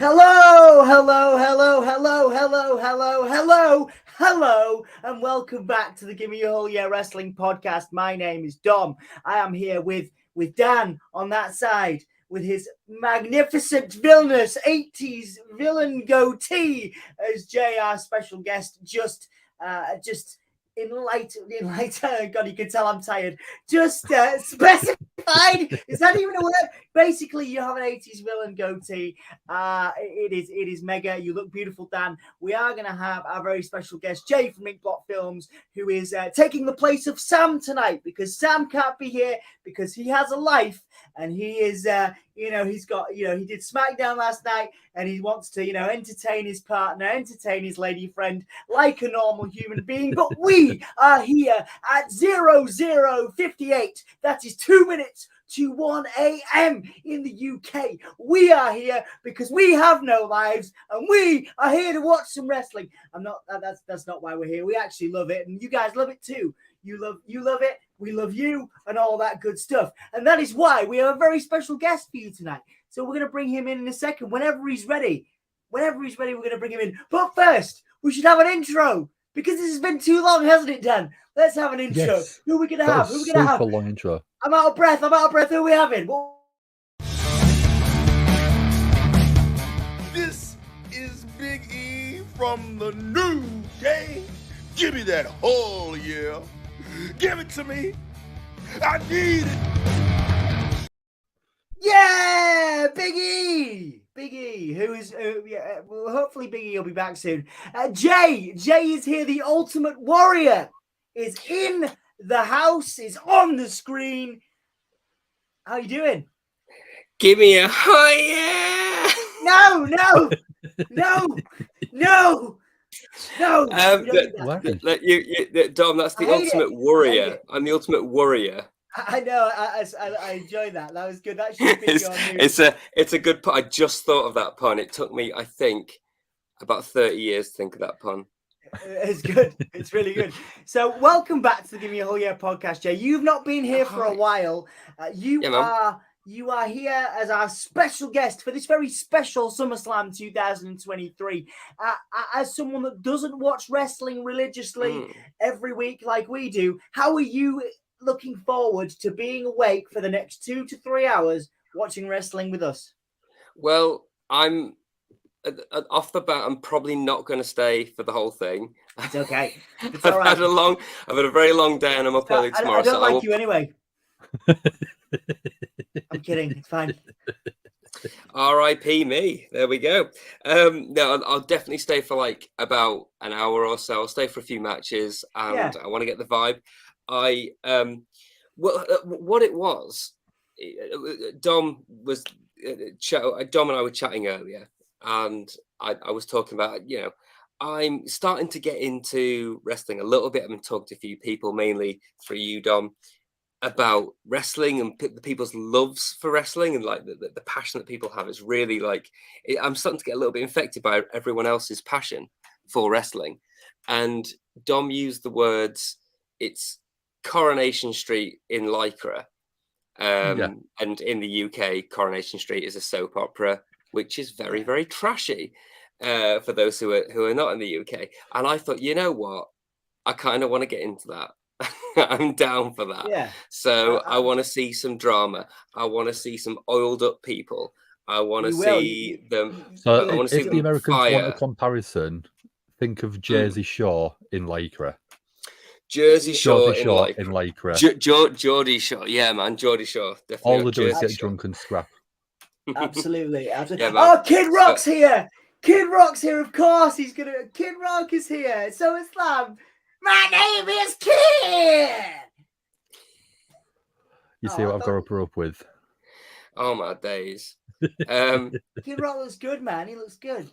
Hello, hello, hello, hello, hello, hello, hello, hello, and welcome back to the Gimme Your Whole Year Wrestling podcast. My name is Dom. I am here with Dan on that side with his magnificent villainous 80s villain goatee as Jay, our special guest, just enlightened. God, you can tell I'm tired. Just specified. Is that even a word? Basically, you have an 80s villain goatee. It is mega. You look beautiful, Dan. We are going to have our very special guest, Jay from Inkblot Films, who is taking the place of Sam tonight because Sam can't be here because he has a life and he is, he's got, he did SmackDown last night and he wants to, entertain his partner, entertain his lady friend like a normal human being. But we are here at 00:58. That is 2 minutes to 1 a.m. in the UK. We are here because we have no lives and we are here to watch some wrestling. That's not why we're here. We actually love it and you guys love it too. You love it, we love you, and all that good stuff. And that is why we have a very special guest for you tonight. So we're going to bring him in a second. Whenever he's ready, we're going to bring him in. But first, we should have an intro because this has been too long, hasn't it, Dan? Let's have an intro. Yes. Who are we going to have? Who are we going to have? Super long intro. I'm out of breath. Who are we having? This is Big E from the New Day. Give me that whole year. Give it to me. I need it. Yeah, Big E. Big E, who is, hopefully Big E will be back soon. Jay is here. The Ultimate Warrior is in the house, is on the screen. How you doing? Give me a higher. No. Dom, that's the Ultimate Warrior. I'm the Ultimate Warrior. I know. I enjoyed that. That was good. That should be your news. It's a good pun. I just thought of that pun. It took me, I think, about 30 years to think of that pun. It's good. It's really good. So welcome back to the Give Me a Whole Year podcast, Jay. You've not been here for a while. You are here as our special guest for this very special SummerSlam 2023. As someone that doesn't watch wrestling religiously every week like we do, how are you looking forward to being awake for the next 2 to 3 hours watching wrestling with us? Well, I'm off the bat. I'm probably not going to stay for the whole thing. It's okay. It's I've all right. had a very long day, and I'm up early tomorrow. I don't like you anyway. I'm kidding. It's fine. R.I.P. me. There we go. No, I'll definitely stay for like about an hour or so. I'll stay for a few matches, and I want to get the vibe. What it was, Dom and I were chatting earlier, and I was talking about, I'm starting to get into wrestling a little bit. I've been talking to a few people, mainly through you, Dom, about wrestling and the people's loves for wrestling and like the passion that people have. Is really like, I'm starting to get a little bit infected by everyone else's passion for wrestling. And Dom used the words, it's Coronation Street in Lycra. And in the UK, Coronation Street is a soap opera, which is very, very trashy for those who are not in the UK. And I thought, you know what? I kind of want to get into that. I'm down for that. Yeah. So I want to see some drama. I want to see some oiled up people. I want to see them. So I want to see if the Americans fire. want a comparison, think of Jersey Shore in Lycra. Jersey Shore in Lycra. Geordie Shore. Yeah, man. Geordie Shore. Definitely. All they do is get drunk and scrap. Absolutely. Yeah, Kid Rock's here. Kid Rock's here. Of course, Kid Rock is here. So SummerSlam. My name is Kid. You see what I've got to put up with. Oh my days. Kid Rock looks good, man. He looks good.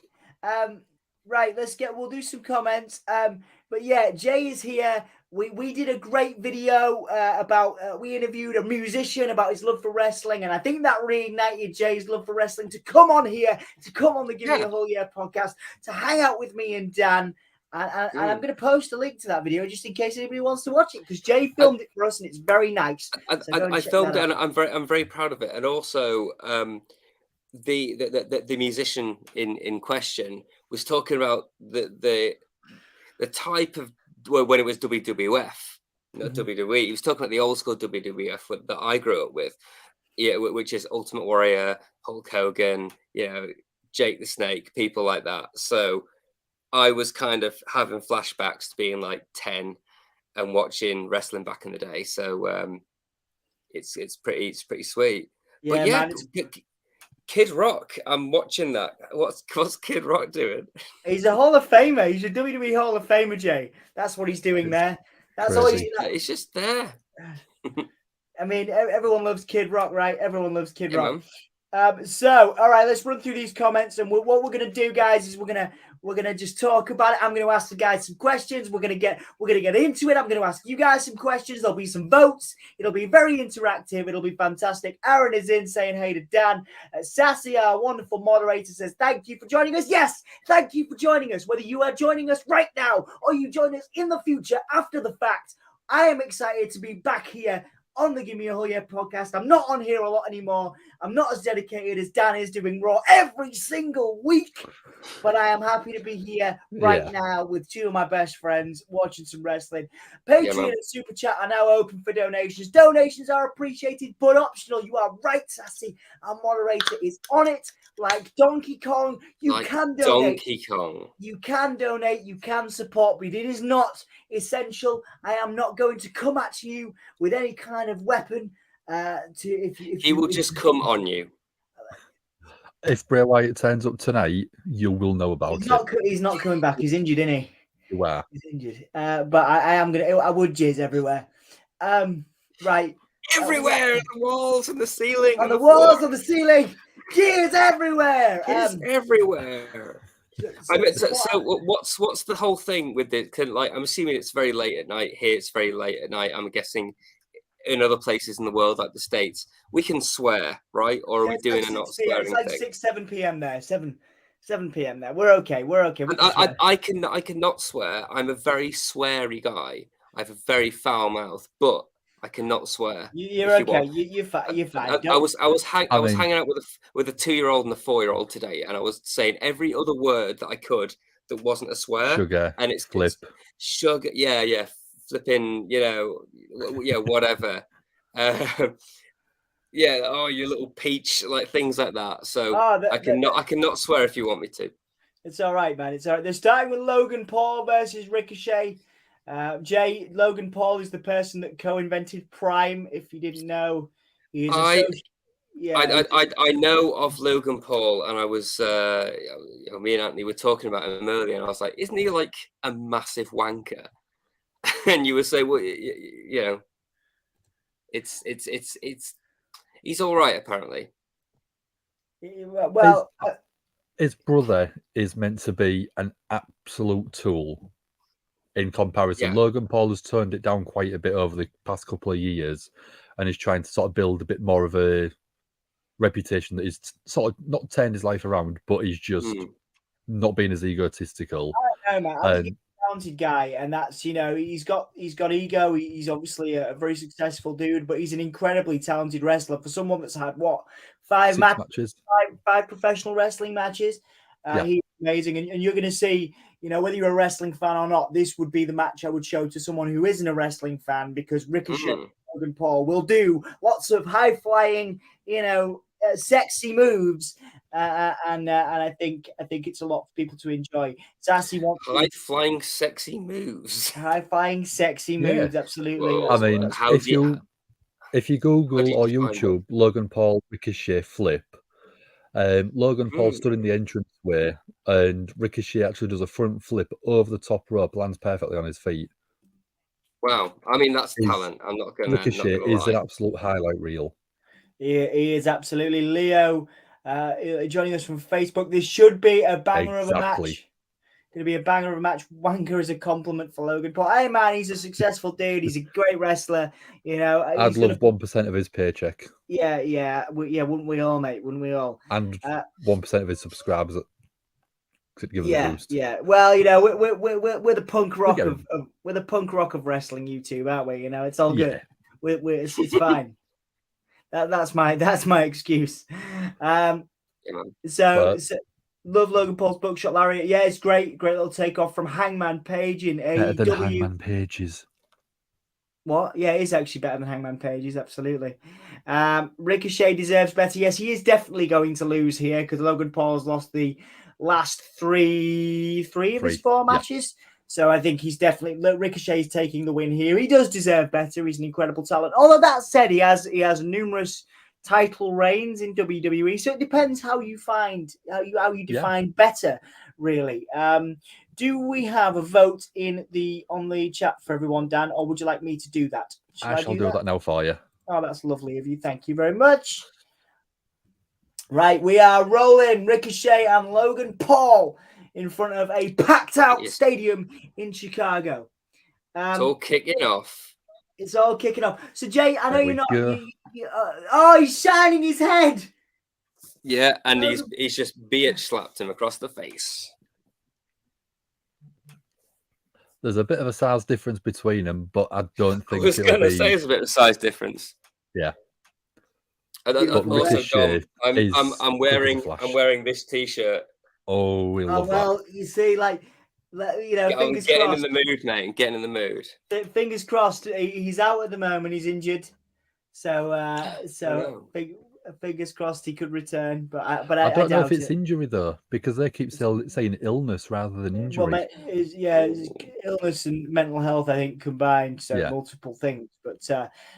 Right, we'll do some comments. But yeah, Jay is here. We did a great video about, we interviewed a musician about his love for wrestling, and I think that reignited Jay's love for wrestling to come on here, to come on the Give Me a Whole Year podcast, to hang out with me and Dan. And I'm going to post a link to that video just in case anybody wants to watch it, because Jay filmed it for us and it's very nice. I filmed it and I'm very proud of it. And also, the musician in question was talking about the type of, well, when it was WWF, not WWE. He was talking about the old school WWF that I grew up with, which is Ultimate Warrior, Hulk Hogan, Jake the Snake, people like that. So I was kind of having flashbacks to being like 10 and watching wrestling back in the day. So it's pretty sweet. Yeah, But yeah, man, Kid Rock, I'm watching that. What's Kid Rock doing? he's a Hall of Famer. He's a WWE Hall of Famer, Jay. That's what he's doing there. That's all crazy. He's just there. I mean, everyone loves Kid Rock, right? Everyone loves Kid Yeah, Rock. man. So, all right, let's run through these comments, and what we're gonna do, guys, is we're gonna just talk about it. I'm gonna ask the guys some questions. We're gonna get into it. I'm gonna ask you guys some questions. There'll be some votes. It'll be very interactive. It'll be fantastic. Aaron is in saying hey to Dan. Sassy, our wonderful moderator, says thank you for joining us. Yes, thank you for joining us. Whether you are joining us right now or you join us in the future after the fact, I am excited to be back here on the Give Me a Hug Yeah podcast. I'm not on here a lot anymore. I'm not as dedicated as Dan is doing Raw every single week, but I am happy to be here right now with two of my best friends watching some wrestling. Patreon and Super Chat are now open for donations. Donations are appreciated, but optional. You are right, Sassy. Our moderator is on it like Donkey Kong. You can donate. Donkey Kong. You can donate. You can support, but it is not essential. I am not going to come at you with any kind of weapon. He will just come on you. If Bray Wyatt turns up tonight, you will know about it. He's not coming back. He's injured, isn't he? You are. He's injured. But I am gonna. I would jizz everywhere. Right. Everywhere, on the walls and the ceiling. On the walls, on the ceiling. Jizz everywhere. Jizz everywhere. So what's the whole thing with it? I'm assuming it's very late at night here. It's very late at night. I'm guessing in other places in the world, like the States, we can swear, right? Or are we doing a not swearing thing? It's like 7 p.m. there. 7 p.m. there. We're okay. I cannot swear. I'm a very sweary guy. I have a very foul mouth, but I cannot swear. You're okay. You're fine. I was hanging out with a 2-year-old and a 4-year-old today, and I was saying every other word that I could that wasn't a swear. Sugar. And it's flip. Sugar. Yeah. Flipping. Whatever. Oh, you little peach, like things like that. So I cannot swear if you want me to. It's all right, man. It's all right. They're starting with Logan Paul versus Ricochet. Jay, Logan Paul is the person that co-invented Prime. If you didn't know, he is. I know of Logan Paul, and I was me and Anthony were talking about him earlier, and I was like, isn't he like a massive wanker? And you would say, well, it's he's all right apparently. Well, his brother is meant to be an absolute tool in comparison. Logan Paul has turned it down quite a bit over the past couple of years and is trying to sort of build a bit more of a reputation that is sort of not turned his life around, but he's just not being as egotistical. I don't know, man. He's a talented guy, and that's, he's got ego. He's obviously a very successful dude, but he's an incredibly talented wrestler for someone that's had five professional wrestling matches. He's amazing, and you're going to see, whether you're a wrestling fan or not, this would be the match I would show to someone who isn't a wrestling fan, because Ricochet and Logan Paul will do lots of high flying, sexy moves, and I think it's a lot for people to enjoy. Sassy wants high flying sexy moves. High flying sexy moves, absolutely. Well, I mean, if you Google or YouTube Logan Paul Ricochet flip, Logan Paul stood in the entranceway, and Ricochet actually does a front flip over the top rope, lands perfectly on his feet. Wow, I mean that's talent. I'm not going to. Ricochet is an absolute highlight reel. He is absolutely. Leo, joining us from Facebook. This should be a banger of a match. Going to be a banger of a match. Wanker is a compliment for Logan Paul. Hey man, he's a successful dude. He's a great wrestler. I'd love 1% of his paycheck. Yeah. Wouldn't we all, mate? Wouldn't we all? And 1% of his subscribers. Could give him a boost. Yeah. Well, we're the punk rock we're the punk rock of wrestling YouTube, aren't we? It's all good. It's fine. That's my excuse. Yeah, man. So love Logan Paul's buckshot lariat. Yeah, it's great. Great little takeoff from Hangman Page in Better than AEW. Hangman Pages. What? Yeah, it is actually better than Hangman Pages, absolutely. Ricochet deserves better. Yes, he is definitely going to lose here because Logan Paul's lost the last three of his 4 matches. So I think he's definitely Ricochet's taking the win here. He does deserve better. He's an incredible talent. Although that said, he has numerous title reigns in WWE. So it depends how you find how you define better, really. Do we have a vote on the chat for everyone, Dan, or would you like me to do that? I shall do that now for you. Oh, that's lovely of you. Thank you very much. Right, we are rolling Ricochet and Logan Paul in front of a packed out stadium in Chicago. It's all kicking off. It's all kicking off. So, Jay, I know you're not. He's shining his head. Yeah, and he's just bitch slapped him across the face. There's a bit of a size difference between them, but I don't think I was going to say there's a bit of a size difference. Yeah. Also, I'm wearing this T-shirt. Oh, we love well, that. You see, I'm getting in the mood, mate. Getting in the mood. Fingers crossed. He's out at the moment. He's injured, so fingers crossed he could return. But I don't know if doubt it's injury though, because they keep saying illness rather than injury. Well, illness and mental health, I think, combined, so multiple things. But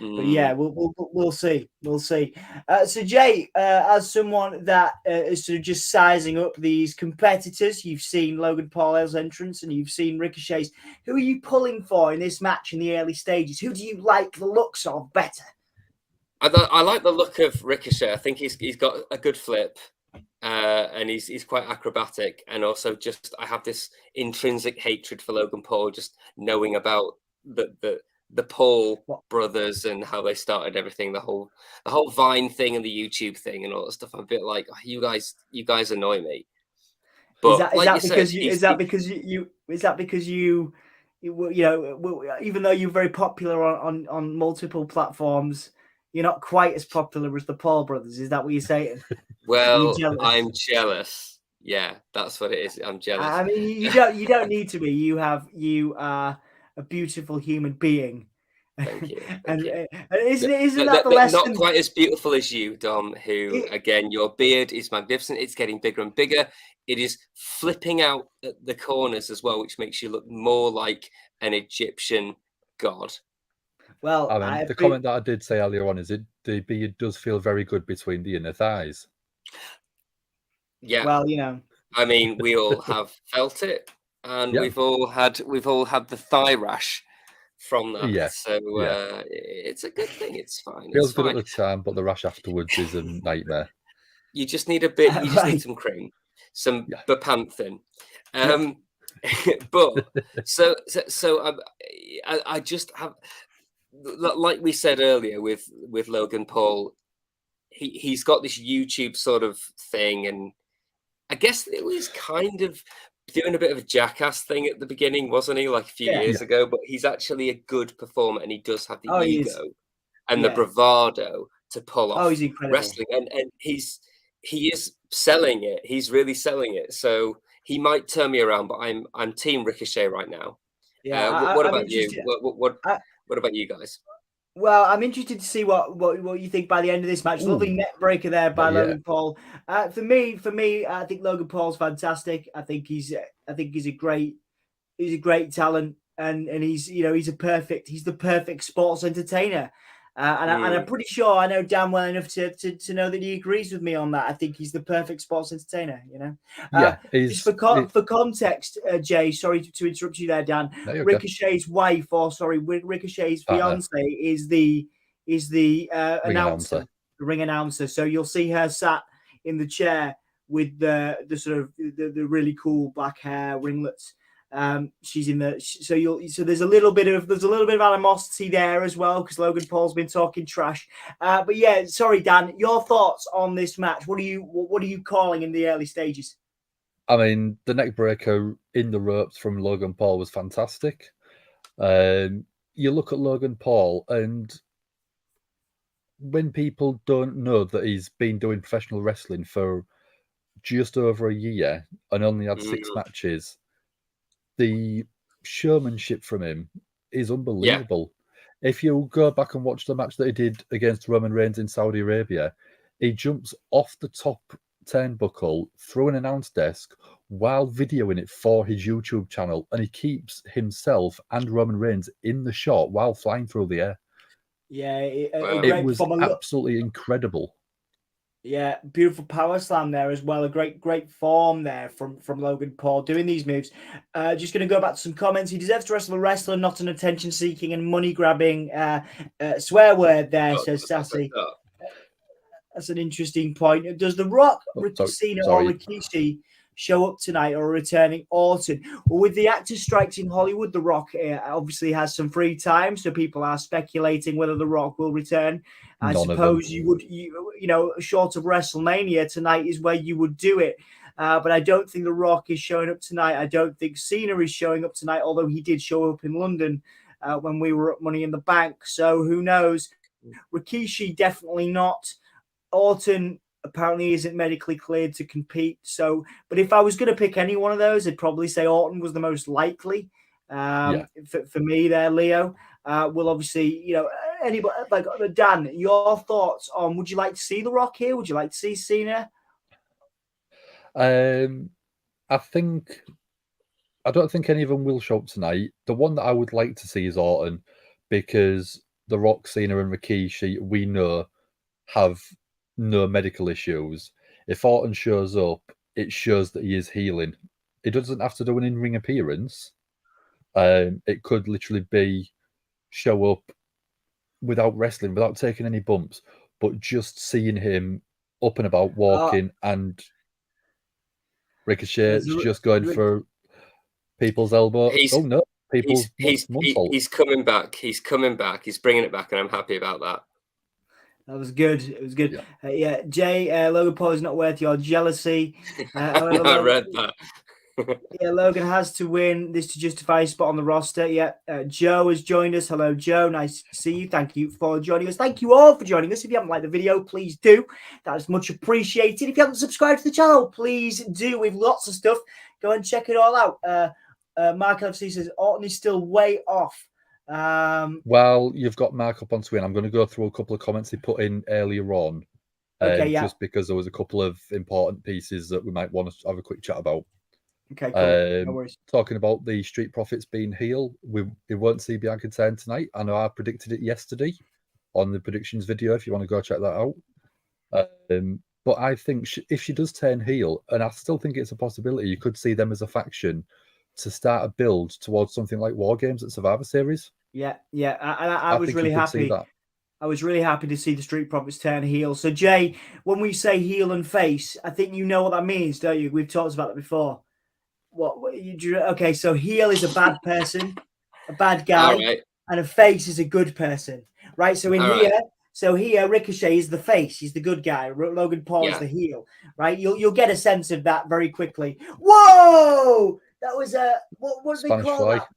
yeah, we'll see. We'll see. So Jay, as someone that is sort of just sizing up these competitors, you've seen Logan Paul's entrance and you've seen Ricochet's. Who are you pulling for in this match in the early stages? Who do you like the looks of better? I like the look of Ricochet. I think he's got a good flip, and he's quite acrobatic. And also, I have this intrinsic hatred for Logan Paul, just knowing about the Paul brothers and how they started everything, the whole Vine thing and the YouTube thing and all that stuff. I'm a bit like, you guys annoy me. But is that because you even though you're very popular on multiple platforms, you're not quite as popular as the Paul brothers? Is that what you're saying? Well, I'm jealous. Yeah, that's what it is. I'm jealous. I mean, you don't need to be. You are a beautiful human being. Thank you. Isn't that the lesson? Not quite as beautiful as you, Dom. Who again? Your beard is magnificent. It's getting bigger and bigger. It is flipping out at the corners as well, which makes you look more like an Egyptian god. Well, the comment that I did say earlier on is the beard does feel very good between the inner thighs. Yeah. Well, I mean, we all have felt it, and we've all had the thigh rash from that. Yeah. So it's a good thing. It's fine. Feels good at the time, but the rash afterwards is a nightmare. You just need a bit. You just need some cream, some bepanthen. But so I just have, like we said earlier with Logan Paul, he's got this YouTube sort of thing, and I guess it was kind of doing a bit of a jackass thing at the beginning, wasn't he? Like a few years ago, but he's actually a good performer, and he does have the ego and the bravado to pull off wrestling, and he is selling it. He's really selling it. So he might turn me around, but I'm Team Ricochet right now. Yeah. What about you? What about you guys? Well, I'm interested to see what you think by the end of this match. Lovely net breaker there by Logan Paul. For me, I think Logan Paul's fantastic. I think he's a great talent, and he's the perfect sports entertainer. And I'm pretty sure I know Dan well enough to know that he agrees with me on that. I think he's the perfect sports entertainer. Just for context, Jay. Sorry to interrupt you there, Dan. No, Ricochet's wife, Ricochet's fiance, is the announcer, the ring announcer. So you'll see her sat in the chair with the sort of the really cool black hair, ringlets. She's in the so there's a little bit of animosity there as well, because Logan Paul's been talking trash. But yeah, sorry, Dan, your thoughts on this match? What are you calling in the early stages? I mean, the neck breaker in the ropes from Logan Paul was fantastic. You look at Logan Paul, and when people don't know that he's been doing professional wrestling for just over a year and only had 6 matches, the showmanship from him is unbelievable. If you go back and watch the match that he did against Roman Reigns in Saudi Arabia, he jumps off the top turnbuckle through an announce desk while videoing it for his YouTube channel, and he keeps himself and Roman Reigns in the shot while flying through the air. Yeah, It was absolutely incredible. Yeah, beautiful power slam there as well. A great form there from Logan Paul doing these moves. Just going to go back to some comments. He deserves to wrestle a wrestler, not an attention-seeking and money-grabbing swear word there, says Sassy. That's an interesting point. Does The Rock, Cena, or Rikishi show up tonight, or returning Orton? Well, with the actors' strikes in Hollywood, The Rock obviously has some free time, so people are speculating whether The Rock will return. I suppose you would, short of WrestleMania, tonight is where you would do it. But I don't think The Rock is showing up tonight. I don't think Cena is showing up tonight, although he did show up in London when we were at Money in the Bank. So who knows? Rikishi, definitely not. Orton apparently isn't medically cleared to compete. So, but if I was going to pick any one of those, I'd probably say Orton was the most likely. For me there, Leo. Will obviously, anybody like Dan, your thoughts on, would you like to see The Rock here? Would you like to see Cena? I don't think any of them will show up tonight. The one that I would like to see is Orton, because The Rock, Cena, and Rikishi, we know, have no medical issues. If Orton shows up, it shows that he is healing. He doesn't have to do an in-ring appearance. It could literally be show up without wrestling, without taking any bumps, but just seeing him up and about walking, and Ricochet just going for people's elbow. He's coming back. He's coming back. He's bringing it back, and I'm happy about that. That was good. It was good. Yeah, Jay, Logan Paul is not worth your jealousy. I read that. Yeah, Logan has to win this to justify his spot on the roster. Yeah, Joe has joined us. Hello, Joe. Nice to see you. Thank you for joining us. Thank you all for joining us. If you haven't liked the video, please do. That is much appreciated. If you haven't subscribed to the channel, please do. We've lots of stuff. Go and check it all out. Mark FC says Orton is still way off. Well, you've got Mark up on screen. I'm going to go through a couple of comments he put in earlier on. Just because there was a couple of important pieces that we might want to have a quick chat about. Okay, cool. No worries. Talking about the Street Profits being heel, we won't see Bianca turn tonight. I know I predicted it yesterday on the predictions video, if you want to go check that out. But I think if she does turn heel, and I still think it's a possibility, you could see them as a faction to start a build towards something like War Games at Survivor Series. Yeah. I was really happy. I was really happy to see the Street Profits turn heel. So, Jay, when we say heel and face, I think you know what that means, don't you? We've talked about that before. Okay, so heel is a bad person, a bad guy, right, and a face is a good person, right? So here, Ricochet is the face; he's the good guy. Logan Paul is the heel, right? You'll get a sense of that very quickly. Whoa, that was what do they call that?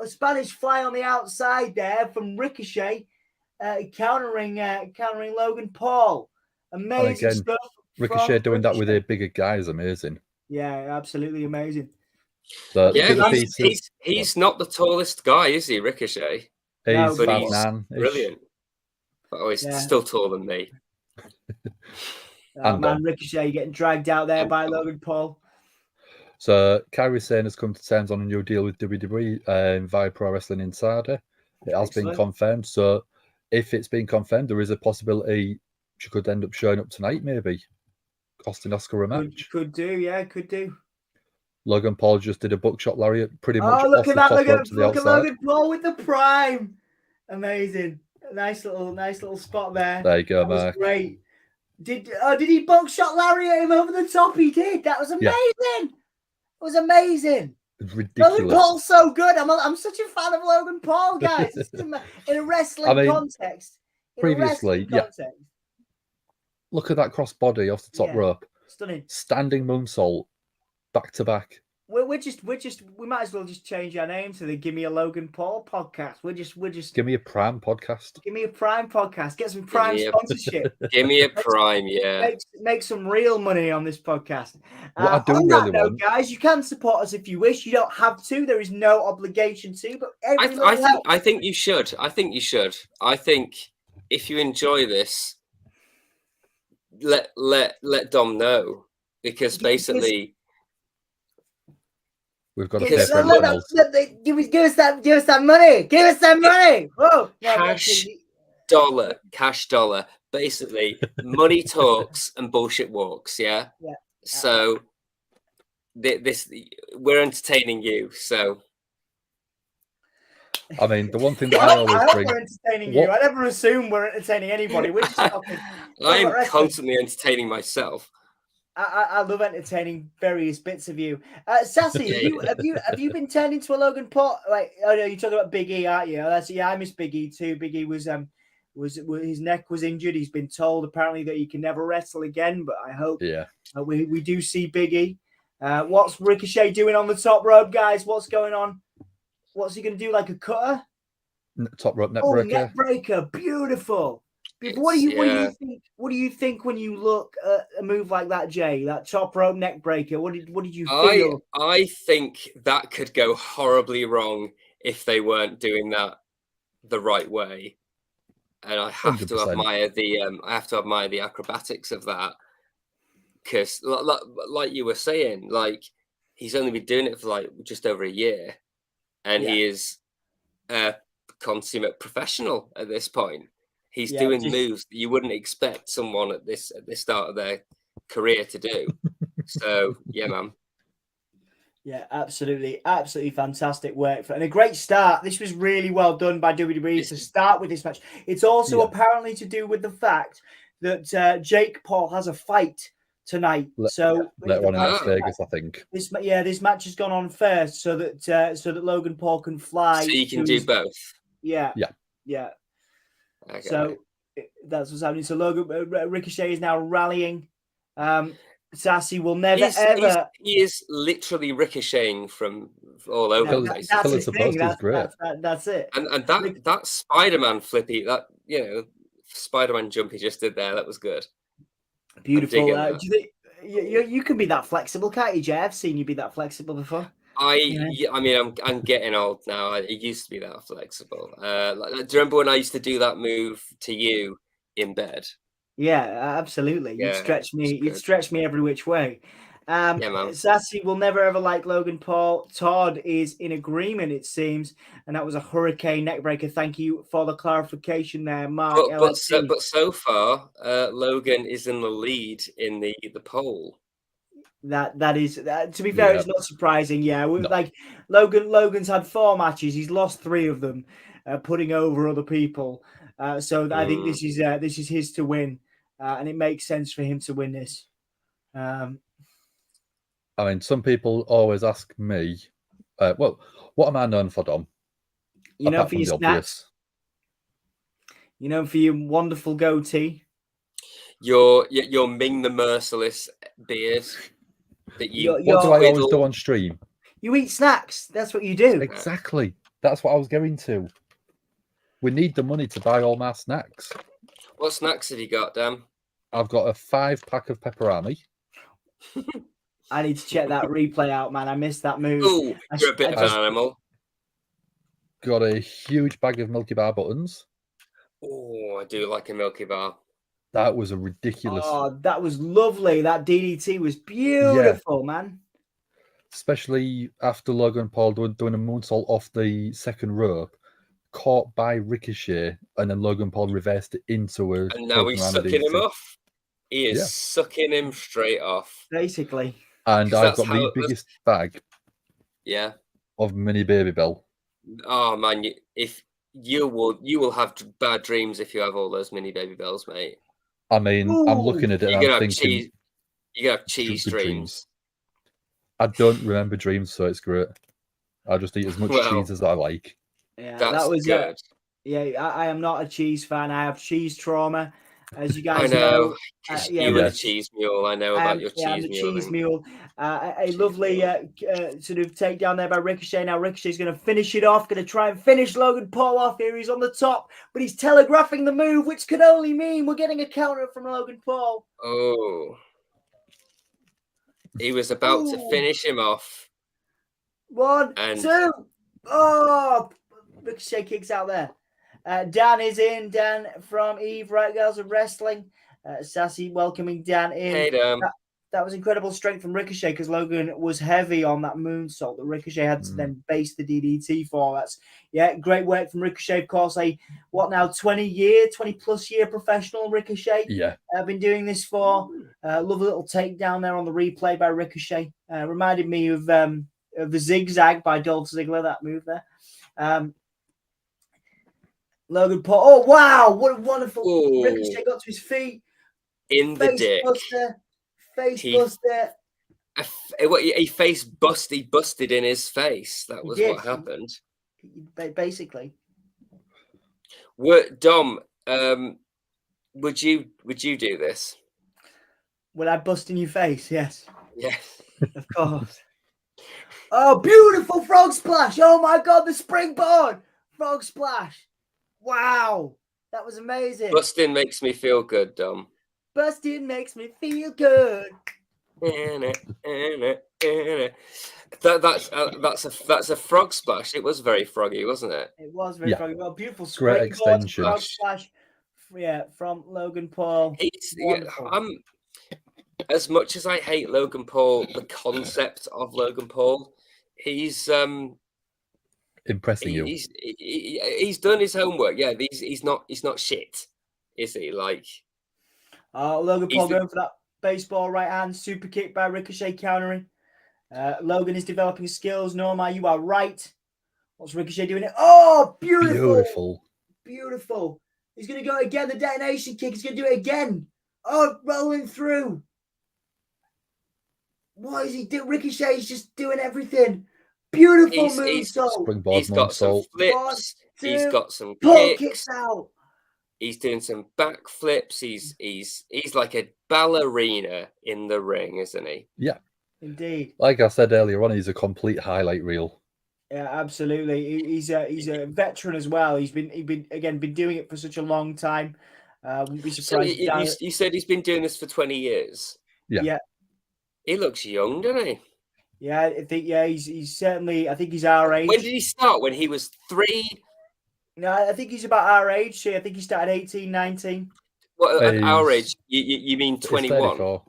A Spanish fly on the outside there from Ricochet, countering Logan Paul. Amazing stuff. Ricochet doing that with a bigger guy is amazing. Yeah, absolutely amazing. He's not the tallest guy, is he, Ricochet? He's brilliant. But he's still taller than me. Ricochet getting dragged out there by Logan Paul. So Kyrie Sane has come to terms on a new deal with WWE via Pro Wrestling Insider. It has been confirmed. So if it's been confirmed, there is a possibility she could end up showing up tonight, maybe. Costing Oscar a match. Could do. Logan Paul just did a buckshot lariat pretty much look off at the that. top rope to the outside. Look at Logan Paul with the prime. Amazing. Nice little spot there. There you go, that Mark. Was great. Did he buckshot lariat him over the top? He did. That was amazing. Yeah. It was amazing. It's ridiculous. Logan Paul's so good. I'm such a fan of Logan Paul, guys. In a wrestling context. Previously, look at that crossbody off the top rope. Stunning. Standing moonsault, back to back. we might as well just change our name to the Give Me a Logan Paul podcast. We're just Give me a Prime podcast. Give Me a Prime podcast. Get some Prime sponsorship. Give me a Prime, yeah. Make some real money on this podcast. What I do on really that note, want, guys, you can support us if you wish. You don't have to. There is no obligation to. But I think you should. I think you should. I think if you enjoy this, let Dom know, because basically we've got to give pay us for that money. Give us that money. Whoa, cash dollar. Basically, money talks and bullshit walks. Yeah. Yeah. So we're entertaining you. So. I mean, the one thing that I always bring. We're entertaining you. I never assume we're entertaining anybody. We're just talking. I'm constantly entertaining myself. I love entertaining various bits of you. Sassy, have you been turned into a Logan Paul? Like, oh no, you're talking about Big E, aren't you? I miss Big E too. Big E was his neck was injured. He's been told apparently that he can never wrestle again. But I hope we do see Big E. What's Ricochet doing on the top rope, guys? What's going on? What's he going to do? Like a cutter? Top rope neck breaker. Neck breaker, beautiful. What do you think when you look at a move like that, Jay? That top rope neck breaker. What did you feel? I think that could go horribly wrong if they weren't doing that the right way. And I have 100%. to admire the acrobatics of that, because like you were saying, like he's only been doing it for like just over a year, and he is a consummate professional at this point. He's doing moves that you wouldn't expect someone at this start of their career to do. So yeah, man. Yeah, absolutely fantastic work and a great start. This was really well done by WWE to start with this match. It's also apparently to do with the fact that Jake Paul has a fight tonight. Later on in Las Vegas, I think. This match has gone on first, so that Logan Paul can fly. So you can do both. Yeah. Okay. So that's what's happening. So Ricochet is now rallying. Sassy will never ever. He is literally ricocheting from all over the place. That's the thing. That's it. And that Spider-Man flippy, that Spider-Man jump he just did there, that was good. Beautiful. Do you can be that flexible, can't you, Jay? I've seen you be that flexible before. I mean, I'm getting old now. I used to be that flexible. Do you remember when I used to do that move to you in bed? Yeah, absolutely. You'd stretch me. You'd stretch me every which way. Man. Sassy will never ever like Logan Paul. Todd is in agreement, it seems, and that was a hurricane neckbreaker. Thank you for the clarification there, Mark. But so far, Logan is in the lead in the poll. That is to be fair, it's not surprising. Yeah, like Logan's had 4 matches. He's lost 3 of them, putting over other people. So I think this is his to win, and it makes sense for him to win this. I mean, some people always ask me, well, what am I known for, Dom? You know, for your snacks. You know, for your wonderful goatee. Your Ming the Merciless beard. What do I always do on stream? You eat snacks. That's what you do. Exactly. That's what I was going to. We need the money to buy all my snacks. What snacks have you got, Dan? I've got a 5-pack of pepperami. I need to check that replay out, man. I missed that move. Oh, you're a bit of an animal. Got a huge bag of Milky Bar buttons. Oh, I do like a Milky Bar. That was a ridiculous. Oh, that was lovely. That DDT was beautiful, man. Especially after Logan Paul doing a moonsault off the second rope, caught by Ricochet, and then Logan Paul reversed it into a. And now he's sucking him off. He is sucking him straight off. Basically. And I've got the biggest bag. Yeah. Of mini Baby Bell. Oh man, you will have bad dreams if you have all those mini Baby Bells, mate. I mean, I'm looking at it and I'm thinking... You're going to have cheese dreams. I don't remember dreams, so it's great. I just eat as much cheese as I like. Yeah, that was good. I am not a cheese fan. I have cheese trauma. as you I guys know. yeah, You were the Yes. cheese mule. I know about your yeah, cheese the mule. cheese mule. A lovely sort of takedown there by Ricochet. Now Ricochet's going to finish it off, going to try and finish Logan Paul off here. He's on the top, but he's telegraphing the move, which could only mean we're getting a counter from Logan Paul. Oh. He was about to finish him off. 1, 2. Oh, Ricochet kicks out there. Dan is in. Dan from Eve, Right Girls of Wrestling. Sassy welcoming Dan in. Hey, Dan. That was incredible strength from Ricochet because Logan was heavy on that moonsault that Ricochet had to then base the DDT for. That's great work from Ricochet. Of course, 20 plus year professional Ricochet. Yeah. I've been doing this for. Love a little takedown there on the replay by Ricochet. Reminded me of the zigzag by Dolph Ziggler, that move there. Logan Paul. Oh, wow. What a wonderful. Ooh. Ricochet got to his feet. In the dick. Face buster. He face busted. He busted in his face. That was what happened. Basically. Dom, would you do this? Would I bust in your face? Yes. Yes. Of course. Oh, beautiful frog splash. Oh my God, the springboard. Frog splash. Wow. That was amazing. Busting makes me feel good, Dom. Busting makes me feel good. That's a frog splash. It was very froggy, wasn't it? It was very froggy. Well, beautiful great extension. frog splash. Yeah, from Logan Paul. As much as I hate Logan Paul, the concept of Logan Paul, he's impressing you. He's done his homework. Yeah, he's not shit, is he? Like, Logan Paul going for that baseball right hand super kick by Ricochet countering. Logan is developing skills. Norma, you are right. What's Ricochet doing? Oh, beautiful. He's going to go again. The detonation kick. He's going to do it again. Oh, rolling through. What is he doing? Ricochet's just doing everything. Beautiful moonsault. He's got some flips. He's got some kicks out. He's doing some backflips. He's like a ballerina in the ring, isn't he? Yeah, indeed. Like I said earlier on, he's a complete highlight reel. Yeah, absolutely. He's a veteran as well. He's been doing it for such a long time. Wouldn't be surprised. So you said he's been doing this for 20 years. Yeah. He looks young, doesn't he? Yeah, I think he's certainly. I think he's our age. When did he start? When he was 3? No, I think he's about our age. I think he started 18, 19. Well, at our age, you mean 21?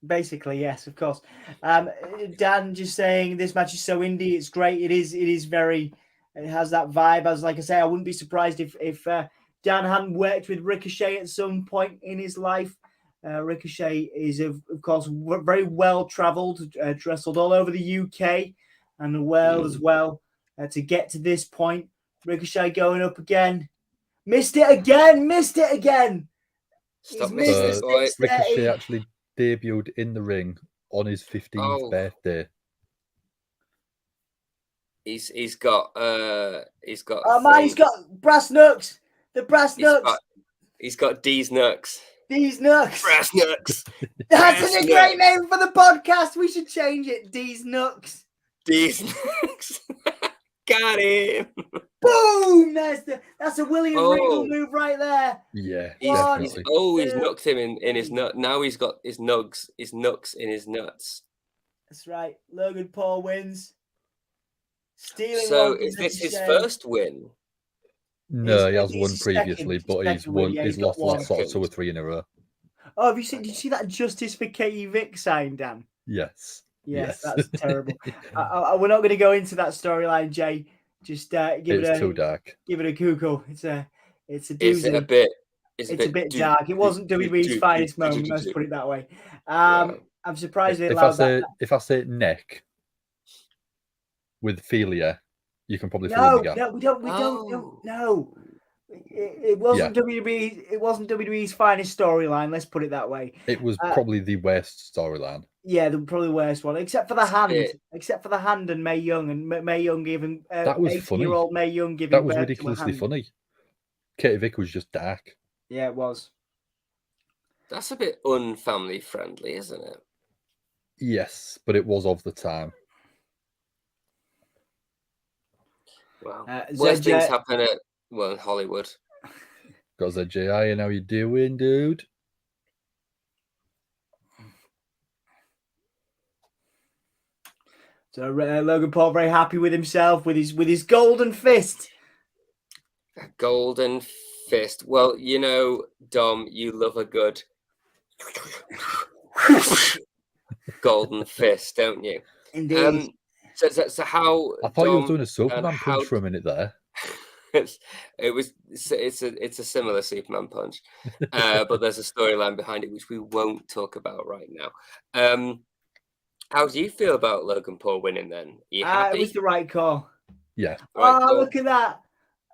Basically, yes, of course. Dan just saying this match is so indie. It's great. It is very. It has that vibe. As like I say, I wouldn't be surprised if Dan hadn't worked with Ricochet at some point in his life. Ricochet is of course very well travelled, wrestled all over the UK and the world as well to get to this point. Ricochet going up again, missed it again. Stop missing it, boy. Ricochet actually debuted in the ring on his 15th birthday. He's got oh man, he's got brass knucks. The brass knucks. He's got D's knucks. D's knucks. Brass knucks. That's a great name for the podcast. We should change it. D's knucks. D's knucks. Got him. Boom! That's a William Regal move right there. Yeah. He's knocked him in his nut. Now he's got his nugs in his nuts. That's right. Logan Paul wins. Stealing. So is this his first win? No, he has won previously, but he's lost sort of 2 or 3 in a row. Oh, did you see that Justice for Katie Vick sign, Dan? Yes. Yes, that's terrible. We're not going to go into that storyline, Jay. Just it's too dark. Give it a Google. It's a doozy. It's a bit dark. It wasn't WWE's finest moment. Let's put it that way. I'm surprised they allowed that. If I say neck with Philia, you can probably fill in the gap. No, we don't. No. It wasn't WWE. It wasn't WWE's finest storyline. Let's put it that way. It was probably the worst storyline. Yeah, probably the worst one, except for the hand. Except for the hand and Mae Young, and Mae Young giving that was funny. 18-year-old Mae Young giving that was ridiculously funny. Katie Vick was just dark. Yeah, it was. That's a bit unfamily friendly, isn't it? Yes, but it was of the time. Well, worst things ZJ, happen at in Hollywood. Got ZJ, and how you doing, dude? so Logan Paul very happy with himself with his golden fist. A golden fist. Well, you know, Dom, you love a good golden fist, don't you? Indeed. So how? I thought you were Dom, doing a and Superman how punch for a minute there. it's a similar Superman punch, but there's a storyline behind it which we won't talk about right now. How do you feel about Logan Paul winning? Then are you happy? It was the right call. Yeah. Right call? Look at that!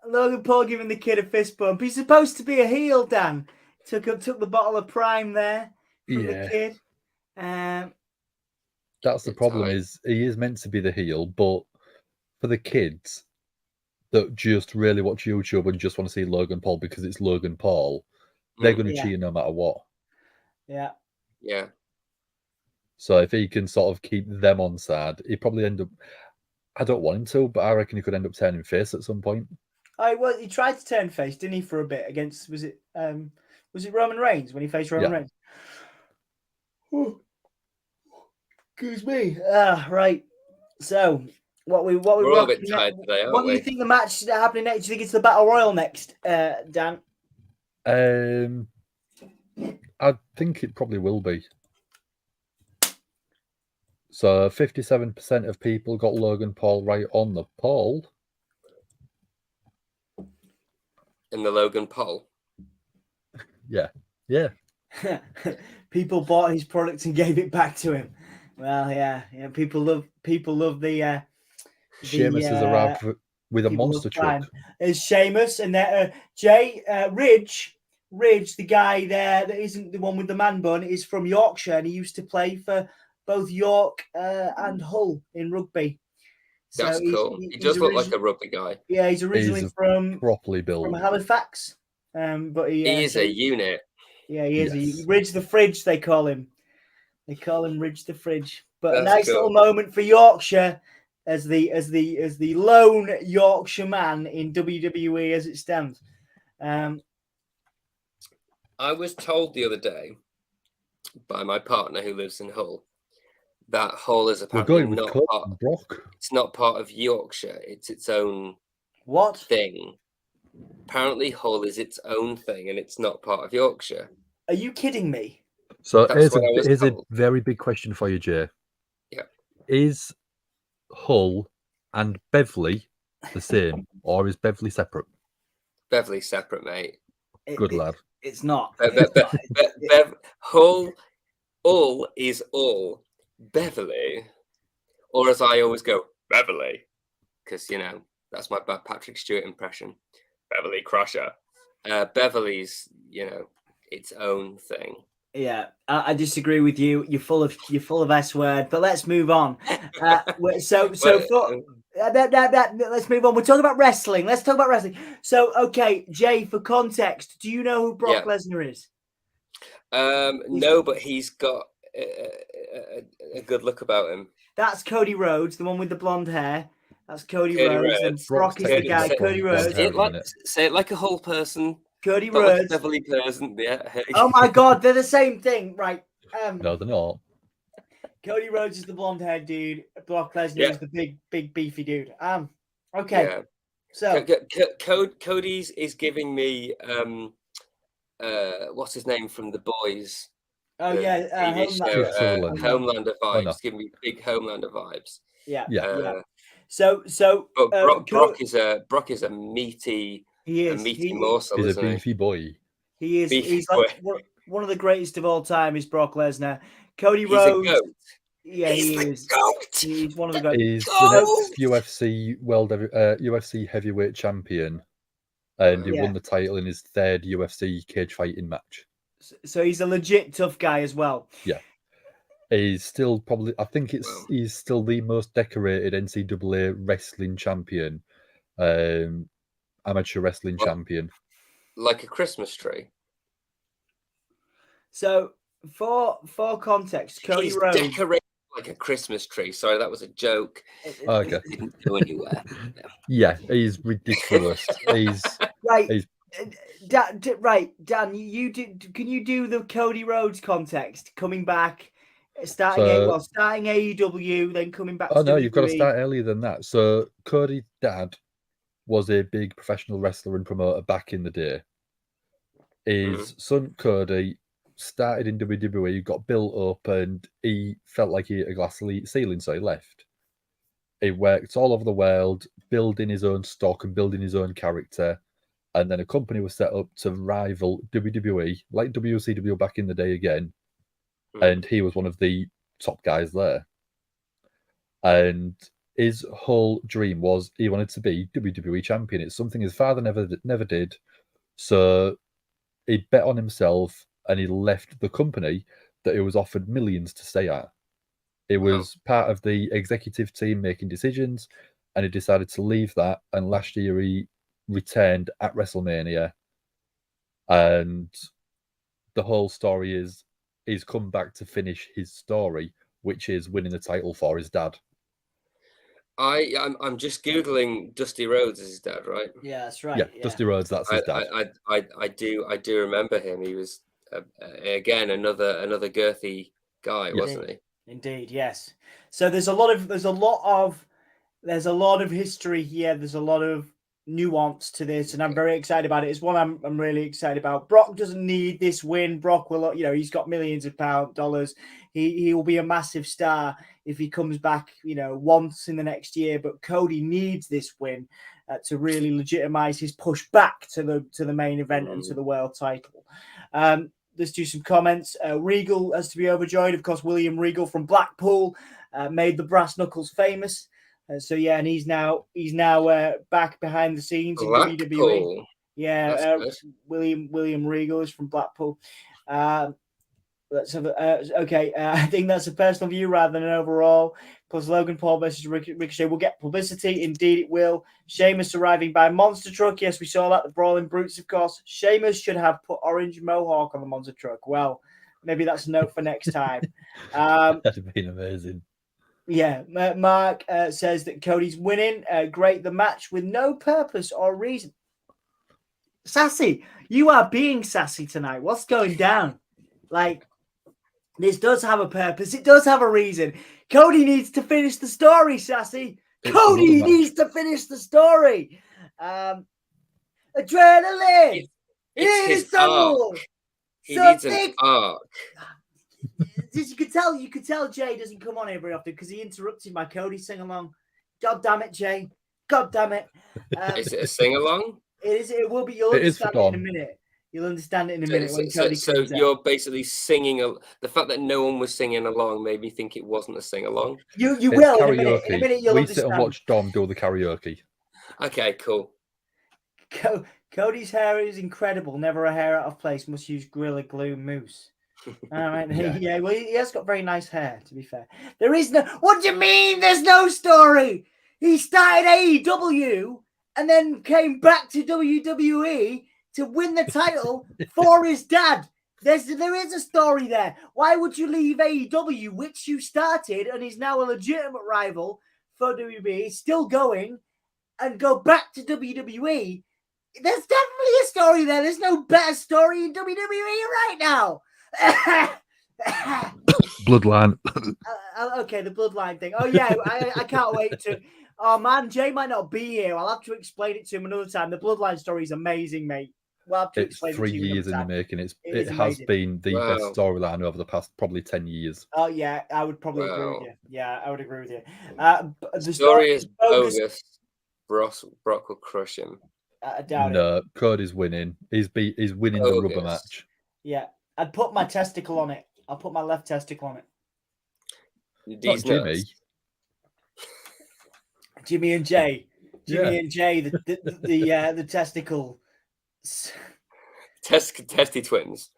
Logan Paul giving the kid a fist bump. He's supposed to be a heel, Dan. Took the bottle of Prime there from the kid. That's the problem. Is he is meant to be the heel, but for the kids that just really watch YouTube and just want to see Logan Paul because it's Logan Paul, they're going to cheer no matter what. Yeah. Yeah. So if he can sort of keep them on side, he probably end up. I don't want him to, but I reckon he could end up turning face at some point. Well, he tried to turn face, didn't he, for a bit against was it Roman Reigns when he faced Roman Reigns? Oh, excuse me. Right. So we're all a bit tired today, aren't we? What do you think the match happening next? Do you think it's the Battle Royal next, Dan? I think it probably will be. So 57% of people got Logan Paul right on the poll. In the Logan Paul? Yeah. Yeah. People bought his product and gave it back to him. Well, yeah. People love the Sheamus has arrived with a monster truck. It's Sheamus and Ridge, the guy there that isn't the one with the man bun, is from Yorkshire and he used to play for both York and Hull in rugby. That's cool. He does look like a rugby guy. Yeah, he's originally from Halifax, but he is a unit. Yeah, he is. Ridge the Fridge, they call him. They call him Ridge the Fridge. But that's a nice little moment for Yorkshire as the lone Yorkshire man in WWE as it stands. I was told the other day by my partner who lives in Hull that Hull is apparently it's not part of Yorkshire. It's its own thing. Apparently Hull is its own thing and it's not part of Yorkshire. Are you kidding me? So here's a very big question for you, Jay. Yeah. Is Hull and Beverley the same, or is Beverley separate? Beverley's separate, mate. Good lad. It's not. Hull is all. Beverley, or as I always go, Beverley, because you know that's my bad Patrick Stewart impression. Beverly Crusher. Beverly's, its own thing. Yeah, I disagree with you. You're full of S word. But let's move on. Let's move on. We're talking about wrestling. Let's talk about wrestling. So, okay, Jay, for context, do you know who Brock Lesnar is? No, but he's got a good look about him. That's Cody Rhodes, the one with the blonde hair. That's Cody Rhodes. And Brock is the guy. Cody Rhodes. Say it like a whole person. Cody Rhodes. Like a Beverly person. Yeah. Oh my God, they're the same thing, right? No, they're not. Cody Rhodes is the blonde-haired dude. Brock Lesnar is the big beefy dude. Okay. Yeah. So Cody's is giving me what's his name from The Boys? Oh yeah, Homelander vibes. Oh, no. Giving me big Homelander vibes. Yeah. So Brock is a meaty. He is a meaty morsel. He's a beefy boy. He is. He's like one of the greatest of all time. Is Brock Lesnar. Cody Rhodes. A goat. Yeah, he is. Goat. He's one of the goats. He's the next UFC heavyweight champion, and he won the title in his third UFC cage fighting match. So he's a legit tough guy as well. Yeah. He's still probably, I think he's still the most decorated NCAA wrestling champion, amateur wrestling champion. Like a Christmas tree. So for context, Cody He's Rhodes. decorated like a Christmas tree. Sorry, that was a joke. Okay. It didn't go anywhere. Yeah, he's ridiculous. he's Right. he's Dan, you do. Can you do the Cody Rhodes context coming back, starting AEW, then coming back? Oh to no, WWE? you've got to start earlier than that. So Cody's dad was a big professional wrestler and promoter back in the day. His son Cody started in WWE, got built up, and he felt like he hit a glass ceiling, so he left. He worked all over the world, building his own stock and building his own character. And then a company was set up to rival WWE, like WCW back in the day again. And he was one of the top guys there. And his whole dream was he wanted to be WWE champion. It's something his father never did. So he bet on himself and he left the company that he was offered millions to stay at. It was part of the executive team making decisions, and he decided to leave that. And last year he returned at WrestleMania, and the whole story is he's come back to finish his story, which is winning the title for his dad. I'm just googling Dusty Rhodes as his dad, right? Yeah, that's right. Yeah, Dusty Rhodes, that's his dad. I do remember him. He was again another girthy guy, wasn't he? Indeed, yes. So there's a lot of history here. There's a lot of nuance to this, and I'm very excited about it. It's one I'm really excited about. Brock doesn't need this win. Brock will, he's got millions of dollars. He will be a massive star if he comes back, once in the next year. But Cody needs this win to really legitimize his push back to the main event and to the world title. Let's do some comments. Regal has to be overjoyed. Of course, William Regal from Blackpool made the brass knuckles famous. And he's now back behind the scenes in WWE. Yeah, William Regal is from Blackpool. Let's have I think that's a personal view rather than an overall. Plus, Logan Paul versus Ricochet will get publicity. Indeed, it will. Sheamus arriving by monster truck. Yes, we saw that. The Brawling Brutes, of course. Sheamus should have put orange mohawk on the monster truck. Well, maybe that's a note for next time. That'd have been amazing. Yeah, Mark says that Cody's winning. Great, the match with no purpose or reason. Sassy, you are being sassy tonight. What's going down? This does have a purpose. It does have a reason. Cody needs to finish the story, Sassy. Cody needs to finish the story. Adrenaline. It's his arc. He needs an arc. You could tell Jay doesn't come on here very often because he interrupted my Cody sing along. God damn it, Jay. God damn it. Is it a sing along? It is. It will be. You'll understand it in a minute. You'll understand it in a minute when Cody comes out. So you're basically singing. The fact that no one was singing along made me think it wasn't a sing along. You will karaoke. in a minute. You'll we understand. sit and watch Dom do the karaoke. Okay, cool. Cody's hair is incredible. Never a hair out of place. Must use Gorilla Glue mousse. All right. Yeah. Well, he has got very nice hair. To be fair, there is no. What do you mean? There's no story. He started AEW and then came back to WWE to win the title for his dad. There is a story there. Why would you leave AEW, which you started and is now a legitimate rival for WWE, still going, and go back to WWE? There's definitely a story there. There's no better story in WWE right now. Bloodline. Okay, the bloodline thing. Oh, yeah, I can't wait to... Oh, man, Jay might not be here. I'll have to explain it to him another time. The bloodline story is amazing, mate. We'll have to explain 3 years in the making. It has been the best storyline over the past probably 10 years. Oh, yeah, I would probably agree with you. Yeah, I would agree with you. The story is bogus. Brock will crush him. I doubt it. Cody's winning. He's winning the rubber match. Yeah, I'd put my testicle on it. I'll put my left testicle on it. Not Jimmy. Jimmy and Jay. And Jay, the testicle. Testy twins.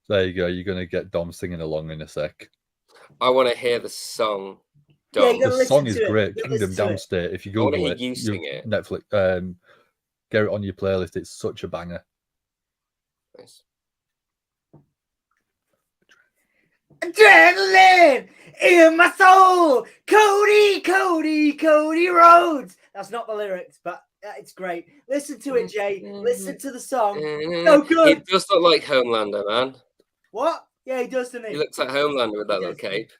There you go. You're going to get Dom singing along in a sec. I want to hear the song. Dom. The song is great. Kingdom Downstate. If you Google it, you sing it. Netflix, get it on your playlist. It's such a banger. Nice. Adrenaline in my soul. Cody Rhodes. That's not the lyrics, but it's great. Listen to it, Jay. Listen to the song. So good. He does look like Homelander, man. What? Yeah, he does, doesn't he? He looks like Homelander with that He little does. cape.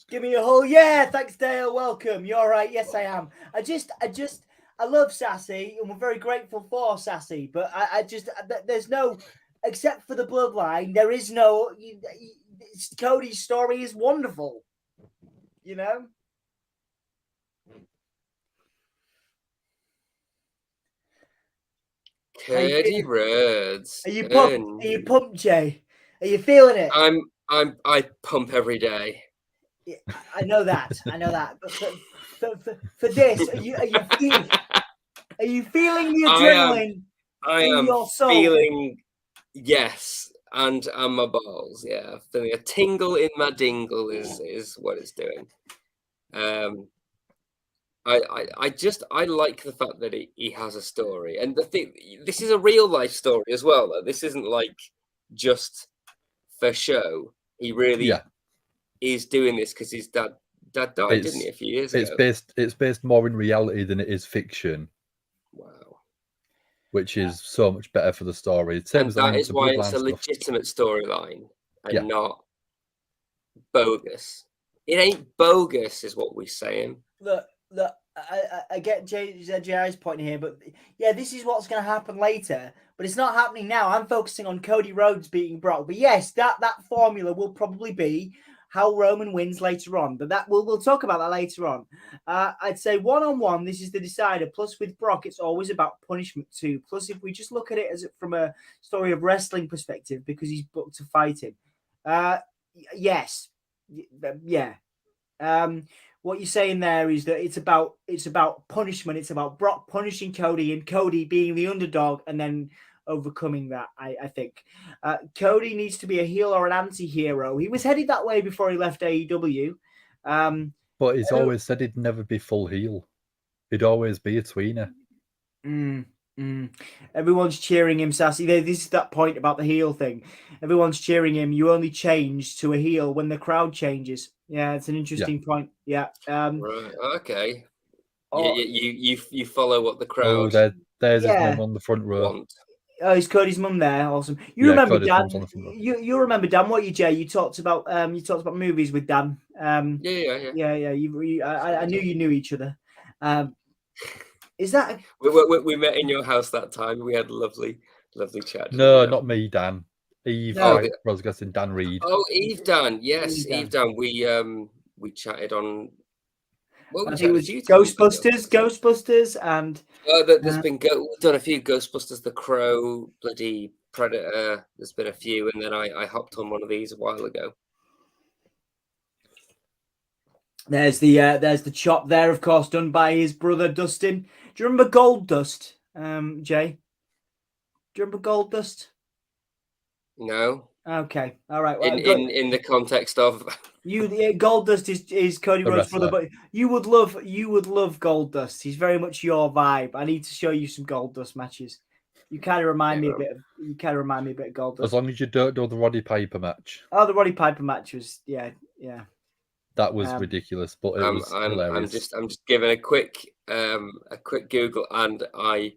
Give me a whole yeah. Thanks, Dale. Welcome. You're all right. Yes, I am. I love Sassy, and we're very grateful for Sassy. But there's no, except for the bloodline, there is no. Cody's story is wonderful. You know. Cody Rhodes. Are you pumped? Are you pumped, Jay? Are you feeling it? I pump every day. Yeah, I know that. But for this, are you feeling the adrenaline in your soul? Feeling, yes, and my balls. Yeah, feeling a tingle in my dingle is what it's doing. I like the fact that he has a story, and this is a real life story as well. Though. This isn't like just for show. He really is doing this because his dad died, didn't he, a few years ago? It's based more in reality than it is fiction. Wow. Which is so much better for the story. Same and that is why it's a legitimate storyline and not bogus. It ain't bogus, is what we're saying. Look, I get Jay's point here, but yeah, this is what's going to happen later. But it's not happening now. I'm focusing on Cody Rhodes beating Brock. But yes, that formula will probably be how Roman wins later on. But that we'll talk about that later on. I'd say one-on-one, this is the decider. Plus, with Brock, it's always about punishment too. Plus, if we just look at it as from a story of wrestling perspective, because he's booked to fight him. Yes, yeah. What you're saying there is that it's about punishment. It's about Brock punishing Cody and Cody being the underdog and then overcoming that. I think Cody needs to be a heel or an anti-hero. He was headed that way before he left AEW. But he's always said he'd never be full heel. He'd always be a tweener. Everyone's cheering him, Sassy. This is that point about the heel thing. Everyone's cheering him. You only change to a heel when the crowd changes. Yeah, it's an interesting point. Yeah. Right. Okay. You follow what the crowd. Oh, there's his mum on the front row. Want. Oh, is Cody's mum there? Awesome. You remember Dan? You remember Dan? What you Jay? You talked about movies with Dan. Yeah. I knew you knew each other. Is that we met in your house that time? We had a lovely chat. No, not me, Dan. Eve, I was guessing Dan Reed. Oh, Eve Dan, yes, Eve Dan. We chatted on. Well, I think it was Ghostbusters, and there's been we've done a few Ghostbusters, The Crow, bloody Predator. There's been a few, and then I hopped on one of these a while ago. There's the chop there, of course, done by his brother Dustin. Do you remember Gold Dust, Jay? Do you remember Gold Dust? No. Okay. All right. Well, in the context of Gold Dust is Cody Rhodes' brother, but you would love Gold Dust. He's very much your vibe. I need to show you some Gold Dust matches. You kind of remind me a bit of Gold Dust. As long as you don't do the Roddy Piper match. Oh, the Roddy Piper match was yeah. That was ridiculous, but it was hilarious. I'm just giving a quick Google, and I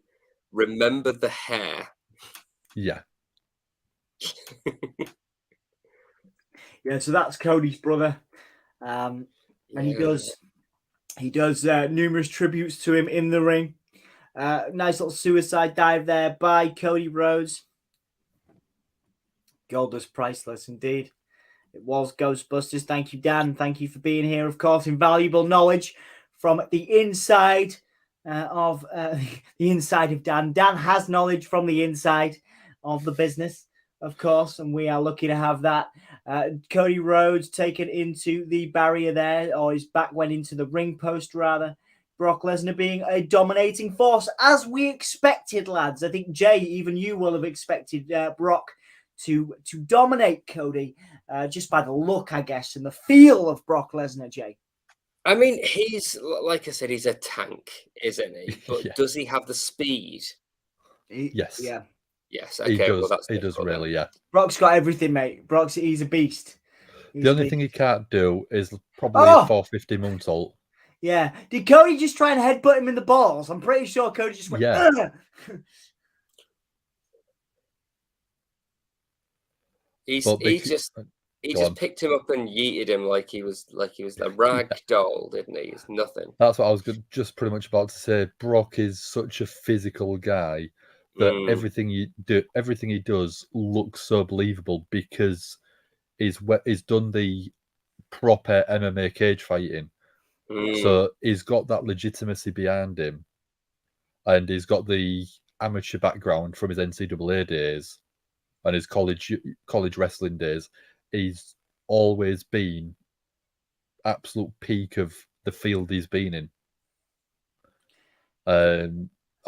remembered the hair. Yeah. Yeah, so that's Cody's brother, and he does numerous tributes to him in the ring. Nice little suicide dive there by Cody Rhodes. Goldust priceless indeed. It was Ghostbusters. Thank you, Dan. Thank you for being here. Of course, invaluable knowledge from the inside of Dan. Dan has knowledge from the inside of the business, of course, and we are lucky to have that. Cody Rhodes taken into the barrier there, or his back went into the ring post rather. Brock Lesnar being a dominating force, as we expected, lads. I think, Jay, even you will have expected Brock to dominate Cody just by the look, I guess, and the feel of Brock Lesnar, Jay. I mean, he's, like I said, he's a tank, isn't he? But does he have the speed? Yes. Yeah. Yes, he okay. does. Well, that's He does difficult then. really, yeah. Brock's got everything, mate. He's a beast. He's The a only beast. thing he can't do is probably Oh! a 450 moonsault. Yeah. Did Cody just try and headbutt him in the balls? I'm pretty sure Cody just went. Yeah. He Go just on. picked him up and yeeted him like he was a rag doll, didn't he? It's nothing. That's what I was just pretty much about to say. Brock is such a physical guy that everything he does looks so believable because he's done the proper MMA cage fighting. So he's got that legitimacy behind him, and he's got the amateur background from his NCAA days and his college wrestling days. He's always been absolute peak of the field he's been in. I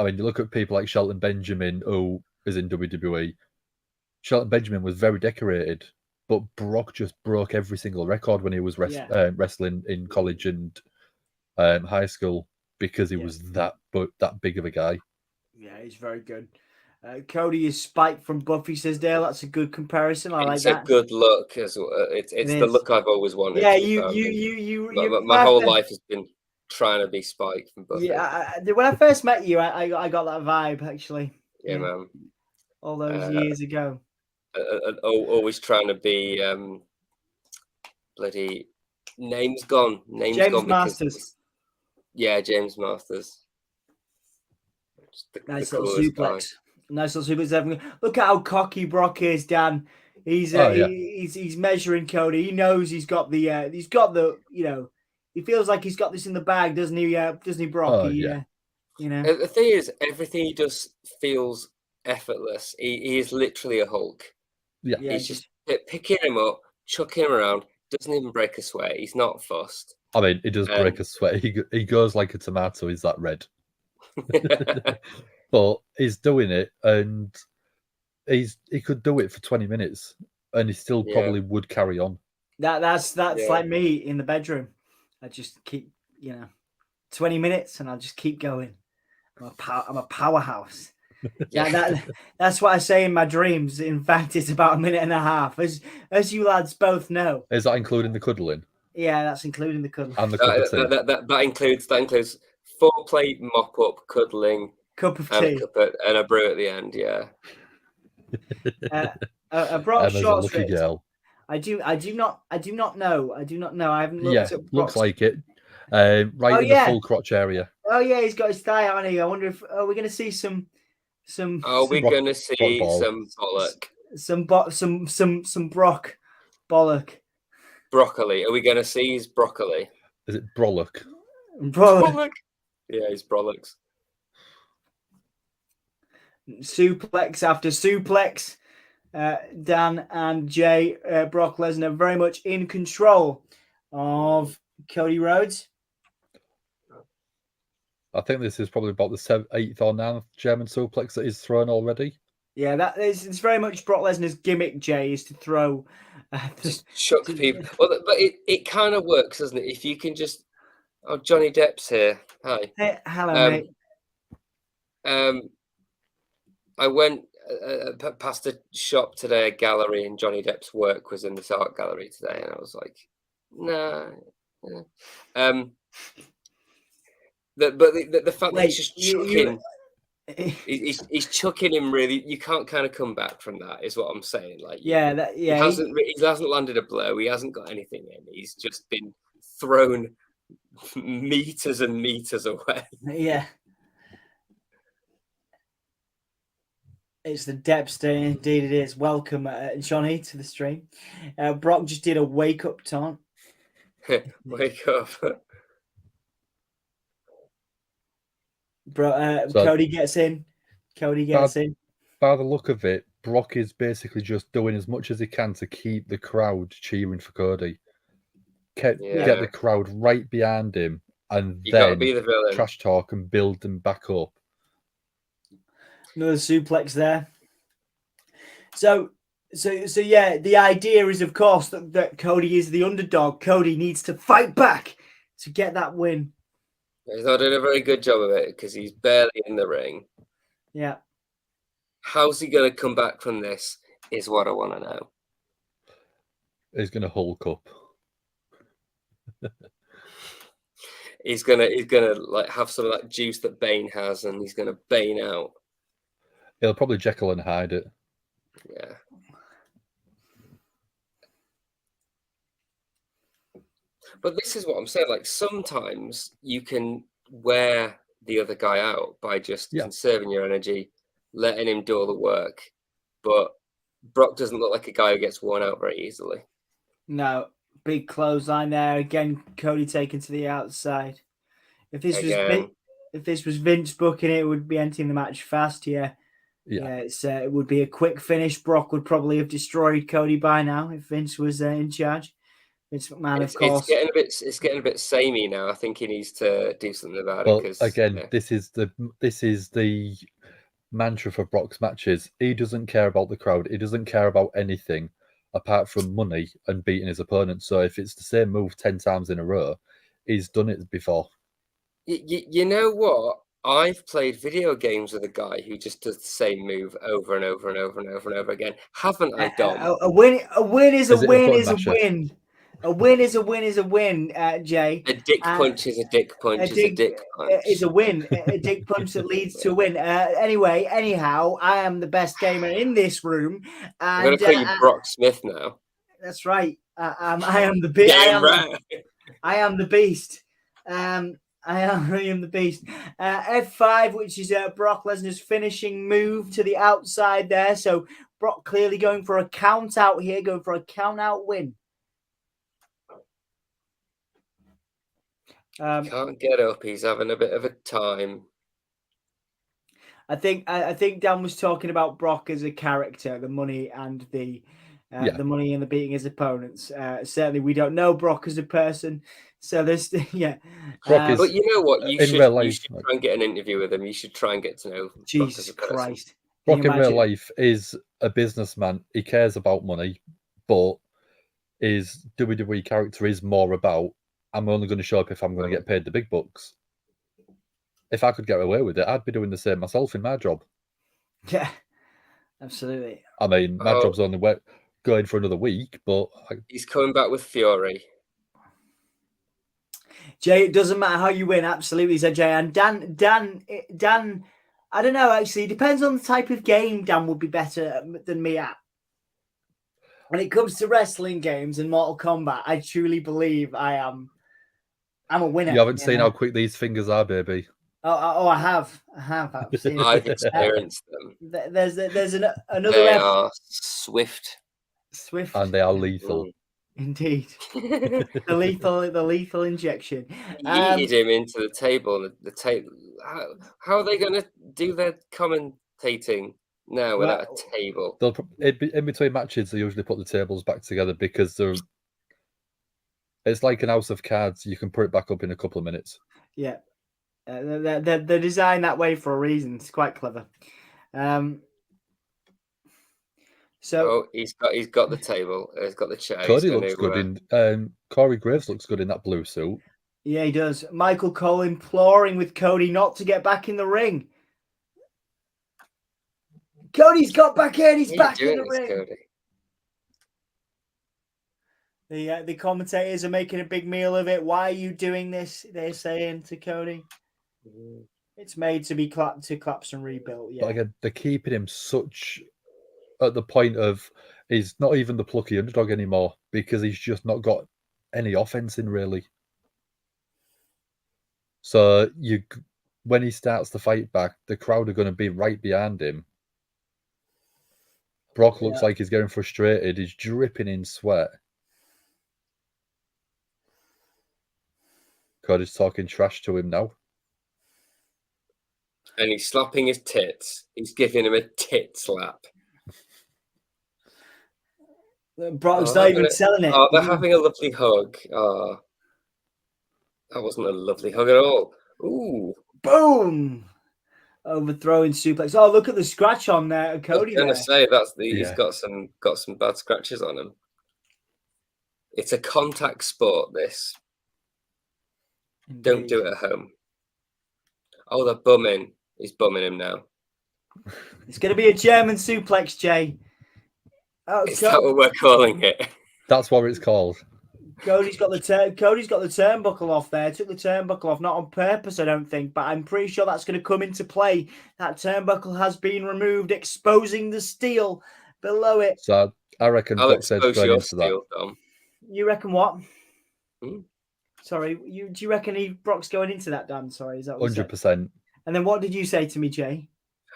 mean, you look at people like Shelton Benjamin, who is in WWE. Shelton Benjamin was very decorated, but Brock just broke every single record when he was wrestling in college and high school because he was that big of a guy. Yeah, he's very good. Cody is Spike from Buffy, says Dale. That's a good comparison. I like It's that. a good look as well. It's the look I've always wanted. Yeah, my whole life has been trying to be Spike from Buffy. Yeah, when I first met you, I got that vibe actually. Yeah, man. All those years ago. Always trying to be bloody name's gone. James Masters. James Masters. Nice little suplex. Nice little suplex. Look at how cocky Brock is, Dan. He's measuring Cody. He knows he's got the he feels like he's got this in the bag, doesn't he? Doesn't he, Brock? The thing is, everything he does feels effortless. He is literally a Hulk. Yeah. He's just picking him up, chucking him around, doesn't even break a sweat. He's not fussed. I mean, he does break a sweat. He goes like a tomato. He's that red. But he's doing it, and he could do it for 20 minutes, and he still probably would carry on. That's like me in the bedroom. I just keep 20 minutes, and I'll just keep going. I'm a powerhouse. That's what I say in my dreams. In fact, it's about a minute and a half, as you lads both know. Is that including the cuddling? Yeah, that's including the cuddling. And the cup of tea. That includes foreplay, mop up, cuddling, cup of tea, and a brew at the end. Yeah. A Brock Emma's short a lucky girl. I do not know. I haven't looked at Brock's... looks like it. Right in the full crotch area. Oh yeah, he's got his thigh on here. I wonder if we're going to see some. Are we going to see some bollock? Some Brock bollock. Broccoli. Are we going to see his broccoli? Is it Brollock? Brollock. Yeah, he's Brollocks. Suplex after suplex. Dan and Jay, Brock Lesnar very much in control of Cody Rhodes. I think this is probably about the 8th or 9th German suplex that he's thrown already. Yeah, it's very much Brock Lesnar's gimmick, Jay, is to throw... just chuck people. Well, but it kind of works, doesn't it? If you can just... Oh, Johnny Depp's here. Hi. Hey, hello, mate. I went past a shop today, a gallery, and Johnny Depp's work was in this art gallery today, and I was like, nah. The fact that he's just chucking, he's chucking him really. You can't kind of come back from that, is what I'm saying. Like, he hasn't landed a blow. He hasn't got anything in. He's just been thrown meters and meters away. Yeah. It's the Depster, indeed it is. Welcome, Johnny, to the stream. Brock just did a wake-up taunt. Wake up. Cody gets in. By the look of it, Brock is basically just doing as much as he can to keep the crowd cheering for Cody. Get the crowd right behind him, and then be the villain. Trash talk and build them back up. Another suplex there. So yeah, the idea is, of course, that Cody is the underdog. Cody needs to fight back to get that win. He's not doing a very good job of it because he's barely in the ring. Yeah. How's he going to come back from this? Is what I want to know. He's going to Hulk up. He's gonna like have some of that juice that Bane has, and he's gonna Bane out. He'll probably Jekyll and Hyde it. Yeah. But this is what I'm saying. Like sometimes you can wear the other guy out by just conserving your energy, letting him do all the work. But Brock doesn't look like a guy who gets worn out very easily. No, big clothesline there again. Cody taken to the outside. If this was Vince booking it, would be ending the match fast. Yeah. It would be a quick finish. Brock would probably have destroyed Cody by now if Vince was in charge. Vince McMahon, of course. It's getting a bit samey now. I think he needs to do something about it. Because again, this is the mantra for Brock's matches. He doesn't care about the crowd. He doesn't care about anything apart from money and beating his opponent. So if it's the same move 10 times in a row, he's done it before. You know what? I've played video games with a guy who just does the same move over and over and over and over and over again. Haven't I, Dom? A win is a win is a win. A win is a win is a win, Jay. A dick punch is a dick punch is a dick punch. Is a win. A dick punch that leads to a win. Anyhow, I am the best gamer in this room. I'm going to call you Brock Smith now. That's right. I am the beast. I am the beast. I am the beast. F5, which is Brock Lesnar's finishing move to the outside there. So Brock clearly going for a count out here, going for a count out win. Can't get up. He's having a bit of a time. I think Dan was talking about Brock as a character, the money and the money and the beating his opponents. Certainly, we don't know Brock as a person. So there's but you know what? You should try and get an interview with him. You should try and get to know Jesus Christ. Brock in real life is a businessman. He cares about money, but his WWE character is more about, I'm only going to show up if I'm going to get paid the big bucks. If I could get away with it, I'd be doing the same myself in my job. Yeah, absolutely. I mean, my job's only going for another week, but he's coming back with Fury. Jay, it doesn't matter how you win, absolutely, said Jay. And Dan, I don't know, actually, it depends on the type of game Dan would be better than me at. When it comes to wrestling games and Mortal Kombat, I truly believe I'm a winner. You haven't seen how quick these fingers are, baby. Oh, I have. I've seen I've experienced them. There's another. They are swift, and they are lethal. Indeed, the lethal injection. Yeeted him into the table. The table. How are they going to do their commentating now without a table? They'll in between matches. They usually put the tables back together because it's like an house of cards. You can put it back up in a couple of minutes. Yeah. They're designed that way for a reason. It's quite clever. So he's got the table. He's got the chair. Cody looks good in. Corey Graves looks good in that blue suit. Yeah, he does. Michael Cole imploring with Cody not to get back in the ring. Cody's got back in. He's back in the ring. Cody? The commentators are making a big meal of it. Why are you doing this? They're saying to Cody. It's made to be collapse and rebuilt. Yeah. But again, they're keeping him such at the point of he's not even the plucky underdog anymore because he's just not got any offense in really. So when he starts to fight back, the crowd are going to be right behind him. Brock looks like he's getting frustrated. He's dripping in sweat. Cody's talking trash to him now. And he's slapping his tits. He's giving him a tit slap. Brock's not even selling it. Oh, they're having a lovely hug. Oh, that wasn't a lovely hug at all. Ooh. Boom. Overthrowing suplex. Oh, look at the scratch on there, Cody. I was going to say he's got some bad scratches on him. It's a contact sport. This. Indeed. Don't do it at home. Oh, they're bumming. He's bumming him now. It's going to be a German suplex, Jay. Oh, Is that what we're calling it? That's what it's called. Cody's got the turnbuckle off there. Took the turnbuckle off, not on purpose, I don't think, but I'm pretty sure that's going to come into play. That turnbuckle has been removed, exposing the steel below it. So I reckon I'll Brock's Edge expose going your into that. steel, Dom. You reckon what? Hmm? Sorry, do you reckon Brock's going into that, Dan? Sorry, is that what you said? 100%. And then what did you say to me, Jay?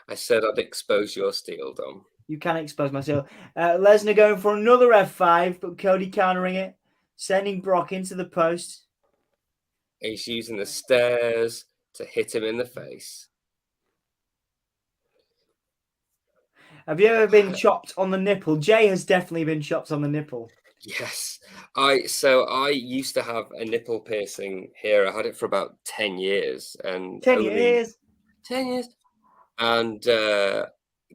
I said I'd expose your steel, Dom. You can't expose myself. Lesnar going for another F5, but Cody countering it, sending Brock into the post. He's using the stairs to hit him in the face. Have you ever been chopped on the nipple? Jay has definitely been chopped on the nipple. Yes. I used to have a nipple piercing here. I had it for about 10 years. And 10 years. 10 years. And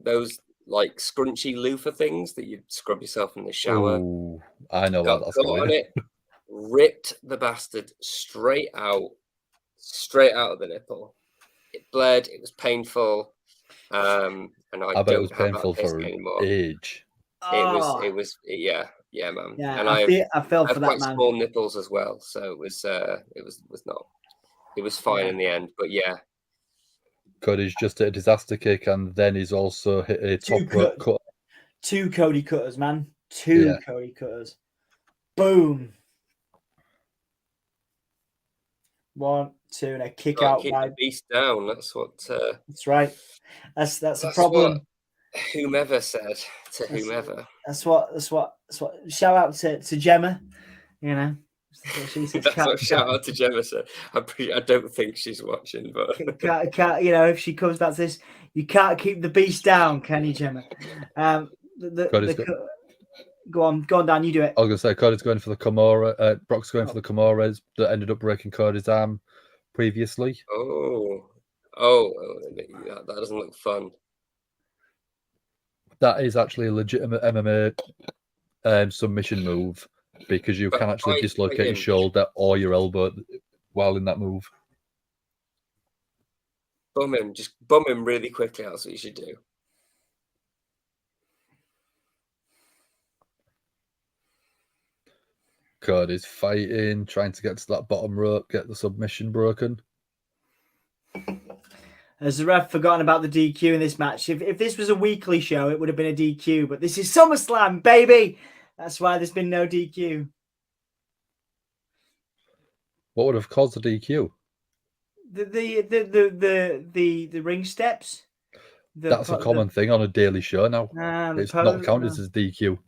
those like scrunchy loofah things that you scrub yourself in the shower. Ooh, I know Got what that's on going. it, ripped the bastard straight out of the nipple. It bled. It was painful. And I bet it don't was have that painful for piercing anymore. age. It was yeah, man. Yeah, And I felt I for have that, quite man. small nipples as well, so it was not. It was fine in the end, but yeah. Cody's just hit a disaster kick, and then he's also hit a top rope cut. 2 Cody cutters, man. 2 Cody cutters. Boom. 1, 2, and a kick out. Keep the beast down. That's what. That's right. That's a problem. What whomever said to whomever. That's what. Shout out to Gemma. You know. She says, That's what shout out to Gemma said. I don't think she's watching, but can't, you know, if she comes back to this, you can't keep the beast down, can you, Gemma? Go on, Dan, you do it. I was going to say, Cody's going for the Kimura. Brock's going for the Kimuras that ended up breaking Cody's arm previously. Oh, that doesn't look fun. That is actually a legitimate MMA submission move because you can actually dislocate your shoulder or your elbow while in that move. Just bum him really quickly. That's what you should do. Cody's fighting, trying to get to that bottom rope, get the submission broken. Has the ref forgotten about the DQ in this match? If this was a weekly show, it would have been a DQ, but this is SummerSlam, baby. That's why there's been no DQ. What would have caused the DQ? The ring steps. That's a common thing on a daily show now. It's not counted as DQ.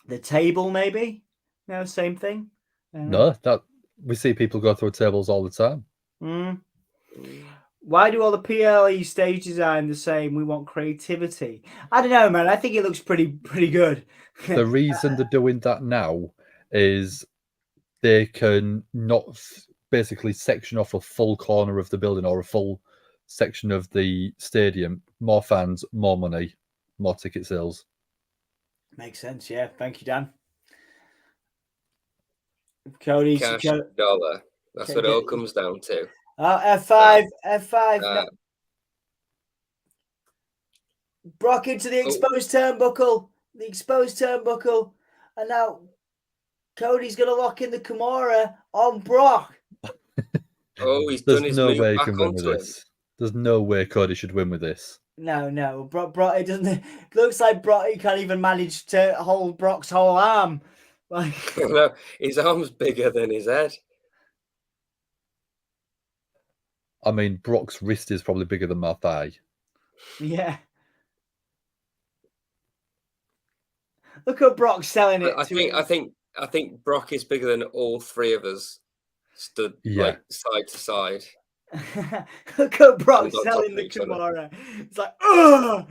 The table, maybe? No, same thing. No, that we see people go through tables all the time. Why do all the PLE stage design the same? We want creativity. I don't know, man. I think it looks pretty good. The reason they're doing that now is they can not basically section off a full corner of the building or a full section of the stadium. More fans, more money, more ticket sales. Makes sense, yeah. Thank you, Dan. Cody, cash dollar. That's what it all comes down to. F5. No. Brock into the exposed turnbuckle. The exposed turnbuckle. And now Cody's going to lock in the Kimura on Brock. He's done his move way he back can win with onto him. this. There's no way Cody should win with this. No. Brock, it doesn't. It looks like Brock. He can't even manage to hold Brock's whole arm. Like, no, his arm's bigger than his head. I mean, Brock's wrist is probably bigger than my thigh. Yeah. Look at Brock selling it. I think Brock is bigger than all three of us stood like side to side. Look at Brock selling the Kimura. It's like, oh,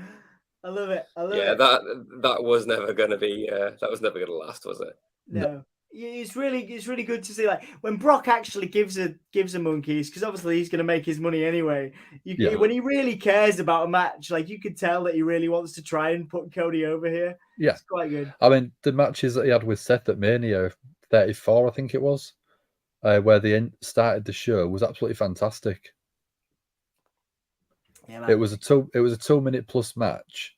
I love it. That was never going to be. That was never going to last, was it? No. It's really good to see, like, when Brock actually gives a monkeys, because obviously he's going to make his money anyway. When he really cares about a match, like, you could tell that he really wants to try and put Cody over here. Yeah, it's quite good. I mean, the matches that he had with Seth at Mania 34, I think it was, where they started the show, was absolutely fantastic. Yeah, man. It was a 2-minute plus match,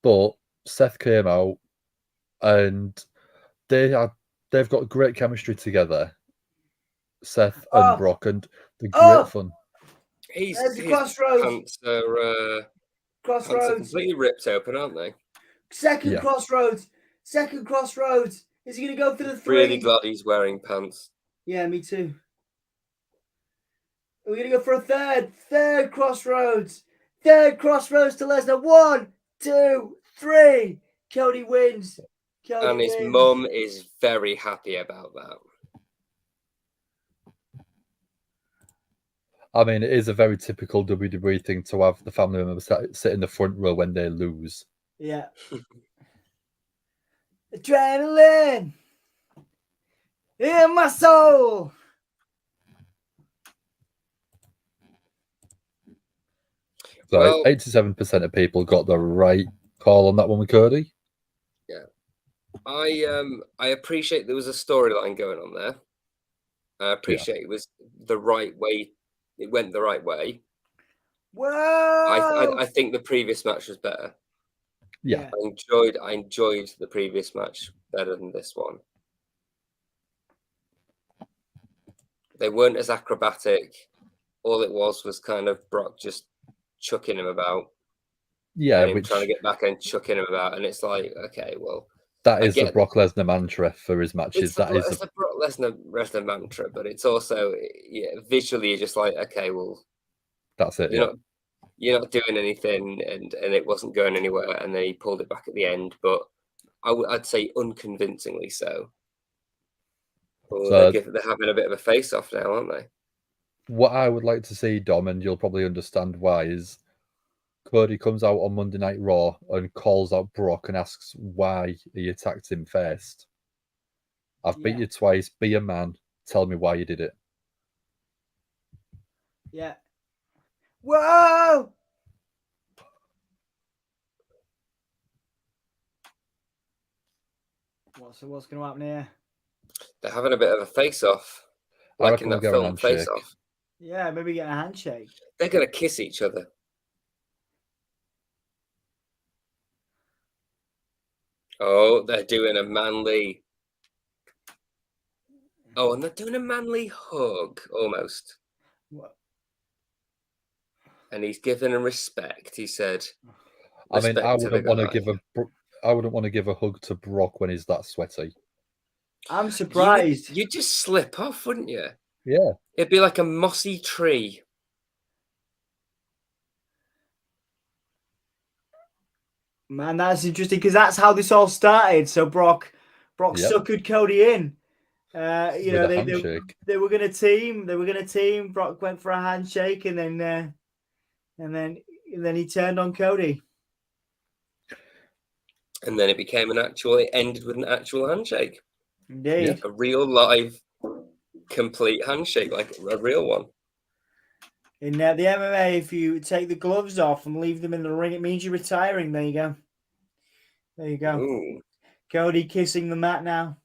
but Seth came out and they've got great chemistry together, Seth and Brock, and they're great fun. There's the His Crossroads. pants are completely ripped open, aren't they? Second Crossroads. Is he going to go for the 3? Really glad he's wearing pants. Yeah, me too. Are we going to go for a third Crossroads? Third Crossroads to Lesnar. 1, 2, 3. Cody wins. And his mum is very happy about that. I mean, it is a very typical WWE thing to have the family members sit in the front row when they lose. Yeah. Adrenaline in my soul. So 87% of people got the right call on that one with Cody. Yeah. I appreciate there was a storyline going on there. I appreciate it was the right way. It went the right way. Whoa! I think the previous match was better. Yeah. I enjoyed the previous match better than this one. They weren't as acrobatic. All it was kind of Brock just chucking him about. Yeah, and him trying to get back and chucking him about, and it's like, okay, well, that is the Brock Lesnar mantra for his matches. It's the Brock Lesnar mantra, but it's also visually you're just like, okay, well, that's it. You're not doing anything, and it wasn't going anywhere, and then he pulled it back at the end, but I'd say unconvincingly so. Well, they're having a bit of a face-off now, aren't they? What I would like to see, Dom, and you'll probably understand why, is Cody comes out on Monday Night Raw and calls out Brock and asks why he attacked him first. I've beat you twice. Be a man. Tell me why you did it. Yeah. Whoa! What's going to happen here? They're having a bit of a face-off, like in that film Face-Off. Yeah, maybe get a handshake. They're going to kiss each other. Oh, they're doing a manly... Oh, and they're doing a manly hug, almost. What? And he's giving him respect, he said. I mean, I wouldn't want to give a hug to Brock when he's that sweaty. I'm surprised. You'd just slip off, wouldn't you? Yeah. It'd be like a mossy tree. Man, that's interesting because that's how this all started. So Brock suckered Cody in. You know, they were going to team. They were going to team. Brock went for a handshake, and then he turned on Cody. And then it ended with an actual handshake. Indeed. A real live, complete handshake, like a real one. In the MMA, if you take the gloves off and leave them in the ring, it means you're retiring. There you go. There you go. Ooh. Cody kissing the mat now.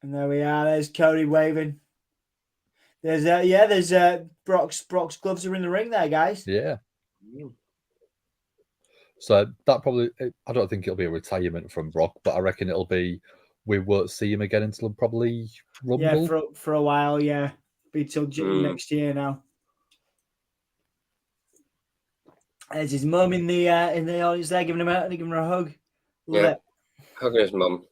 And there we are. There's Cody waving. There's Brock's gloves are in the ring there, guys. Yeah. So that probably, I don't think it'll be a retirement from Brock, but I reckon it'll be, we won't see him again until probably Rumble. Yeah, for a while, yeah. Be till next year now. There's his mum in the audience there, giving her a hug. Yeah, hugging his mum.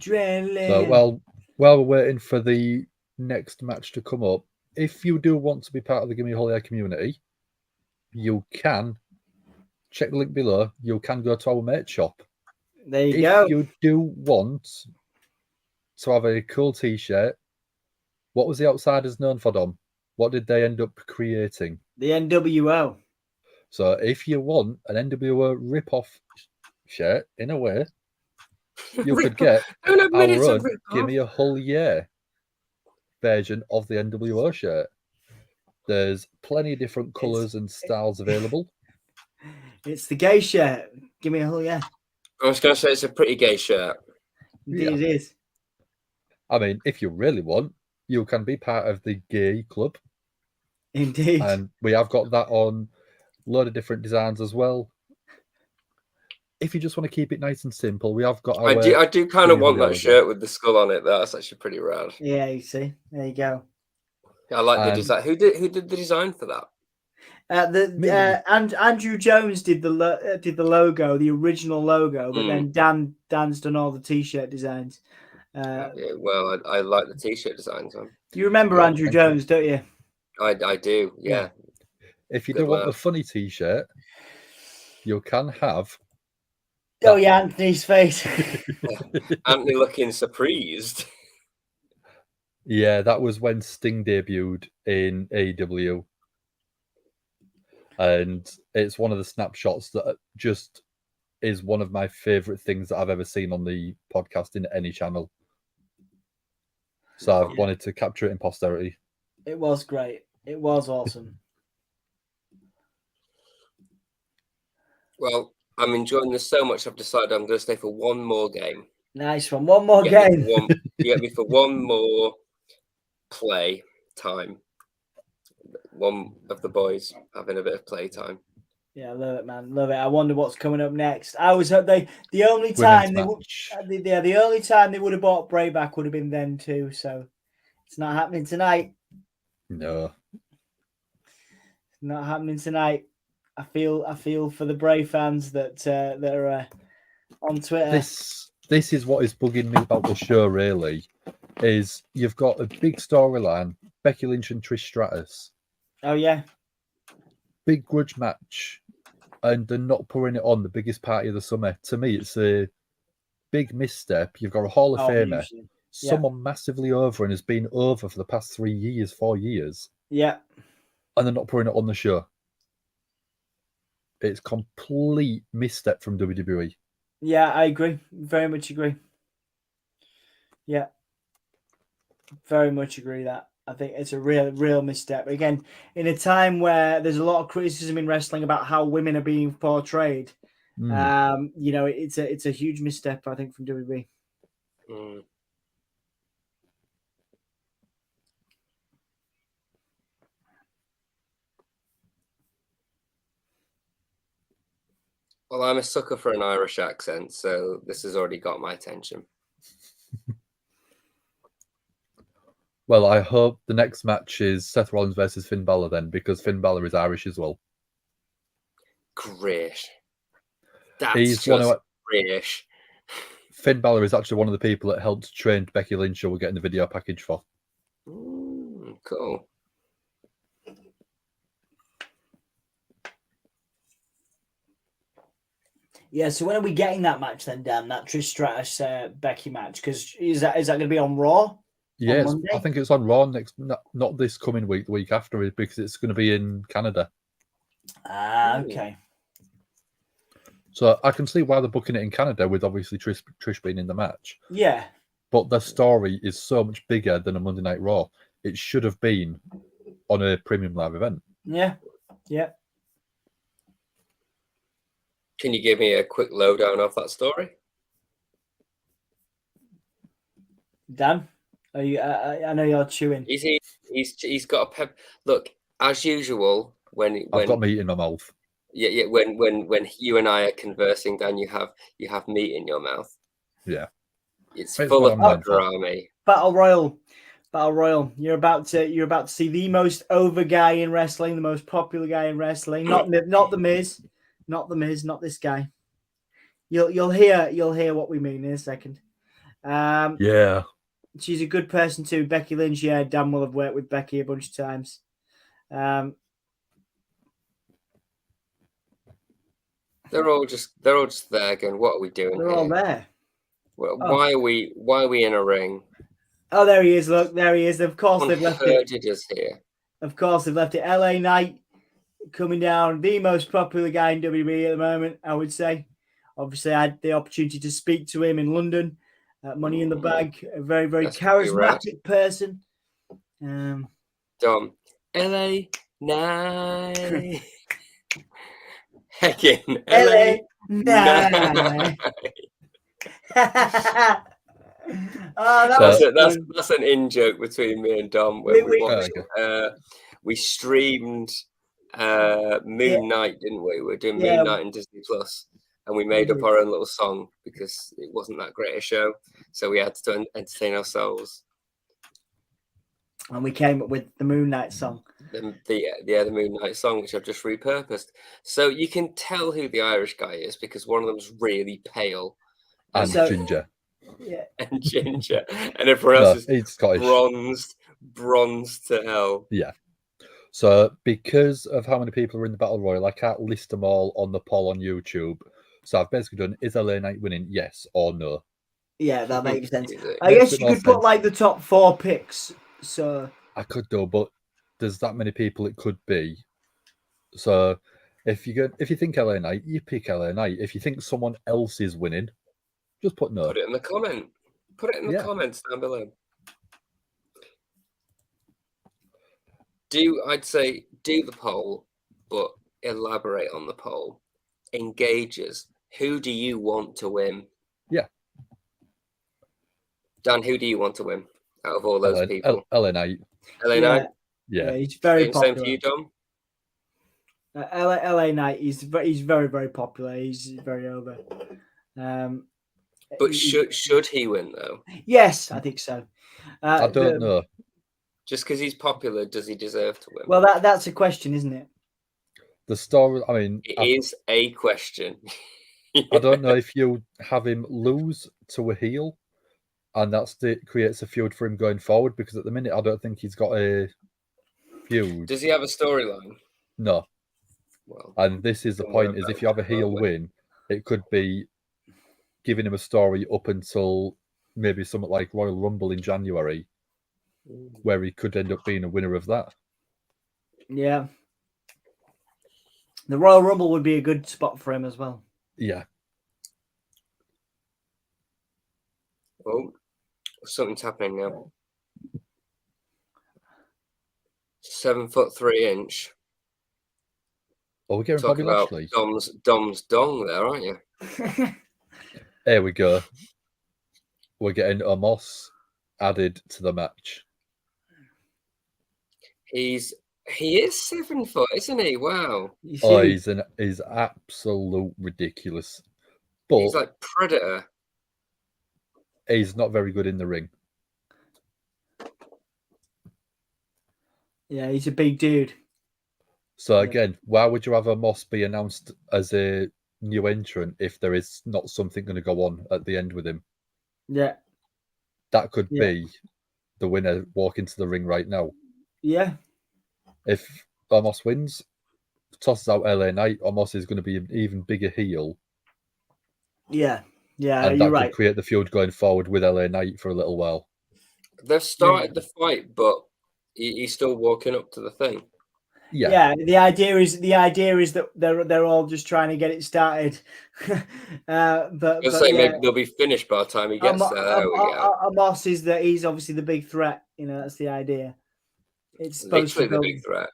Adrenaline. So while we're waiting for the next match to come up, if you do want to be part of the Gimme Holy Air community, you can check the link below. You can go to our merch shop. There you go. If you do want to have a cool t-shirt, what was the Outsiders known for, Dom? What did they end up creating? The NWO. So if you want an NWO rip-off shirt, in a way, you could get our own Gimme a Whole Year version of the NWO shirt. There's plenty of different colours and styles available. It's the gay shirt. Gimme a Whole Year. I was going to say it's a pretty gay shirt. Indeed, it is. I mean, if you really want, you can be part of the gay club. Indeed. And we have got that on a load of different designs as well. If you just want to keep it nice and simple, we have got our... I do kind of want that shirt with the skull on it. That's actually pretty rad. Yeah, you see. There you go. I like the design. Who did the design for that? And Andrew Jones did the logo, the original logo, but then Dan's done all the t-shirt designs. Well, I like the t-shirt designs. You remember Andrew Jones, don't you? I do, yeah. If you don't want the funny t-shirt, you can have... Oh, yeah, Anthony's face. Anthony looking surprised. Yeah, that was when Sting debuted in AEW. And it's one of the snapshots that just is one of my favorite things that I've ever seen on the podcast in any channel. So I've wanted to capture it in posterity. It was great. It was awesome. Well, I'm enjoying this so much, I've decided I'm going to stay for one more game. Nice one. One more game. You get me for one more play time. One of the boys having a bit of play time. Yeah, love it, man. Love it. I wonder what's coming up next. I was the only time the only time they would have bought Bray back would have been then too. So it's not happening tonight. No, it's not happening tonight. I feel for the Bray fans that are on Twitter. This is what is bugging me about the show. Really, is you've got a big storyline: Becky Lynch and Trish Stratus. Oh yeah. Big grudge match, and they're not putting it on the biggest party of the summer. To me, it's a big misstep. You've got a Hall of Famer, someone massively over and has been over for the past 4 years. Yeah. And they're not putting it on the show. It's complete misstep from WWE. Yeah, I agree. Very much agree. Yeah. Very much agree that. I think it's a real misstep. Again, in a time where there's a lot of criticism in wrestling about how women are being portrayed, it's a huge misstep, I think, from WWE. Well, I'm a sucker for an Irish accent, so this has already got my attention. Well, I hope the next match is Seth Rollins versus Finn Balor then, because Finn Balor is Irish as well. Great. That's great. Finn Balor is actually one of the people that helped train Becky Lynch, who we're getting the video package for. Cool. Yeah, so when are we getting that match then, Dan? That Trish Stratus Becky match? Because is that going to be on Raw? Yes, I think it's on Raw next, not this coming week, the week after, because it's going to be in Canada. Okay. So I can see why they're booking it in Canada with obviously Trish being in the match. Yeah. But the story is so much bigger than a Monday Night Raw. It should have been on a premium live event. Yeah. Yeah. Can you give me a quick lowdown of that story? Dan? Are you? I know you're chewing. He's got a pep. Look, as usual, when I've got meat in my mouth. Yeah. When you and I are conversing, Dan, you have meat in your mouth. Yeah, it's full of padrami. Battle Royal. You're about to see the most over guy in wrestling, the most popular guy in wrestling. Not the Miz, not this guy. You'll hear what we mean in a second. Yeah. She's a good person too. Becky Lynch, yeah, Dan will have worked with Becky a bunch of times. They're all just there going, what are we doing? They're all there. Well, why are we in a ring? Oh, there he is. Look, there he is. Of course they've left it. Is here. Of course they've left it. LA Knight coming down, the most popular guy in WWE at the moment, I would say. Obviously, I had the opportunity to speak to him in London. Money in the Bag, a very, very charismatic person. Dom, LA Knight. Heckin' LA Knight. That's an in joke between me and Dom when we watched. We streamed Moon Knight, didn't we? We're doing Moon Knight and Disney Plus, and we made up our own little song because it wasn't that great a show, so we had to entertain ourselves. And we came up with the Moon Knight song. The Moon Knight song, which I've just repurposed. So you can tell who the Irish guy is because one of them's really pale. And ginger. Yeah. And ginger. And everyone else is bronzed to hell. Yeah. So because of how many people are in the Battle Royal, I can't list them all on the poll on YouTube. So I've basically done, is LA Knight winning? Yes or no? Yeah, that makes sense. I guess you could put like the top 4 picks. So I could do, but there's that many people it could be. So if you think LA Knight, you pick LA Knight. If you think someone else is winning, just put no. Put it in the comment. Put it in the comments down below. I'd say do the poll, but elaborate on the poll. Engages. Who do you want to win? Yeah. Dan, who do you want to win out of all those people? LA Knight. LA Knight? Yeah. He's very popular. Same for you, Dom? LA Knight, he's very, very popular. He's very over. But should he win, though? Yes, I think so. I don't know. Just because he's popular, does he deserve to win? Well, that's a question, isn't it? The story, I mean... It is a question. I don't know if you have him lose to a heel, and creates a feud for him going forward, because at the minute, I don't think he's got a feud. Does he have a storyline? No. Well, and this is the point, is if you have a heel win, it could be giving him a story up until maybe something like Royal Rumble in January, where he could end up being a winner of that. Yeah. The Royal Rumble would be a good spot for him as well. Yeah. Oh, something's happening now. 7'3". Oh, we're getting Bobby Lashley. Dom's dong there, aren't you? There we go. We're getting Omos added to the match. He is 7 foot, isn't he? Wow. He's absolute ridiculous. But he's like Predator. He's not very good in the ring. Yeah, he's a big dude. So again, why would you have Omos be announced as a new entrant if there is not something going to go on at the end with him? Yeah. That could be the winner walk into the ring right now. Yeah. If Omos wins, tosses out LA Knight, Omos is going to be an even bigger heel. Yeah. Yeah, and you're that right. could create the feud going forward with LA Knight for a little while. They've started the fight, but he's still walking up to the thing. Yeah. The idea is that they're all just trying to get it started. But maybe they'll be finished by the time he gets there. There we go. Omos is that he's obviously the big threat. You know, that's the idea. It's literally the big threat.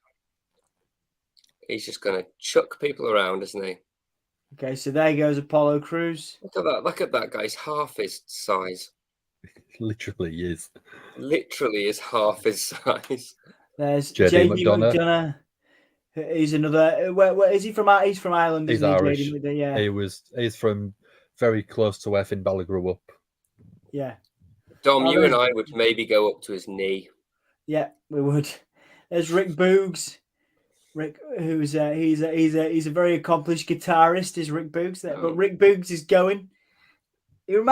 He's just going to chuck people around, isn't he? Okay, so there goes Apollo Crews. Look at that! Look at that guy's half his size. Literally is. Literally is half his size. There's JD McDonough. He's another. Where is he from? He's from Ireland. He's Irish. Yeah. He's from very close to where Finn Balor grew up. Yeah. Dom, you and I would maybe go up to his knee. Yeah, we would. There's Rick Boogs. Rick, who's he's a very accomplished guitarist, is Rick Boogs. But Rick Boogs is going. Rick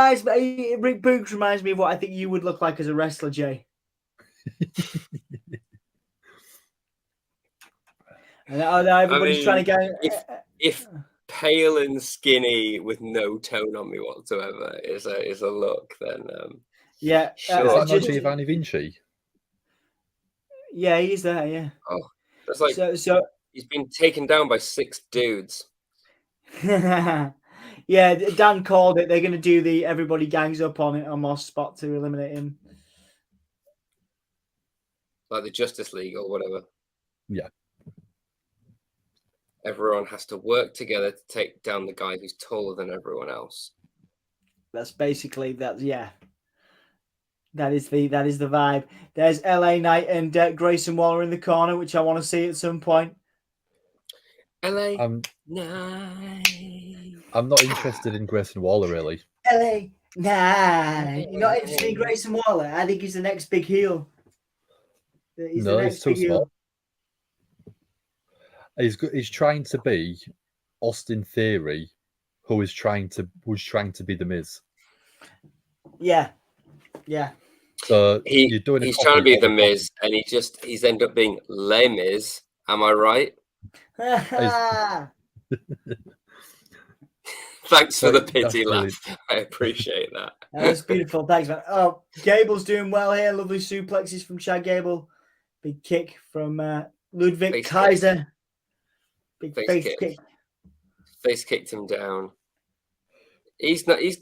Boogs reminds me of what I think you would look like as a wrestler, Jay. And everybody's trying to go. If pale and skinny with no tone on me whatsoever is a look, then yeah, sure. Is that not Giovanni Vinci? Yeah, he's there. Yeah. Oh, that's like so. He's been taken down by 6 dudes. Yeah, Dan called it. They're going to do the everybody gangs up on it on Moss spot to eliminate him, like the Justice League or whatever. Yeah. Everyone has to work together to take down the guy who's taller than everyone else. That's basically that. Yeah. That is the vibe. There's LA Knight and Grayson Waller in the corner, which I want to see at some point. LA I'm Knight. not interested in Grayson Waller really. LA Knight. You're not interested in Grayson Waller? I think he's the next big heel. He's the next too big heel. small. He's trying to be Austin Theory, who was trying to be the Miz. Yeah. So you're doing he's trying to be the Miz, and he's ended up being Les Miz. Am I right? Thanks for the pity laugh. I appreciate that. That's beautiful. Thanks, man. Oh, Gable's doing well here. Lovely suplexes from Chad Gable. Big kick from Ludwig Face Kaiser. Big Face face kick. kick. Face kicked him down. He's not. He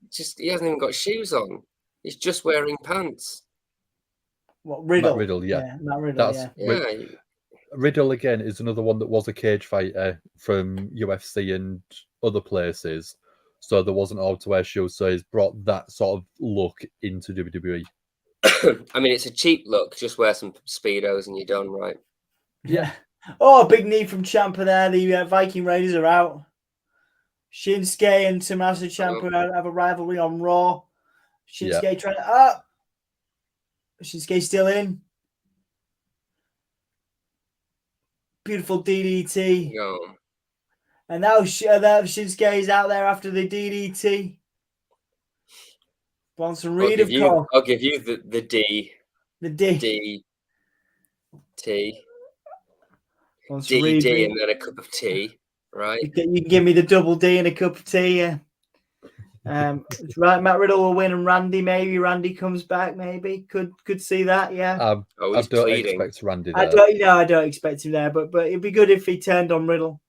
hasn't even got shoes on. He's just wearing pants. What, Riddle? Matt Riddle, yeah. Matt Riddle, Yeah. Riddle again is another one that was a cage fighter from UFC and other places, so there wasn't allowed to wear shoes. So he's brought that sort of look into WWE. I mean, it's a cheap look. Just wear some Speedos and you're done, right? Yeah. Oh, big knee from Ciampa there. The Viking Raiders are out. Shinsuke and Tommaso Ciampa have a rivalry on Raw. Shinsuke trying to up. Shinsuke still in. Beautiful DDT. Yo. And now Shinsuke is out there after the DDT. Bronson Reed, of course. I'll give you the D. The D. D. T. Bronson D, Reed, and then a cup of tea, right? You can give me the double D and a cup of tea, yeah. Right, Matt Riddle will win, and Randy Randy comes back. Maybe could see that. Yeah. I don't expect Randy there. I don't expect him there, but it'd be good if he turned on Riddle.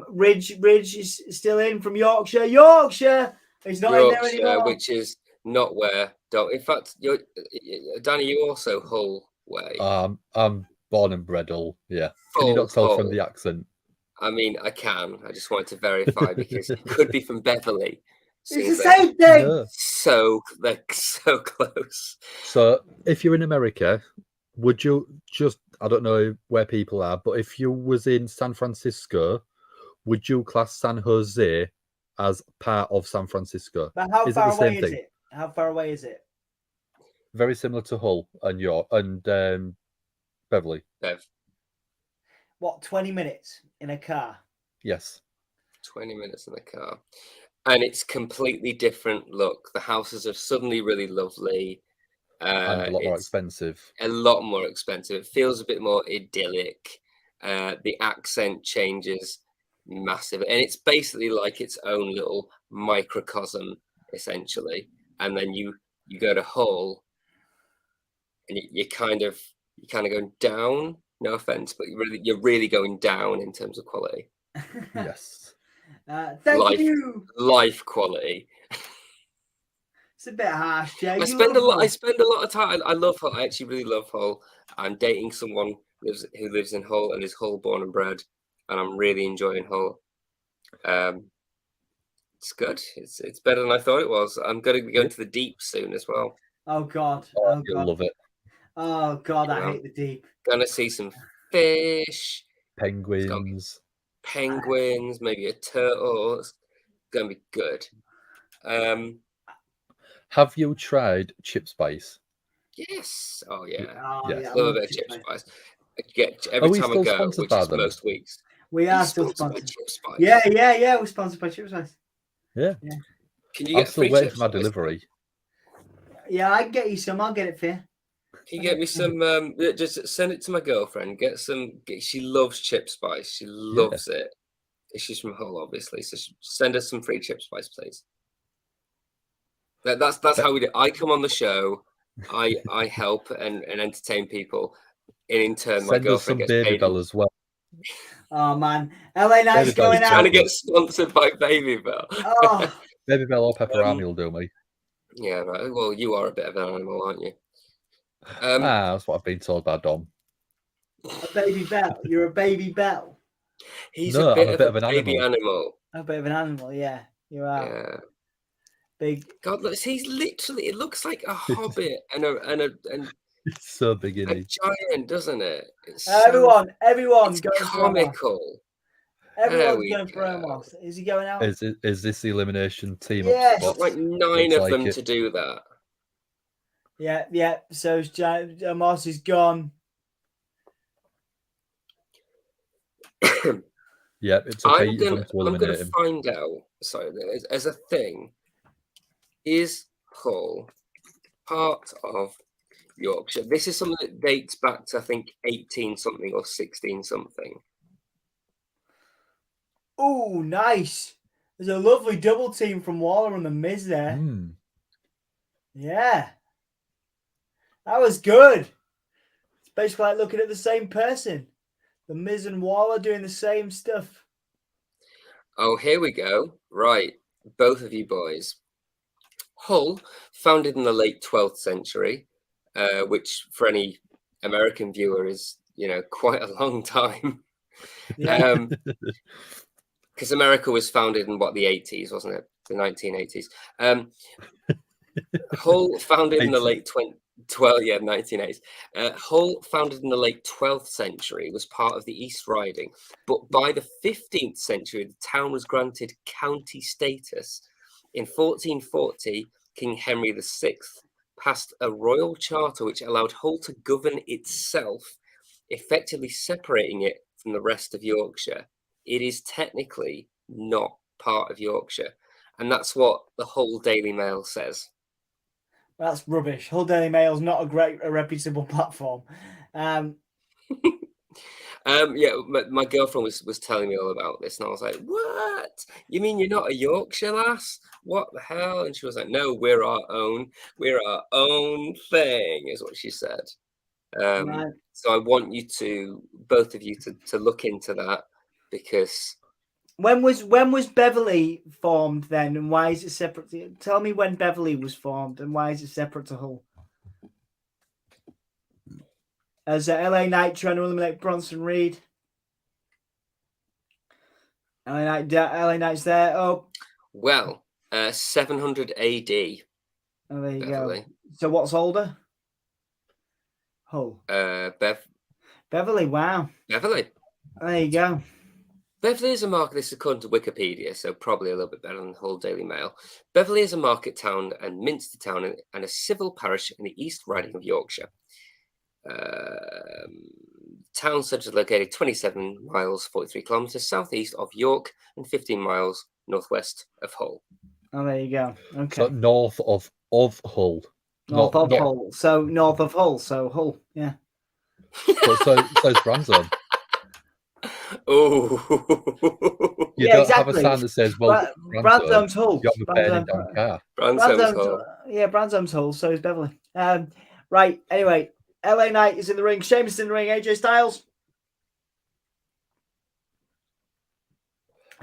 Ridge is still in from Yorkshire. He's not in there anymore. Which is not where. In fact, Danny, you also Hull way. I'm born and bred Hull. Yeah. Full Can you not tell Hull. from the accent? I mean, I can. I just wanted to verify because it could be from Beverly. It's the same thing. Yeah. So they're so close. So if you're in America, would you just, I don't know where people are, but if you was in San Francisco, would you class San Jose as part of San Francisco? But how far away is it? How far away is it? Very similar to Hull and Beverly. Bev. What, 20 minutes in a car? Yes. 20 minutes in the car. And it's completely different look. The houses are suddenly really lovely. And a lot more expensive. A lot more expensive. It feels a bit more idyllic. The accent changes massive. And it's basically like its own little microcosm, essentially. And then you go to Hull and you're kind of going down. No offense, but you're really going down in terms of quality. Yes. Thank you. Life quality. It's a bit harsh, Jay. I spend a lot of time. I love Hull. I actually really love Hull. I'm dating someone who lives in Hull and is Hull born and bred, and I'm really enjoying Hull. It's good. It's better than I thought it was. I'm going to be going to the deep soon as well. Oh God! You'll love it. Oh God! I hate the deep. Gonna see some fish, penguins, maybe a turtle. It's gonna be good. Have you tried chip spice? Yes. Oh yeah. Yes. I love a bit of chip spice. Every time I go, which is most weeks. We are still sponsored by Chip Spice. Yeah. We're sponsored by Chip Spice. Yeah. Can you get I'm still waiting for my delivery. Yeah, I can get you some. I'll get it for you. Can you get me some? Just send it to my girlfriend. She loves Chip Spice. She loves it. She's from Hull, obviously. So send us some free Chip Spice, please. That's how we do. I come on the show. I help and entertain people. And in turn, my girlfriend gets paid as well. Oh man, LA Knight's going out. Trying to get sponsored by Baby Bell. Oh. Baby Bell or Pepperami will do me. Yeah, right. Well, you are a bit of an animal, aren't you? That's what I've been told by Dom. A Baby Bell. You're a Baby Bell. I'm a bit of a baby animal. A bit of an animal, yeah. You are. Yeah. Big. God, look, he's literally. It looks like a hobbit and It's so big, a isn't he? giant, doesn't it? It's Everyone, it's going for Omos. comical. Everyone's we going for go. Omos. Is he going out? Is this the elimination team Yes. up spot? Got like 9 Looks of like them it. to do that. Yeah. So Omos is gone. Yeah, it took 8 of them to I'm eliminate gonna him. find out. Sorry, as a thing, is Hull part of Yorkshire? This is something that dates back to I think 18 something or 16 something. Oh, nice. There's a lovely double team from Waller and the Miz there. Mm. Yeah. That was good. It's basically like looking at the same person. The Miz and Waller doing the same stuff. Oh, here we go. Right, both of you boys. Hull, founded in the late 12th century, which for any American viewer is, quite a long time. Yeah. Because America was founded in the 80s, wasn't it? The 1980s. Hull founded in the late 1980s. Hull, founded in the late 12th century, was part of the East Riding, but by the 15th century, the town was granted county status. In 1440, King Henry VI passed a royal charter which allowed Hull to govern itself, effectively separating it from the rest of Yorkshire. It is technically not part of Yorkshire, and that's what the Hull Daily Mail says. That's rubbish. Hull Daily Mail's not a reputable platform. Yeah, my girlfriend was telling me all about this, and I was like, "What? You mean you're not a Yorkshire lass? What the hell?" And she was like, "No, we're our own thing," is what she said. Right. So I want you both of you to look into that, because When was Beverley formed then, and why is it separate? Tell me when Beverley was formed and why is it separate to Hull? As LA Knight trying to eliminate Bronson Reed. LA Knight's there. Oh, well, 700 AD. Oh, there you Beverley. go. So what's older? Hull. Beverley. Wow. Beverley. There you go. Beverley is a market. This is according to Wikipedia, so probably a little bit better than the Hull Daily Mail. Beverley is a market town and minster town and a civil parish in the East Riding of Yorkshire. Town centre is located 27 miles, 43 kilometres southeast of York and 15 miles northwest of Hull. Oh, there you go. Okay. So north of Hull. North of Hull. So north of Hull. So Hull. Yeah. So it's Branzone. Oh. You don't have a sign that says, well, Branzone's Hull. You have a burning down car. Branzone's Hull. Yeah, Branzone's Hull. So is Beverley. Right. Anyway, LA Knight is in the ring. Sheamus in the ring. AJ Styles.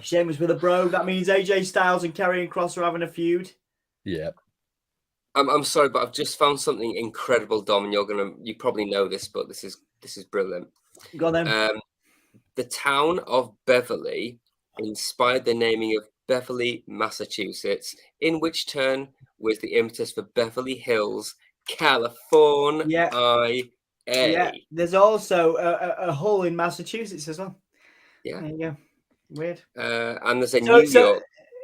Sheamus with a bro. That means AJ Styles and Karrion Kross are having a feud. Yeah. I'm sorry, but I've just found something incredible, Dom, and you probably know this, but this is brilliant. Go on then. The town of Beverly inspired the naming of Beverly, Massachusetts, in which turn was the impetus for Beverly Hills, California. Yeah. There's also a Hull in Massachusetts as well. Yeah. There you go. Weird. And there's a New York,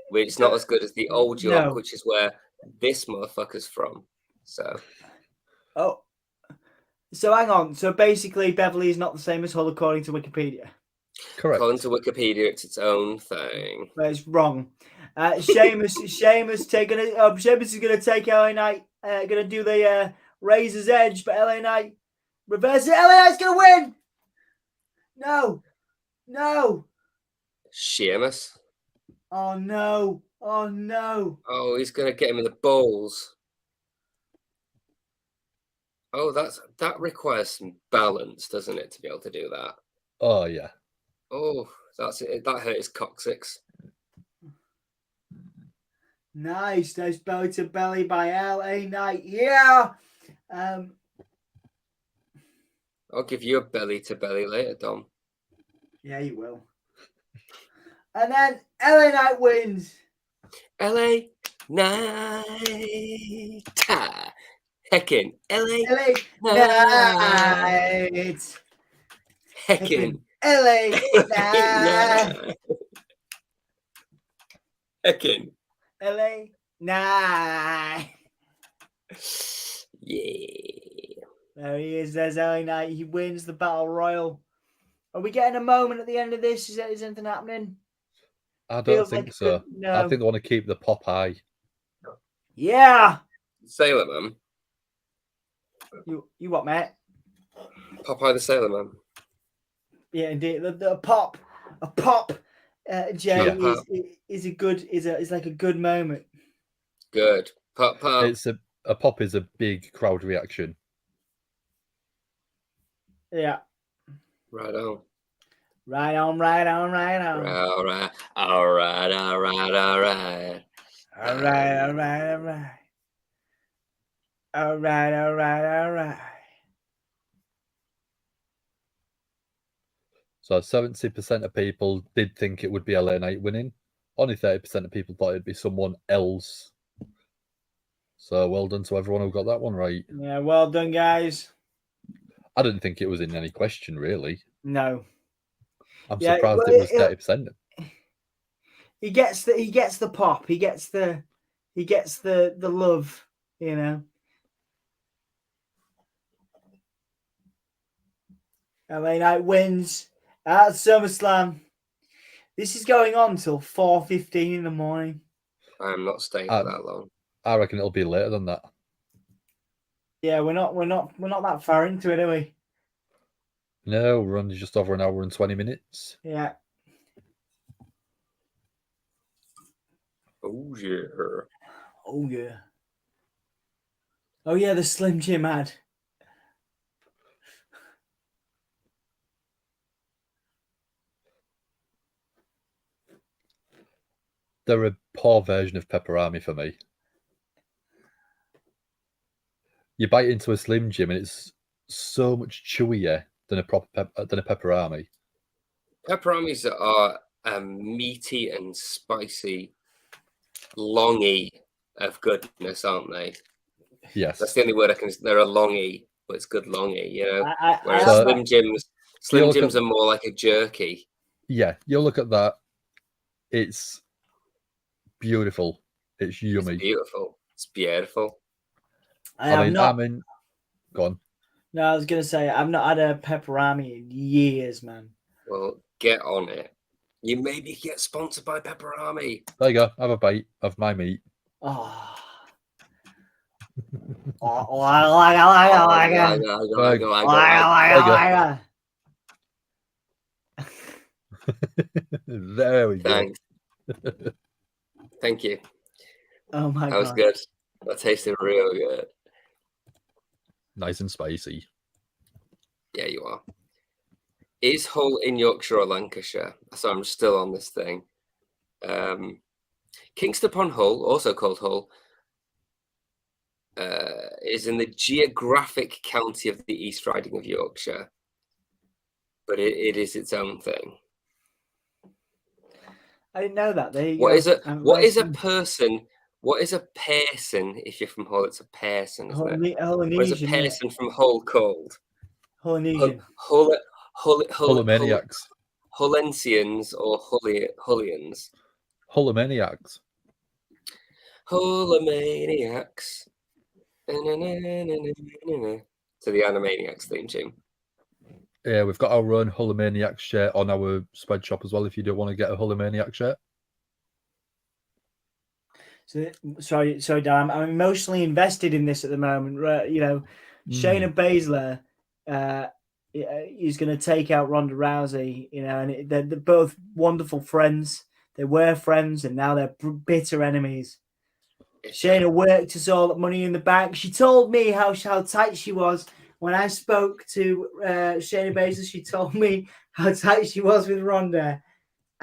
which is not as good as the old York, which is where this motherfucker's from. So. Oh. So hang on. So basically, Beverly is not the same as Hull according to Wikipedia. Correct. According to Wikipedia, it's its own thing. But it's wrong. Sheamus is going to. Sheamus is going to take LA Knight. Going to do the Razor's Edge, but LA Knight reverse it. LA Knight's going to win. No. Sheamus. Oh no. Oh, he's going to get him in the balls. Oh, that requires some balance, doesn't it, to be able to do that? Oh yeah. Oh, that's it. That hurt his coccyx. Nice belly to belly by LA Knight. Yeah. I'll give you a belly to belly later, Dom. Yeah, you will. And then LA Knight wins. LA night. Heckin' LA LA night. night. Heckin' LA night. night. Heckin'. LA night. Yeah. There he is. There's LA Knight. He wins the battle royal. Are we getting a moment at the end of this? Is anything happening? I don't Feels think like so. no. I think they want to keep the pop high. Yeah. Sailor Man. You what, mate? Popeye the Sailor Man. Yeah, indeed. A pop, Jay Yeah. is a good is like a good moment. Good. Pop. It's a pop is a big crowd reaction. Yeah. Right on. Right on, right on, right on. All right. All right, all right, all right. All right, all right. So 70% of people did think it would be LA Knight winning. Only 30% of people thought it'd be someone else. So well done to everyone who got that one right. Yeah, well done, guys. I didn't think it was in any question, really. No. I'm surprised it was 30%. He gets the pop. He gets the love, you know. LA Knight wins at SummerSlam. This is going on till 4:15 in the morning. I'm not staying for that long. I reckon it'll be later than that. Yeah, we're not that far into it, are we? No, we're only just over an hour and 20 minutes. Yeah. Oh yeah. Oh yeah. Oh yeah, the Slim Jim ad. They're a poor version of pepperami for me. You bite into a Slim Jim and it's so much chewier than a proper pepperami. Pepperamis are meaty and spicy, longy of goodness, aren't they? Yes. That's the only word I can. They're a longy, but it's good longy, you know. Whereas Slim Jims are more like a jerky. Yeah, you look at that. It's beautiful. It's yummy. It's beautiful. It's beautiful. I mean, go on. No, I was gonna say I've not had a pepperami in years, man. Well, get on it. You maybe get sponsored by Pepperami. There you go. Have a bite of my meat. Oh. There we go. Thanks. Thank you. Oh my god. That was good. That tasted real good. Nice and spicy. Yeah, you are. Is Hull in Yorkshire or Lancashire? So I'm still on this thing. Kingston upon Hull, also called Hull, is in the geographic county of the East Riding of Yorkshire, but it is its own thing. I didn't know that. There you What go. What is a person? What is a person? If you're from Hull, it's a person, isn't it? What is a person from Hull called? Polynesian. Hullamaniacs. Hullensians or Hullians? Hullamaniacs. Hullamaniacs. To the Animaniacs theme tune. Yeah, we've got our own Hullamaniacs shirt on our spread shop as well if you do want to get a Hullamaniacs shirt. So, sorry, Dan. I'm emotionally invested in this at the moment. Right, you know, Shayna Baszler is going to take out Ronda Rousey. You know, and they're both wonderful friends. They were friends, and now they're bitter enemies. Shayna worked us all at Money in the Bank. She told me how tight she was when I spoke to Shayna Baszler. She told me how tight she was with Ronda.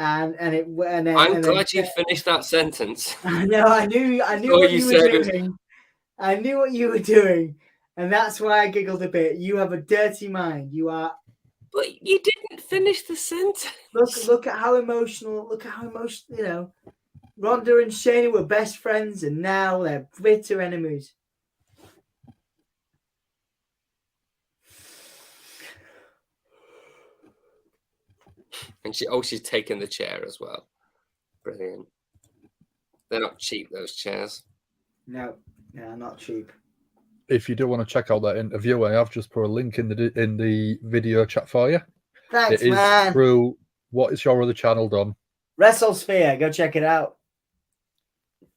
I'm glad you finished that sentence. I know. I knew what you were doing. I knew what you were doing, and that's why I giggled a bit. You have a dirty mind. You are. But you didn't finish the sentence. Look at how emotional. Look at how emotional. You know. Ronda and Shayna were best friends, and now they're bitter enemies. And she's taken the chair as well. Brilliant. They're not cheap, those chairs. No, not cheap. If you do want to check out that interview, I have just put a link in the video chat for you. Thanks, it is man. through, what is your other channel, Dom? WrestleSphere. Go check it out.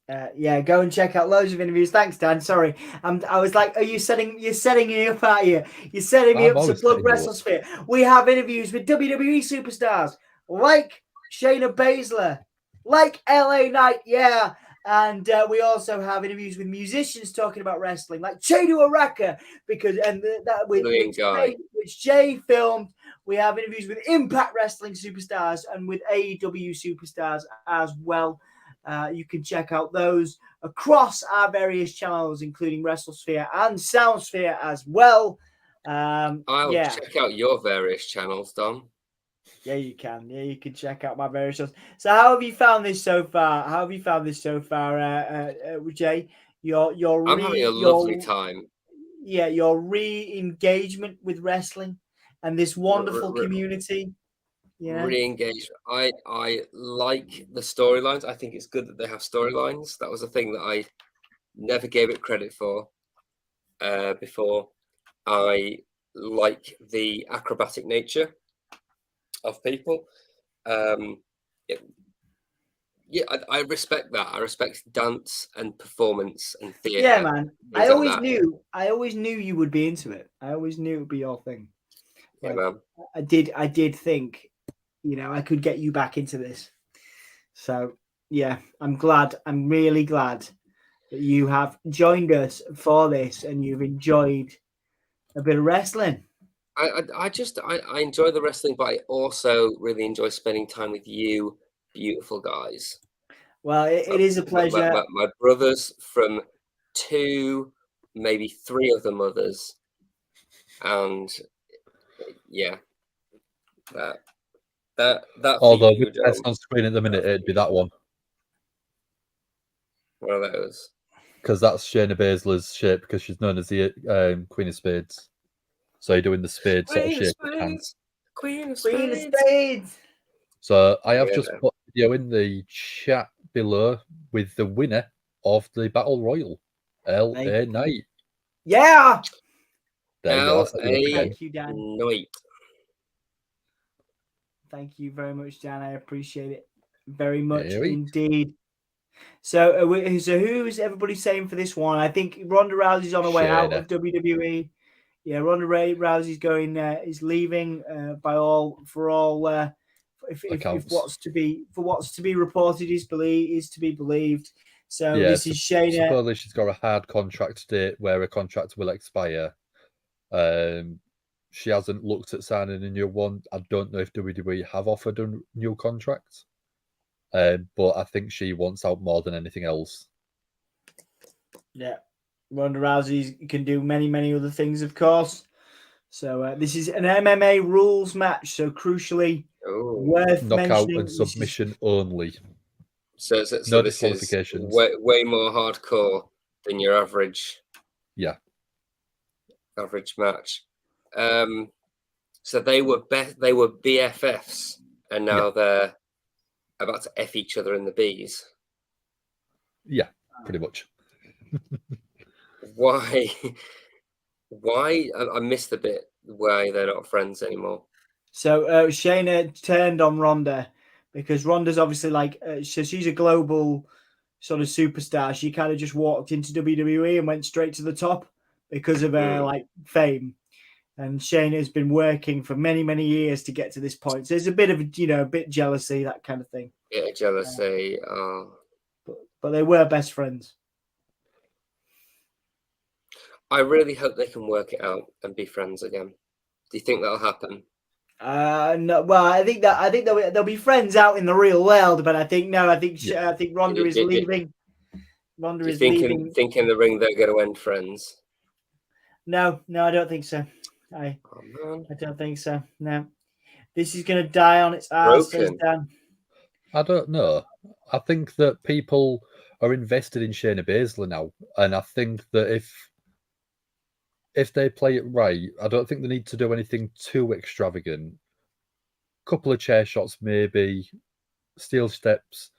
Go and check out loads of interviews. Thanks, Dan. Sorry, I was like, "Are you setting? You're setting me up out here. You're setting me up to plug WrestleSphere." We have interviews with WWE superstars like Shayna Baszler, like LA Knight, and we also have interviews with musicians talking about wrestling, like Chadu Araka, which Jay filmed. We have interviews with Impact Wrestling superstars and with AEW superstars as well. You can check out those across our various channels, including WrestleSphere and SoundSphere as well. I'll check out your various channels, Dom. Yeah, you can. Yeah, you can check out my various channels. So, how have you found this so far? Jay? I'm having a lovely time. Yeah, your re-engagement with wrestling and this wonderful community. Yeah. Re-engaged. I like the storylines. I think it's good that they have storylines. That was a thing that I never gave it credit for before. I like the acrobatic nature of people. I respect that. I respect dance and performance and theatre. Yeah, man. I always knew you would be into it. I always knew it would be your thing. Yeah, man. I did think, I could get you back into this. So, yeah, I'm really glad that you have joined us for this and you've enjoyed a bit of wrestling. I enjoy the wrestling, but I also really enjoy spending time with you, beautiful guys. Well, it is a pleasure. My brothers from 2, maybe 3 of the mothers. And, yeah, that although that's on screen at the minute, it'd be that one. One of those. Because that's Shayna Baszler's shape, because she's known as the Queen of Spades. So you're doing the spade sort of shape with hands. Queen of Spades. So I have just put a video in the chat below with the winner of the Battle Royal, LA Knight. Yeah. There you go. Thank you, Dan. Knight. Thank you very much, Dan. I appreciate it very much indeed. So, who's everybody saying for this one? I think Ronda Rousey's on her way out of WWE. Yeah, Ronda Rousey's going. Is leaving. If what's to be reported is to be believed. So this is Shayna. Supposedly she's got a hard contract date where her contract will expire. She hasn't looked at signing a new one. I don't know if WWE have offered a new contract, but I think she wants out more than anything else. Yeah, Ronda Rousey can do many, many other things, of course. So this is an MMA rules match. So crucially, worth knockout mentioning, and submission only. So no this disqualifications. Is way more hardcore than your average. Yeah. Average match. So they were BFFs, and now they're about to F each other in the B's. Yeah, pretty much. Why? I missed the bit why they're not friends anymore. So Shayna turned on Ronda because Ronda's obviously so she's a global sort of superstar. She kind of just walked into WWE and went straight to the top because of her fame. And Shayna has been working for many, many years to get to this point. So there's a bit of a bit jealousy, that kind of thing. Yeah, jealousy. But they were best friends. I really hope they can work it out and be friends again. Do you think that'll happen? No. Well, I think they'll be friends out in the real world, but I think Ronda is leaving. Ronda is leaving. Think in the ring they're going to end friends? No, I don't think so. I don't think so. No, this is going to die on its ass, says Dan. I don't know. I think that people are invested in Shayna Baszler now, and I think that if they play it right, I don't think they need to do anything too extravagant. Couple of chair shots, maybe steel steps.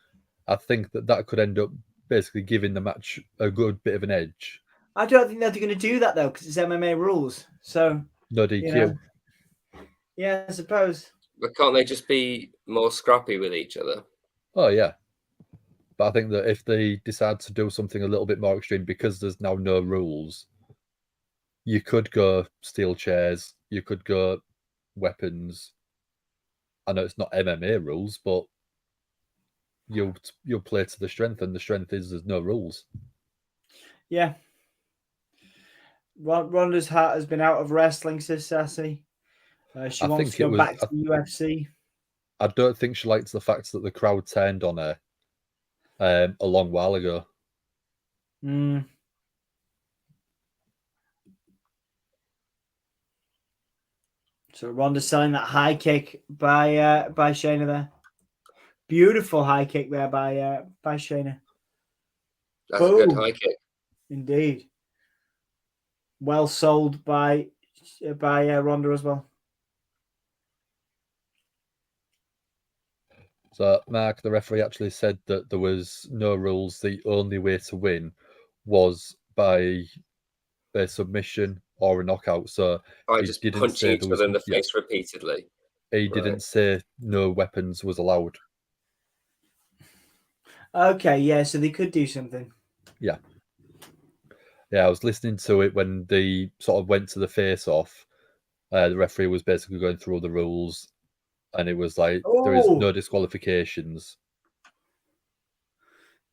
I think that could end up basically giving the match a good bit of an edge. I don't think they're going to do that though, because it's MMA rules. So No DQ. you know, yeah, I suppose. But can't they just be more scrappy with each other? Oh yeah. But I think that if they decide to do something a little bit more extreme, because there's now no rules, you could go steel chairs, you could go weapons. I know it's not MMA rules, but you'll play to the strength, and the strength is there's no rules. Yeah. Ronda's heart has been out of wrestling, says Sassy. She wants to go back to the UFC. I don't think she likes the fact that the crowd turned on her a long while ago. Mm. So Ronda's selling that high kick by Shayna there. Beautiful high kick there by Shayna. That's a good high kick. Indeed. Well sold by Ronda as well. So Mark, the referee, actually said that there was no rules. The only way to win was by a submission or a knockout. So by he just didn't punching say each other in the face repeatedly. He didn't say no weapons was allowed. Okay, yeah, so they could do something. Yeah. Yeah, I was listening to it when they sort of went to the face-off. The referee was basically going through all the rules, and it was like, there is no disqualifications.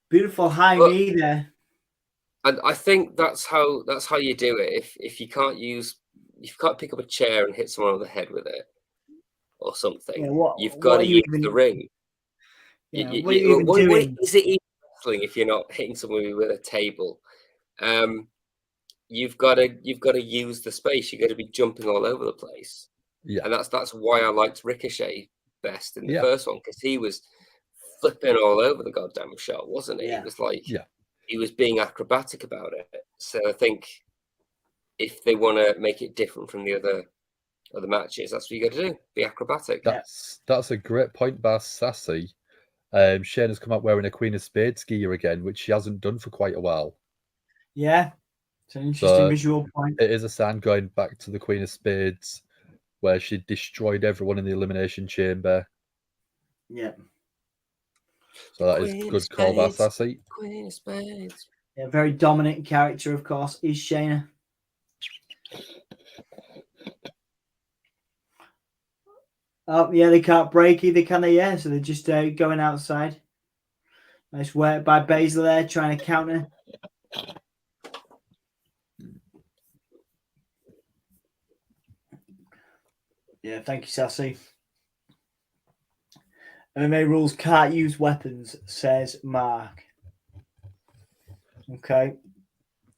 Beautiful high knee there. And I think that's how you do it. If you can't pick up a chair and hit someone on the head with it or something, you've got to use the ring. Yeah, what are you even doing? What is it even wrestling if you're not hitting someone with a table? You've got to use the space. You've got to be jumping all over the place. Yeah, and that's why I liked Ricochet best in the first one, because he was flipping all over the goddamn shot, wasn't he? Yeah. It was like he was being acrobatic about it. So I think if they want to make it different from the other matches, that's what you got to do. Be acrobatic. That's a great point by Sassy. Shayna's come out wearing a Queen of Spades gear again, which she hasn't done for quite a while. Yeah, it's an interesting visual point. It is a sign going back to the Queen of Spades, where she destroyed everyone in the Elimination Chamber. Yeah. So that is good call by Sassy. Queen of Spades. Yeah, very dominant character, of course, is Shayna. Oh, yeah, they can't break either, can they? Yeah, so they're just going outside. Nice work by Baszler there, trying to counter. Yeah, thank you, Sassy. MMA rules can't use weapons, says Mark. Okay.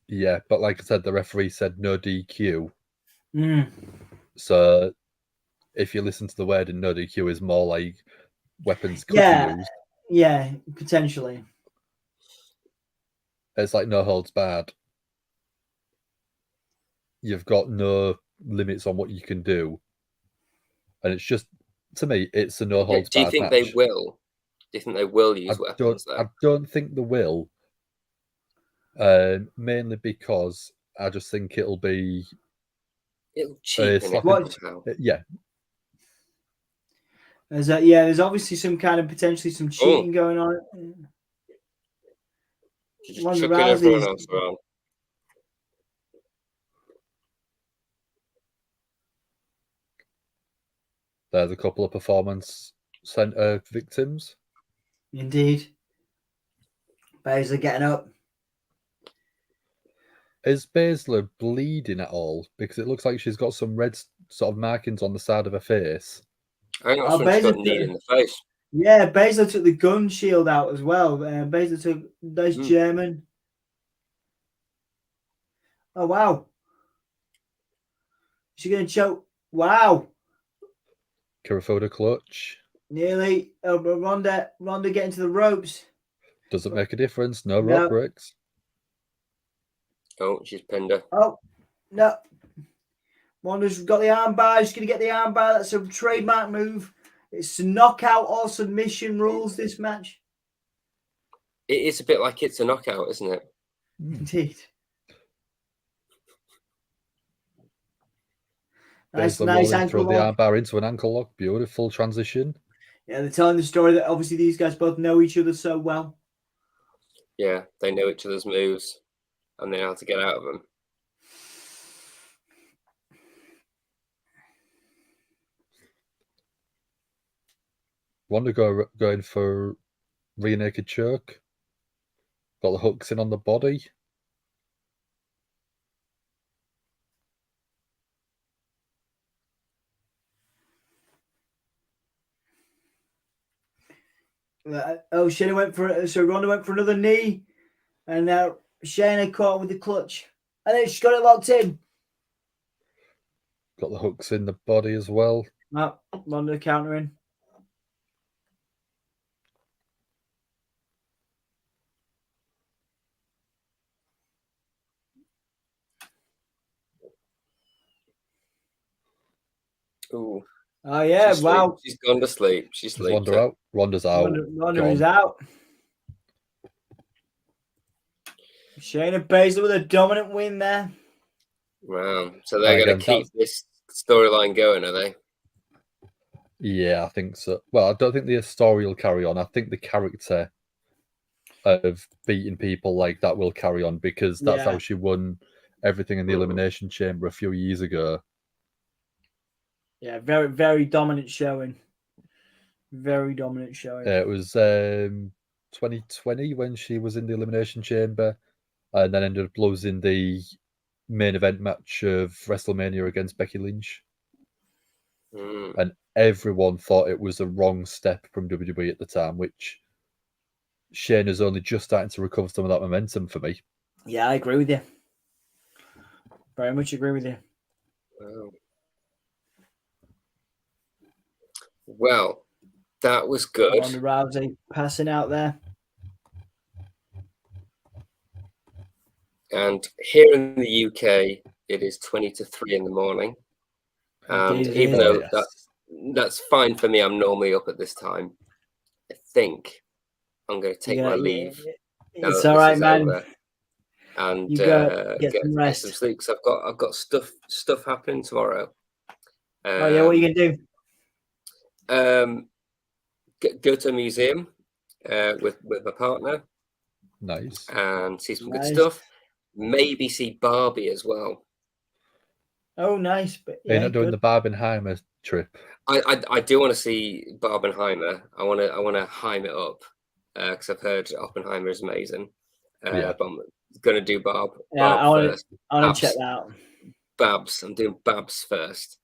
Yeah, but like I said, the referee said no DQ. Mm. So if you listen to the word, and no DQ is more like weapons could be used. Yeah, potentially. It's like no holds barred. You've got no limits on what you can do. And it's just, to me, it's a no holds barred. Do you think they will? Do you think they will use weapons though? I don't think they will. Mainly because I just think it'll cheapen it. Yeah. There's obviously some kind of potentially some cheating going on. Just chucking everyone else around. There's a couple of performance center victims. Indeed. Baszler getting up. Is Baszler bleeding at all? Because it looks like she's got some red sort of markings on the side of her face. I think that's when she got kneed in the face. Yeah, Baszler took the gun shield out as well. Baszler took those German. Oh, wow. Is she going to choke? Wow. Kirifuda clutch. Nearly. Oh, but Ronda getting to the ropes. Doesn't make a difference. No No. rope breaks. Oh, she's pinned her. Oh, no. Ronda's got the armbar. She's going to get the armbar. That's a trademark move. It's knockout or submission rules, this match. It is a bit like it's a knockout, isn't it? Indeed. Nice ankle throw the lock. armbar into an ankle lock. Beautiful transition. Yeah, they're telling the story that obviously these guys both know each other so well. Yeah, they know each other's moves and they know how to get out of them. Ronda going for rear naked choke. Got the hooks in on the body. Ronda went for another knee, and now Shayna caught with the clutch, and then she's got it locked in. Got the hooks in the body as well. No, Ronda countering. Ooh. Oh yeah! Wow. She's gone to sleep. She's sleeping. Ronda out. Ronda's out. Ronda is out. Shayna Baszler with a dominant win there. Wow. So they're going to keep this storyline going, are they? Yeah, I think so. Well, I don't think the story will carry on. I think the character of beating people like that will carry on because that's how she won everything in the Elimination Chamber a few years ago. Yeah, very, very dominant showing. Very dominant showing. It was 2020 when she was in the Elimination Chamber and then ended up losing the main event match of WrestleMania against Becky Lynch. And everyone thought it was a wrong step from WWE at the time, which Shayna's only just starting to recover some of that momentum for me. Yeah, I agree with you. Very much agree with you. Wow. Well, that was good. Ronda Rousey passing out there. And here in the UK, it is 20 to 3 in the morning. And even though that's fine for me, I'm normally up at this time. I think I'm going to take my leave. It's all right, man. And you get some rest. Some sleep because I've got stuff happening tomorrow. What are you gonna do? Go to a museum with my partner. Nice. And see some good stuff. Maybe see Barbie as well. Oh, nice. But you're not doing the Barbenheimer trip. I do want to see Barbenheimer. I want to Heim it up because I've heard Oppenheimer is amazing. But I'm gonna do Barb. Yeah, Barb I want to check that out. Babs. I'm doing Babs first.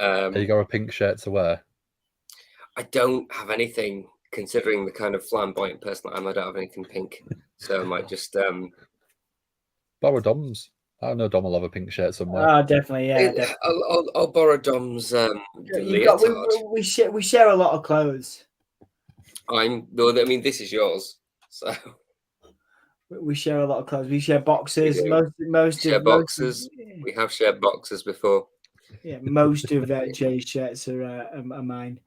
You got a pink shirt to wear? I don't have anything. Considering the kind of flamboyant person I am, I don't have anything pink. So I might just borrow Dom's. I know Dom will have a pink shirt somewhere. Oh, definitely, yeah. Definitely. I'll borrow Dom's leotard. We share a lot of clothes. I mean, this is yours, so we share a lot of clothes. We share boxes. Boxes. We have shared boxes before. Yeah, most of Jay's shirts are mine.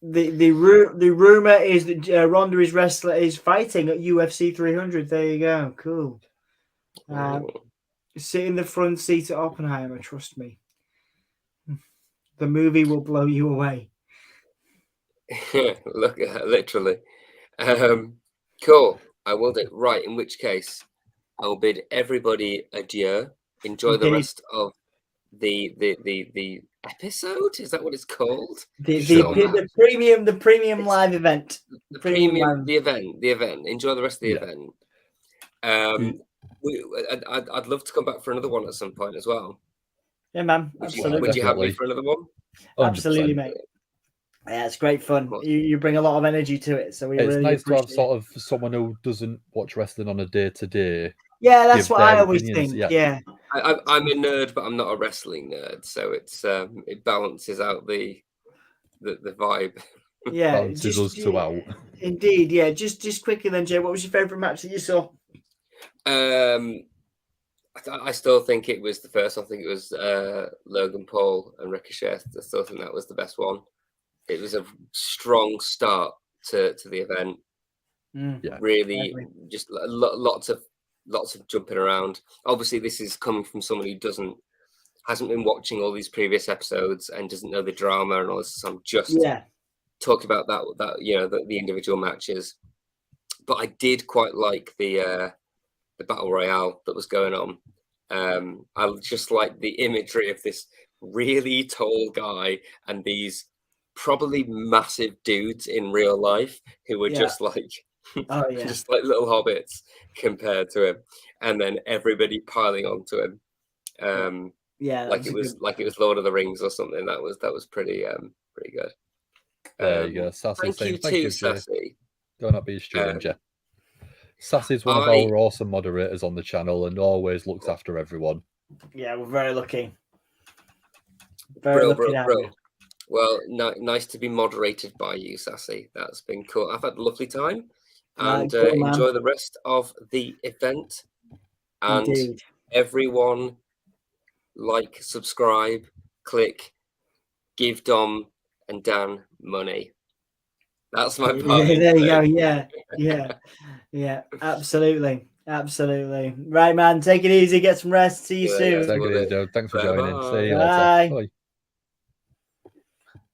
The rumor is that Ronda is fighting at UFC 300. There you go. Cool. Sit in the front seat at Oppenheimer. Trust me, the movie will blow you away. Look, literally. Cool. I will do. Right. In which case, I will bid everybody adieu. Enjoy the rest of the episode. Is that what it's called? The premium live event. The event. Enjoy the rest of the event. I'd love to come back for another one at some point as well. Yeah, man. Would you have me for another one? 100%. Absolutely, mate. Yeah, it's great fun. You bring a lot of energy to it, so it's really nice to have sort of someone who doesn't watch wrestling on a day-to-day. Yeah, that's what I always think. Yeah. I'm a nerd, but I'm not a wrestling nerd, so it's it balances out the the vibe. Yeah, Balances us two out. Indeed, yeah. Just quickly then, Jay, what was your favourite match that you saw? I still think it was the first. I think it was Logan Paul and Ricochet. I still think that was the best one. It was a strong start to the event. Yeah, really, just lots of jumping around. Obviously, this is coming from someone who hasn't been watching all these previous episodes and doesn't know the drama and all this. So I'm just talking about that the individual matches. But I did quite like the battle royale that was going on. I just like the imagery of this really tall guy and these probably massive dudes in real life who were just like just like little hobbits compared to him, and then everybody piling onto him. Like it was Lord of the Rings or something. That was pretty good. There you go. Sassy Thank you too, Sassy. Don't not be a stranger. Sassy's one of our awesome moderators on the channel and always looks after everyone. Yeah, we're very lucky. Very lucky to have you. Well, nice to be moderated by you, Sassy. That's been cool. I've had a lovely time, and cool, enjoy the rest of the event. And Indeed. Everyone, like, subscribe, click, give Dom and Dan money. That's my part. There you go. Yeah. Absolutely. Right, man. Take it easy. Get some rest. See you soon. Take it easy, dude. Thanks for joining. See you later. Bye.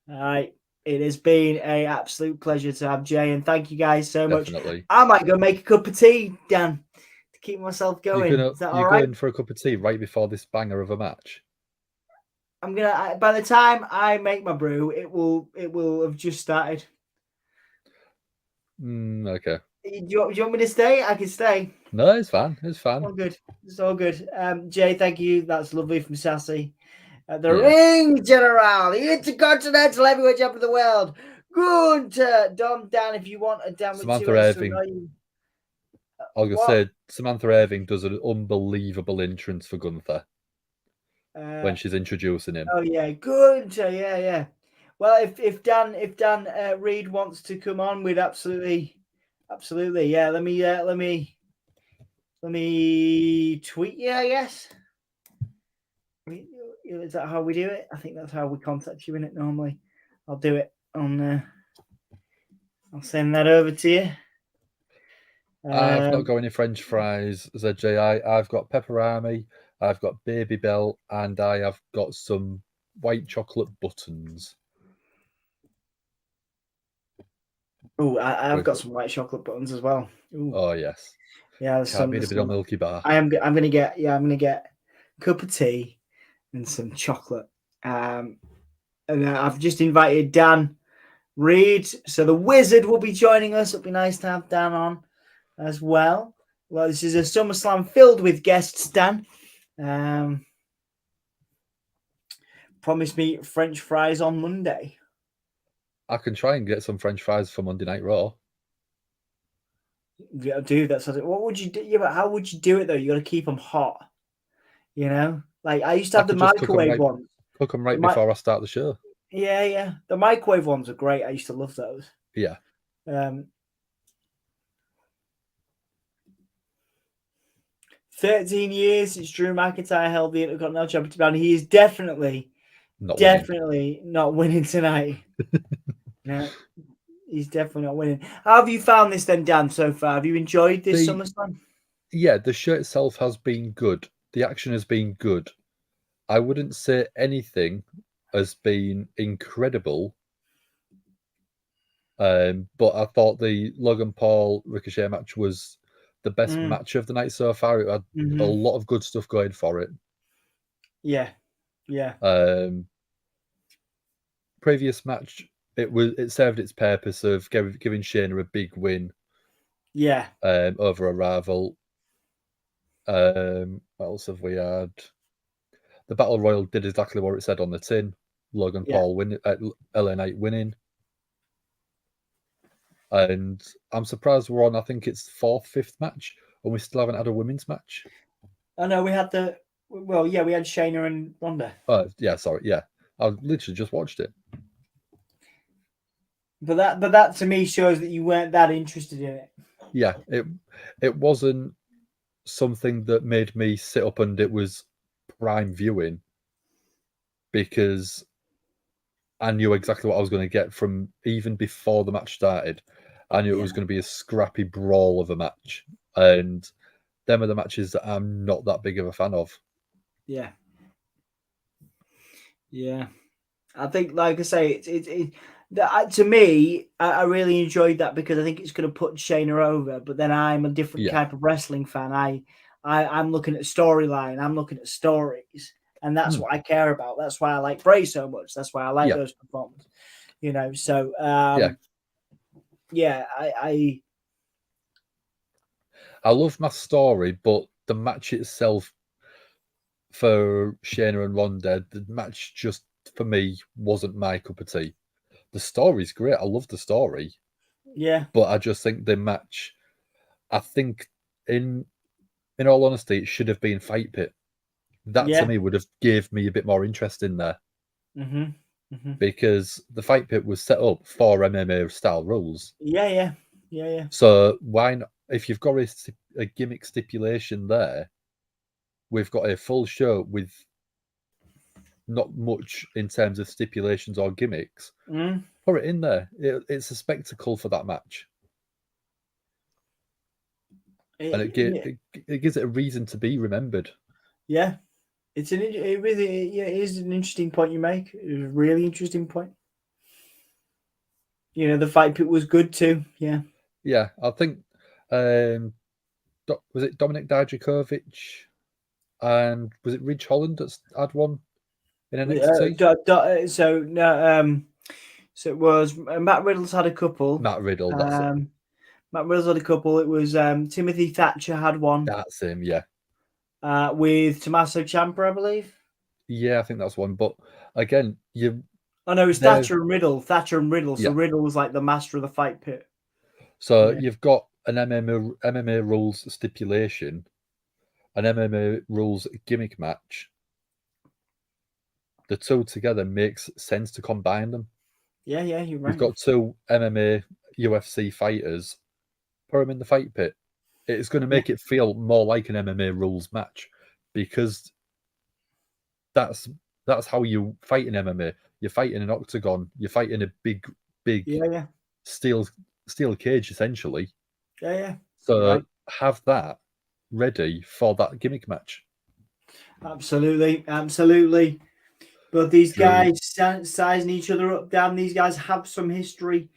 All right. It has been an absolute pleasure to have Jay, and thank you guys so much. Definitely. I might go make a cup of tea, Dan, to keep myself going. Is that all right? You're going for a cup of tea right before this banger of a match? I'm gonna. By the time I make my brew, it will have just started. Okay. Do you want me to stay? I can stay. No, it's fine. It's fine. All good. It's all good. Jay, thank you. That's lovely from Sassy. The Ring General, the Intercontinental Heavyweight Champion of the World, Gunter, Dom, Dan. If you want a Dan with Samantha two Irving. I was gonna say Samantha Irving does an unbelievable entrance for Gunther when she's introducing him. Oh yeah, Gunter. Yeah. Well, if Dan Reed wants to come on, we'd absolutely. Yeah, let me tweet you, I guess. Is that how we do it? I think that's how we contact you in it normally. I'll do it on. I'll send that over to you. I've not got any French fries, ZJI. I've got pepperami, I've got Baby Bell, and I have got some white chocolate buttons. Oh, I've got some white chocolate buttons as well. Ooh. Oh yes. Yeah, Can't beat a bit of Milky Bar. I'm gonna get a cup of tea and some chocolate. And I've just invited Dan Reed, so the Wizard will be joining us. It'll be nice to have Dan on as well. Well, this is a SummerSlam filled with guests, Dan. Promise me French fries on Monday. I can try and get some French fries for Monday Night Raw. Yeah, dude, that's what would you do? Yeah, but how would you do it though? You got to keep them hot. You know, like I used to have the microwave ones. Cook them right before I start the show. Yeah. The microwave ones are great. I used to love those. Yeah. 13 years since Drew McIntyre held the Intercontinental Championship, and he is definitely not winning tonight. No, he's definitely not winning. How have you found this then, Dan, so far? Have you enjoyed this SummerSlam? Yeah, the show itself has been good. The action has been good. I wouldn't say anything has been incredible. But I thought the Logan Paul Ricochet match was the best match of the night so far. It had a lot of good stuff going for it. Yeah. Previous match, it served its purpose of giving Shayna a big win. Yeah. Over a rival. What else have we had? The Battle Royal did exactly what it said on the tin. Logan Paul winning, LA Knight winning. And I'm surprised we're on, I think it's 4th, 5th match, and we still haven't had a women's match. I know we had we had Shayna and Ronda. Oh, yeah, sorry, yeah. I literally just watched it. But that to me shows that you weren't that interested in it. Yeah, it wasn't something that made me sit up and it was prime viewing, because I knew exactly what I was going to get from even before the match started. I knew it was going to be a scrappy brawl of a match, and them are the matches that I'm not that big of a fan of. Yeah. I think, like I say, to me, I really enjoyed that because I think it's going to put Shayna over. But then I'm a different type of wrestling fan. I'm looking at storyline. I'm looking at stories, and that's what I care about. That's why I like Bray so much. That's why I like those performances. So I love my story, but the match itself for Shayna and Ronda, the match just for me wasn't my cup of tea. The story's great. I love the story. Yeah. But I just think the match, I think in all honesty, it should have been Fight Pit. That to me would have gave me a bit more interest in there. Because the Fight Pit was set up for MMA style rules. Yeah. So why not, if you've got a gimmick stipulation there, we've got a full show with not much in terms of stipulations or gimmicks. Put it in there. It's a spectacle for that match. And it gives it a reason to be remembered. Yeah. It is an interesting point you make. It was a really interesting point. The Fight Pit was good too. Yeah. Yeah, I think was it Dominic Dijakovic and was it Ridge Holland that's had one in NXT? So it was Matt Riddle's had a couple. Matt Riddle, that's it. Matt Riddle's had a couple. It was Timothy Thatcher had one. That's him, yeah. With Tommaso Ciampa, I believe. Yeah, I think that's one. But again, Oh no, it was Thatcher and Riddle. So yeah. Riddle was like the master of the Fight Pit. So you've got an MMA rules stipulation, an MMA rules gimmick match. The two together makes sense to combine them. Yeah, you're right. You've got two MMA UFC fighters, put them in the Fight Pit. It's going to make it feel more like an MMA rules match, because that's how you fight in MMA. You fight in an octagon. You fight in a big steel cage, essentially. Yeah. So have that ready for that gimmick match. Absolutely. But these guys sizing each other up, damn, these guys have some history.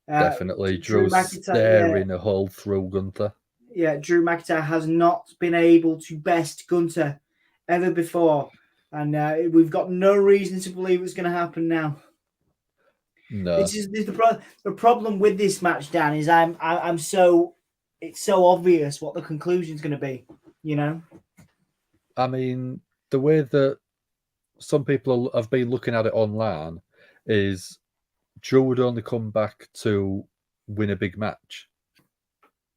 Definitely. Drew staring a hole through Gunther. Yeah, Drew McIntyre has not been able to best Gunther ever before. And we've got no reason to believe it's going to happen now. No. This is the problem with this match, Dan, is it's so obvious what the conclusion is going to be, I mean, the way that some people have been looking at it online is Drew would only come back to win a big match.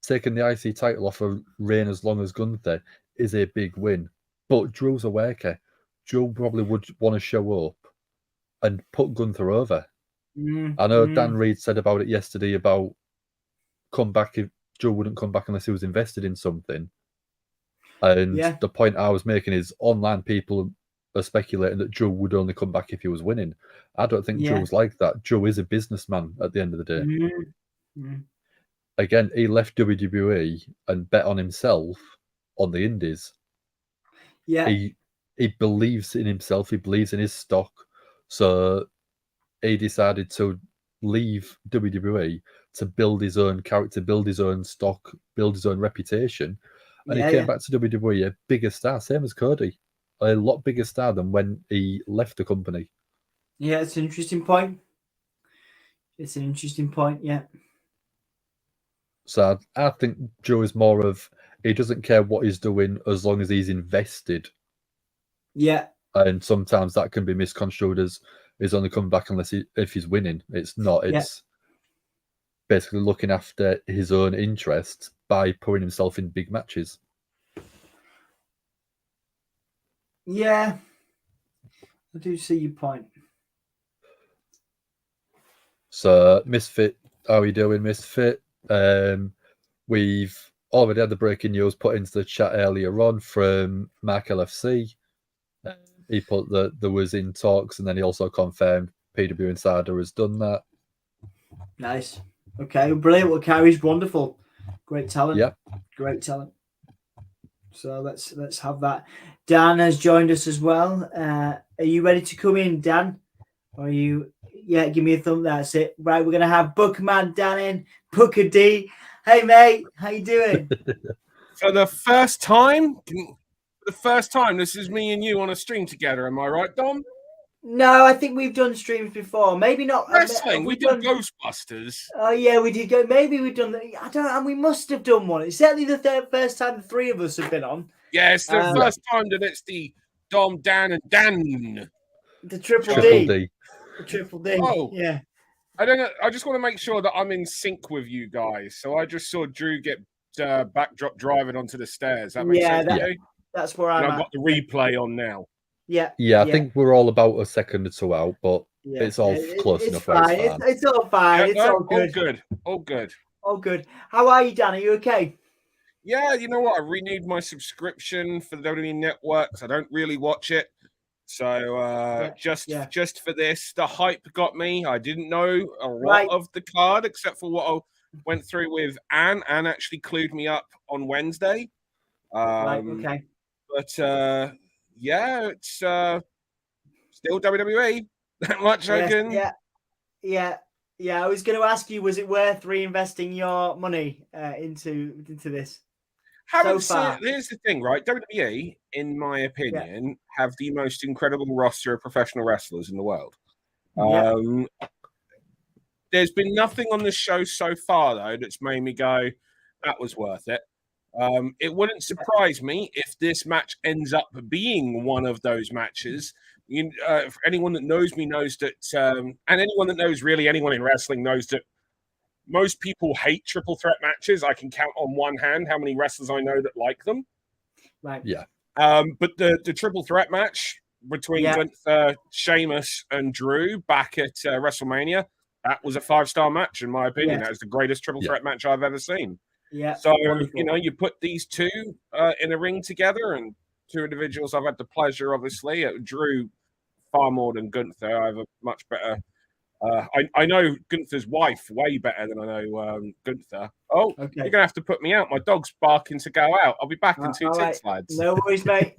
Taking the IC title off a reign as long as Gunther is a big win. But Drew's a worker. Drew probably would want to show up and put Gunther over. I know Dan Reed said about it yesterday about come back if Drew wouldn't come back unless he was invested in something. And the point I was making is online people are speculating that Drew would only come back if he was winning. I don't think Drew's like that. Drew is a businessman at the end of the day. Again, he left WWE and bet on himself on the indies. Yeah. He believes in himself. He believes in his stock. So he decided to leave WWE to build his own character, build his own stock, build his own reputation. And he came back to WWE a bigger star, same as Cody. A lot bigger star than when he left the company. Yeah, it's an interesting point. Yeah. So I think Joe is more of, he doesn't care what he's doing as long as he's invested. Yeah. And sometimes that can be misconstrued as he's only coming back if he's winning. It's not. It's basically looking after his own interests by putting himself in big matches. Yeah. I do see your point. So, Misfit, how are you doing, Misfit? We've already had the breaking news put into the chat earlier on from Mark LFC. He put that there was in talks, and then he also confirmed PW Insider has done that. Nice. Okay, brilliant. Well, Kyrie's wonderful. Great talent. Yep. Great talent. So let's have that. Dan has joined us as well. Are you ready to come in, Dan? Or are you? Yeah, give me a thumb. That's it. Right, we're gonna have Bookman Dan in. Booker D. Hey mate, how you doing? For the first time, this is me and you on a stream together. Am I right, Dom? No, I think we've done streams before. Maybe not Wrestling. We did Ghostbusters. Oh yeah, we did go. Maybe we've done. I don't. And we must have done one. It's certainly the first time the three of us have been on. Yeah, it's the first time that it's the Dom, Dan, and Dan. The triple D. The triple D. Oh yeah. I don't know. I just want to make sure that I'm in sync with you guys. So I just saw Drew get backdrop driving onto the stairs. That makes sense. That's where I'm I've got the replay on now. Yeah. I think we're all about a second or two out, but it's all close enough. Fine. It's all fine. It's all good. All good. All good. How are you, Dan? Are you okay? Yeah, you know what? I renewed my subscription for the WWE Network. I don't really watch it. So just for this, the hype got me. I didn't know a lot of the card except for what I went through with Anne. Anne actually clued me up on Wednesday. Okay. But it's still WWE. That much I can. Yeah. I was going to ask you, was it worth reinvesting your money into this? Here's the thing, right? WWE, in my opinion, have the most incredible roster of professional wrestlers in the world. There's been nothing on the show so far, though, that's made me go, that was worth it. It wouldn't surprise me if this match ends up being one of those matches. For anyone that knows me knows that, and anyone that knows really anyone in wrestling knows that most people hate triple threat matches. I can count on one hand how many wrestlers I know that like them. Right. Yeah. But the triple threat match between Gunther, Sheamus, and Drew back at WrestleMania, that was a 5-star match in my opinion. That was the greatest triple threat match I've ever seen. Yeah. So you put these two in a ring together, and two individuals I've had the pleasure, obviously. Drew far more than Gunther. I have a much better. I know Gunther's wife way better than I know Gunther. Oh, okay. You're gonna have to put me out. My dog's barking to go out. I'll be back in 2 ticks, lads. No worries, mate.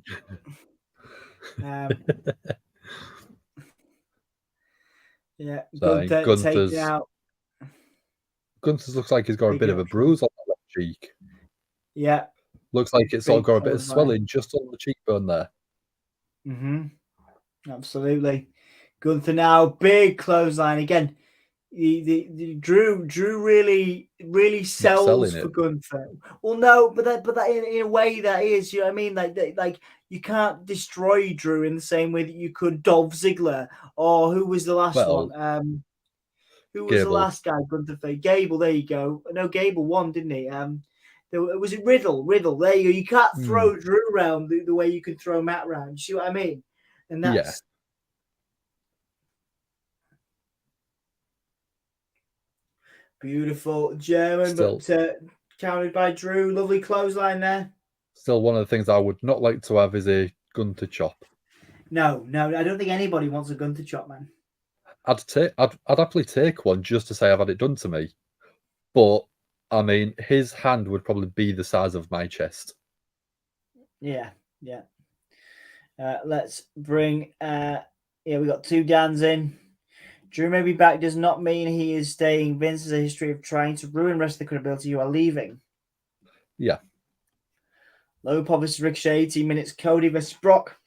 Gunther's out. Gunther's looks like he's got a bit of a bruise on the left cheek. Yeah. Looks like it's all got a bit of swelling just on the cheekbone there. Absolutely. Gunther now, big clothesline again. The Drew really sells for Gunther. Well, no, but that in a way that is, you know what I mean? Like you can't destroy Drew in the same way that you could Dolph Ziggler, or who was the last one? Who was the last guy Gunther faced? Gable. There you go. No, Gable won, didn't he? Was it Riddle? There you go. You can't throw Drew around the way you could throw Matt around. You see what I mean? And that's. Beautiful German, but countered by Drew. Lovely clothesline there. Still, one of the things I would not like to have is a Gunther chop. No, I don't think anybody wants a Gunther chop, man. I'd happily take one just to say I've had it done to me, but I mean, his hand would probably be the size of my chest. Yeah. Let's bring. We got 2 Dans in. Drew may be back does not mean he is staying. Vince has a history of trying to ruin wrestling credibility. You are leaving. Yeah. Low pop versus Ricochet, 18 minutes. Cody versus Brock,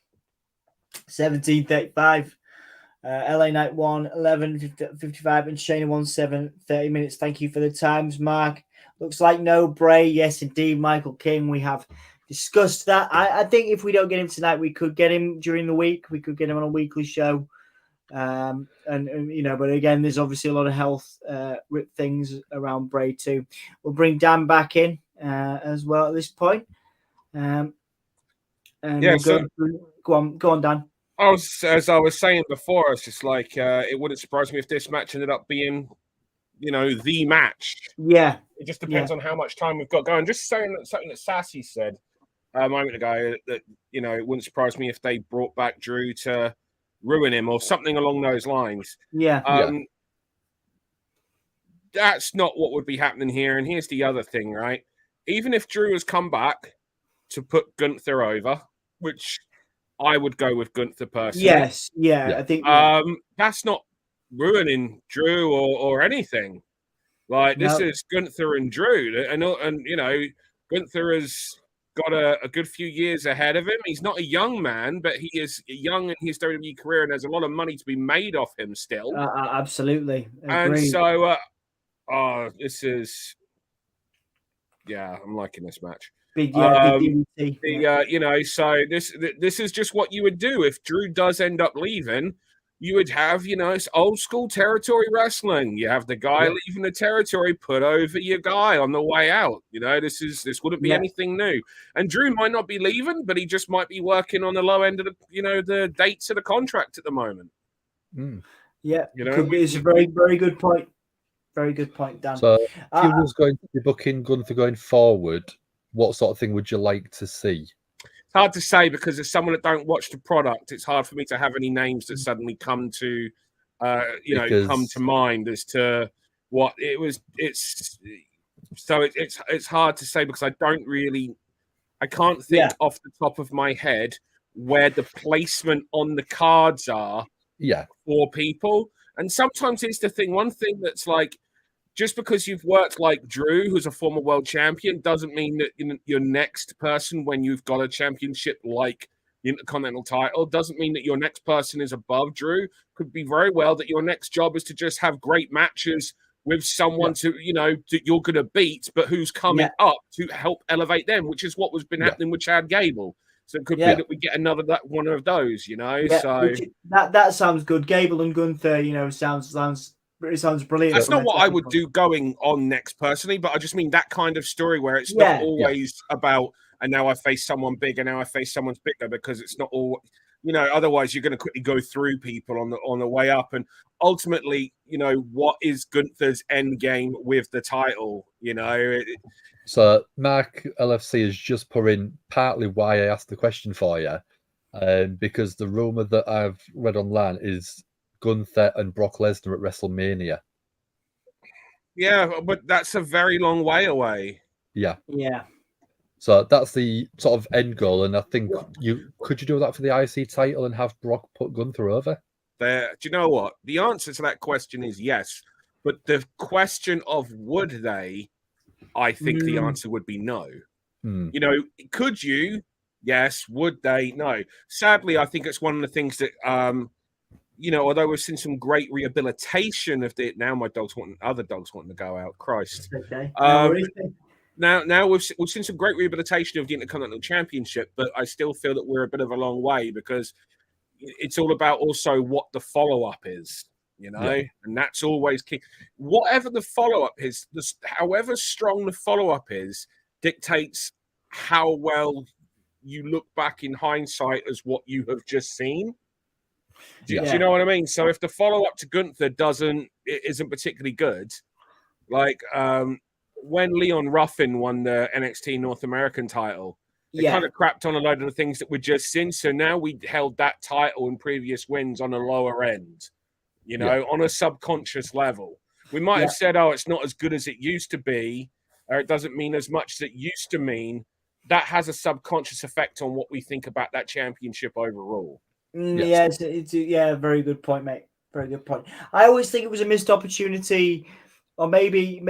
17:35. LA Knight 1, 11:55, and Shayna 1, 7:30 minutes. Thank you for the times, Mark. Looks like no Bray. Yes, indeed, Michael King. We have discussed that. I think if we don't get him tonight, we could get him during the week. We could get him on a weekly show. And but again, there's obviously a lot of health things around Bray too. We'll bring Dan back in as well at this point. Go on, Dan. As I was saying before, it's just like it wouldn't surprise me if this match ended up being, the match. Yeah. It just depends on how much time we've got going. Just saying that something that Sassy said a moment ago, that it wouldn't surprise me if they brought back Drew to ruin him or something along those lines. Yeah. That's not what would be happening here. And here's the other thing, right? Even if Drew has come back to put Gunther over, which I would go with Gunther personally. Yes. Yeah. I think. That's not ruining Drew or anything. Like, this is Gunther and Drew, and Gunther has got a good few years ahead of him. He's not a young man, but he is young in his WWE career, and there's a lot of money to be made off him still. Absolutely. And so, this is, I'm liking this match. Big DDT. So this is just what you would do if Drew does end up leaving. You would have, it's old school territory wrestling. You have the guy leaving the territory, put over your guy on the way out. This wouldn't be anything new. And Drew might not be leaving, but he just might be working on the low end of the dates of the contract at the moment. Yeah, it's a very, very good point. Very good point, Dan. So if you was going to be booking Gunther going forward, what sort of thing would you like to see? It's hard to say because as someone that don't watch the product, it's hard for me to have any names that suddenly come to, come to mind as to what it was. It's hard to say because I can't think off the top of my head where the placement on the cards are for people. And sometimes it's the thing. One thing that's like, just because you've worked like Drew, who's a former world champion, doesn't mean that your next person, when you've got a championship like the Intercontinental title, doesn't mean that your next person is above Drew. Could be very well that your next job is to just have great matches with someone that you're going to beat, but who's coming up to help elevate them, which is what was been happening with Chad Gable. So it could be that we get another one of those, So that sounds good. Gable and Gunther, sounds brilliant. That's not what I would do going on next personally, but I just mean that kind of story where it's not always about, and now I face someone big, and now I face someone's bigger, because it's not all, otherwise you're going to quickly go through people on the way up. And ultimately, what is Gunther's end game with the title? So Mark LFC has just put in partly why I asked the question for you, because the rumor that I've read online is Gunther and Brock Lesnar at WrestleMania. Yeah, but that's a very long way away. Yeah. Yeah. So that's the sort of end goal, and I think could you do that for the IC title and have Brock put Gunther over? Do you know what? The answer to that question is yes, but the question of would they, I think the answer would be no. Could you? Yes. Would they? No. Sadly, I think it's one of the things that although we've seen some great rehabilitation of it, now my other dogs wanting to go out. Christ. Okay. Now we've seen some great rehabilitation of the Intercontinental Championship, but I still feel that we're a bit of a long way, because it's all about also what the follow-up is, and that's always key. Whatever the follow-up is, however strong the follow-up is, dictates how well you look back in hindsight as what you have just seen. Do you know what I mean? So if the follow-up to Gunther isn't particularly good, like when Leon Ruffin won the NXT North American title, they kind of crapped on a load of the things that were just seen. So now we held that title in previous wins on a lower end, on a subconscious level. We might have said, oh, it's not as good as it used to be, or it doesn't mean as much as it used to mean. That has a subconscious effect on what we think about that championship overall. It's a very good point, mate. Very good point. I always think it was a missed opportunity, or maybe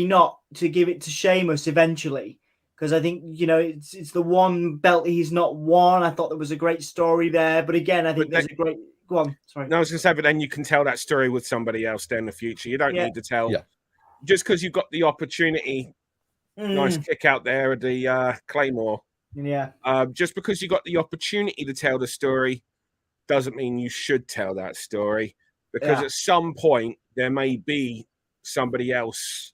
not, to give it to Sheamus eventually, because I think it's the one belt he's not won. I thought there was a great story there, but again, I think there's a great. Go on, sorry. No, I was going to say, but then you can tell that story with somebody else in the future. You don't need to tell just because you've got the opportunity. Nice kick out there at the Claymore. Yeah. Just because you got the opportunity to tell the story doesn't mean you should tell that story, because at some point there may be somebody else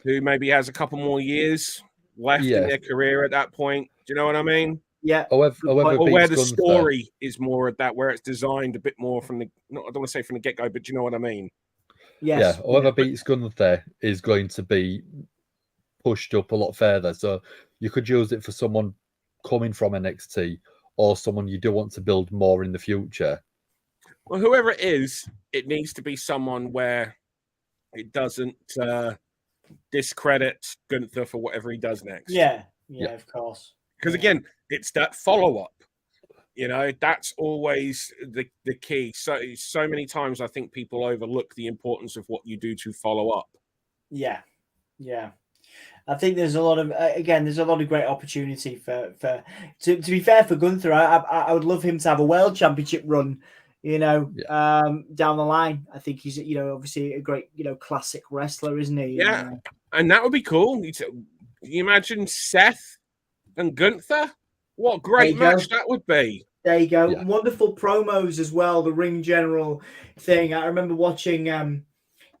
who maybe has a couple more years left in their career at that point. Do you know what I mean? Yeah. Whoever or where beats the Gunther, story is more of that, where it's designed a bit more from the. Not, I don't want to say from the get go, but you know what I mean. Yes. yeah, whoever beats Gunther is going to be pushed up a lot further. So you could use it for someone coming from NXT or someone you do want to build more in the future. Well, whoever it is, it needs to be someone where it doesn't discredit Gunther for whatever he does next. Yeah, Yeah. of course. Because Yeah. again, it's that follow up. You know, that's always the key. So many times I think people overlook the importance of what you do to follow up. Yeah. I think there's a lot of there's a lot of great opportunity for to be fair for Gunther. I would love him to have a world championship run, down the line. I think he's obviously a great classic wrestler, isn't he? Yeah, and that would be cool. Can you imagine Seth and Gunther? What a great match that would be. There you go. Yeah. Wonderful promos as well. The ring general thing. I remember watching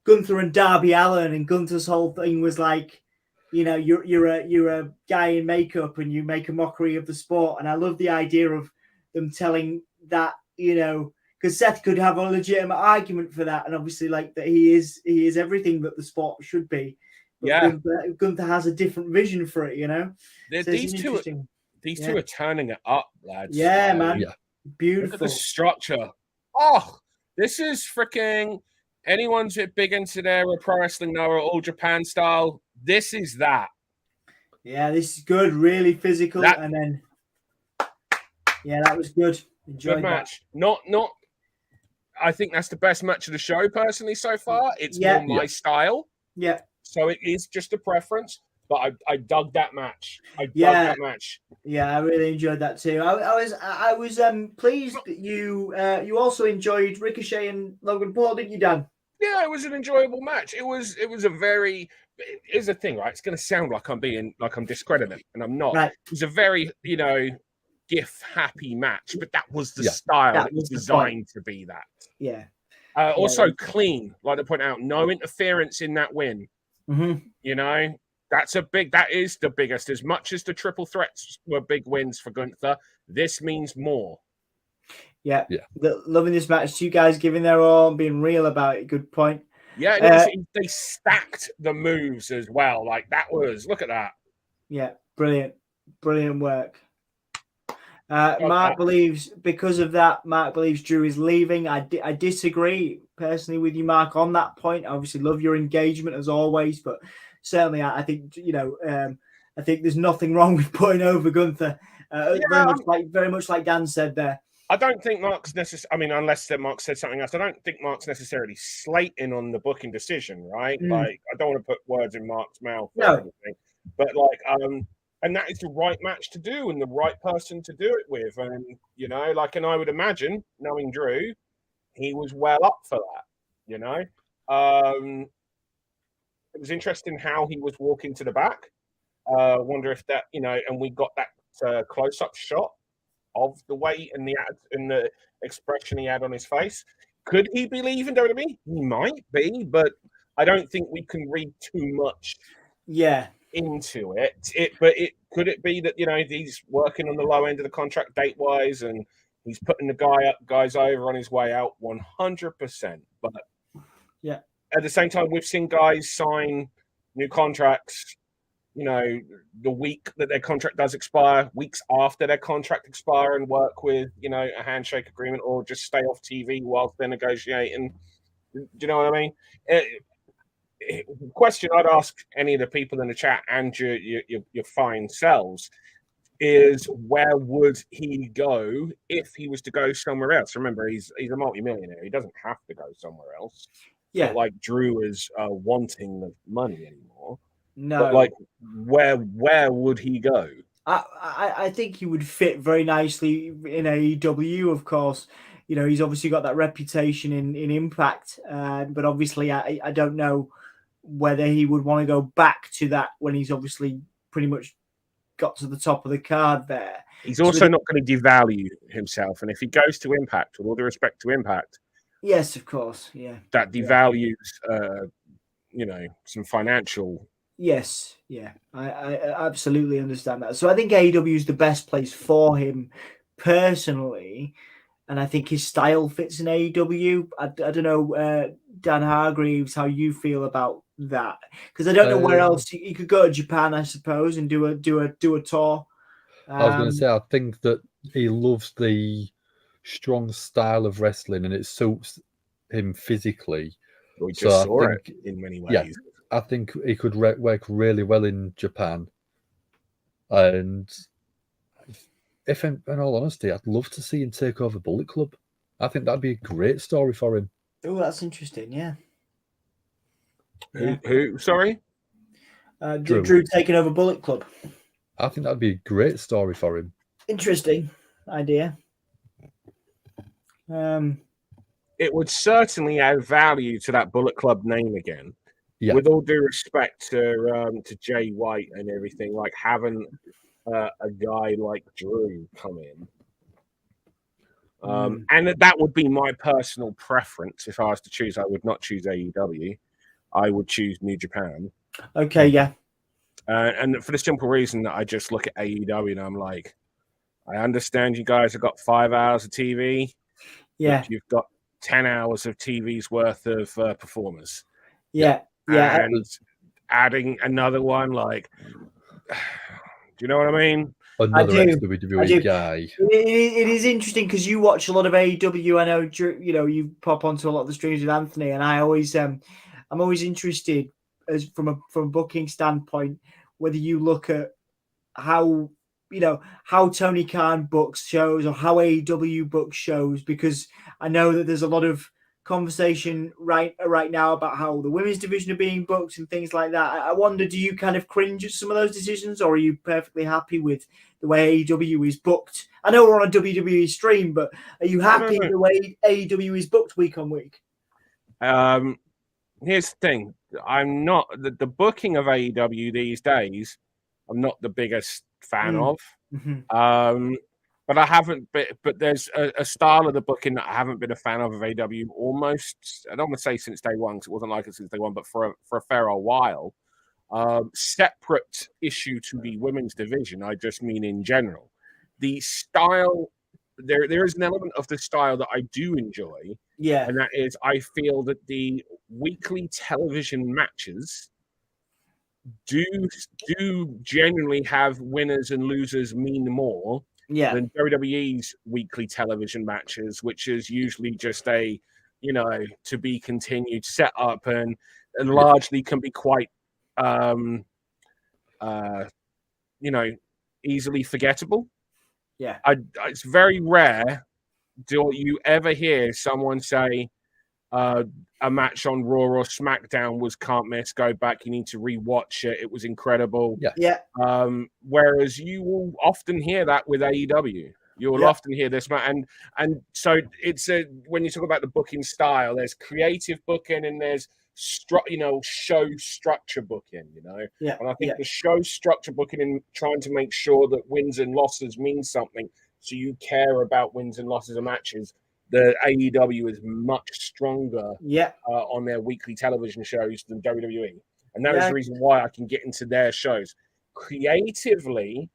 Gunther and Darby Allin, and Gunther's whole thing was like, you're a guy in makeup and you make a mockery of the sport. And I love the idea of them telling that, because Seth could have a legitimate argument for that, and obviously like that he is everything that the sport should be. But yeah, Gunther has a different vision for it. So these two are turning it up, lads. Yeah, man. Yeah. Beautiful. Look at the structure. Oh, this is freaking. Anyone's big into their pro wrestling now or All Japan style. This is that. Yeah, this is good. Really physical, and then that was good. Enjoyed good match. Not. I think that's the best match of the show personally so far. It's more my style. Yeah. So it is just a preference, but I dug that match. I dug that match. Yeah, I really enjoyed that too. I was pleased that you also enjoyed Ricochet and Logan Paul, didn't you, Dan? Yeah, it was an enjoyable match. It was a very. Here's the thing, right? It's going to sound like I'm discrediting, and I'm not. Right. It was a very GIF happy match, but that was the style. That was designed to be that. Yeah. Also clean, like to point out, no interference in that win. Mm-hmm. That is the biggest. As much as the triple threats were big wins for Gunther, this means more. Yeah. Loving this match. You guys giving their all, being real about it. Good point. Yeah, and they stacked the moves as well. Like that was, look at that. Yeah, brilliant work. Mark believes because of that. Mark believes Drew is leaving. I disagree personally with you, Mark, on that point. I obviously love your engagement as always, but certainly I think I think there's nothing wrong with putting over Gunther. Very much like Dan said there. I don't think Mark's necessarily. I mean, unless Mark said something else, I don't think Mark's necessarily slating on the booking decision, right? Like, I don't want to put words in Mark's mouth or anything, but like, and that is the right match to do and the right person to do it with, and and I would imagine, knowing Drew, he was well up for that. It was interesting how he was walking to the back. Wonder if that, and we got that close-up shot of the way and the expression he had on his face. Could he be leaving WWE? He might be, but I don't think we can read too much into it. But could it be that he's working on the low end of the contract date wise and he's putting the guys over on his way out? 100%. But at the same time, we've seen guys sign new contracts the week that their contract does expire, weeks after their contract expire, and work with, a handshake agreement or just stay off TV whilst they're negotiating. Do you know what I mean? Question I'd ask any of the people in the chat and your fine selves is, where would he go if he was to go somewhere else? Remember, he's a multi-millionaire. He doesn't have to go somewhere else. It's not like Drew is wanting the money anymore. No, but like, where would he go? I think he would fit very nicely in AEW, of course. He's obviously got that reputation in Impact, but obviously I don't know whether he would want to go back to that when he's obviously pretty much got to the top of the card there. He's also not going to devalue himself, and if he goes to Impact, with all the respect to Impact, yes, of course, that devalues some financial Yes, yeah, I absolutely understand that. So I think AEW is the best place for him personally, and I think his style fits in AEW. I don't know, Dan Hargreaves, how you feel about that, because I don't know where else he could go to Japan, I suppose, and do a tour. I was going to say, I think that he loves the strong style of wrestling, and it suits him physically. We just So saw I think, it in many ways. yeah, I think he could work really well in Japan. And if, in all honesty, I'd love to see him take over Bullet Club. I think that'd be a great story for him. Oh, that's interesting. Yeah. Who? Sorry, Drew taking over Bullet Club. I think that'd be a great story for him. Interesting idea. It would certainly add value to that Bullet Club name again. Yeah. With all due respect to Jay White and everything, like having a guy like Drew come in. And that would be my personal preference. If I was to choose, I would not choose AEW. I would choose New Japan. Okay, yeah. And for the simple reason that I just look at AEW and I'm like, I understand you guys have got 5 hours of TV. Yeah. But you've got 10 hours of TV's worth of performers. Yeah. Yeah. And adding another one, like, do you know what I mean? Another ex-WWE guy. It is interesting because you watch a lot of AEW. I know, you know, you pop onto a lot of the streams with Anthony, and I always, I'm always interested as from a booking standpoint, whether you look at how, you know, how Tony Khan books shows or how AEW books shows, because I know that there's a lot of conversation right now about how the women's division are being booked and things like that. I wonder, do you kind of cringe at some of those decisions, or are you perfectly happy with the way AEW is booked? I know we're on a WWE stream, but are you happy with the way AEW is booked week on week? Here's the thing. I'm not the booking of AEW these days. I'm not the biggest fan of. Mm-hmm. But I haven't. But there's a style of the booking that I haven't been a fan of AEW almost. I don't want to say since day one, because it wasn't like it since day one, but for a fair old while. Separate issue to the women's division. I just mean in general, the style. There is an element of the style that I do enjoy. Yeah, and that is, I feel that the weekly television matches do genuinely have winners and losers mean more than WWE's weekly television matches, which is usually just a, you know, to be continued setup and largely can be quite, you know, easily forgettable. Yeah. It's very rare do you ever hear someone say, a match on Raw or SmackDown was can't miss, go back, you need to rewatch it, it was incredible. Yeah. Whereas you will often hear that with AEW. You will often hear this, and so it's when you talk about the booking style, there's creative booking and there's show structure booking, you know. And I think the show structure booking and trying to make sure that wins and losses mean something, so you care about wins and losses of matches. The AEW is much stronger on their weekly television shows than WWE. And that is the reason why I can get into their shows. Creatively,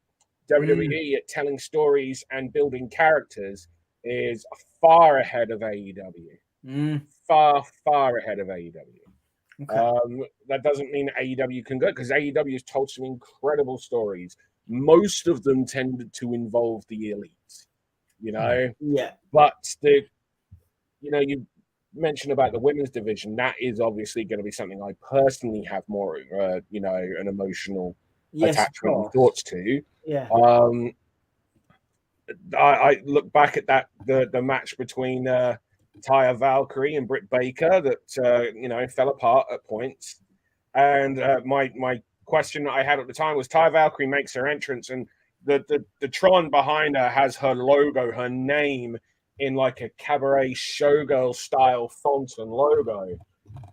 WWE at telling stories and building characters is far ahead of AEW. Far, far ahead of AEW. Okay. That doesn't mean AEW can go, because AEW has told some incredible stories. Most of them tended to involve the elite. You know, but you mentioned about the women's division. That is obviously going to be something I personally have more, an emotional attachment and thoughts to. I look back at the match between Taya Valkyrie and Britt Baker that fell apart at points, and my question that I had at the time was, Taya Valkyrie makes her entrance and the Tron behind her has her logo, her name, in like a cabaret showgirl style font and logo.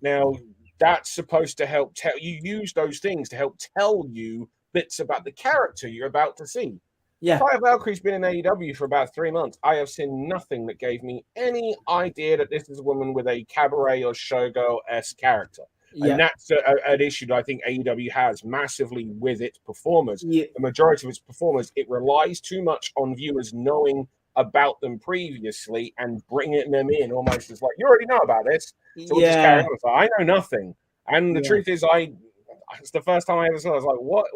Now, that's supposed to help you use those things to help tell you bits about the character you're about to see. Taya Valkyrie's been in AEW for about 3 months. I have seen nothing that gave me any idea that this is a woman with a cabaret or showgirl-esque character. And that's an issue that I think AEW has massively with its performers. Yeah. The majority of its performers, it relies too much on viewers knowing about them previously and bringing them in almost as like, you already know about this, so we'll just carry on. It's like, I know nothing. And the truth is, it's the first time I ever saw it. I was like, what?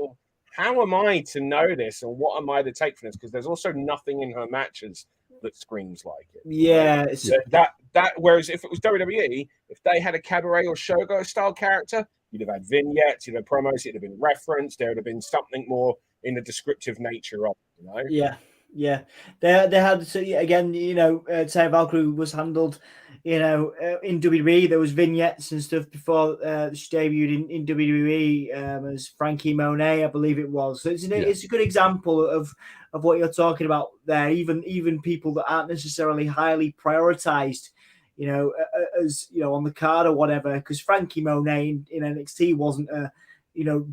How am I to know this, and what am I to take from this? Because there's also nothing in her matches that screams like it. Yeah. Right? So that whereas if it was WWE, if they had a Cabaret or Shogo style character, you'd have had vignettes, you'd have promos, it'd have been referenced, there would have been something more in the descriptive nature of it, you know? Yeah. They had, so again, Taya Valkyrie was handled, in WWE. There was vignettes and stuff before she debuted in WWE as Frankie Monet, I believe it was. So it's a good example of what you're talking about there. Even people that aren't necessarily highly prioritized, as on the card or whatever, because Frankie Monet in NXT wasn't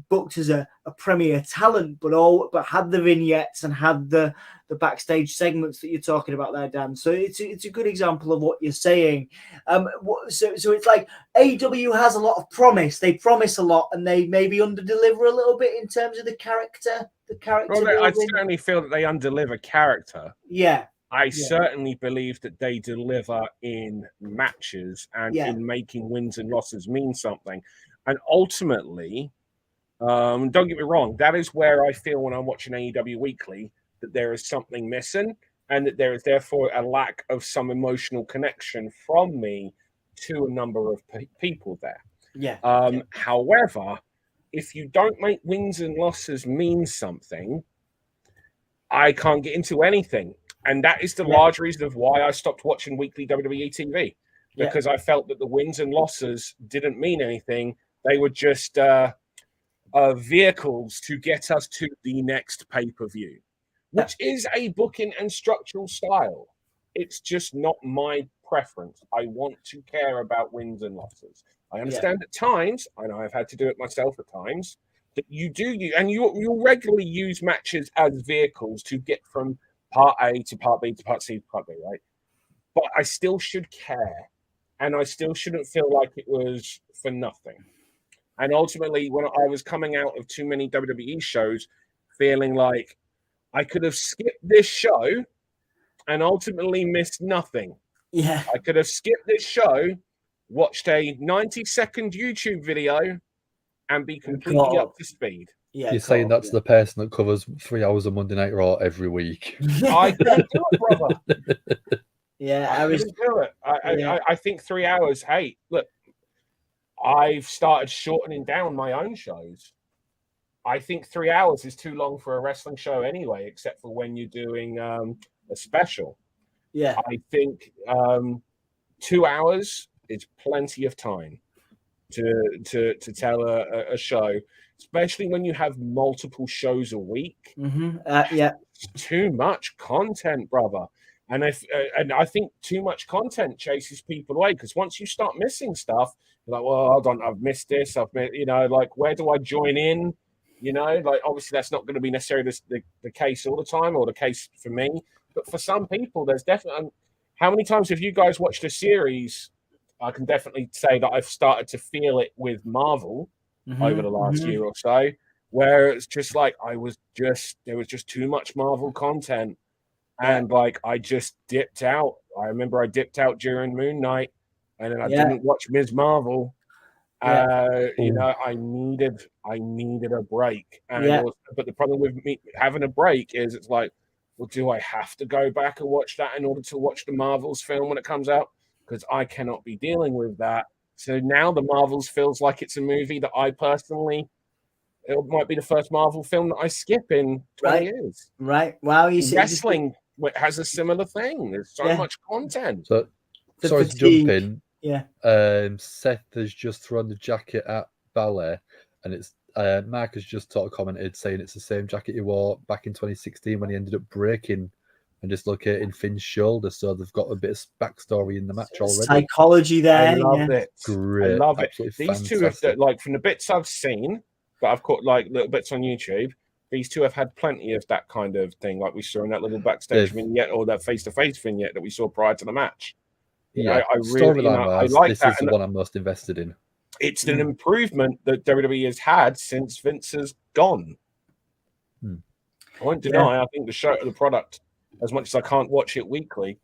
booked as a premier talent, but had the vignettes and had the backstage segments that you're talking about there, Dan. So it's a good example of what you're saying. So it's like AEW has a lot of promise. They promise a lot, and they maybe underdeliver a little bit in terms of the character. Well, I certainly feel that they underdeliver character. Yeah. I certainly believe that they deliver in matches and in making wins and losses mean something. And ultimately, don't get me wrong, that is where I feel when I'm watching AEW Weekly that there is something missing and that there is therefore a lack of some emotional connection from me to a number of people there. However, if you don't make wins and losses mean something, I can't get into anything. And that is the large reason of why I stopped watching weekly WWE TV, because I felt that the wins and losses didn't mean anything. They were just vehicles to get us to the next pay-per-view, which is a booking and structural style. It's just not my preference. I want to care about wins and losses. I understand at times, I know I've had to do it myself at times, that you regularly use matches as vehicles to get from part A to part B to part C to part B, right? But I still should care, and I still shouldn't feel like it was for nothing. And ultimately, when I was coming out of too many WWE shows, feeling like I could have skipped this show and ultimately missed nothing. Yeah. I could have skipped this show, watched a 90-second YouTube video, and be completely up to speed. Yeah, you're saying that's the person that covers 3 hours of Monday Night Raw every week. I couldn't do it, brother. I couldn't do it. I think 3 hours. Hey, look, I've started shortening down my own shows. I think 3 hours is too long for a wrestling show anyway, except for when you're doing a special. Yeah. I think 2 hours is plenty of time to tell a show, especially when you have multiple shows a week. It's too much content, brother. And I think too much content chases people away, because once you start missing stuff, you're like, well, I've missed this. Like, where do I join in? Like, obviously that's not going to be necessarily the case all the time, or the case for me. But for some people, there's definitely. How many times have you guys watched a series? I can definitely say that I've started to feel it with Marvel over the last year or so, where it's just like there was just too much Marvel content, and like I just dipped out. I remember I dipped out during Moon Knight, and then I didn't watch Ms. Marvel. I needed a break, but the problem with me having a break is it's like, well, do I have to go back and watch that in order to watch the Marvels film when it comes out? Because I cannot be dealing with that. So now the Marvels feels like it's a movie that I personally, it might be the first Marvel film that I skip in 20 years. Right. Wow. Wrestling has a similar thing. There's so much content. So, sorry to jump in. Yeah. Seth has just thrown the jacket at Ballet, and it's Mark has just sort of commented saying it's the same jacket he wore back in 2016 when he ended up breaking and dislocating Finn's shoulder. So they've got a bit of backstory in the match already. Psychology there. I love it. Great. I love it. Absolutely These fantastic. two have, like, from the bits I've seen, but I've caught like little bits on YouTube. These two have had plenty of that kind of thing, like we saw in that little backstage vignette or that face-to-face vignette that we saw prior to the match. Yeah, I really, I like this that. is the one I'm most invested in. it's an improvement that WWE has had since Vince has gone. I won't deny, I think the product, as much as I can't watch it weekly,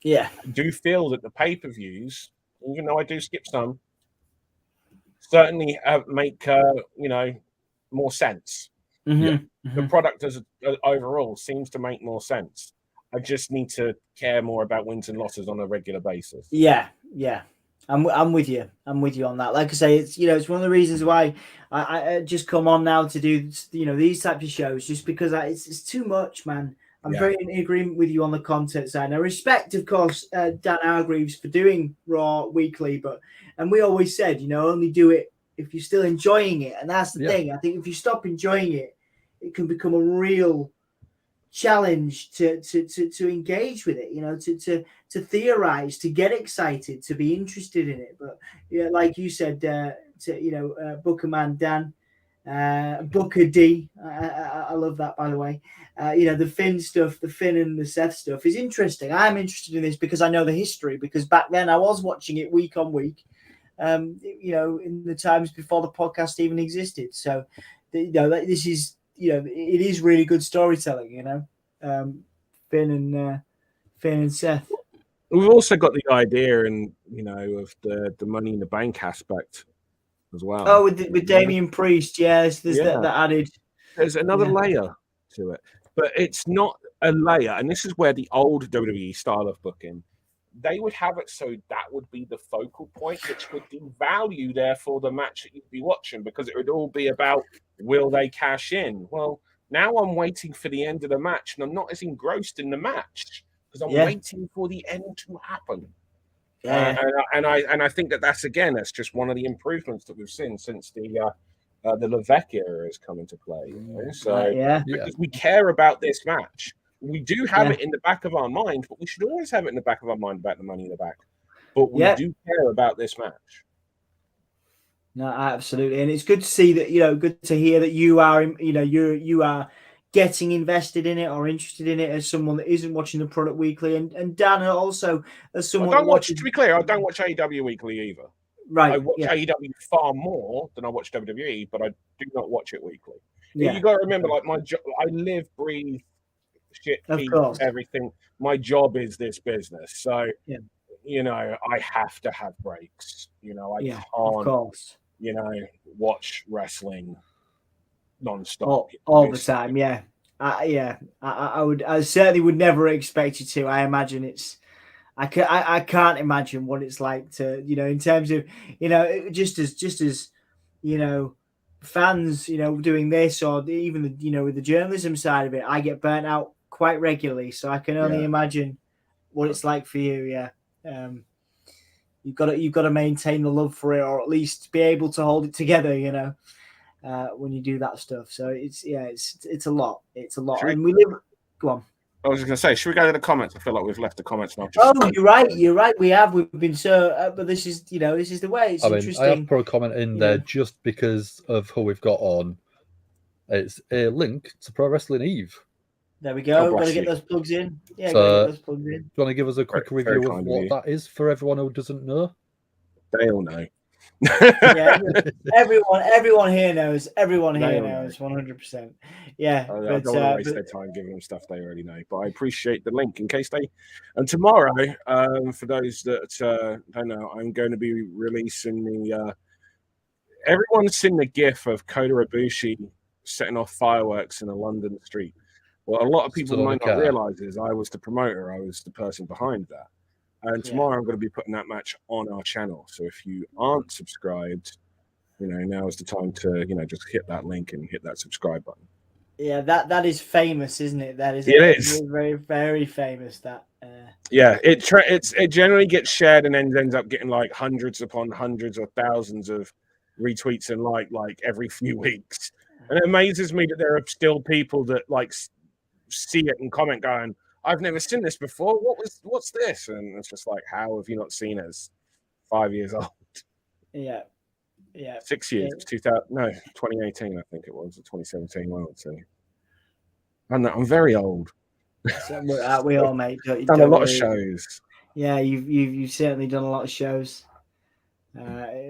I do feel that the pay-per-views, even though I do skip some, certainly make more sense. The product as overall seems to make more sense. I just need to care more about wins and losses on a regular basis. Yeah. I'm with you. I'm with you on that. Like I say, it's it's one of the reasons why I just come on now to do these types of shows, just because it's too much, man. I'm very in agreement with you on the content side. I respect, of course, Dan Hargreaves for doing Raw weekly, and we always said, only do it if you're still enjoying it, and that's the thing. I think if you stop enjoying it, it can become a real challenge to engage with it, to theorize, to get excited, to be interested in it. But like you said, Booker Man Dan, Booker D, I love that, by the way. The Finn stuff, the Finn and the Seth stuff is interesting. I'm interested in this because I know the history, because back then I was watching it week on week, in the times before the podcast even existed. So this is it is really good storytelling, Finn and Seth. We've also got the idea of the Money in the Bank aspect as well. Oh, with Damian Priest, there's that added. There's another layer to it, but it's not a layer, and this is where the old WWE style of booking, they would have it so that would be the focal point, which would devalue, therefore, the match that you'd be watching, because it would all be about, will they cash in? Well, now I'm waiting for the end of the match, and I'm not as engrossed in the match because I'm waiting for the end to happen. And I think that's just one of the improvements that we've seen since the Levesque era has come into play. Because we care about this match. We do have it in the back of our mind, but we should always have it in the back of our mind about the Money in the Bank. But we do care about this match. No, absolutely, and it's good to see that. Good to hear that you are, you are getting invested in it or interested in it as someone that isn't watching the product weekly, and Dan also as someone. To be clear, I don't watch AEW weekly either. Right, I watch AEW far more than I watch WWE, but I do not watch it weekly. Yeah. You got to remember, like my job, I live, breathe, shit, eat, everything. My job is this business, so I have to have breaks. I can't. Of course. Watch wrestling non-stop all the time. I certainly would never expect you to. I imagine it's. I can't imagine what it's like to, in terms of, just as fans, doing this, or even with the journalism side of it, I get burnt out quite regularly. So I can only imagine what it's like for you. Yeah. You've got to maintain the love for it, or at least be able to hold it together, when you do that stuff. So it's a lot. It's a lot. And we live. Go on. I was just going to say, should we go to the comments? I feel like we've left the comments now. You're right. We've been so, but this is the way. It's interesting. I have put a comment in there just because of who we've got on. It's a link to Pro Wrestling Eve. There we go. Got to get those plugs in. Yeah, so, get those plugs in. Do you want to give us a quick review of what that is for everyone who doesn't know? They all know. Everyone here knows. Everyone here knows 100%. Yeah, I don't want to waste their time giving them stuff they already know. But I appreciate the link in case they. And tomorrow, for those that don't know, I'm going to be releasing the. Everyone's seen the GIF of Kota Ibushi setting off fireworks in a London street. What a lot of people might not realize is I was the promoter. I was the person behind that. And tomorrow I'm going to be putting that match on our channel. So if you aren't subscribed, now is the time to, just hit that link and hit that subscribe button. Yeah, that is famous, isn't it? That is. It is very, very famous. That. Yeah, it generally gets shared and then ends up getting like hundreds upon hundreds or thousands of retweets and like every few weeks. And it amazes me that there are still people that like see it and comment going, I've never seen this before. What's this? And it's just like, how have you not seen it? It's 5 years old. Yeah. 6 years. 2018, I think it was, or 2017. Well, so I'm very old. So we all, mate. Done a lot of shows. Yeah, you've certainly done a lot of shows.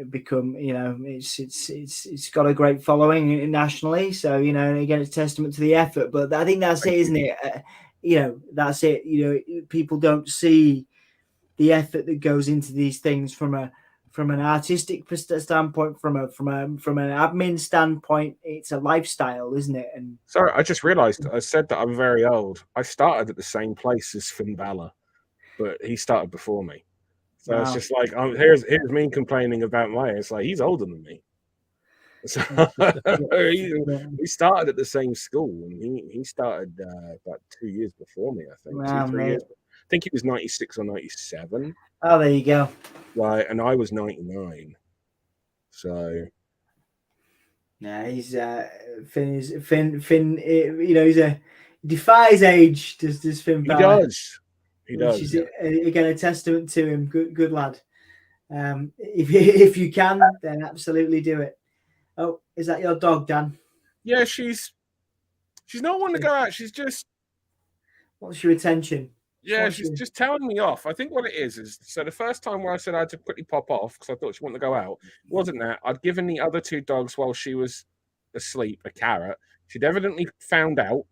become, it's got a great following nationally. So, again, it's testament to the effort. But I think that's it, isn't it? That's it. People don't see the effort that goes into these things from an artistic standpoint, from an admin standpoint. It's a lifestyle, isn't it? And sorry, I just realised I said that I'm very old. I started at the same place as Finn Balor, but he started before me. So wow. It's just like here's me complaining about my. It's like he's older than me. So he started at the same school, and he started about 2 years before me. I think wow, 2-3 years. I think he was 96 or 97. Oh, there you go. Right, and I was 99. So yeah, he's Finn. He's he defies age. Does Finn Balor? He does. Which is again a testament to him. Good lad. If you can, then absolutely do it. Oh, is that your dog, Dan? Yeah, she's not one to go out. She's just. What's your attention? Yeah, she's just telling me off. I think what it is so the first time where I said I had to quickly pop off because I thought she wanted to go out, wasn't that. I'd given the other two dogs while she was asleep a carrot. She'd evidently found out,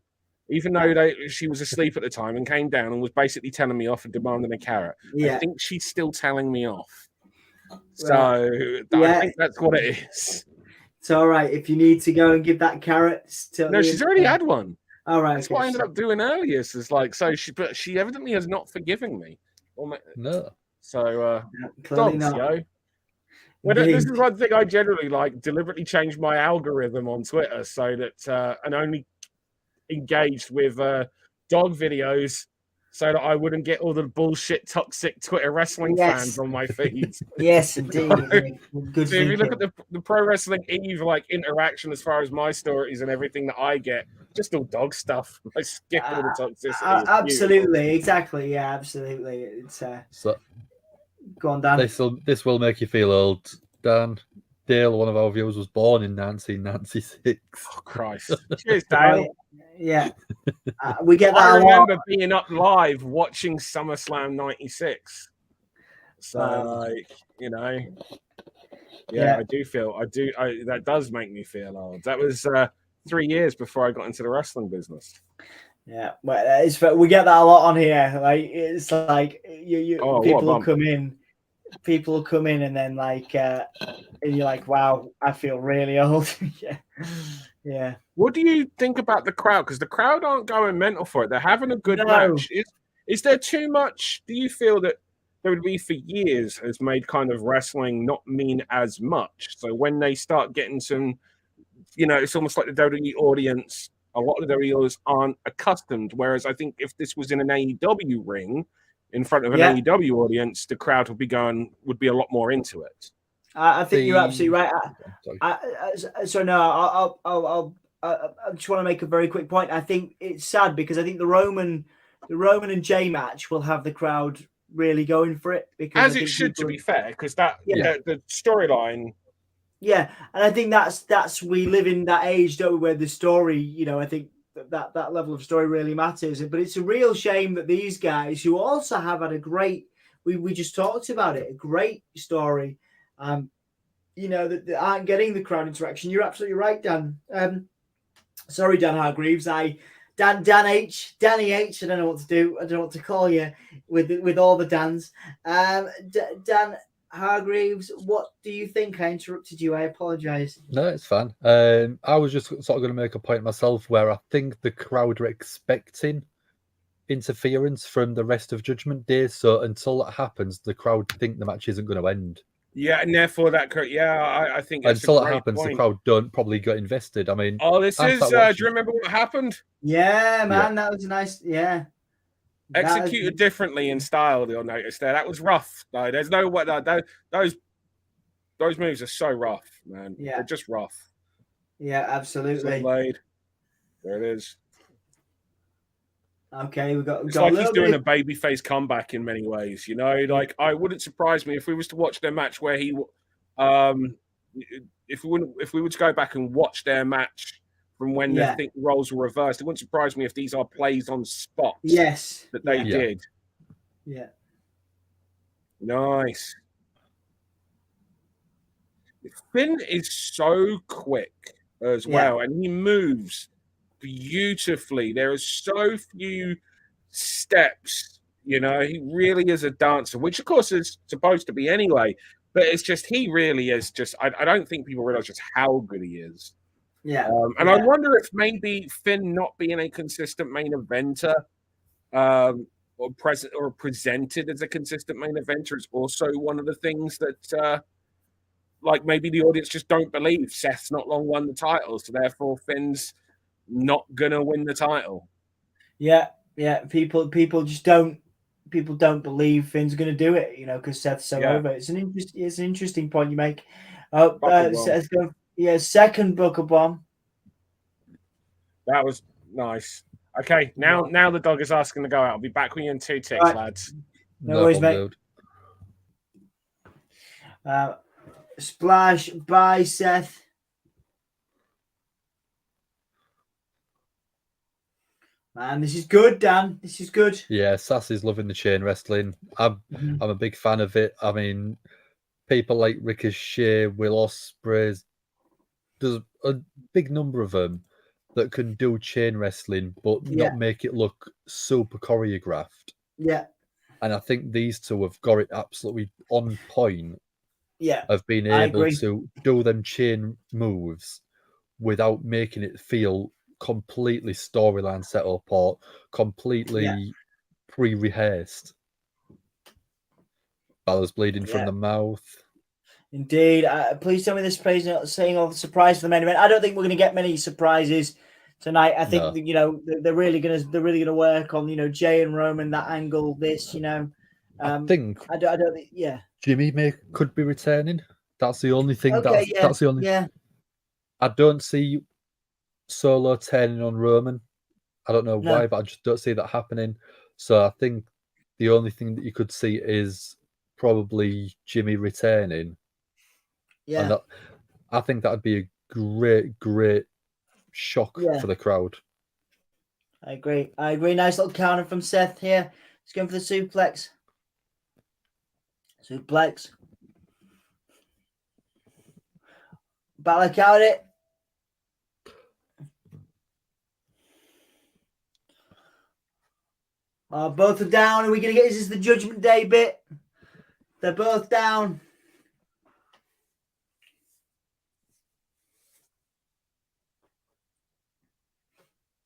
even though she was asleep at the time, and came down and was basically telling me off and demanding a carrot. Yeah. I think she's still telling me off. So I think that's what it is. It's all right. If you need to go and give that carrot. No, she's already had one. All right. That's what I ended up doing earlier. So it's like, but she evidently has not forgiven me. No. So, dogs, yo. Well, this is one thing I generally deliberately changed my algorithm on Twitter so that and only engaged with dog videos so that I wouldn't get all the bullshit toxic Twitter wrestling fans on my feeds. Yes, indeed. Good so if you look at the Pro Wrestling Eve interaction as far as my stories and everything that I get, just all dog stuff. I skip all the toxicity. Absolutely, exactly. Yeah, absolutely. It's so go on, Dan. This will make you feel old, Dan. Dale, one of our viewers, was born in 1996. Oh, Christ. Cheers, Dale. Yeah. We get that. I remember being up live watching SummerSlam 96. So, yeah, I do feel, that does make me feel old. That was 3 years before I got into the wrestling business. Yeah, well, we get that a lot on here. Like, it's like people will come in. People will come in and then and you're like, wow, I feel really old. Yeah. What do you think about the crowd? Because the crowd aren't going mental for it. They're having a good match. Is there too much? Do you feel that WWE for years has made kind of wrestling not mean as much? So when they start getting some, it's almost like the WWE audience, a lot of the WWE audience aren't accustomed. Whereas I think if this was in an AEW ring, in front of an AEW audience, the crowd would be a lot more into it. I think you're absolutely right. I just want to make a very quick point. I think it's sad because I think the Roman and Jay match will have the crowd really going for it. Because it should, to be fair, because the storyline. Yeah, and I think that's we live in that age, don't we, where the story, I think that level of story really matters. But it's a real shame that these guys, who also have had a great, we just talked about it, a great story, that aren't getting the crowd interaction. You're absolutely right, Dan. Sorry, Dan Hargreaves. Danny H. I don't know what to do. I don't know what to call you with all the Dans. Dan Hargreaves, what do you think? I interrupted you. I apologize. No, it's fine. I was just sort of going to make a point myself where I think the crowd are expecting interference from the rest of Judgment Day. So until that happens, the crowd think the match isn't going to end. Yeah, and therefore I think until that happens, the crowd don't probably get invested. I mean, this is. Do you remember what happened? Yeah, man, that was nice. Yeah. Executed differently in style, you'll notice there. That was rough. No, there's no way those moves are so rough, man. Yeah, they're just rough. Yeah, absolutely. There it is. Okay, it's like he's doing a babyface comeback in many ways. I wouldn't surprise me if we was to watch their match where he, if we were to go back and watch their match from when the roles were reversed, it wouldn't surprise me if these are plays on spots. Yes, that they did. Yeah. Nice. Finn is so quick as well, and he moves beautifully. There are so few steps, you know. He really is a dancer, which of course is supposed to be anyway. But it's just he really is just. I don't think people realize just how good he is. Yeah. And I wonder if maybe Finn not being a consistent main eventer, or presented as a consistent main eventer, is also one of the things that. Like maybe the audience just don't believe Seth's not long won the title, so therefore Finn's not gonna win the title. Yeah. People just don't believe Finn's gonna do it, you know, because Seth's so over. It's an interesting point you make. Seth's going, second Booker Bomb. That was nice. Okay, now the dog is asking to go out. I'll be back with you in 2 ticks, lads. No worries, mate. Splash by Seth. Man, this is good, Dan. This is good. Yeah, Sassy's loving the chain wrestling. I'm a big fan of it. I mean, people like Ricochet, Will Ospreay, there's a big number of them that can do chain wrestling, but not make it look super choreographed. Yeah. And I think these two have got it absolutely on point. Yeah. Of being able to do them chain moves without making it feel completely storyline set up or completely pre-rehearsed. Balor's bleeding from the mouth. Indeed. Please tell me this play's not saying all the surprise for the main event. I don't think we're going to get many surprises tonight. I think that, you know, they're really going to work on, you know, Jay and Roman, that angle. This, you know, I think. I don't think. Yeah. Jimmy could be returning. That's the only thing. Okay, that's the only. Yeah. I don't see Solo turning on Roman. I don't know why, but I just don't see that happening. So I think the only thing that you could see is probably Jimmy returning. Yeah. And I think that would be a great shock for the crowd. I agree. Nice little counter from Seth here. He's going for the suplex. Balor count it. Both are down. Are we going to get this? Is the Judgment Day bit? They're both down.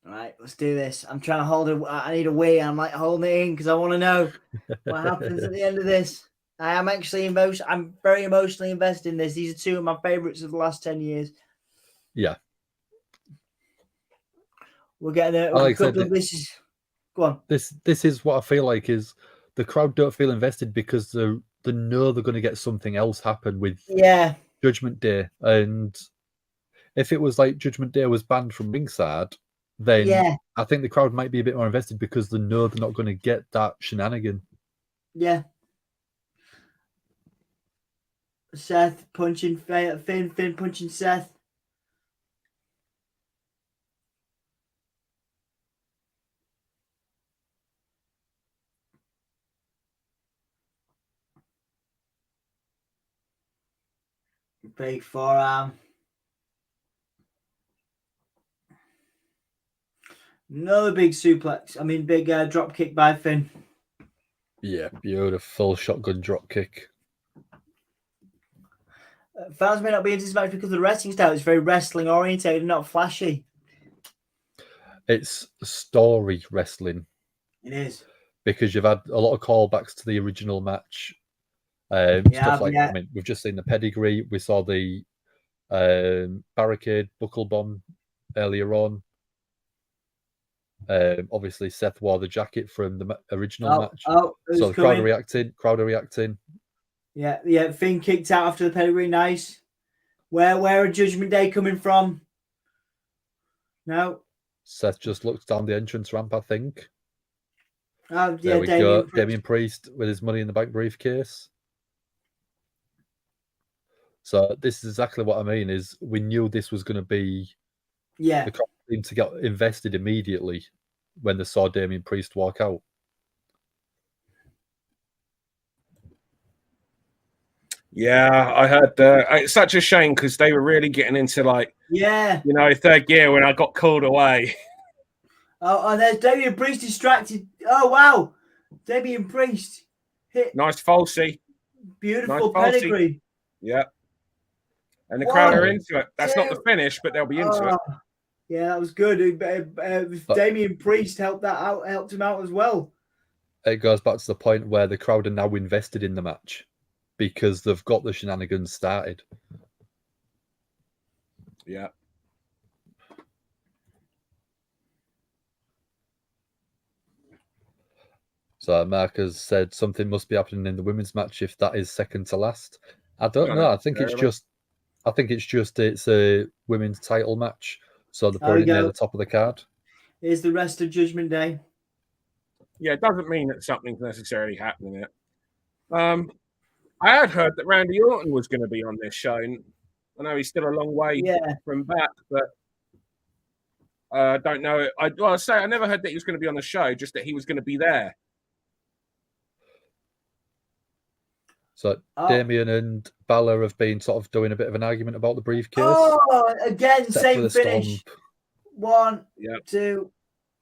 All right, let's do this. I'm trying to hold it. I need a wee. I'm like holding it in because I want to know what happens at the end of this. I am actually I'm very emotionally invested in this. These are two of my favorites of the last 10 years. Yeah. We're getting there. Go on. This is what I feel like is the crowd don't feel invested because they know they're going to get something else happen with Judgment Day. And if it was like Judgment Day was banned from ringside, then I think the crowd might be a bit more invested because they know they're not going to get that shenanigan. Yeah. Seth punching Finn punching Seth. Big forearm. Another big suplex. I mean, big drop kick by Finn. Yeah, beautiful shotgun drop kick. Fans may not be into this match because of the wrestling style. It's very wrestling orientated, not flashy. It's story wrestling. It is. Because you've had a lot of callbacks to the original match. Stuff like, I mean, we've just seen the pedigree. We saw the barricade buckle bomb earlier on. Obviously, Seth wore the jacket from the original match. So the crowd are reacting. Yeah. Finn kicked out after the pedigree. Nice. Where are Judgment Day coming from? No. Seth just looks down the entrance ramp, I think. Oh, yeah, there we go. Damien Priest with his Money in the Bank briefcase. So this is exactly what I mean. Is we knew this was going to be. Yeah. The crowd seemed to get invested immediately when they saw Damien Priest walk out. Yeah, I heard. It's such a shame because they were really getting into like, Yeah. third gear when I got called away. Oh, and there's Damian Priest distracted. Oh, wow. Damian Priest hit Nice falsy. beautiful Nice falsy. pedigree. Yeah. And the crowd are One, into it. That's not the finish, but they'll be into it. Yeah, that was good. Damian Priest helped him out as well. It goes back to the point where the crowd are now invested in the match because they've got the shenanigans started. Yeah. So Mark has said something must be happening in the women's match if that is second to last. I don't know. I think it's a women's title match. So they're putting it near the top of the card. Here's the rest of Judgment Day. Yeah, it doesn't mean that something's necessarily happening yet. I had heard that Randy Orton was going to be on this show. And I know he's still a long way from back, but I don't know. I never heard that he was going to be on the show, just that he was going to be there. So Damien and Balor have been sort of doing a bit of an argument about the briefcase. Oh, again, same finish. Stomp. 1, 2.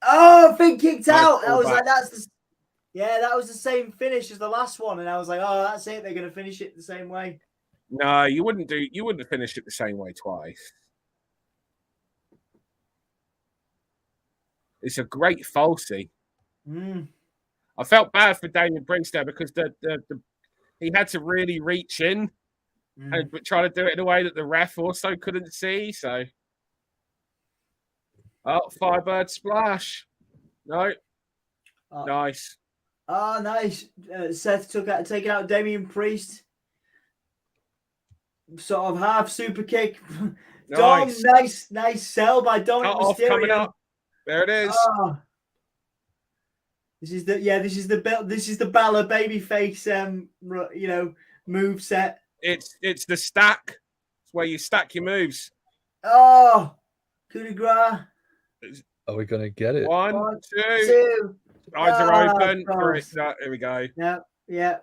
Oh, Finn kicked out. I was like, that was the same finish as the last one, and I was like, oh, that's it. They're going to finish it the same way. No, you wouldn't have finished it the same way twice. It's a great falsy. I felt bad for Damian Priest there because he had to really reach in and try to do it in a way that the ref also couldn't see. So, Firebird splash. No, nice. Oh, nice. Seth taking out Damian Priest. Sort of half super kick. Nice. Dom, nice sell by Dominic Mysterio. Coming up. There it is. This is the Balor babyface move set. It's the stack. It's where you stack your moves. Oh, coup de grace. Are we gonna get it? One, two. Eyes are open. Here we go. Yeah.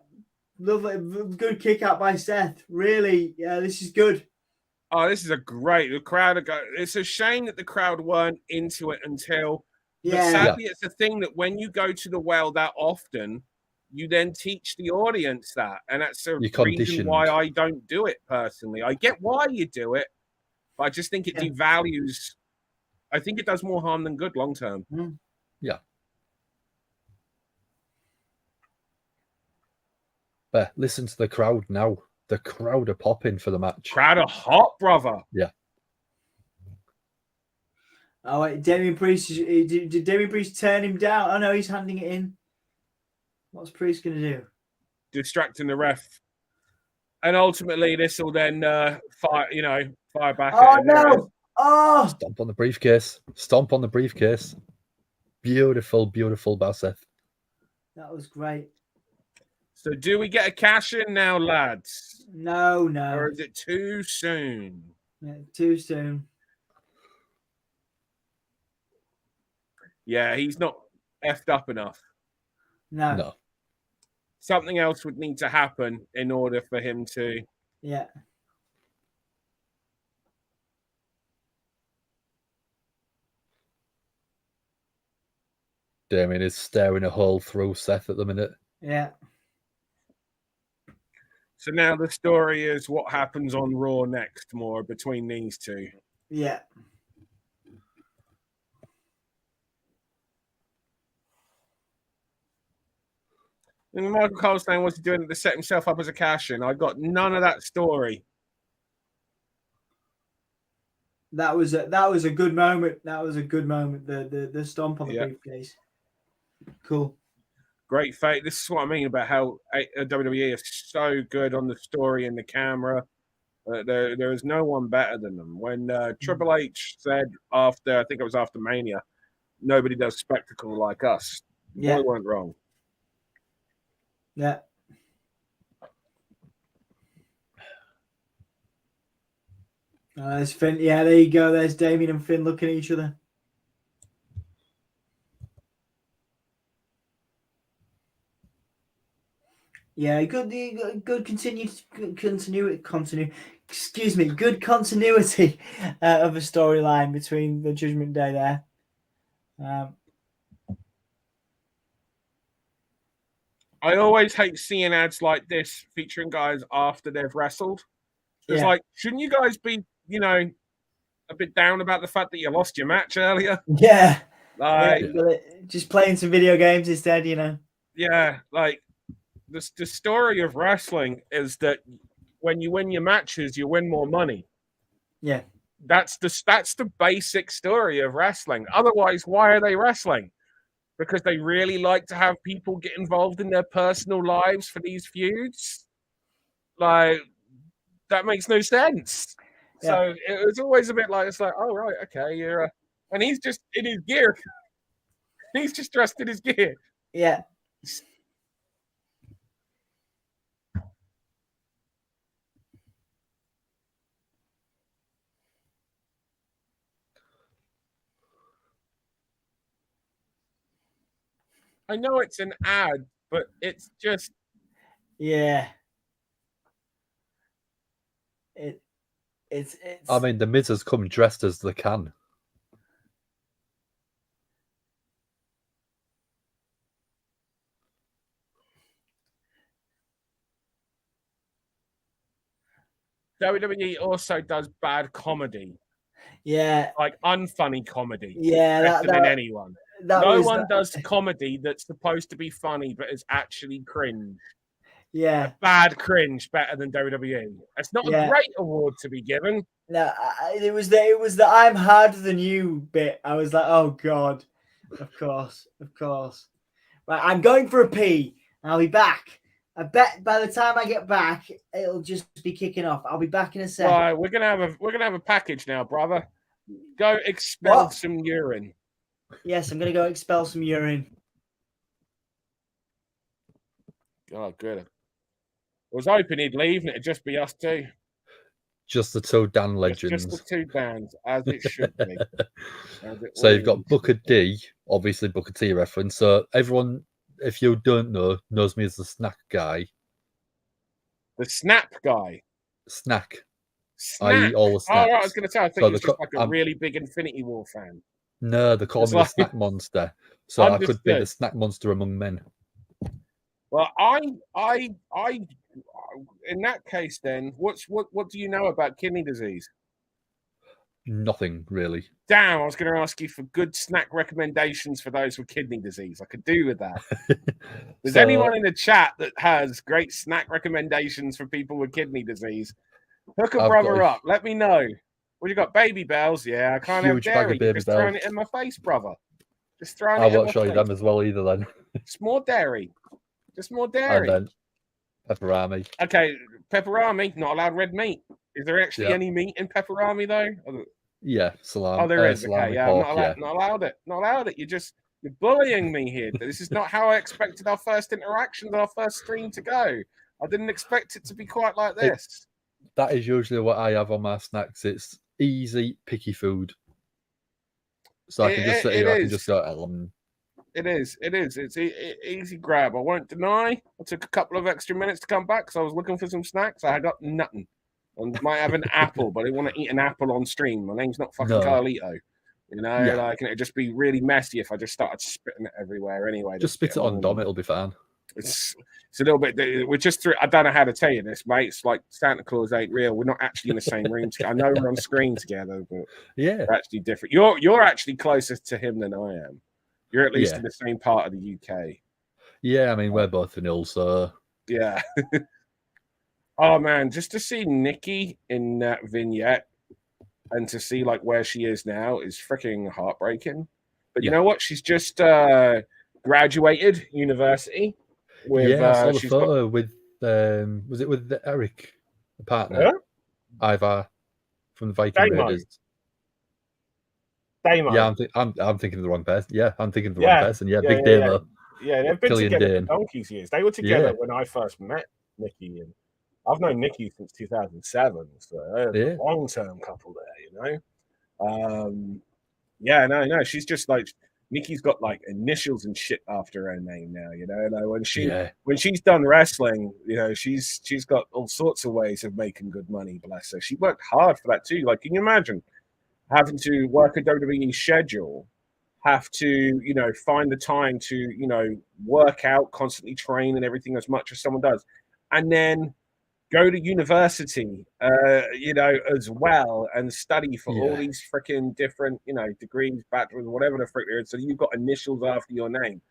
Lovely, good kick out by Seth. Really, this is good. Oh, this is the crowd. It's a shame that the crowd weren't into it until. But sadly, it's a thing that when you go to the well that often, you then teach the audience that, and that's a reason why I don't do it personally. I get why you do it, but I just think it devalues. I think it does more harm than good long term. Yeah. But listen to the crowd now. The crowd are popping for the match. Crowd are hot, brother. Yeah. Oh, wait, Damian Priest. Did Damian Priest turn him down? Oh, no, he's handing it in. What's Priest going to do? Distracting the ref. And ultimately, this will then fire back. Oh, no. Oh. Stomp on the briefcase. Stomp on the briefcase. Beautiful, beautiful by Seth. That was great. So do we get a cash in now, lads? No. Or is it too soon? Yeah, too soon. Yeah, he's not effed up enough. No. Something else would need to happen in order for him to. Yeah. Damien is staring a hole through Seth at the minute. Yeah. So now the story is what happens on Raw next, more between these two. Yeah. And Michael Cole's saying, what's he doing to set himself up as a cash-in? I got none of that story. That was a good moment. That was a good moment. The stomp on the briefcase. Cool. Great fate. This is what I mean about how WWE is so good on the story and the camera. There is no one better than them. When Triple H said after Mania, nobody does spectacle like us. Yeah. Boy weren't wrong. Yeah. There's Finn. Yeah, there you go. There's Damien and Finn looking at each other. Yeah, good excuse me, good continuity of a storyline between the Judgment Day there. I always hate seeing ads like this featuring guys after they've wrestled. It's Yeah. like, shouldn't you guys be, a bit down about the fact that you lost your match earlier? Yeah. Like, just playing some video games instead, Yeah, like the story of wrestling is that when you win your matches, you win more money. Yeah. That's the basic story of wrestling. Otherwise, why are they wrestling? Because they really like to have people get involved in their personal lives for these feuds. Like, that makes no sense. Yeah. So it was always a bit like, it's like, oh, right, okay, you're and he's just in his gear. He's just dressed in his gear. Yeah. I know it's an ad, but it's just Yeah. It's I mean, the Miz has come dressed as the can. WWE also does bad comedy. Yeah. Like unfunny comedy. Yeah, Better than anyone. No one does comedy that's supposed to be funny but is actually cringe. Yeah. Bad cringe better than WWE. It's not a great award to be given. No, it was the I'm harder than you bit. I was like, oh god, of course. Right, I'm going for a pee. I'll be back. I bet by the time I get back, it'll just be kicking off. I'll be back in a sec. Right, we're gonna have a package now, brother. Go expel some urine. Yes, I'm gonna go expel some urine. Oh, good. I was hoping he'd leave and it'd just be us two. Just the two Dan legends. Just the two Dans, as it should be. So you've got Booker D, obviously Booker T reference. So everyone, if you don't know, knows me as the snack guy. The snap guy. Snack. Snack. All the snacks. Oh, right, I was going to say, I think he's just like a really big Infinity War fan. No, they call me the snack monster. So understood. I could be the snack monster among men. Well, I in that case, then, what do you know about kidney disease? Nothing really. Damn, I was going to ask you for good snack recommendations for those with kidney disease. I could do with that. There's anyone in the chat that has great snack recommendations for people with kidney disease? Hook a brother up. Let me know. What you got? Baby bells? Yeah, I can't have dairy. You're just throwing it in my face, brother. Just throwing it in my face. I won't show you them as well either then. It's more dairy. Just more dairy. And then pepperami. Okay, pepperami, not allowed red meat. Is there actually any meat in pepperami though? Yeah, salami. Oh, there is. Okay, yeah, pork, not allowed it. Not allowed it. You're bullying me here. This is not how I expected our first interaction, our first stream to go. I didn't expect it to be quite like this. That is usually what I have on my snacks. It's easy, picky food. So I can just sit here. I can just go. It is. It's easy grab. I won't deny. I took a couple of extra minutes to come back because I was looking for some snacks. I got nothing. I might have an apple, but I want to eat an apple on stream. My name's not fucking Carlito. Like, and it'd just be really messy if I just started spitting it everywhere anyway. Just spit it on Dom, it'll be fine. It's a little bit. We're just through. I don't know how to tell you this, mate. It's like Santa Claus ain't real. We're not actually in the same room together. I know we're on screen together, but we're actually different. You're actually closer to him than I am. You're at least in the same part of the UK. Yeah, I mean we're both in Hull, so yeah. Oh man, just to see Nikki in that vignette and to see like where she is now is freaking heartbreaking. But you know what? She's just graduated university. With, I saw the photo with was it with Eric, the partner, Ivar from the Viking Raiders? Damo. Yeah, I'm thinking of the wrong person. Yeah, I'm thinking of the wrong person. Yeah, Big Damo. Yeah, they've been together for donkey's years. They were together when I first met Nikki, and I've known Nikki since 2007. So they're a long-term couple there, you know. No, she's just like Nikki's got like initials and shit after her name now, you know. Like Yeah. when she's done wrestling, you know, she's got all sorts of ways of making good money, bless her. She worked hard for that too. Like, can you imagine having to work a WWE schedule, have to, you know, find the time to, you know, work out, constantly train and everything as much as someone does, and then go to university, you know, as well, and study for all these freaking different, you know, degrees, bachelors, whatever the frick there is. So you've got initials after your name.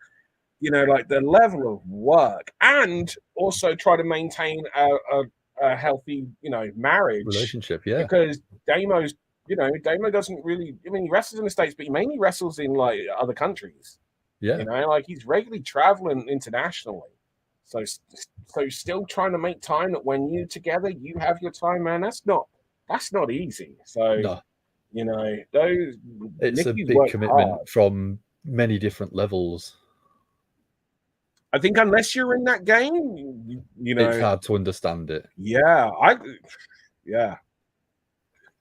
You know, like the level of work, and also try to maintain a healthy, you know, marriage Relationship, yeah. Because Damo's, you know, Damo doesn't really. I mean, he wrestles in the States, but he mainly wrestles in like other countries. Yeah. You know, like he's regularly traveling internationally. So still trying to make time that when you together, you have your time, man. That's not easy. So, No. you know, it's Nikki's a big commitment hard. From many different levels. I think unless you're in that game, you know, it's hard to understand it. Yeah, yeah.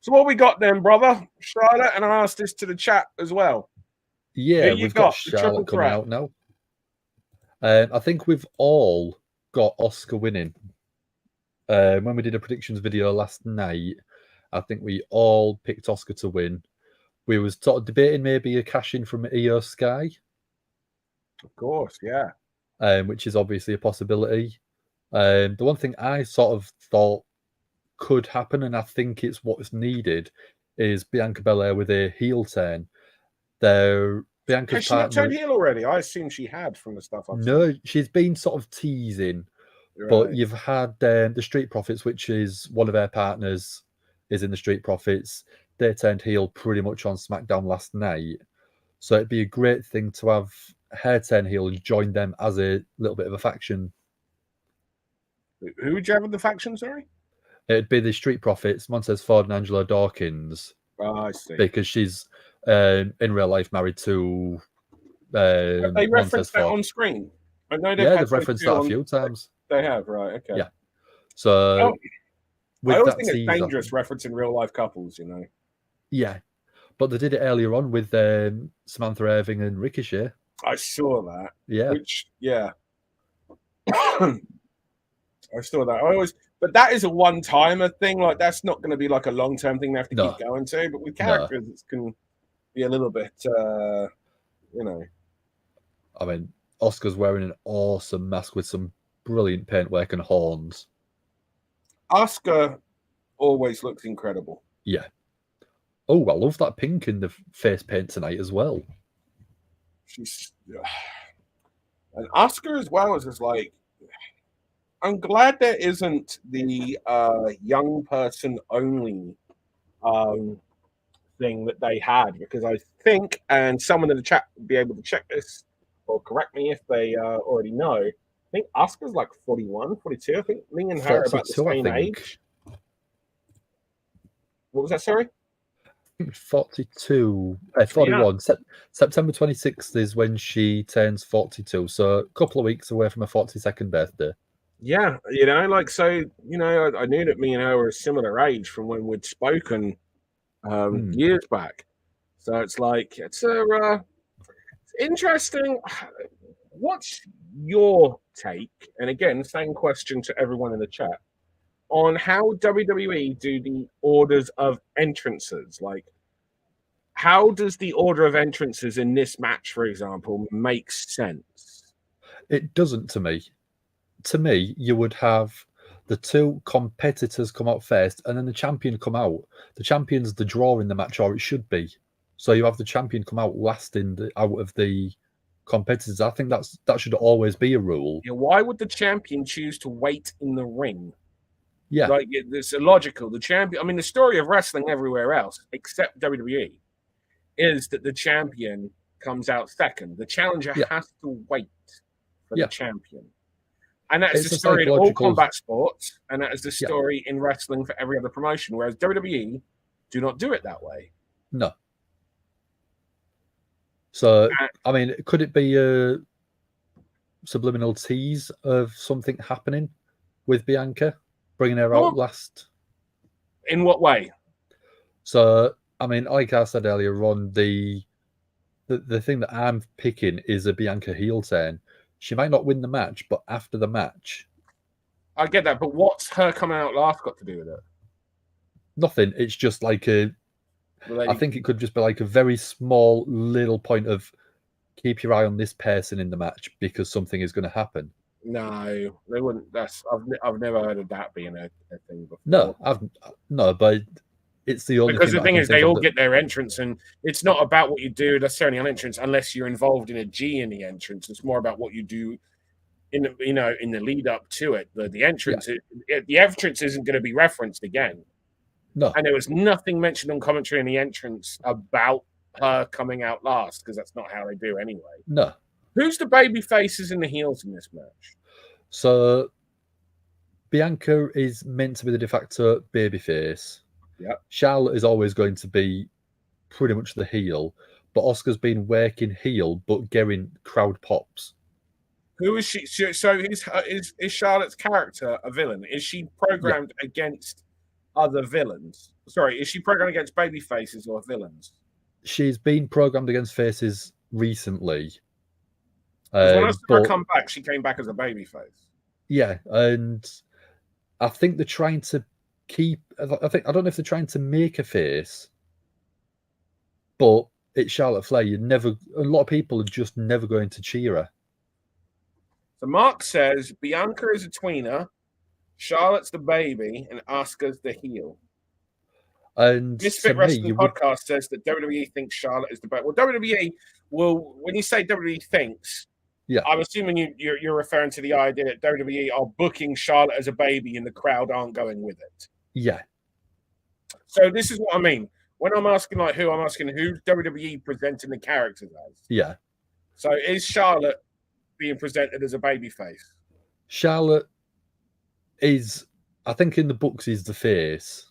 So what we got then, brother? Charlotte, and I asked this to the chat as well. Yeah, we've got Charlotte coming out now. I think we've all got Asuka winning. When we did a predictions video last night, I think we all picked Asuka to win. We was sort of debating maybe a cash in from Io Sky. Of course, yeah. Which is obviously a possibility. The one thing I sort of thought could happen, and I think it's what's needed, is Bianca Belair with a heel turn. Bianca's Has she not turned heel already? I assume she had from the stuff I've seen. She's been sort of teasing. Right. But you've had the Street Profits, which is one of their partners, is in the Street Profits. They turned heel pretty much on SmackDown last night. So it'd be a great thing to have her turn heel and join them as a little bit of a faction. Who would you have in the faction, sorry? It'd be the Street Profits, Montez Ford and Angela Dawkins. Oh, I see. Because she's in real life married to they referenced that on screen. I know they've referenced that a few times. They have, right? Okay. Yeah. So I always think it's dangerous referencing real life couples, you know. Yeah, but they did it earlier on with Samantha Irving and Ricochet. I saw that. Yeah. I saw that. But that is a one-timer thing. Like, that's not going to be like a long-term thing they have to keep going to. But with characters, it can be a little bit, you know. I mean, Asuka's wearing an awesome mask with some brilliant paintwork and horns. Asuka always looks incredible. Yeah. Oh, I love that pink in the face paint tonight as well. And Asuka as well is just like, I'm glad there isn't the young person only thing that they had, because I think, and someone in the chat will be able to check this or correct me if they already know, I think Asuka's like 41, 42. I think me and her are about the same age. What was that, sorry? 42, 41. Yeah. September 26th is when she turns 42. So a couple of weeks away from her 42nd birthday. Yeah, you know, like, so, you know, I knew that me and her were a similar age from when we'd spoken years back. So it's like, it's interesting. What's your take? And again, same question to everyone in the chat, on how WWE do the orders of entrances. Like, how does the order of entrances in this match, for example, make sense? It doesn't to me. To me, you would have the two competitors come out first and then the champion come out. The champion's the draw in the match, or it should be. So you have the champion come out last out of the competitors. I think that should always be a rule. Yeah, why would the champion choose to wait in the ring? Yeah. Like, it's illogical. The champion, I mean, the story of wrestling everywhere else, except WWE, is that the champion comes out second. The challenger has to wait for the champion. And that is the story in all combat sports, and that is the story in wrestling for every other promotion, whereas WWE do not do it that way. No. So, I mean, could it be a subliminal tease of something happening with Bianca, bringing her out last? In what way? So, I mean, like I said earlier on, the the thing that I'm picking is a Bianca heel turn. She might not win the match, but after the match, I get that, but what's her coming out last got to do with it? nothing. It's just like I think it could just be like a very small little point of keep your eye on this person in the match because something is going to happen. No, they wouldn't. I've never heard of that being a thing before. No, but it's the only because thing the thing is they all that... get their entrance, and it's not about what you do necessarily on entrance unless you're involved in a G in the entrance. It's more about what you do in the lead up to it. The entrance, the entrance isn't going to be referenced again. No, and there was nothing mentioned on commentary in the entrance about her coming out last because that's not how they do anyway. No. Who's the baby faces and the heels in this match? So Bianca is meant to be the de facto babyface. Yeah. Charlotte is always going to be pretty much the heel, but Asuka's been working heel but getting crowd pops. Who is she? So is Charlotte's character a villain? Is she programmed against other villains? Sorry, is she programmed against baby faces or villains? She's been programmed against faces recently. When I saw her come back, she came back as a baby face. Yeah, and I think they're trying to keep. I don't know if they're trying to make a face, but it's Charlotte Flair. A lot of people are just never going to cheer her. So Mark says Bianca is a tweener, Charlotte's the baby, and Asuka's the heel. And Misfit Wrestling Podcast says that WWE thinks Charlotte is the baby. Well, WWE will, when you say WWE thinks, I'm assuming you're referring to the idea that WWE are booking Charlotte as a baby and the crowd aren't going with it. Yeah. So this is what I mean. When I'm asking who, I'm asking who WWE presenting the characters as. Yeah. So is Charlotte being presented as a baby face? Charlotte is, I think in the books, is the face.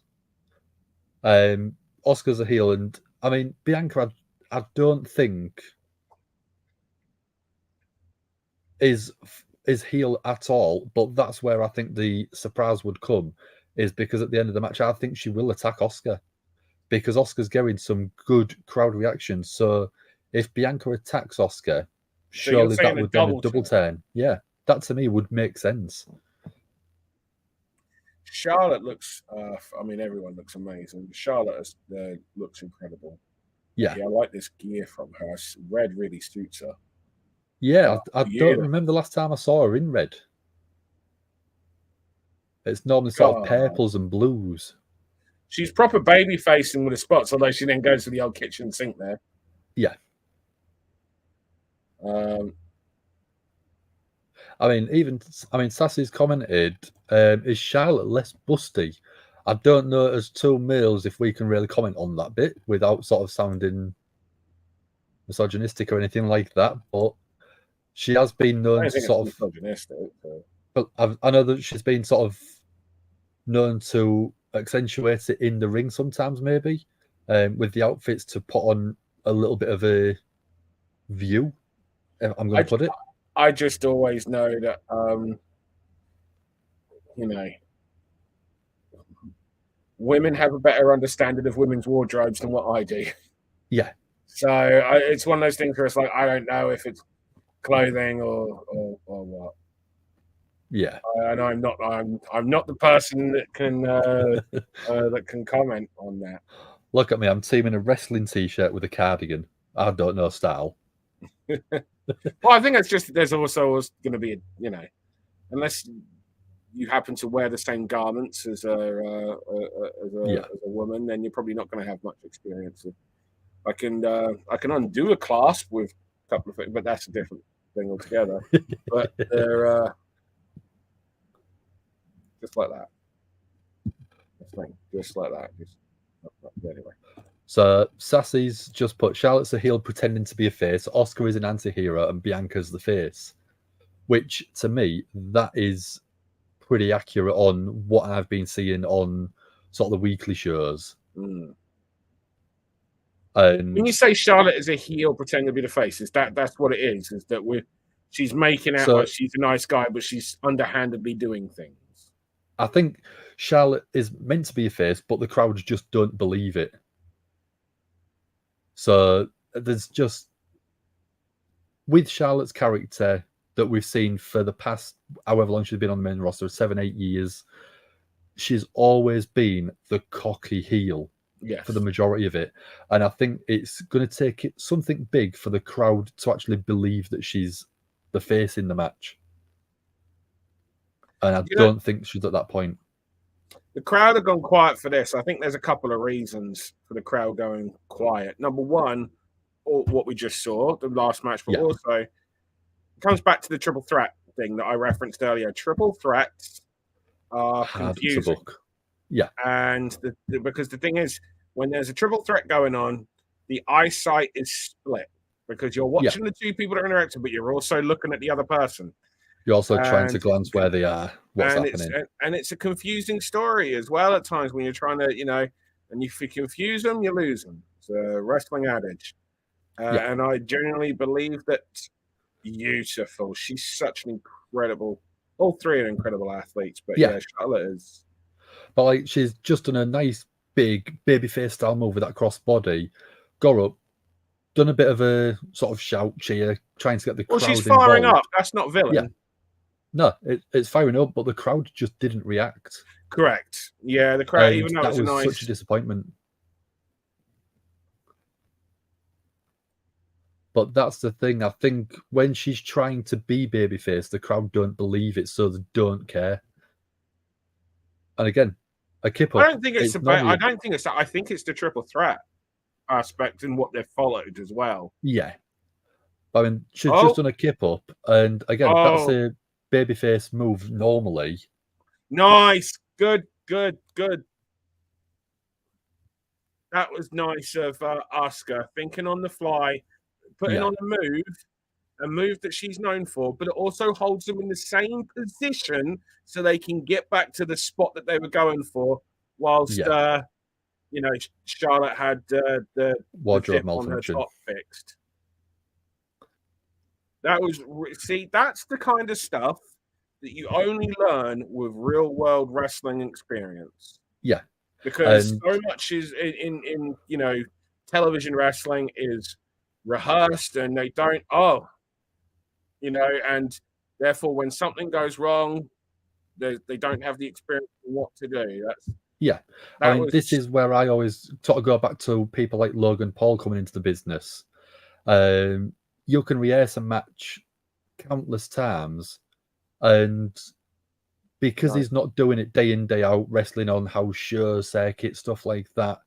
Asuka's a heel, and I mean Bianca, I don't think is heel at all. But that's where I think the surprise would come, is because at the end of the match, I think she will attack Asuka because Asuka's getting some good crowd reactions. So if Bianca attacks Asuka, surely that would then a double turn. Yeah, that to me would make sense. Charlotte looks, everyone looks amazing. Charlotte looks incredible. Yeah, I like this gear from her. Red really suits her. Yeah, I don't remember the last time I saw her in red. It's normally sort of purples and blues. She's proper baby facing with the spots, although she then goes to the old kitchen sink there. Yeah. Sassy's commented, is Charlotte less busty? I don't know as two males if we can really comment on that bit without sort of sounding misogynistic or anything like that, but she has been known to sort of misogynistic. But I know that she's been sort of known to accentuate it in the ring sometimes, maybe, with the outfits to put on a little bit of a view. I'm going to put it. I just always know that, women have a better understanding of women's wardrobes than what I do. Yeah. So it's one of those things where it's like, I don't know if it's clothing or what. Yeah. And I'm not the person that can comment on that. Look at me, I'm teaming a wrestling t-shirt with a cardigan. I don't know style. Well, I think it's just there's also going to be unless you happen to wear the same garments as a woman, then you're probably not going to have much experience. I can undo a clasp with a couple of things, but that's a different thing altogether. But they're just like that. Just like that. Anyway. So Sassy's just put Charlotte's a heel pretending to be a face, Asuka is an anti-hero, and Bianca's the face. Which to me, that is pretty accurate on what I've been seeing on sort of the weekly shows. Mm. When you say Charlotte is a heel pretending to be the face, that's what it is? Is that she's making out like she's a nice guy, but she's underhandedly doing things? I think Charlotte is meant to be a face, but the crowds just don't believe it. So there's just with Charlotte's character that we've seen for the past, however long she's been on the main roster, 7-8 years, she's always been the cocky heel for the majority of it. And I think it's going to take something big for the crowd to actually believe that she's the face in the match. And I don't think she's at that point. The crowd have gone quiet for this. I think there's a couple of reasons for the crowd going quiet. Number one, what we just saw, the last match, but also it comes back to the triple threat thing that I referenced earlier. Triple threats are confusing. Yeah. And because the thing is, when there's a triple threat going on, the eyesight is split because you're watching the two people that are interacting, but you're also looking at the other person. You're also trying to glance where they are, what's happening. And it's a confusing story as well at times when you're trying to, and if you confuse them, you lose them. It's a wrestling adage. And I genuinely believe that beautiful. She's such an incredible, all three are incredible athletes, but Charlotte is. But like, she's just done a nice big babyface style move with that crossbody, got up, done a bit of a sort of shout cheer, trying to get the crowd involved. Well, she's firing up. That's not villain. Yeah. No, it's firing up, but the crowd just didn't react. Correct. Yeah, the crowd, And even though that it's was such a disappointment. But that's the thing. I think when she's trying to be babyface, the crowd don't believe it, so they don't care. And again, a kip up. I don't think it's that. I think it's the triple threat aspect and what they've followed as well. Yeah. I mean, she's just done a kip up, and again, that's a babyface move normally. Nice. Good. That was nice of Asuka thinking on the fly, putting on a move that she's known for, but it also holds them in the same position so they can get back to the spot that they were going for whilst, Charlotte had the wardrobe malfunction on her top fixed. That's the kind of stuff that you only learn with real world wrestling experience. Yeah. Because so much is in television wrestling is rehearsed and they don't, and therefore when something goes wrong, they don't have the experience of what to do. This is where I always sort of go back to people like Logan Paul coming into the business. You can rehearse a match countless times, and because he's not doing it day in, day out, wrestling on house shows, circuit, stuff like that,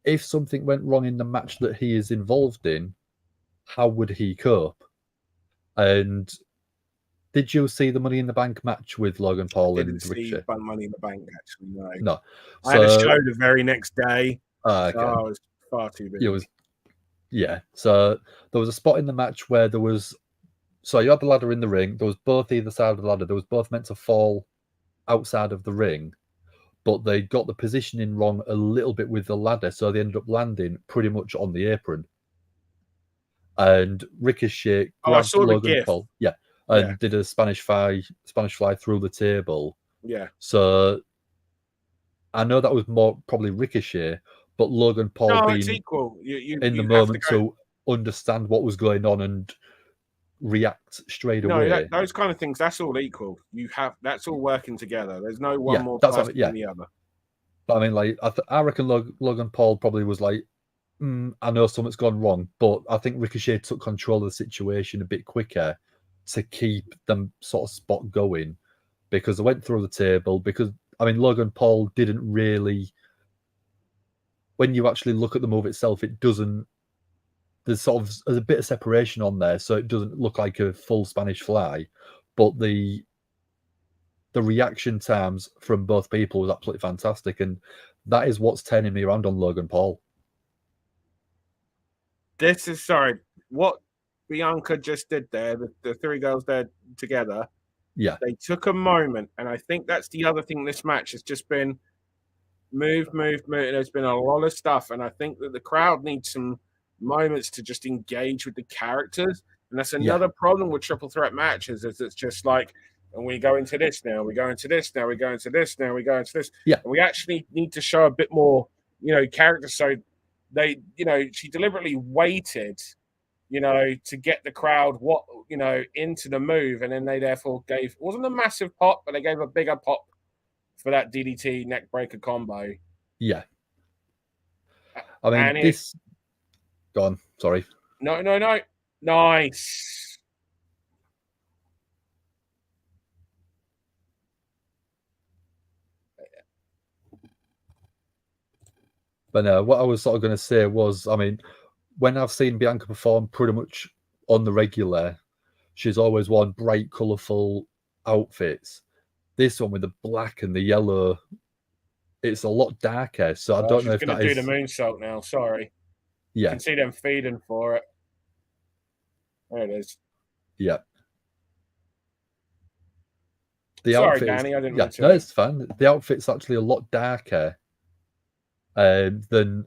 if something went wrong in the match that he is involved in, how would he cope? And did you see the Money in the Bank match with Logan Paul and Ricochet? I didn't see Money in the Bank, actually, no. No. I had a show the very next day. Okay. So I was far too busy. So there was a spot in the match where there was... So you had the ladder in the ring. There was both either side of the ladder. There was both meant to fall outside of the ring, but they got the positioning wrong a little bit with the ladder, so they ended up landing pretty much on the apron. And Ricochet grabbed Logan Paul, did a Spanish fly through the table. Yeah. So I know that was more probably Ricochet, but Logan Paul being equal. in the moment to understand what was going on and react straight away. No, those kind of things, that's all equal. That's all working together. There's no one more person than the other. But I mean, I reckon Logan Paul probably was like, I know something's gone wrong, but I think Ricochet took control of the situation a bit quicker to keep them sort of spot going, because they went through the table. Because I mean, Logan Paul didn't really, when you actually look at the move itself, it doesn't. There's a bit of separation on there, so it doesn't look like a full Spanish fly, but the reaction times from both people was absolutely fantastic, and that is what's turning me around on Logan Paul. What Bianca just did there, the three girls there together, they took a moment, and I think that's the other thing this match has just been move. There's been a lot of stuff, and I think that the crowd needs some moments to just engage with the characters, and that's another problem with triple threat matches, is it's just like, and we go into this now, we go into this now, we go into this now, we go into this. And we actually need to show a bit more, character. So they, she deliberately waited, to get the crowd into the move, and then they therefore it wasn't a massive pop, but they gave a bigger pop for that DDT neckbreaker combo. Yeah. I mean, go on, sorry. No. Nice. But no, what I was sort of going to say was, I mean, when I've seen Bianca perform pretty much on the regular, she's always worn bright, colourful outfits. This one with the black and the yellow, it's a lot darker. So I don't know if that is... She's going to do the moonsault now. Sorry. Yeah. You can see them feeding for it. There it is. Yeah. Sorry, Danny, I didn't mean to. No, it's fine. The outfit's actually a lot darker than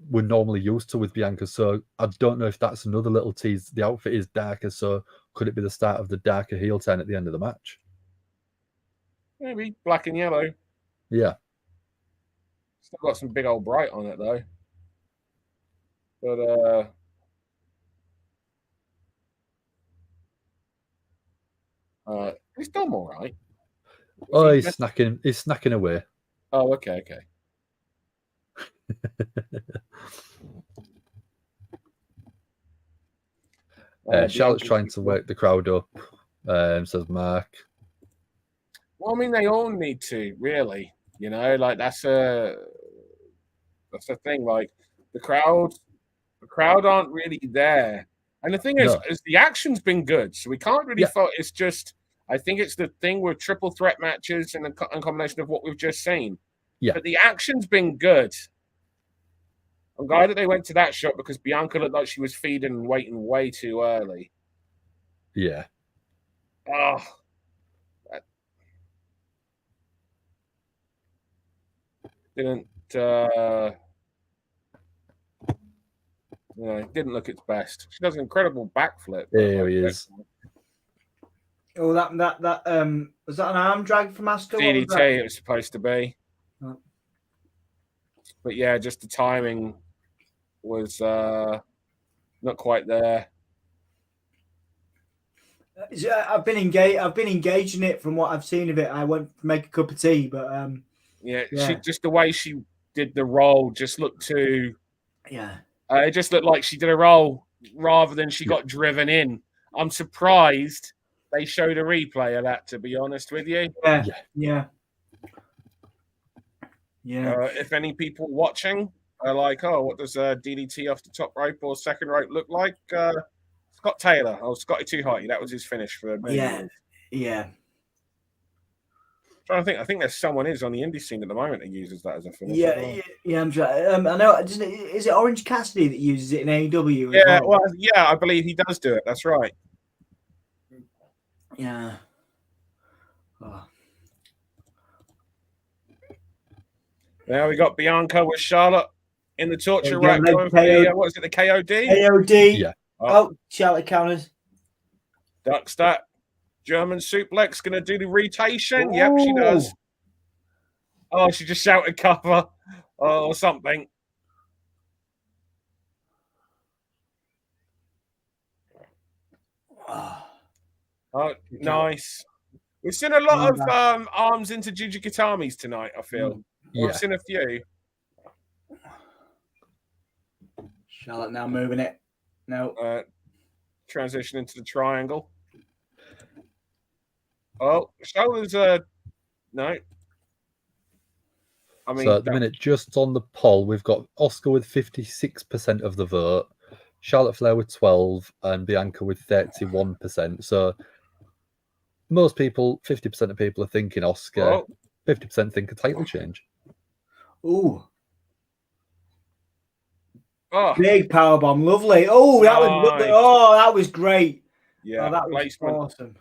we're normally used to with Bianca. So I don't know if that's another little tease. The outfit is darker, so could it be the start of the darker heel turn at the end of the match? Maybe black and yellow. Yeah. Still got some big old bright on it though. But he's done all right. He's snacking away. Oh, okay. Charlotte's trying to work the crowd up, says Mark. Well, I mean, they all need to, really. That's the thing. Like the crowd aren't really there. And the thing is the action's been good, so we can't really fault. It's just, I think it's the thing with triple threat matches and a combination of what we've just seen. Yeah. But the action's been good. I'm glad that they went to that shot because Bianca looked like she was feeding and waiting way too early. Yeah. Oh. Didn't didn't look its best. She does an incredible backflip. There he is. Oh, that was that an arm drag from Asuka? DDT it was supposed to be. Oh. But yeah, just the timing was not quite there. I've been engaged in it from what I've seen of it. I went to make a cup of tea, but she just the way she did the roll just looked too. Yeah. It just looked like she did a roll rather than she got driven in. I'm surprised they showed a replay of that, to be honest with you. Yeah. If any people watching are like, oh, what does DDT off the top rope or second rope look like? Scott Taylor. Oh, Scotty Too Hotty. That was his finish for many years. Yeah. I think there's someone on the indie scene at the moment that uses that as a finish. Yeah. I'm trying. I know. Is it Orange Cassidy that uses it in AEW? Yeah, well, I believe he does do it. That's right. Yeah. Oh. Now we got Bianca with Charlotte in the torture rack going for the what is it? The KOD. KOD. Yeah. Oh, Charlotte counters. Ducks that. German suplex, going to do the rotation. Yep, she does. Oh, she just shouted cover or something. Oh, nice. We've seen a lot of arms into Juju Katamis tonight, I feel. We've seen a few. Charlotte now moving it. No. Transition into the triangle. Oh, shoulders no. I mean, so at the minute, just on the poll, we've got Oscar with 56% of the vote, Charlotte Flair with 12%, and Bianca with 31%. So most people, 50% of people are thinking Oscar, 50% think a title change. Ooh. Oh. Big powerbomb, lovely. Oh, that was lovely. Oh, that was great. Yeah, that was awesome.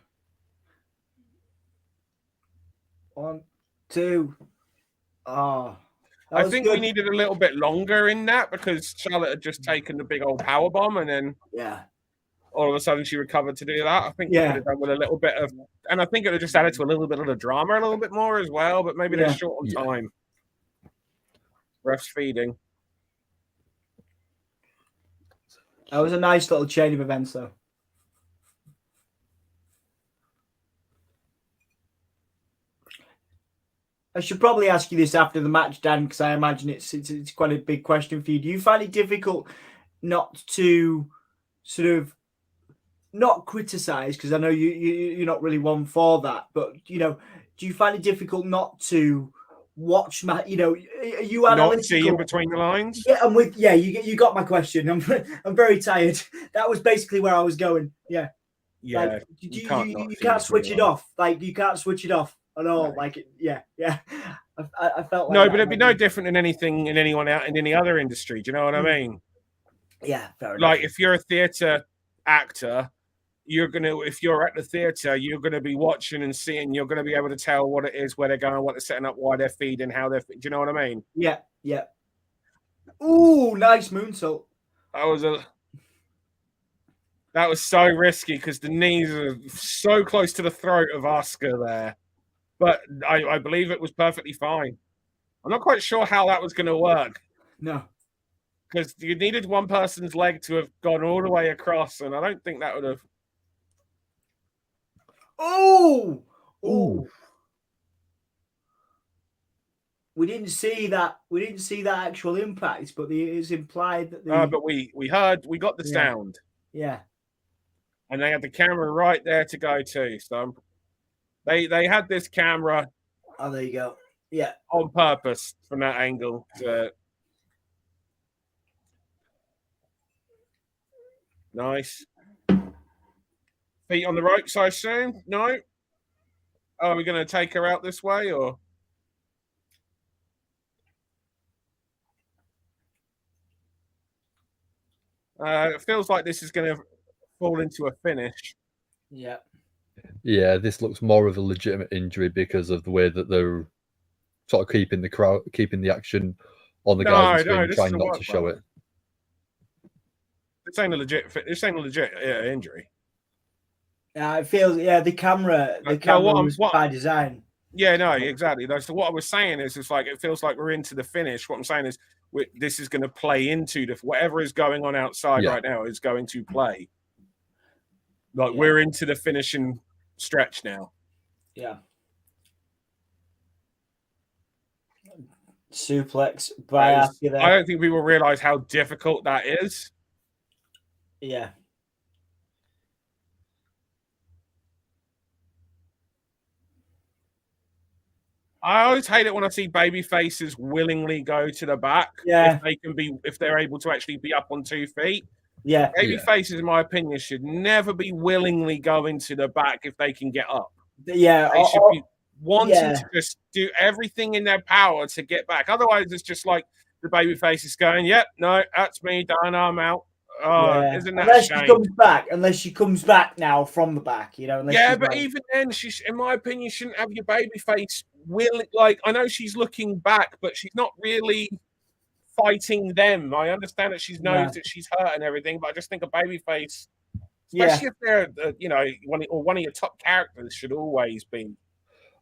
1, 2. Oh, I think we needed a little bit longer in that because Charlotte had just taken the big old power bomb and then all of a sudden she recovered to do that. I think we could have done with a little bit of, and I think it would have just added to a little bit of the drama a little bit more as well. But maybe they're short on time. Refs feeding. That was a nice little chain of events, though. I should probably ask you this after the match, Dan, because I imagine it's quite a big question for you. Do you find it difficult not to sort of not criticize? Because I know you're not really one for that, but do you find it difficult not to watch match? Are you analytical? Not seeing between the lines. Yeah, you got my question. I'm very tired. That was basically where I was going. Yeah. Yeah, like, you can't switch it off. Like you can't switch it off at all. No. Like yeah. I felt like no, but it'd be no different than anyone out in any other industry. Do you know what I mean? Yeah, fair enough. Like if you're a theatre actor, if you're at the theatre, you're gonna be watching and seeing. You're gonna be able to tell what it is, where they're going, what they're setting up, why they're feeding, how they're. Do you know what I mean? Yeah. Ooh, nice moonsault. That was so risky because the knees are so close to the throat of Asuka there. But I believe it was perfectly fine. I'm not quite sure how that was going to work. No. Because you needed one person's leg to have gone all the way across, and I don't think that would have... Oh! We didn't see that actual impact, but it's implied that but we got the sound. Yeah. And they had the camera right there to go to. So they had this camera. Oh, there you go. Yeah. On purpose from that angle. Nice. Feet on the ropes, I assume? No? Oh, are we going to take her out this way or? It feels like this is going to fall into a finish. Yeah. Yeah, this looks more of a legitimate injury because of the way that they're sort of keeping the action on the guys on screen, trying not to show it. This ain't a legit injury. It feels the camera was by design. Yeah, no, exactly. So what I was saying is, it's like it feels like we're into the finish. What I'm saying is, this is going to play into whatever is going on outside right now is going to play. Like we're into the finishing stretch now. Yeah. Suplex by Asuka there. I don't think people realize how difficult that is. Yeah. I always hate it when I see baby faces willingly go to the back. Yeah. If they're able to actually be up on 2 feet. Yeah. Baby faces, in my opinion, should never be willingly going to the back if they can get up. Yeah. They should be wanting to just do everything in their power to get back. Otherwise, it's just like the baby face is going, yep, no, that's me, done, I'm out. Isn't that unless a shame? Unless she comes back now from the back, but even then, in my opinion, shouldn't have your baby face like, I know she's looking back, but she's not really fighting them. I understand that she knows that she's hurt and everything, but I just think a baby face, especially if they're one of your top characters, should always be.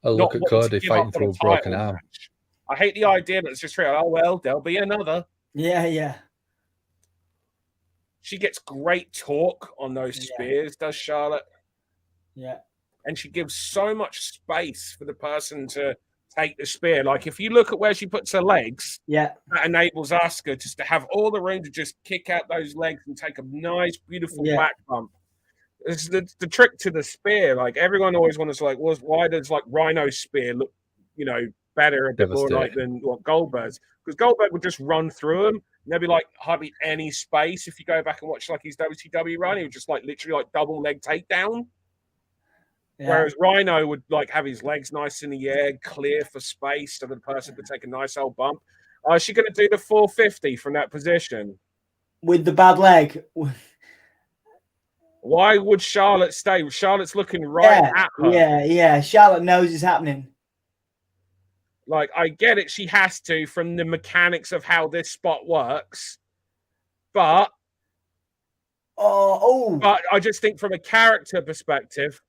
Look at Cody fighting through a broken arm. I hate the idea that it's just there'll be another. Yeah. She gets great torque on those spears, does Charlotte? Yeah. And she gives so much space for the person to take the spear. Like if you look at where she puts her legs, that enables Asuka just to have all the room to just kick out those legs and take a nice, beautiful back bump. It's the trick to the spear. Like everyone always wonders, like, why does like Rhino's spear look, better a bit more like than what Goldberg's? Because Goldberg would just run through them. And there'd be like hardly any space. If you go back and watch like his WCW run, he would just like literally like double leg takedown. Yeah. Whereas Rhino would like have his legs nice in the air, clear for space, so the person could take a nice old bump. Is she going to do the 450 from that position with the bad leg? Why would Charlotte stay? Charlotte's looking right at her. Yeah. Charlotte knows it's happening. Like, I get it. She has to from the mechanics of how this spot works. But but I just think from a character perspective,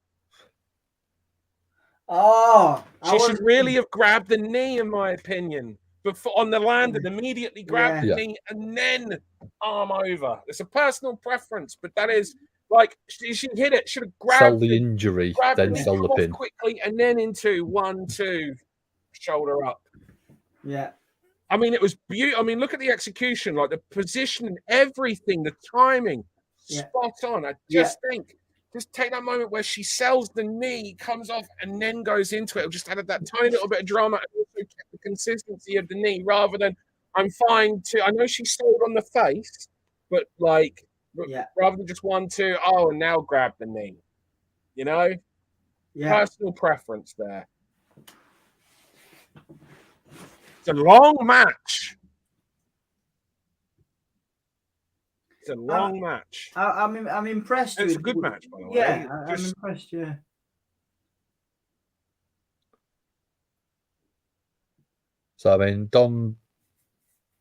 she should really have grabbed the knee, in my opinion. before on the land and immediately grab the Yeah. knee and then arm over. It's a personal preference, but that is like she hit it. Should have grabbed Sell the injury, then knee, sell the come off pin. quickly, and then into 1-2, shoulder up. Yeah. I mean, it was beautiful. I mean, look at the execution, like the position, everything, the timing, spot on. I just think, just take that moment where she sells the knee, comes off, and then goes into it. Just added that tiny little bit of drama and also kept the consistency of the knee rather than I'm fine to. I know she sold on the face, but like, rather than just 1-2, oh, and now grab the knee. You know? Yeah. Personal preference there. It's a long match. It's a long match. I'm impressed. It's a good match, by the way. Yeah, I'm impressed. Yeah. So I mean, Dom,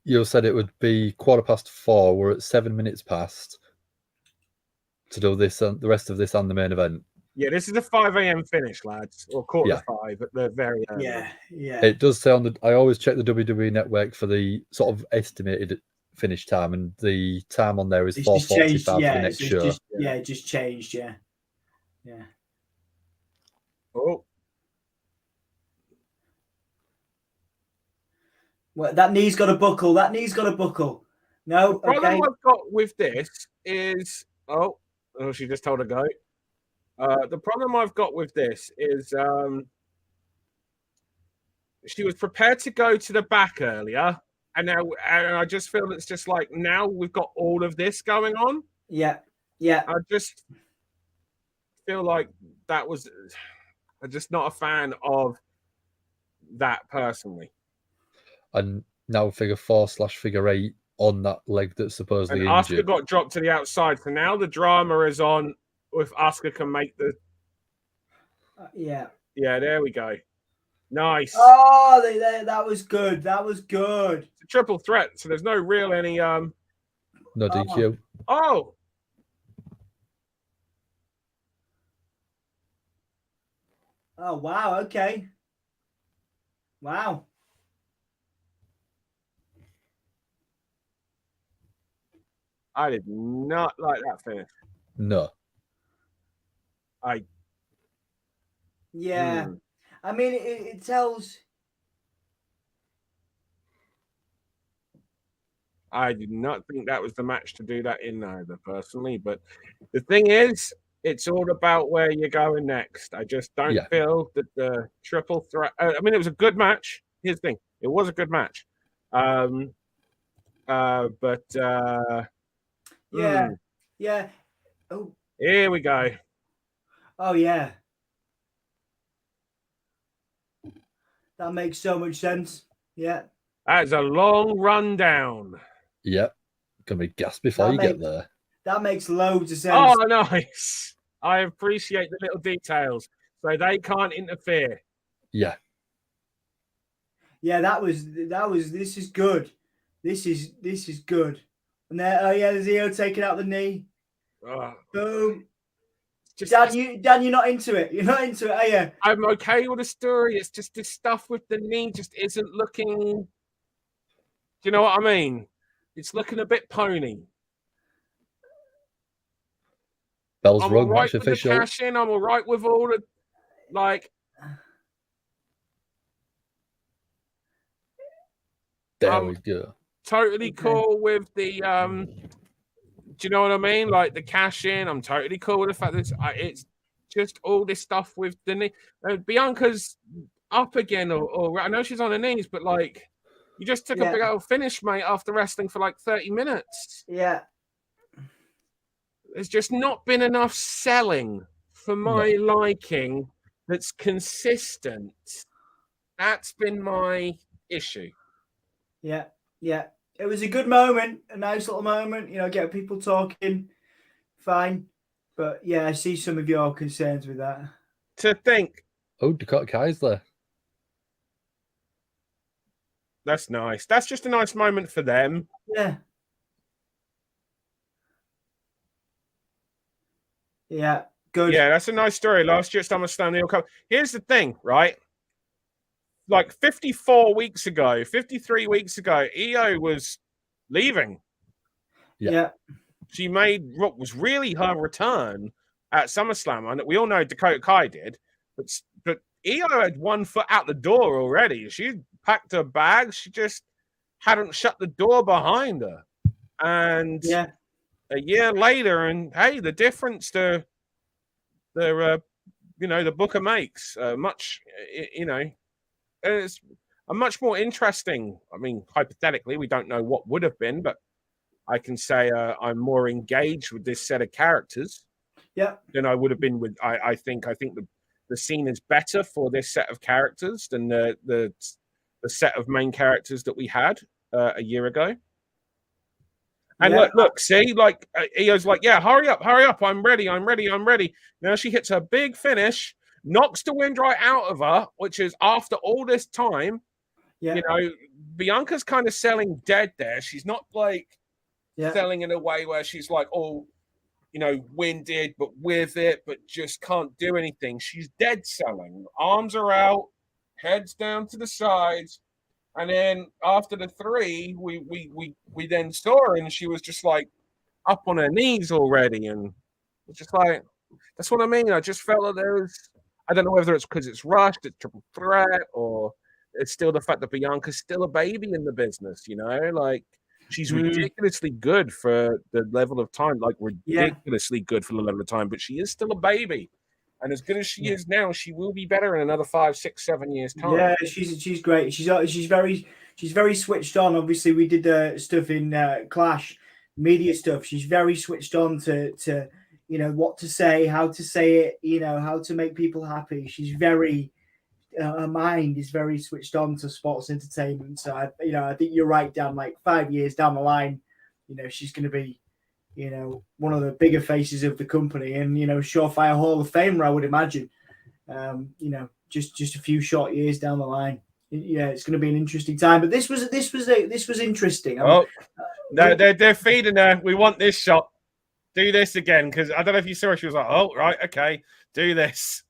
you said it would be 4:15. We're at 7 minutes past to do this and the rest of this and the main event. Yeah, this is a 5 a.m. finish, lads, or 4:45 at the very early. Yeah. It does say on the. I always check the WWE Network for the sort of estimated finish time, and the time on there is 4:45 for the next show. It just changed. Yeah. Oh. Well, that knee's got a buckle. No. The problem I've got with this is she just told her go. The problem I've got with this is she was prepared to go to the back earlier, and I just feel it's just like now we've got all of this going on. Yeah. I just feel like that was. I'm just not a fan of that personally. And now figure 4/figure 8 on that leg that's supposedly and injured. Asuka got dropped to the outside, so now the drama is on if Asuka can make the. Yeah, there we go. Nice. Oh, that was good. It's a triple threat, so there's no real any No DQ. Oh. Oh wow. Okay. Wow. I did not like that finish. No. Yeah. I mean, it tells. I did not think that was the match to do that in either, personally. But the thing is, it's all about where you're going next. I just don't feel that the triple threat. I mean, it was a good match. Here's the thing: it was a good match. Yeah. Oh. Here we go. Oh yeah. That makes so much sense. Yeah. That's a long rundown. Yep. Gonna be gas before you get there. That makes loads of sense. Oh, nice. I appreciate the little details. So they can't interfere. Yeah. Yeah, that was. This is good. This is good. And there, there's Io taking out the knee. Boom. Dan, you're not into it. You're not into it, are you? I'm okay with the story. It's just this stuff with the knee just isn't looking. Do you know what I mean? It's looking a bit pony. Bell's I'm rung, all right match with official. the cash in. I'm all right with all the like. There we go. Totally cool with the do you know what I mean? Like the cash in. I'm totally cool with the fact that it's just all this stuff with the knee. Bianca's up again, or I know she's on her knees, but like you just took a big old finish, mate, after wrestling for like 30 minutes. Yeah. There's just not been enough selling for my liking that's consistent. That's been my issue. Yeah. It was a good moment, a nice little moment, get people talking. Fine. But yeah, I see some of your concerns with that. To think. Oh, Dakota Kai's there. That's nice. That's just a nice moment for them. Yeah. Yeah. Good. Yeah, that's a nice story. Last year at SummerSlam, here's the thing, right? like 54 weeks ago, 53 weeks ago, Io was leaving. Yeah. She made what was really her return at SummerSlam, and we all know Dakota Kai did, but Io had one foot out the door already. She packed her bags. She just hadn't shut the door behind her. And a year later, and hey, the difference the Booker makes much, it's a much more interesting. I mean, hypothetically, we don't know what would have been, but I can say I'm more engaged with this set of characters than I would have been with. I think the scene is better for this set of characters than the set of main characters that we had a year ago. And look, see, like Io's like, yeah, hurry up, I'm ready. Now she hits her big finish, knocks the wind right out of her, which is after all this time. You know, Bianca's kind of selling dead there. She's not like selling in a way where she's like, oh, winded, but with it, but just can't do anything. She's dead selling. Arms are out, heads down to the sides. And then after the 3, we then saw her, and she was just like up on her knees already, and it's just like, that's what I mean. I just felt that there was, I don't know whether it's because it's rushed, it's triple threat, or it's still the fact that Bianca's still a baby in the business. Like she's ridiculously good for the level of time, like ridiculously good for the level of time, but she is still a baby. And as good as she is now, she will be better in another 5, 6, 7 years time. Yeah, she's great. She's very switched on. Obviously, we did stuff in Clash media stuff. She's very switched on to what to say, how to say it, how to make people happy. She's very her mind is very switched on to sports entertainment. So I think you're right, Dan. Like 5 years down the line, she's going to be one of the bigger faces of the company, and surefire Hall of Famer, I would imagine. Just a few short years down the line, it's going to be an interesting time. But this was interesting. No, they're feeding her. We want this shot. Do this again, because I don't know if you saw her. She was like, "Oh, right, okay, do this,"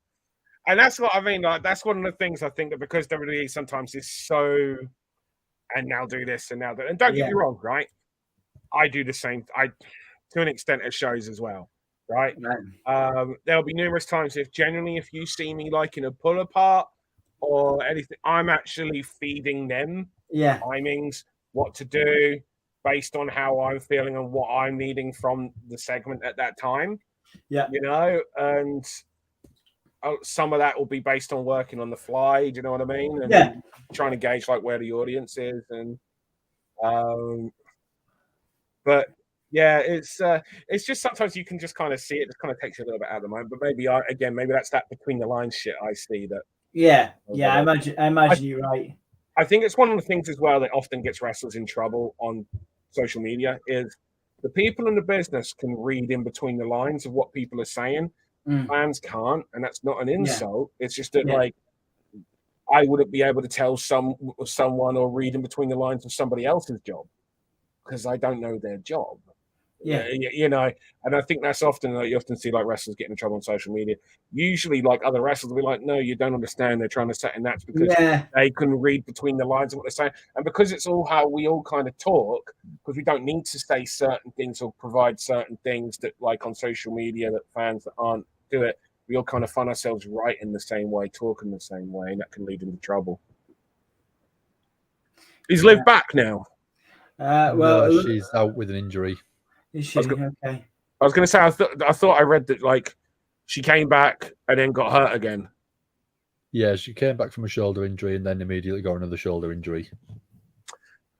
and that's what I mean. Like that's one of the things I think that because WWE sometimes is so, and now do this and now that, and don't get me wrong, right? I do the same. To an extent at shows as well, right? There'll be numerous times if you see me like in a pull apart or anything, I'm actually feeding them timings, what to do based on how I'm feeling and what I'm needing from the segment at that time. And some of that will be based on working on the fly, do you know what I mean? And trying to gauge like where the audience is, and but yeah, it's just sometimes you can just kind of see it. It kind of takes you a little bit out of the moment. But maybe that's that between the lines shit I see that. I imagine you're right. I think it's one of the things as well that often gets wrestlers in trouble on social media is the people in the business can read in between the lines of what people are saying. Fans can't, and that's not an insult. It's just that like I wouldn't be able to tell someone or read in between the lines of somebody else's job because I don't know their job. And I think that's often you often see like wrestlers getting in trouble on social media. Usually, like other wrestlers will be like, "No, you don't understand. They're trying to set in that because they can read between the lines of what they're saying, and because it's all how we all kind of talk, because we don't need to say certain things or provide certain things that, like on social media, that fans that aren't do it. We all kind of find ourselves right in the same way, talking the same way, and that can lead into trouble." He's lived back now. Well, she's out with an injury. Is she? Okay. I was going to say, I thought I read that like she came back and then got hurt again. Yeah, she came back from a shoulder injury and then immediately got another shoulder injury.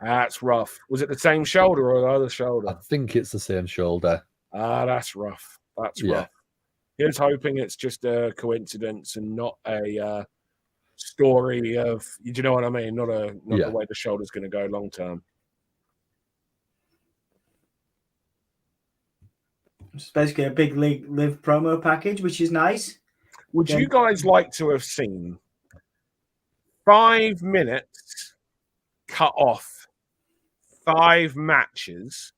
That's rough. Was it the same shoulder or the other shoulder? I think it's the same shoulder. That's rough. That's rough. Here's hoping it's just a coincidence and not a story of, do you know what I mean? Not the way the shoulder's going to go long term. It's basically a big league live promo package, which is nice. Would you guys like to have seen 5 minutes cut off 5 matches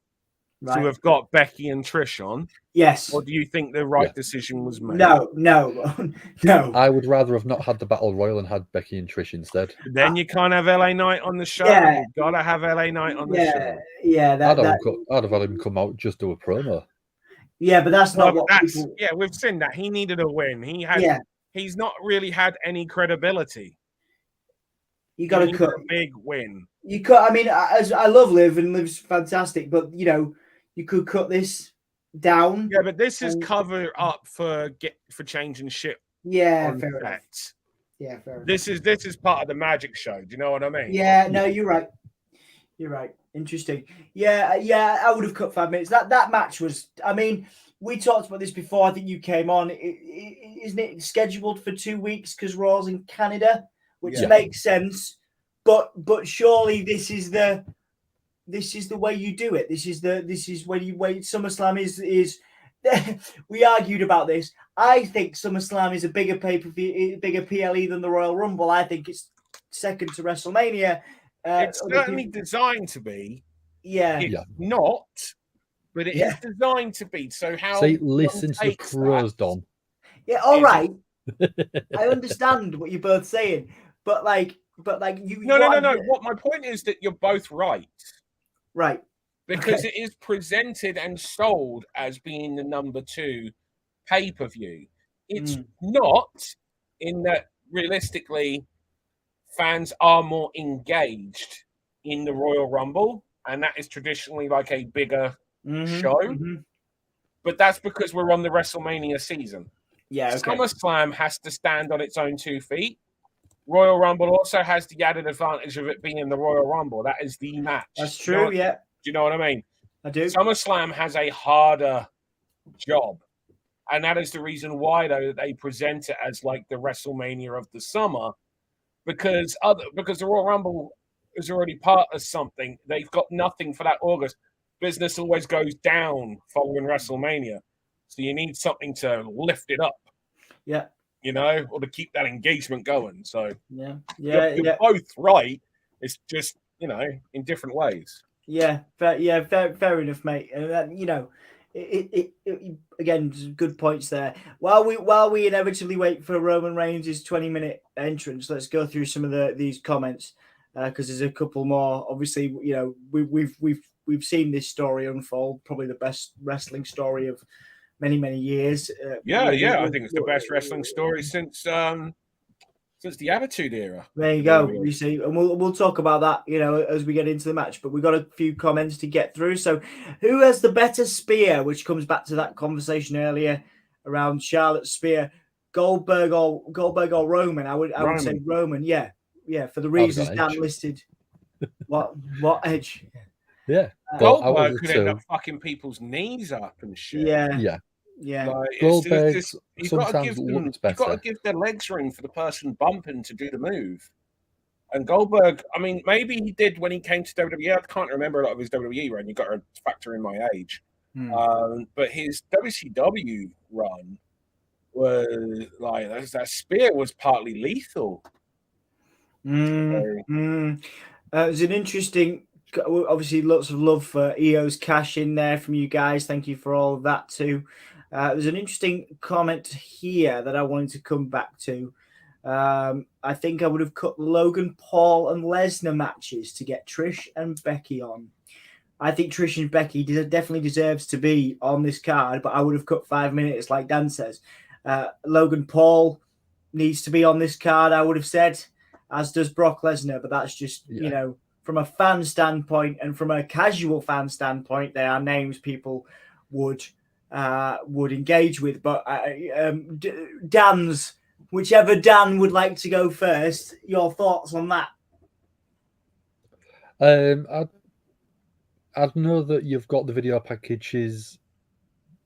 to have got Becky and Trish on? Yes. Or do you think the right decision was made? No, no. I would rather have not had the Battle Royal and had Becky and Trish instead. Then you can't have LA Knight on the show. Yeah. You've got to have LA Knight on the show. Yeah, I'd have had him come out, just do a promo. Yeah, but that's not what people... Yeah, we've seen that. He needed a win. He's not really had any credibility. You got to cut a big win. You cut. I mean, I love Liv, and Liv's fantastic, but you could cut this down. Yeah, but this is cover up for changing shit. Yeah, fair enough. Yeah, fair enough. This is part of the magic show. Do you know what I mean? Yeah, no, you're right. You're right. Interesting. Yeah, I would have cut 5 minutes. That match was. I mean, we talked about this before. I think you came on. Isn't it scheduled for 2 weeks because Raw's in Canada, which makes sense. But surely this is the way you do it. This is when you wait. SummerSlam is. We argued about this. I think SummerSlam is a bigger pay-per-view, bigger PLE than the Royal Rumble. I think it's second to WrestleMania. It's certainly designed to be. Yeah. It's not, but it is designed to be. So how? See, listen to the pros, Dom. Yeah, all right. I understand what you're both saying, but you. No. What my point is that you're both right. Right. Because it is presented and sold as being the number 2 pay-per-view. It's not, in that realistically, fans are more engaged in the Royal Rumble, and that is traditionally like a bigger show. Mm-hmm. But that's because we're on the WrestleMania season. Yeah, okay. SummerSlam has to stand on its own 2 feet. Royal Rumble also has the added advantage of it being in the Royal Rumble. That is the match. That's true, yeah. Do you know what I mean? I do. SummerSlam has a harder job. And that is the reason why, though, they present it as like the WrestleMania of the summer. Because the Royal Rumble is already part of something. They've got nothing for that August. Business always goes down following WrestleMania. So you need something to lift it up. Yeah. Or to keep that engagement going. So you're both right. It's just, in different ways. Yeah, fair enough, mate. And it again, good points there. While we inevitably wait for Roman Reigns' 20-minute entrance, let's go through some of these comments because there's a couple more. Obviously, we've seen this story unfold, probably the best wrestling story of many years. I think it's the best wrestling story since the Attitude Era. There you go. You see, and we'll talk about that, as we get into the match. But we've got a few comments to get through. So, who has the better spear? Which comes back to that conversation earlier around Charlotte's spear, Goldberg or Roman. I would say Roman. Yeah, for the reasons Dan listed. What Edge? Yeah, Goldberg could end up fucking people's knees up and shit. Yeah. Goldberg you've sometimes looks better. You've got to give their legs room for the person bumping to do the move. And Goldberg, I mean, maybe he did when he came to WWE. I can't remember a lot of his WWE run. You've got to factor in my age. But his WCW run was like, that spear was partly lethal. It was an interesting, obviously lots of love for EO's cash in there from you guys. Thank you for all of that too. There's an interesting comment here that I wanted to come back to. I think I would have cut Logan Paul and Lesnar matches to get Trish and Becky on. I think Trish and Becky definitely deserves to be on this card, but I would have cut 5 minutes like Dan says. Logan Paul needs to be on this card, I would have said, as does Brock Lesnar, but that's just, from a fan standpoint and from a casual fan standpoint, they are names people would engage with. But whichever Dan would like to go first, your thoughts on that? I know that you've got the video packages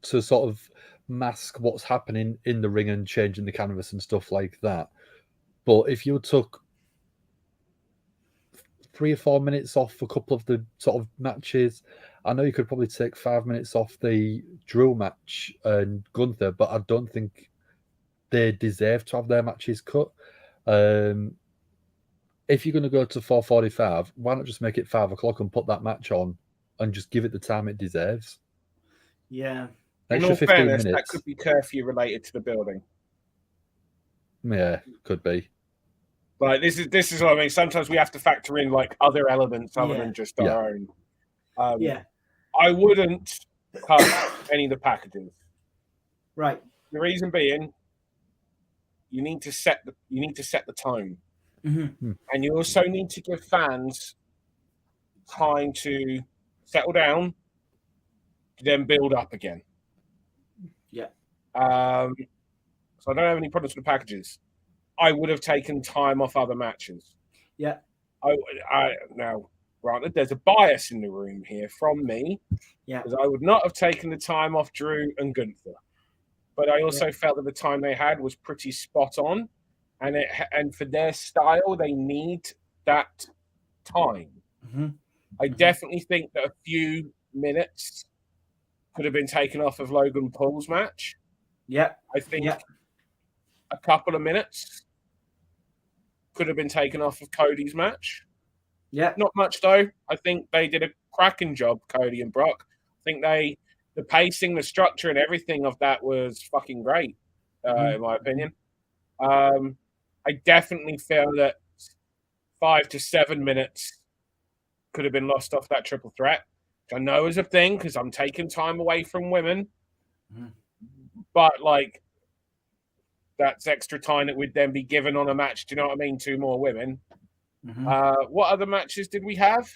to sort of mask what's happening in the ring and changing the canvas and stuff like that. But if you took 3 or 4 minutes off a couple of the sort of matches, I know you could probably take 5 minutes off the Drew match and Gunther, but I don't think they deserve to have their matches cut. If you're going to go to 4:45, why not just make it 5 o'clock and put that match on and just give it the time it deserves. Yeah. An In extra all 15 fairness, that minutes. could be curfew related to the building. Yeah, could be. Like this is what I mean. Sometimes we have to factor in like other elements other than just our own. Yeah. I wouldn't cut any of the packages. Right. The reason being, you need to set the tone, and you also need to give fans time to settle down, to then build up again. Yeah. So I don't have any problems with the packages. I would have taken time off other matches. Yeah. I now, granted, there's a bias in the room here from me. Yeah. Because I would not have taken the time off Drew and Gunther. But I also felt that the time they had was pretty spot on. And for their style, they need that time. I definitely think that a few minutes could have been taken off of Logan Paul's match. Yeah. I think a couple of minutes could have been taken off of Cody's match. Yeah. Not much, though. I think they did a cracking job, Cody and Brock. I think the pacing, the structure, and everything of that was fucking great, in my opinion. I definitely feel that 5 to 7 minutes could have been lost off that triple threat, which I know is a thing because I'm taking time away from women. But, like, that's extra time that would then be given on a match, do you know what I mean, to more women. What other matches did we have?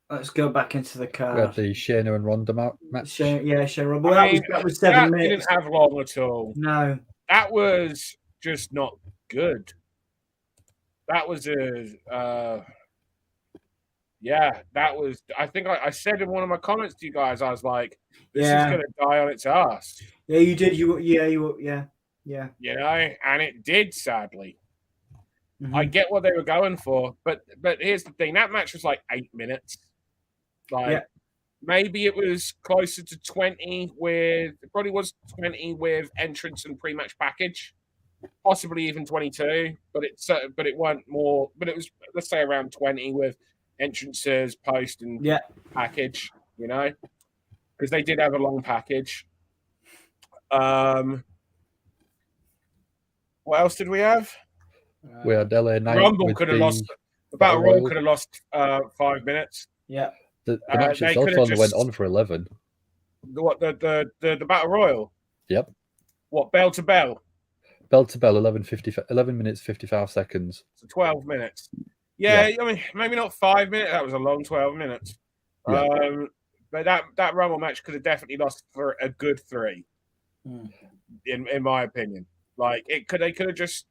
Let's go back into the card. We had the Shayna and Ronda match. Shayna Ronda. Well, that was 7 minutes. Didn't have long at all. No. That was just not good. That was that was. I think I said in one of my comments to you guys, I was like, "This is going to die on its ass." Yeah, you did. You You know, and it did, sadly. I get what they were going for, but here's the thing: that match was like 8 minutes. Like maybe it was closer to 20 with. It probably was 20 with entrance and pre-match package. Possibly even 22, but it weren't more. But it was, let's say, around 20 with entrances, post, and package. You know, because they did have a long package. What else did we have? We had LA Knight. Rumble could have lost. The Battle Royal could have lost 5 minutes. Yeah. The match itself only went on for 11. The Battle Royal. Yep. What, bell to bell? Bell to bell, 11 minutes 55 seconds. So 12 minutes. Yeah, I mean, maybe not 5 minutes. That was a long 12 minutes. Yeah. But that Rumble match could have definitely lost for a good 3. In my opinion. Like they could have just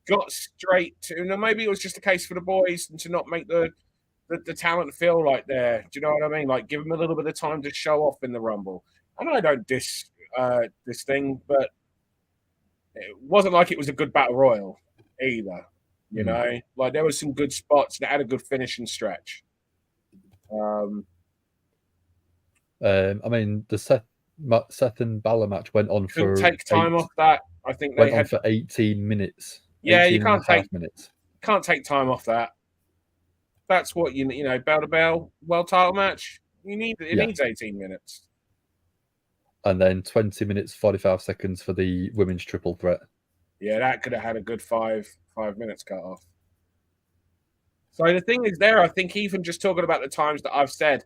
got straight to, maybe it was just a case for the boys and to not make the talent feel like there. Do you know what I mean? Like give them a little bit of time to show off in the Rumble. And I don't diss this thing, but it wasn't like it was a good battle royal either. You know, like there was some good spots that had a good finishing stretch. I mean, the Seth and Balor match went on for. Take time off that. I think they went on for 18 minutes. Yeah, you can't take minutes. Can't take time off that. That's what you know, bell to bell, world title match. Needs 18 minutes. And then 20 minutes 45 seconds for the women's triple threat. Yeah, that could have had a good 5 minutes cut off. So the thing is, I think even just talking about the times that I've said,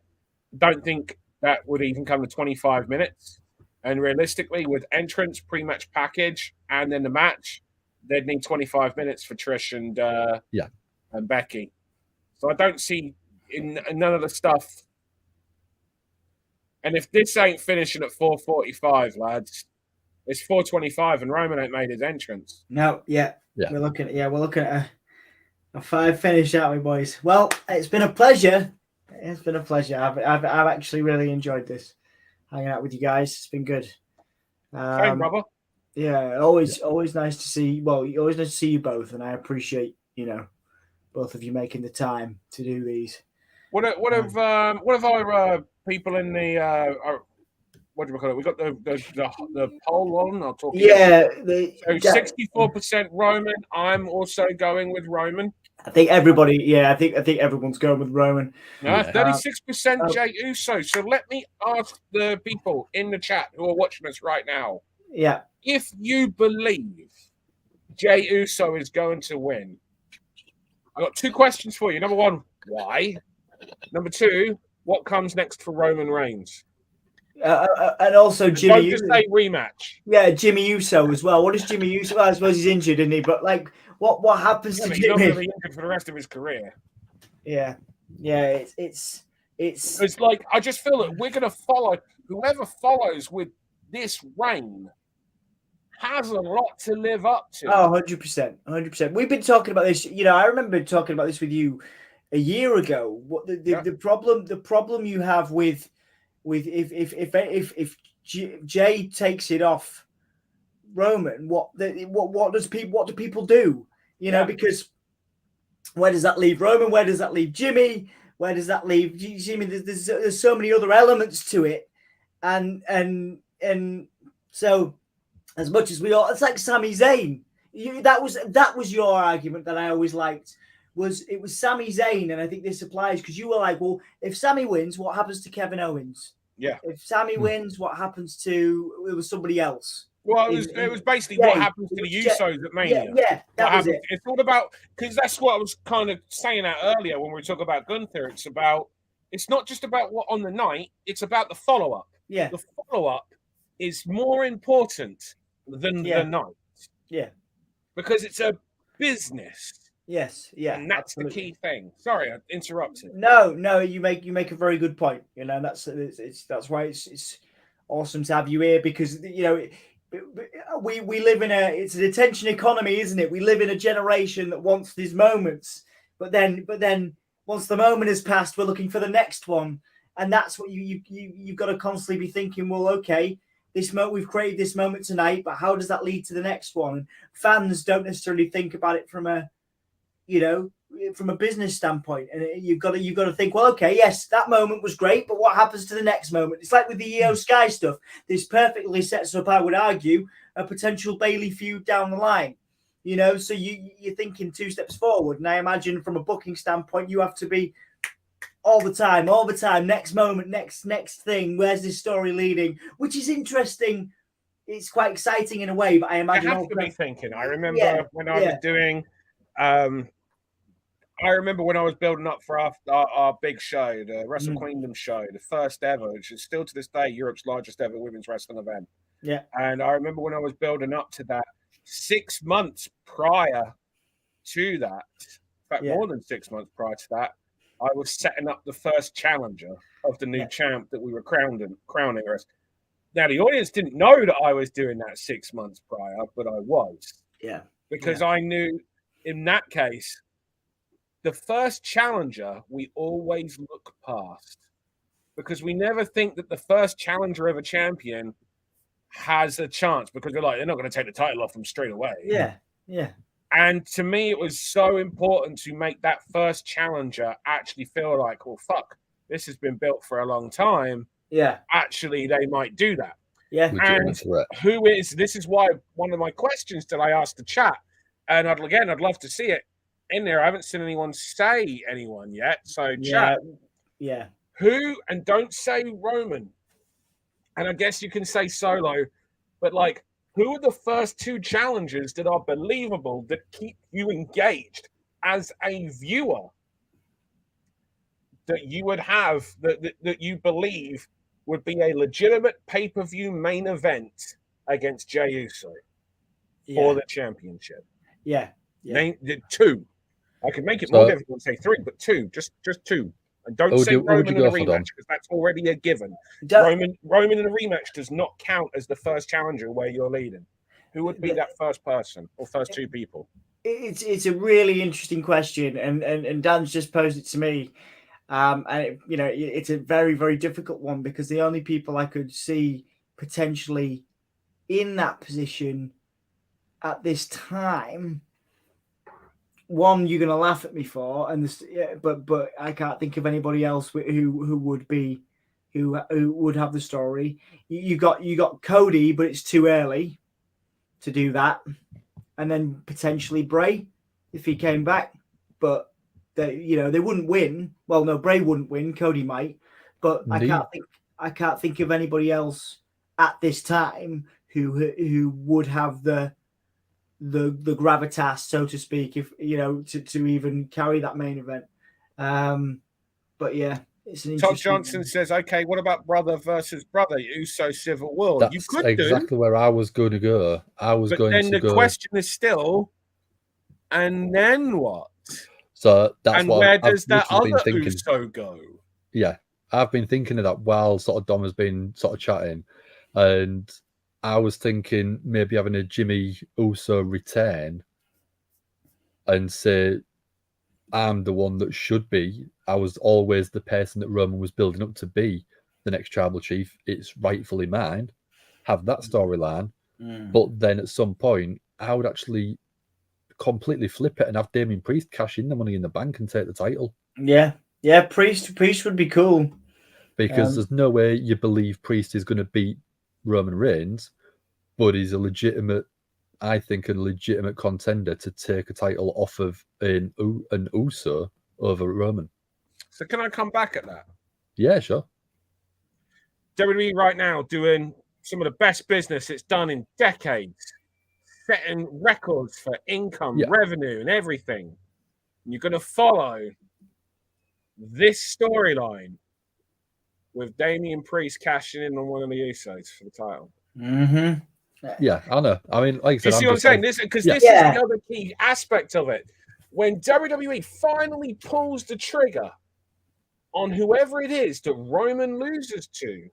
don't think that would even come to 25 minutes. And realistically, with entrance, pre-match package, and then the match, they'd need 25 minutes for Trish and Becky. So I don't see in none of the stuff. And if this ain't finishing at 4:45, lads, it's 4:25, and Roman ain't made his entrance. No, we're looking at a 5 finish, aren't we, boys? Well, it's been a pleasure. It's been a pleasure. I've actually really enjoyed this, hanging out with you guys. It's been good. Same, brother. Yeah, always nice to see. Well, always nice to see you both, and I appreciate both of you making the time to do these. What have our people in the what do we call it? We got the poll on. I'll talk. Yeah. So 64% Roman. I'm also going with Roman. I think everybody, I think everyone's going with Roman. No, Yeah. 36% Jey Uso. So let me ask the people in the chat who are watching us right now. Yeah. If you believe Jey Uso is going to win, I've got 2 questions for you. Number 1, why? Number 2, what comes next for Roman Reigns? And also Jimmy. Don't just say rematch. Yeah, Jimmy Uso as well. What is Jimmy Uso? Well, I suppose he's injured, isn't he? But like, what happens to He's not going to Jimmy? be injured for the rest of his career. Yeah. It's like I just feel that we're going to follow whoever follows with this reign has a lot to live up to. Oh, 100%. 100%. We've been talking about this. I remember talking about this with you a year ago. What the problem you have with if Jay takes it off Roman, what do people do? Because where does that leave Roman? Where does that leave Jimmy? Where does that leave? You see, I mean, there's so many other elements to it, and so as much as it's like Sami Zayn. That was your argument that I always liked. It was Sami Zayn, and I think this applies because you were like, well, if Sami wins, what happens to Kevin Owens? Yeah. If Sami wins, what happens to somebody else? Well, it was basically what happens to the Usos at Mania. Yeah, that was it. It's all about, because that's what I was kind of saying that earlier when we were talking about Gunther. It's not just about what on the night, it's about the follow-up. Yeah. The follow-up is more important than the night. Yeah. Because it's a business. Yes, yeah. And that's the key thing. Sorry, I interrupted. No, you make a very good point. That's why it's awesome to have you here, because we live in it's an attention economy, isn't it? We live in a generation that wants these moments, but then once the moment has passed, we're looking for the next one, and that's what you've got to constantly be thinking. Well, okay, we've created this moment tonight, but how does that lead to the next one? And fans don't necessarily think about it from a business standpoint, and you've got to think, well, okay, yes, that moment was great, but what happens to the next moment? It's like with the Io Sky stuff. This perfectly sets up, I would argue, a potential Bailey feud down the line. So you're thinking 2 steps forward, and I imagine from a booking standpoint, you have to be all the time, next moment, next thing. Where's this story leading? Which is interesting. It's quite exciting in a way, but I imagine I have to be thinking. I remember when I was doing. I remember when I was building up for our big show, the Wrestle Queendom show, the first ever, which is still to this day Europe's largest ever women's wrestling event. Yeah. And I remember when I was building up to that, 6 months prior to that, in fact, more than 6 months prior to that, I was setting up the first challenger of the new champ that we were crowning us. Now, the audience didn't know that I was doing that 6 months prior, but I was. Yeah. Because I knew in that case, the first challenger, we always look past, because we never think that the first challenger of a champion has a chance, because they're not going to take the title off them straight away. Yeah. And to me, it was so important to make that first challenger actually feel like, well, fuck, this has been built for a long time. Yeah. Actually, they might do that. Yeah. And this is why one of my questions that I asked the chat, and I'd love to see it in there. I haven't seen anyone say anyone yet. So chat. Yeah. Who, and don't say Roman, and I guess you can say Solo, but who are the first 2 challengers that are believable, that keep you engaged as a viewer, that you would have, that you believe would be a legitimate pay-per-view main event against Jey Uso for the championship? Yeah. Name 2. I could make it more difficult and say 3, but 2, just 2. And don't say Roman in a rematch, because that's already a given. Roman in a rematch does not count as the first challenger where you're leading. Who would be that first person or first 2 people? It's a really interesting question, and Dan's just posed it to me. And it's a very, very difficult one, because the only people I could see potentially in that position at this time, one, you're going to laugh at me for, and but I can't think of anybody else who would have the story. You got Cody, but it's too early to do that, and then potentially Bray if he came back. but they wouldn't win. Well, no, Bray wouldn't win. Cody might, but I can't think of anybody else at this time who would have the gravitas, so to speak, if to even carry that main event. But yeah, it's an Todd interesting Johnson says, "Okay, what about brother versus brother? Uso Civil War? That's you could exactly where I was going to go. The question is still, and then what? So that's and what where I've does that literally other been thinking. Uso go? Yeah, I've been thinking of that while sort of Dom has been sort of chatting, and I was thinking maybe having a Jimmy Uso return and say, I'm the one that should be. I was always the person that Roman was building up to be the next tribal chief. It's rightfully mine. Have that storyline. But then at some point, I would actually completely flip it and have Damien Priest cash in the Money in the Bank and take the title. Yeah, Priest would be cool. Because there's no way you believe Priest is going to beat Roman Reigns, but he's a legitimate contender to take a title off of an Uso over Roman. So can I come back at that? Yeah, sure. WWE right now doing some of the best business it's done in decades, setting records for income, revenue, and everything. And you're going to follow this storyline with Damian Priest cashing in on one of the Usos for the title. Mm-hmm. Yeah, I know. I mean, like I said, you see what I'm saying? This is the other key aspect of it. When WWE finally pulls the trigger on whoever it is that Roman loses to,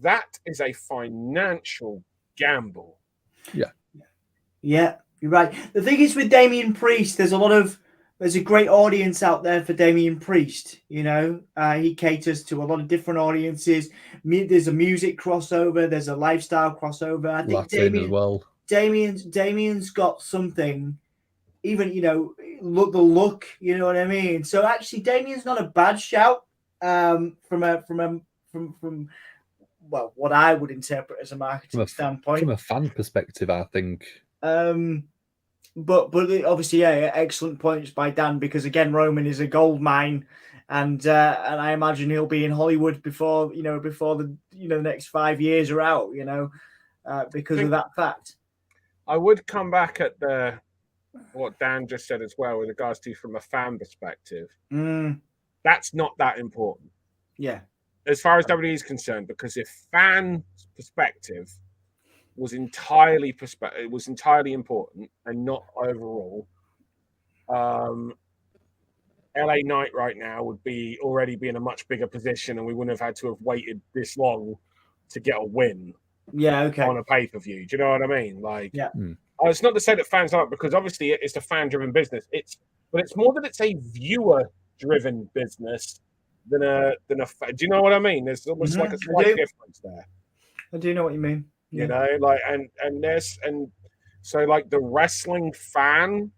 that is a financial gamble. Yeah. Yeah, you're right. The thing is with Damian Priest, there's a great audience out there for Damian Priest. He caters to a lot of different audiences. There's a music crossover. There's a lifestyle crossover. I think Latin as well. Damian's got something. Even the look. You know what I mean. So actually, Damian's not a bad shout. From what I would interpret as a marketing standpoint. From a fan perspective, I think. But obviously, excellent points by Dan, because again, Roman is a gold mine, and I imagine he'll be in Hollywood before the next 5 years are out, because of that fact. I would come back at what Dan just said as well with regards to from a fan perspective. That's not that important. Yeah. As far as WWE is concerned, because if fan perspective was entirely important and not overall, LA Knight right now would already be in a much bigger position, and we wouldn't have had to have waited this long to get a win. Yeah, okay. On a pay-per-view. Do you know what I mean? It's not to say that fans aren't, because obviously it's a fan-driven business. But it's more that it's a viewer-driven business than a. Do you know what I mean? There's almost like a slight difference there. I do know what you mean. Yeah. So the wrestling fan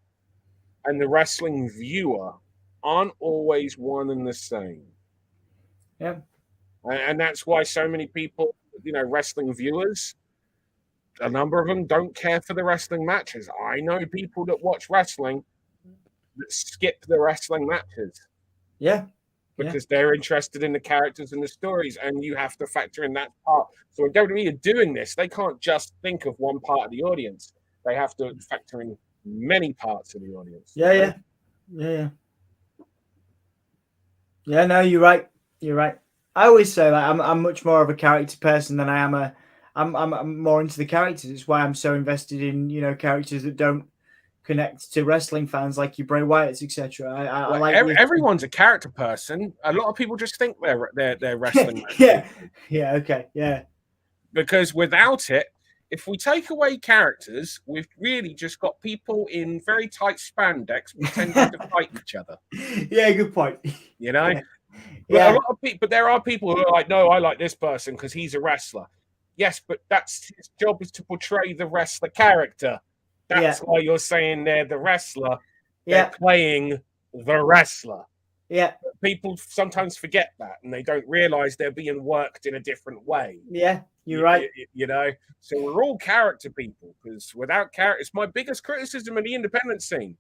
and the wrestling viewer aren't always one and the same. Yeah. And that's why so many people, wrestling viewers, a number of them don't care for the wrestling matches. I know people that watch wrestling that skip the wrestling matches. Yeah. Because they're interested in the characters and the stories, and you have to factor in that part. So when WWE are doing this, they can't just think of one part of the audience. They have to factor in many parts of the audience. Yeah. No, you're right. I always say that I'm much more of a character person than I am I'm more into the characters. It's why I'm so invested in characters that don't connect to wrestling fans like your Bray Wyatts, etc. I like everyone's a character person. A lot of people just think they're wrestling. Yeah. Because without it, if we take away characters, we've really just got people in very tight spandex pretending to fight each other. Yeah, good point. Yeah. A lot of people, but there are people who are like, no, I like this person because he's a wrestler. Yes, but that's his job, is to portray the wrestler character. That's why you're saying they're the wrestler. They're playing the wrestler. Yeah. People sometimes forget that, and they don't realize they're being worked in a different way. Yeah, you're right. So we're all character people, because without character, it's my biggest criticism of the independent scene.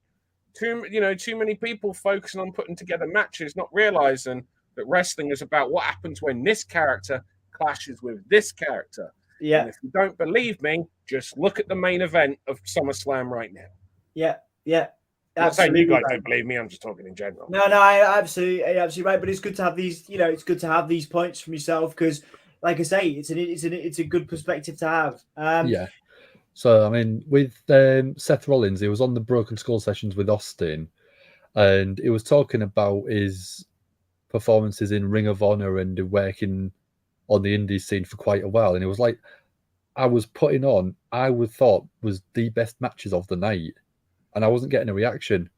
too many people focusing on putting together matches, not realizing that wrestling is about what happens when this character clashes with this character. Yeah. And if you don't believe me, just look at the main event of SummerSlam right now. Yeah. I'm not saying Absolutely you guys right. don't believe me. I'm just talking in general. No, I absolutely right. But it's good to have these. It's good to have these points from yourself because, like I say, it's a good perspective to have. Yeah. So I mean, with Seth Rollins, he was on the Broken Skull sessions with Austin, and he was talking about his performances in Ring of Honor and working on the indie scene for quite a while. And it was like, I was putting on, I would thought was the best matches of the night, and I wasn't getting a reaction.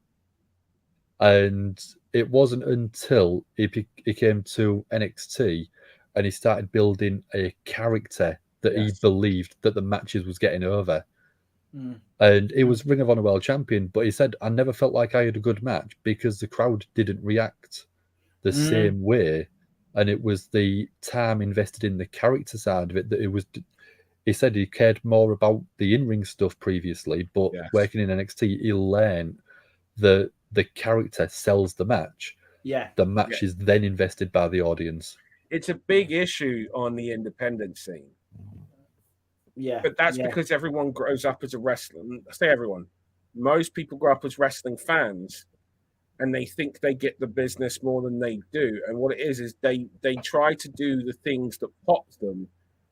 And it wasn't until he came to NXT and he started building a character that he believed that the matches was getting over. And he was Ring of Honor World Champion, but he said, I never felt like I had a good match because the crowd didn't react the same way. And it was the time invested in the character side of it that it was. He said he cared more about the in-ring stuff previously, but working in NXT, he learned that the character sells the match. Yeah. The match is then invested by the audience. It's a big issue on the independent scene. Yeah. But that's because everyone grows up as a wrestler. I say everyone. Most people grow up as wrestling fans, and they think they get the business more than they do. And what it is they try to do the things that pop them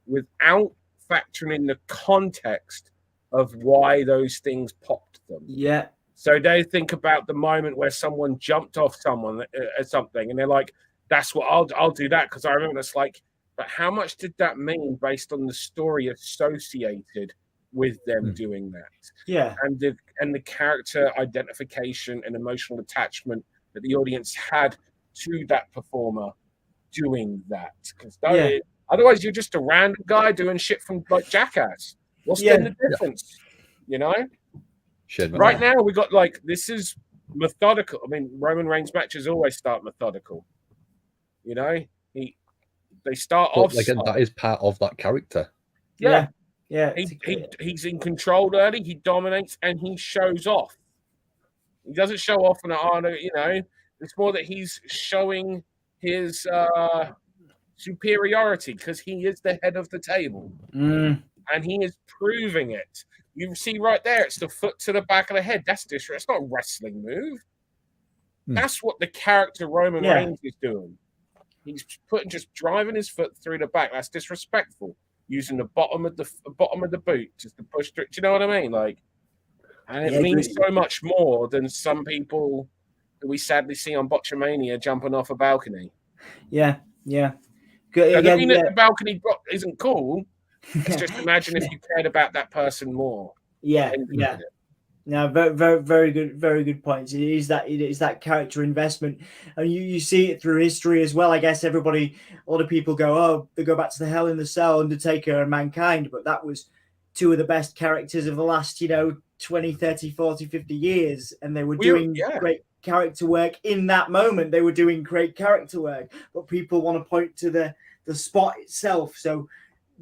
without factoring in the context of why those things popped them. Yeah. So they think about the moment where someone jumped off someone or something, and they're like, "That's what I'll do that because I remember." It's like, but how much did that mean based on the story associated with them doing that? Yeah. And the character identification and emotional attachment that the audience had to that performer doing that. Because otherwise, you're just a random guy doing shit from like Jackass. What's then the difference? You know? Right now, we got this is methodical. I mean, Roman Reigns matches always start methodical. You know, they start off. Again, that is part of that character. Yeah. He's in control early. He dominates and he shows off. He doesn't show off in an it's more that he's showing his superiority because he is the head of the table and he is proving it. You see right there, it's the foot to the back of the head. That's disrespectful. It's not a wrestling move. That's what the character Roman Reigns is doing. He's just driving his foot through the back. That's disrespectful. Using the bottom of the boot just to push through. Do you know what I mean? And it means so much more than some people that we sadly see on Botchamania jumping off a balcony. Yeah. Good. I mean that the balcony isn't cool. It's just imagine if you cared about that person more. Yeah. No, very, very, very good points. It is that character investment, and you see it through history as well. I guess a lot of people they go back to the Hell in the Cell, Undertaker and Mankind, but that was two of the best characters of the last 20, 30, 40, 50 years, and they were doing great character work in that moment. They were doing great character work, but people want to point to the spot itself. So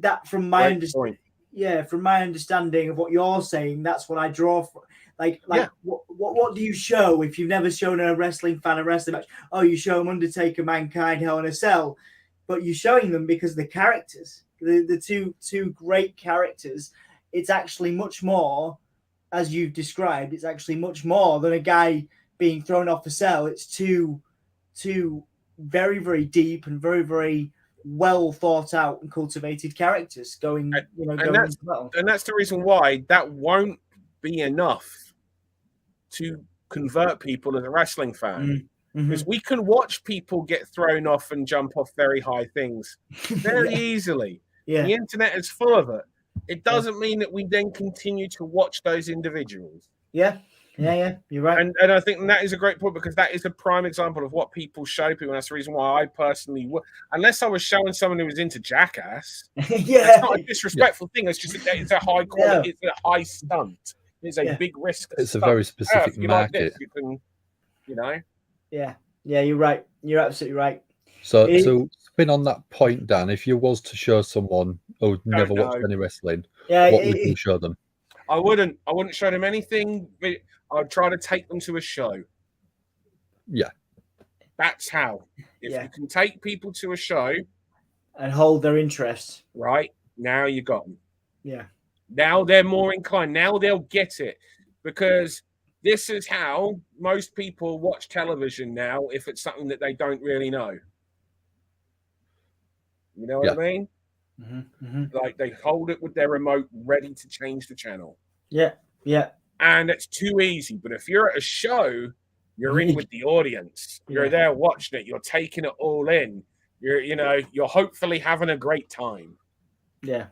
that, from my understanding. Yeah, from my understanding of what you're saying, that's what I draw from. What do you show if you've never shown a wrestling fan a wrestling match? Oh, you show them Undertaker, Mankind, Hell in a Cell, but you're showing them because the characters, the two great characters. It's actually much more, as you've described. It's actually much more than a guy being thrown off a cell. It's two very, very deep and very, very well thought out and cultivated characters going into battle. And that's the reason why that won't be enough to convert people as a wrestling fan, because we can watch people get thrown off and jump off very high things very easily. The internet is full of it. It doesn't mean that we then continue to watch those individuals. Yeah, you're right. And I think that is a great point, because that is a prime example of what people show people. And that's the reason why I personally, unless I was showing someone who was into Jackass, it's not a disrespectful thing. It's just it's a high quality, it's a high stunt. It's a big risk. It's a very specific market. You can, Yeah, you're right. You're absolutely right. So spin on that point, Dan. If you was to show someone who never watched any wrestling, what would you show them? I wouldn't show them anything. I'd try to take them to a show. Yeah. That's how. If you can take people to a show and hold their interest, right, now you got them. Yeah. Now they're more inclined. Now they'll get it, because this is how most people watch television now if it's something that they don't really know. You know what I mean? Like they hold it with their remote ready to change the channel. Yeah. And it's too easy. But if you're at a show, you're in with the audience. You're there watching it. You're taking it all in. You're hopefully having a great time. Yeah.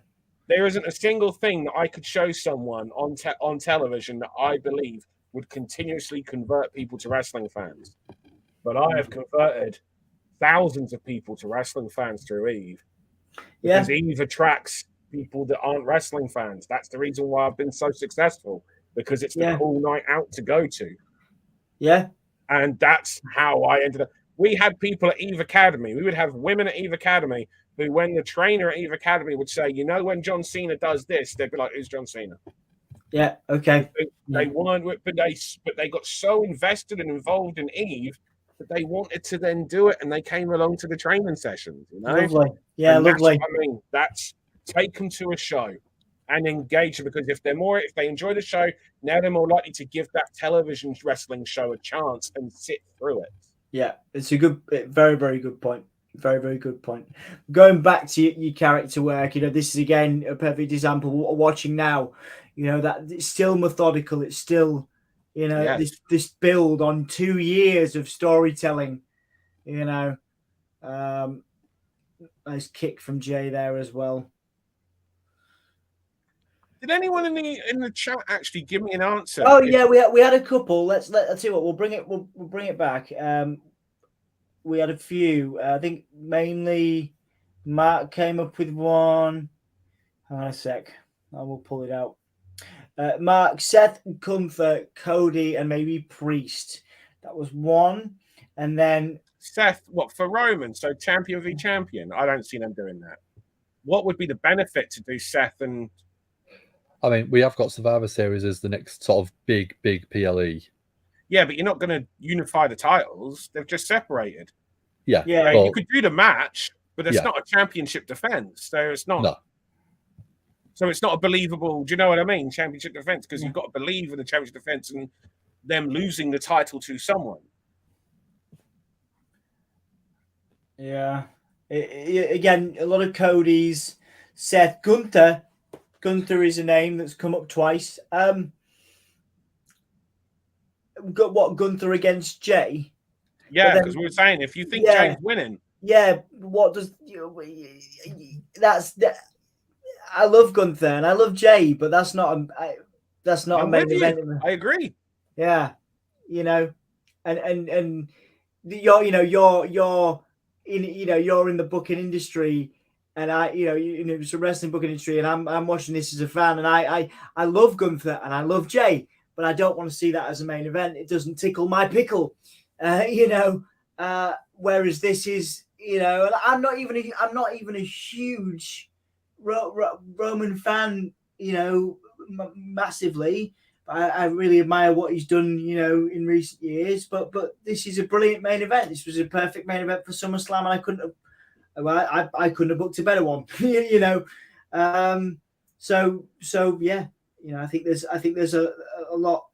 There isn't a single thing that I could show someone on television that I believe would continuously convert people to wrestling fans. But I have converted thousands of people to wrestling fans through Eve. Because Eve attracts people that aren't wrestling fans. That's the reason why I've been so successful, because it's the cool night out to go to. Yeah. And that's how I ended up. We had people at Eve Academy. We would have women at Eve Academy who, when the trainer at Eve Academy would say, when John Cena does this, they'd be like, who's John Cena? Yeah. Okay. They weren't, but they got so invested and involved in Eve that they wanted to then do it, and they came along to the training sessions. Lovely. Yeah, lovely. I mean, that's take them to a show and engage them, because if they enjoy the show, now they're more likely to give that television wrestling show a chance and sit through it. Yeah, it's a very, very good point. Very, very good point. Going back to your character work, this is again a perfect example. What we're watching now, that it's still methodical. It's still, this build on 2 years of storytelling. Nice kick from Jay there as well. Did anyone in the chat actually give me an answer? Oh yeah, we had a couple. Let's see what we'll bring it back. We had a few. I think mainly Mark came up with one. Hang on a sec. I will pull it out. Mark, Seth, Gunther, Cody, and maybe Priest. That was one. And then Seth, what for Roman? So champion v champion. I don't see them doing that. What would be the benefit to do Seth and? I mean, we have got Survivor Series as the next sort of big PLE. Yeah, but you're not going to unify the titles. They've just separated. Yeah. Well, you could do the match, but it's not a championship defense. So it's not. No. So it's not a believable. Do you know what I mean? Championship defense, because you've got to believe in the championship defense and them losing the title to someone. Yeah. Again, a lot of Cody's. Seth, Gunther. Gunther is a name that's come up twice. Got what, Gunther against Jay? Yeah, because we were saying if you think Jay's winning. Yeah, what does I love Gunther and I love Jay, but that's not a main event. I agree. Yeah, and you're you're in the booking industry, and it's a wrestling booking industry, and I'm watching this as a fan, and I love Gunther and I love Jay, but I don't want to see that as a main event. It doesn't tickle my pickle, whereas this is, and I'm not even a huge Roman fan, massively. I really admire what he's done, in recent years. But this is a brilliant main event. This was a perfect main event for SummerSlam, and I couldn't have booked a better one, So yeah, I think there's a lot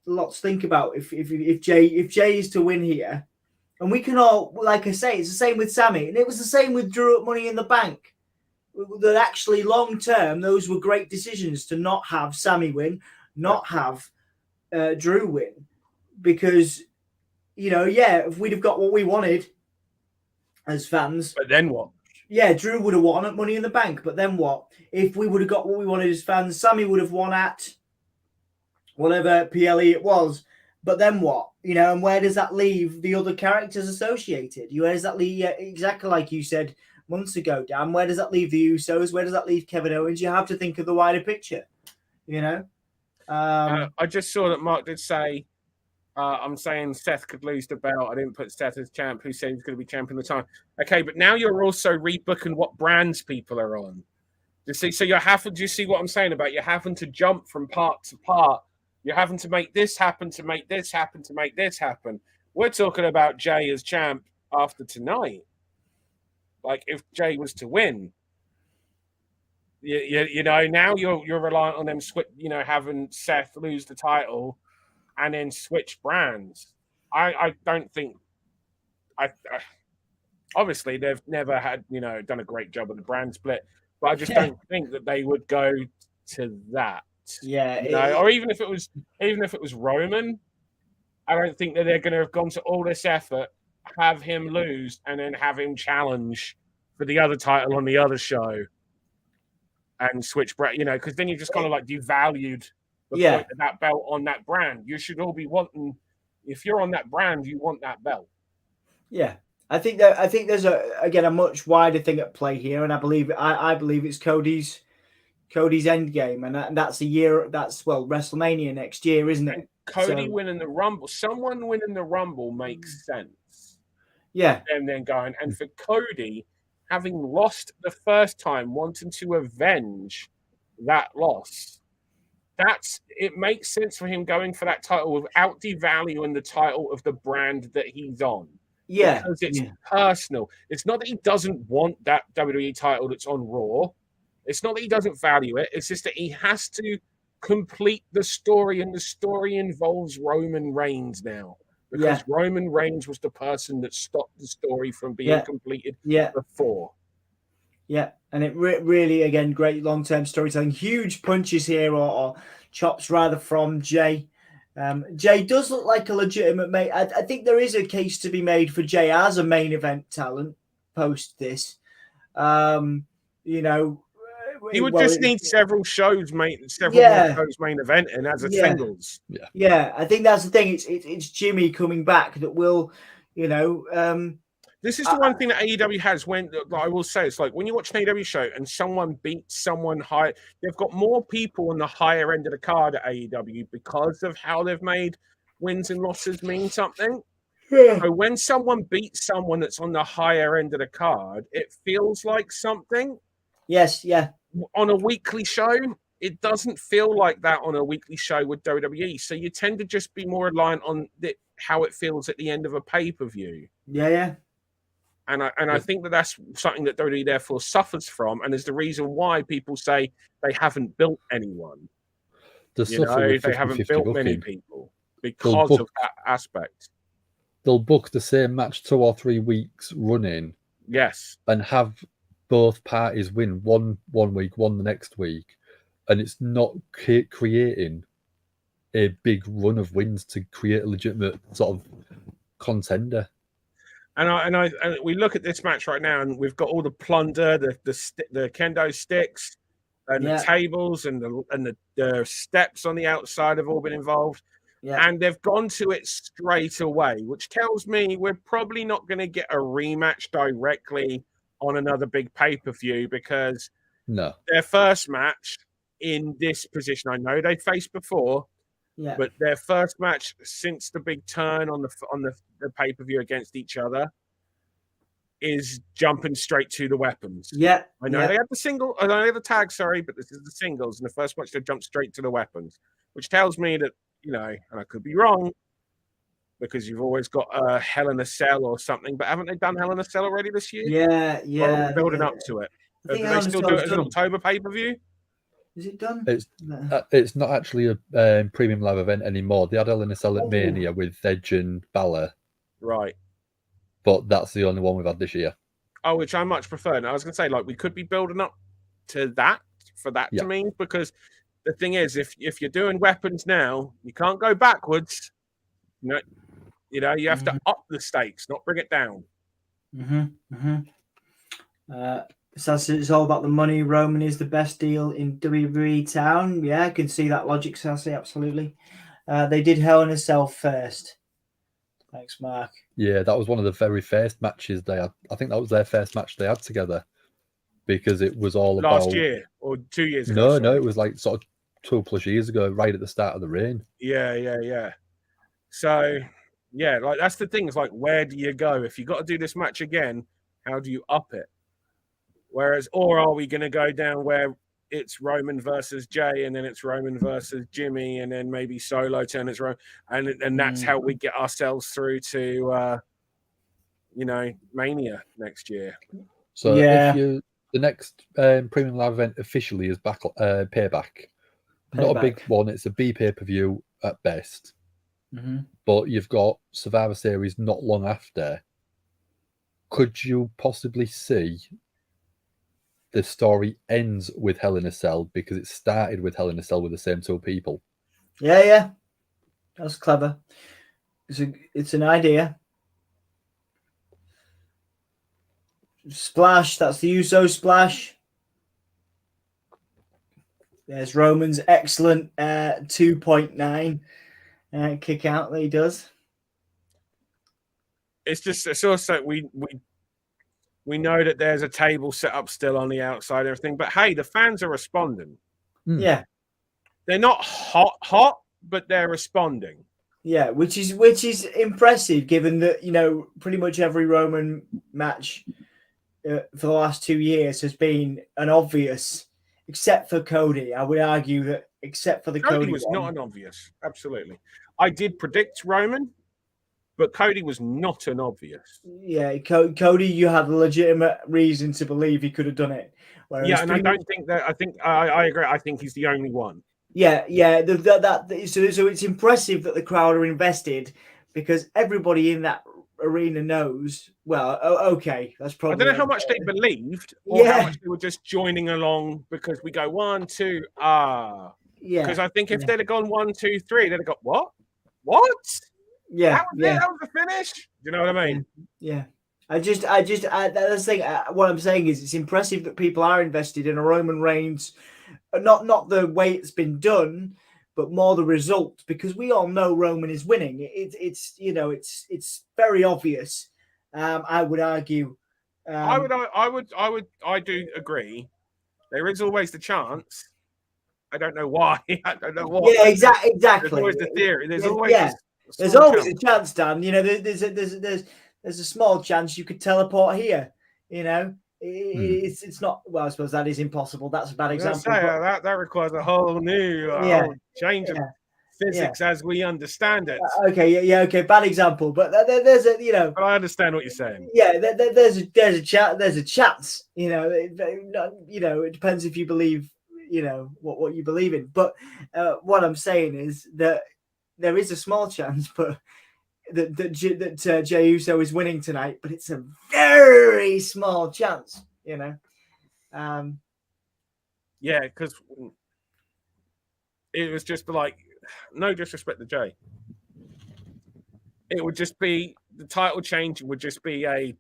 to think about if Jay is to win here, and we can all, like I say, it's the same with Sammy, and it was the same with Drew at Money in the Bank. That actually long term, those were great decisions to not have Sammy win, not have Drew win, because if we'd have got what we wanted as fans, but then what? Yeah, Drew would have won at Money in the Bank, but then what? If we would have got what we wanted as fans, Sammy would have won at whatever PLE it was, but then what? And where does that leave the other characters associated? Where does that leave? Exactly like you said months ago, Dan. Where does that leave the Usos? Where does that leave Kevin Owens? You have to think of the wider picture, I just saw that Mark did say, I'm saying Seth could lose the belt. I didn't put Seth as champ. Who said he's going to be champion of the time? Okay, but now you're also rebooking what brands people are on. You see, so do you see what I'm saying about you're having to jump from part to part? You're having to make this happen, to make this happen, to make this happen. We're talking about Jay as champ after tonight. Like if Jay was to win, you know, now you're reliant on them having Seth lose the title and then switch brands. I don't think obviously they've never had done a great job of the brand split, but I just don't think that they would go to that. Yeah, or even if it was Roman, I don't think that they're going to have gone to all this effort, have him lose, and then have him challenge for the other title on the other show and switch brand. Because then you just kind of like devalued the point of that belt on that brand. You should all be wanting, if you're on that brand, you want that belt. Yeah. I think there's a much wider thing at play here, and I believe it's Cody's end game, and that's a year. That's WrestleMania next year, isn't it? And Cody winning the Rumble, someone winning the Rumble makes sense. Yeah, and then going, and for Cody having lost the first time, wanting to avenge that loss, it makes sense for him going for that title without devaluing the title of the brand that he's on. Yeah, because it's personal. It's not that he doesn't want that WWE title that's on Raw. It's not that he doesn't value it. It's just that he has to complete the story, and the story involves Roman Reigns now. Because Roman Reigns was the person that stopped the story from being completed before. Yeah, and it really, again, great long-term storytelling. Huge punches here, or chops rather, from Jay. Jay does look like a legitimate mate. I think there is a case to be made for Jay as a main event talent post this. He would just need several shows, more shows main event, and as a singles. Yeah, I think that's the thing. It's Jimmy coming back that will, This is the one thing that AEW has. When I will say, it's like when you watch an AEW show and someone beats someone high, they've got more people on the higher end of the card at AEW because of how they've made wins and losses mean something. Yeah. So when someone beats someone that's on the higher end of the card, it feels like something. Yes, yeah. On a weekly show, it doesn't feel like that on a weekly show with WWE. So you tend to just be more reliant on how it feels at the end of a pay-per-view. Yeah. And I think that's something that WWE therefore suffers from, and is the reason why people say they haven't built anyone. They haven't built many people because of that aspect. They'll book the same match 2 or 3 weeks running. Yes. And have both parties win one week, one the next week, and it's not creating a big run of wins to create a legitimate sort of contender. And we look at this match right now, and we've got all the plunder, the kendo sticks, and the tables, and the steps on the outside have all been involved. Yeah. And they've gone to it straight away, which tells me we're probably not going to get a rematch directly on another big pay-per-view, because their first match in this position, I know they faced before, but their first match since the big turn on the pay-per-view against each other is jumping straight to the weapons. Yeah. I know they had the single, I know they had the tag, but this is the singles, and the first match they jumped straight to the weapons, which tells me that, and I could be wrong, because you've always got a Hell in a Cell or something, but haven't they done Hell in a Cell already this year? Yeah. Or are we building up to it? Do they still do it as an October pay-per-view? Is it done? It's not actually a premium live event anymore. They had Hell in a Cell at Mania with Edge and Balor. Right. But that's the only one we've had this year. Oh, which I much prefer. Now, I was going to say, we could be building up to that, for that to mean, because the thing is, if you're doing weapons now, you can't go backwards. You have to up the stakes, not bring it down. Sassy, it's all about the money. Roman is the best deal in WWE town. Yeah, I can see that logic, Sassy, absolutely. They did Hell in a Cell first. Thanks, Mark. Yeah, that was one of the very first matches they had. I think that was their first match they had together, because it was all last year or 2 years ago. No, it was like sort of 2+ years ago, right at the start of the reign. Yeah. So, that's the thing. It's where do you go? If you got to do this match again, how do you up it? Whereas, or are we going to go down where it's Roman versus Jay, and then it's Roman versus Jimmy, and then maybe Solo turn it's Roman, and that's how we get ourselves through to Mania next year. So if the next premium live event officially is back Payback. Not a big one, it's a B pay-per-view at best. But you've got Survivor Series not long after. Could you possibly see the story ends with Hell in a Cell because it started with Hell in a Cell with the same two people? Yeah. That's clever. It's an idea. Splash, that's the Uso splash. There's Roman's excellent 2.9 kick out that he does. It's also we know that there's a table set up still on the outside and everything, but hey, the fans are responding. Yeah. They're not hot, but they're responding. Yeah, which is impressive given that, pretty much every Roman match for the last 2 years has been an obvious, except for Cody. I would argue that except for the Cody was one, not an obvious. Absolutely. I did predict Roman, but Cody was not an obvious. Yeah, Cody, you had a legitimate reason to believe he could have done it. Whereas and I don't think that. I agree. I think he's the only one. Yeah. So it's impressive that the crowd are invested because everybody in that arena knows. Well, okay, that's probably. I don't know how much they believed, or how much they were just joining along because we go 1, 2, Yeah. Because I think if they'd have gone 1, 2, 3, they'd have got what? Yeah, that was the finish. Do you know what I mean? Yeah. That's the thing. What I'm saying is, it's impressive that people are invested in a Roman Reigns, not the way it's been done, but more the result, because we all know Roman is winning. It's very obvious. I would argue. I do agree. There is always the chance. I don't know why. I don't know what. Yeah, exactly. There's always the theory. There's always there's always a chance, Dan. There's a small chance you could teleport here. It's not. Well, I suppose that is impossible. That's a bad example. That requires a whole new whole change of physics as we understand it. Okay, bad example, but there's a But I understand what you're saying. Yeah, there's a chance. It depends if you believe. What you believe in, but what I'm saying is that there is a small chance, but that Jey Uso is winning tonight, but it's a very small chance, Yeah, because it was just like, no disrespect to Jey. It would just be the title change would just be a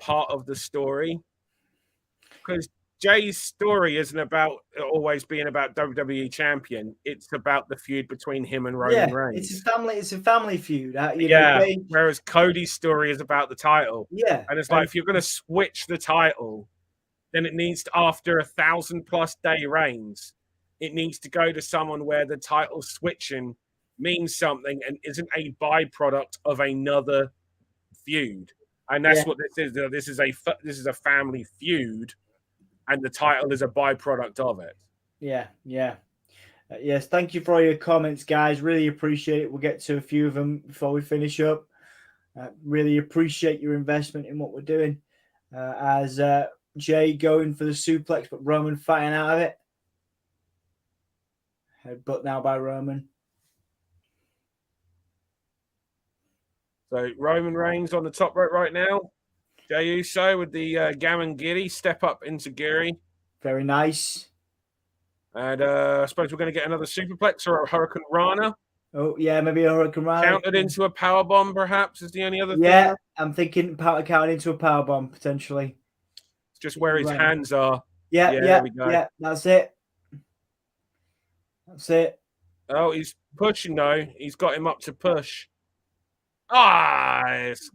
part of the story, because Jay's story isn't about always being about WWE champion. It's about the feud between him and Roman Reigns. It's a family feud. Whereas Cody's story is about the title. Yeah. And it's like, if you're going to switch the title, then it needs to, after 1,000+ day reigns, it needs to go to someone where the title switching means something and isn't a byproduct of another feud. And that's what this is. This is a family feud. And the title is a byproduct of it. Yeah. Yes, thank you for all your comments, guys. Really appreciate it. We'll get to a few of them before we finish up. Really appreciate your investment in what we're doing. As Jay going for the suplex, but Roman fighting out of it. Headbutt now by Roman. So Roman Reigns on the top rope right now. Jey Uso with the Gammon Giddy step up into Giri. Very nice. And I suppose we're going to get another superplex or a Hurricane Rana. Oh, yeah, maybe a Hurricane Rana. Counted into a powerbomb, perhaps, is the only other thing. Yeah, I'm thinking counting into a powerbomb, potentially. It's just where his hands are. Yeah, that's it. Oh, he's pushing, though. He's got him up to push. It's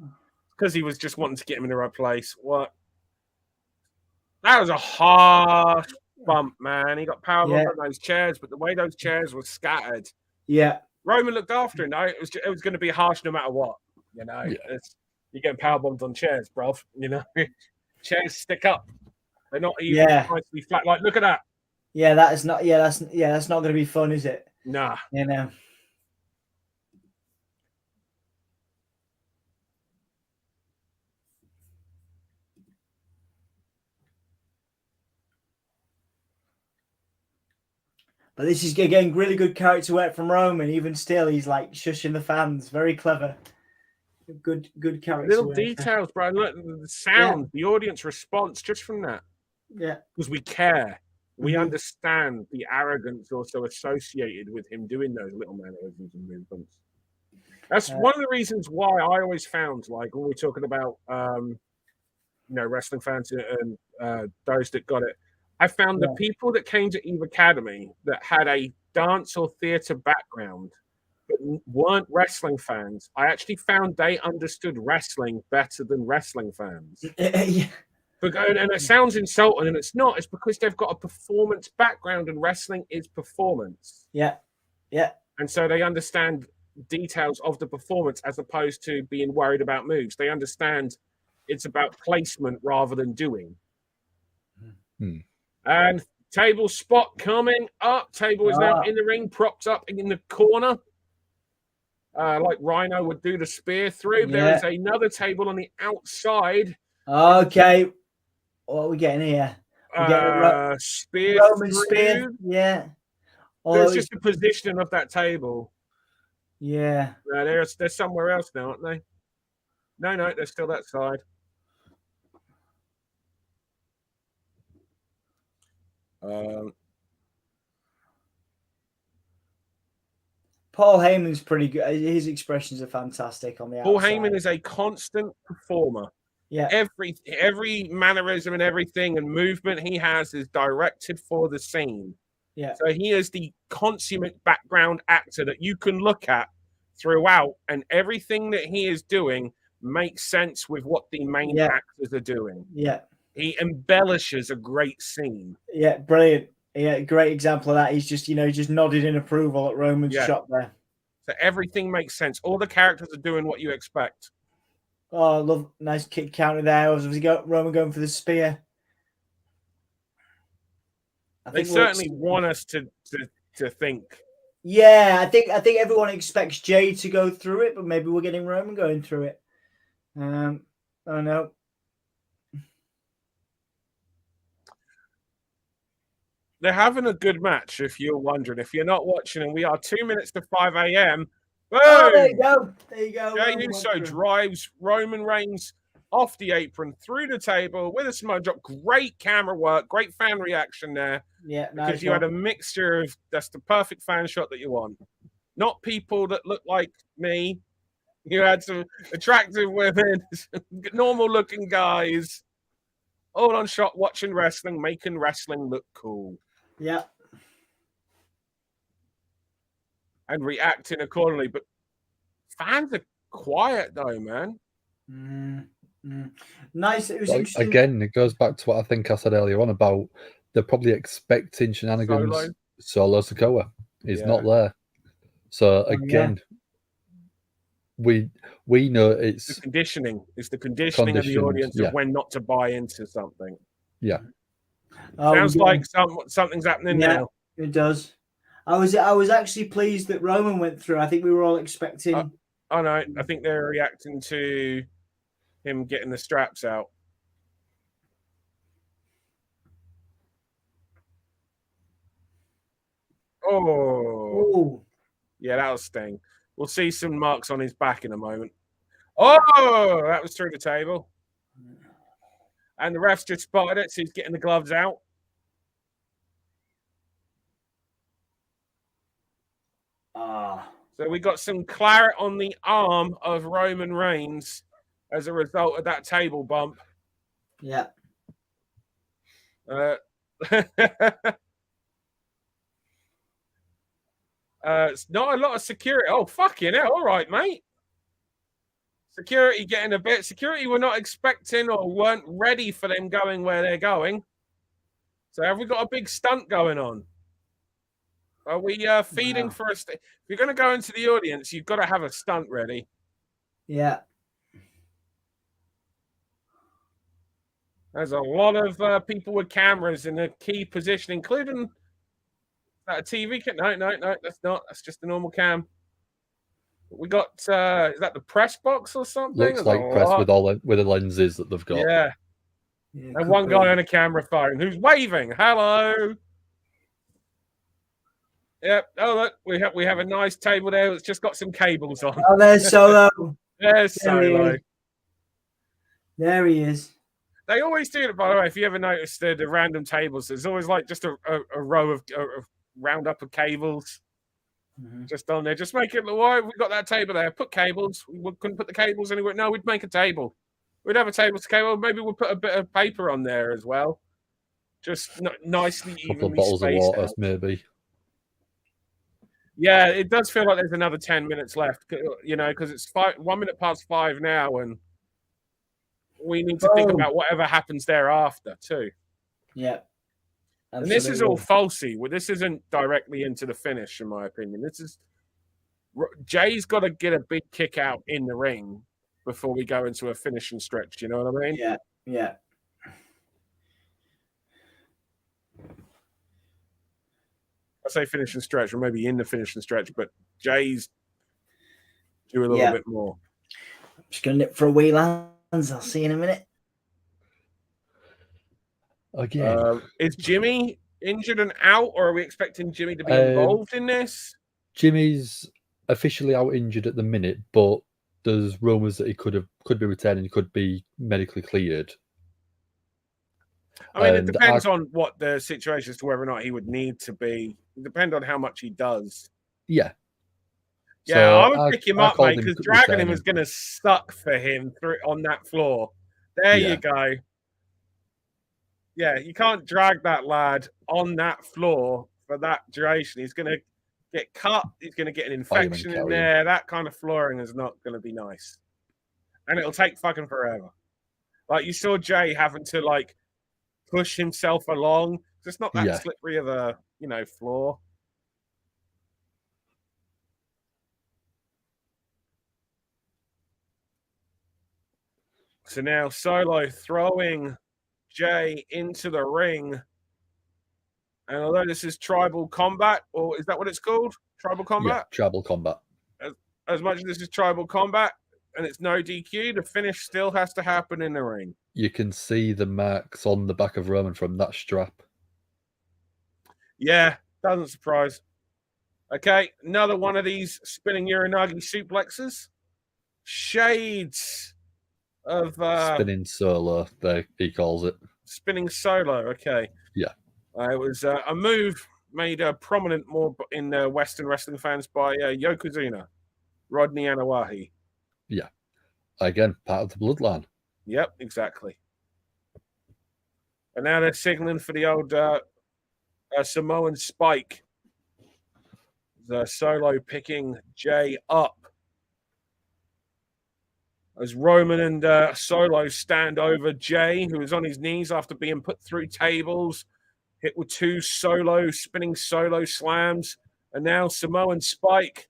because he was just wanting to get him in the right place. What? That was a harsh bump, man. He got powerbomb on those chairs, but the way those chairs were scattered. Yeah. Roman looked after him, though. It was going to be harsh no matter what. You're getting powerbombed on chairs, bruv. Chairs stick up. They're not even Yeah. nicely flat. Like, look at that. Yeah, that is not. Yeah, that's not going to be fun, is it? Nah. You know. But this is again really good character work from Roman. Even still, he's like shushing the fans. Very clever. Good character Little work. details, bro. Look, the sound, the audience response just from that. Yeah. Because we care. We understand the arrogance also associated with him doing those little mannerisms and movements. That's one of the reasons why I always found, like, when we're talking about, wrestling fans and those that got it, I found the people that came to Eve Academy that had a dance or theater background but weren't wrestling fans, I actually found they understood wrestling better than wrestling fans. Yeah. And it sounds insulting, and it's not. It's because they've got a performance background, and wrestling is performance. Yeah. Yeah. And so they understand details of the performance as opposed to being worried about moves. They understand it's about placement rather than doing. And table spot coming up. Table is now in the ring, propped up in the corner. Like Rhino would do the spear through. Yeah. There is another table on the outside. Okay. What are we getting here? We're getting spear Roman through. spear. Yeah. There's just the positioning of that table. Yeah. They're somewhere else now, aren't they? No, they're still that side. Paul Heyman's pretty good. His expressions are fantastic on the outside. Paul Heyman is a constant performer. Yeah. Every mannerism and everything and movement he has is directed for the scene. Yeah. So he is the consummate background actor that you can look at throughout, and everything that he is doing makes sense with what the main actors are doing. Yeah. He embellishes a great scene. Yeah, brilliant. Yeah, great example of that. He's just, just nodded in approval at Roman's shot there. So everything makes sense. All the characters are doing what you expect. Oh, I love nice kick counter there. Roman going for the spear. They certainly want us to think. Yeah, I think everyone expects Jay to go through it, but maybe we're getting Roman going through it. I don't know. They're having a good match, if you're wondering. If you're not watching, and we are 2 minutes to 5 a.m. Oh, there you go. There you go. Jey Uso drives Roman Reigns off the apron, through the table with a smudge drop. Great camera work, great fan reaction there. Yeah, because you had a mixture of, that's the perfect fan shot that you want. Not people that look like me. You had some attractive women, normal looking guys, all on shot watching wrestling, making wrestling look cool. Yeah. And reacting accordingly. But fans are quiet though, man. Nice. It was interesting. Again, it goes back to what I think I said earlier on about they're probably expecting shenanigans. Solo Sikoa is not there. So again, we know it's the conditioning. It's the conditioning of the audience of when not to buy into something. Yeah. Sounds like something's happening now. It does. I was actually pleased that Roman went through. I think we were all expecting. Oh no, I think they're reacting to him getting the straps out. Oh. Yeah, that'll sting. We'll see some marks on his back in a moment. Oh, that was through the table. And the ref's just spotted it, so he's getting the gloves out. So we got some claret on the arm of Roman Reigns as a result of that table bump. Yeah. It's not a lot of security. Oh, fucking hell. All right, mate. Security getting a bit. Security were not expecting or weren't ready for them going where they're going. So have we got a big stunt going on? Are we feeding for a... If you're going to go into the audience, you've got to have a stunt ready. Yeah. There's a lot of people with cameras in a key position, including a TV cam. No, that's not. That's just a normal cam. We got is that the press box or something? Looks like press with the lenses that they've got. Yeah. And one guy on a camera phone who's waving. Hello. Yep. Oh look, we have a nice table there that's just got some cables on. Oh, there's Solo. There's Solo. There he is. They always do it, by the way. If you ever noticed the random tables, there's always like just a row of roundup of cables just on there. Just make it. Why we got that table there? Put cables. We couldn't put the cables anywhere. No, we'd make a table. We'd have a table to cable. Maybe we'll put a bit of paper on there as well. Just nicely, a couple of bottles of water, maybe. Yeah, it does feel like there's another 10 minutes left, you know, because it's 1 minute past 5 now, and we need to think about whatever happens thereafter too. Yeah. Absolutely. And this is all falsy. Well, this isn't directly into the finish, in my opinion. This is Jay's got to get a big kick out in the ring before we go into a finishing stretch. You know what I mean? Yeah. Yeah. I say finishing stretch, or maybe in the finishing stretch, but Jay's do a little bit more. I'm just going to nip for a wee, lads. I'll see you in a minute. Again. Is Jimmy injured and out, or are we expecting Jimmy to be involved in this? Jimmy's officially out injured at the minute, but there's rumours that he could be returning, could be medically cleared. I mean, it depends on what the situation is to whether or not he would need to be. It depends on how much he does. Yeah. Yeah, so I would pick him up, mate, because dragging him is going to suck for him on that floor. There you go. Yeah, you can't drag that lad on that floor for that duration. He's going to get cut. He's going to get an infection in there. That kind of flooring is not going to be nice. And it'll take fucking forever. Like, you saw Jay having to, like, push himself along. It's not that slippery of a, floor. So now Solo throwing Jay into the ring. And although this is tribal combat, or is that what it's called? Tribal combat? Yeah, tribal combat. As much as this is tribal combat and it's no DQ, the finish still has to happen in the ring. You can see the marks on the back of Roman from that strap. Yeah, doesn't surprise. Okay, another one of these spinning Uranagi suplexes. Shades of spinning solo, he calls it. Spinning solo, okay. Yeah. It was a move made prominent more in Western wrestling fans by Yokozuna, Rodney Anawahi. Yeah. Again, part of the bloodline. Yep, exactly. And now they're signaling for the old Samoan spike. The Solo picking Jay up. As Roman and Solo stand over Jay, who is on his knees after being put through tables, hit with 2 spinning solo slams, and now Samoan spike.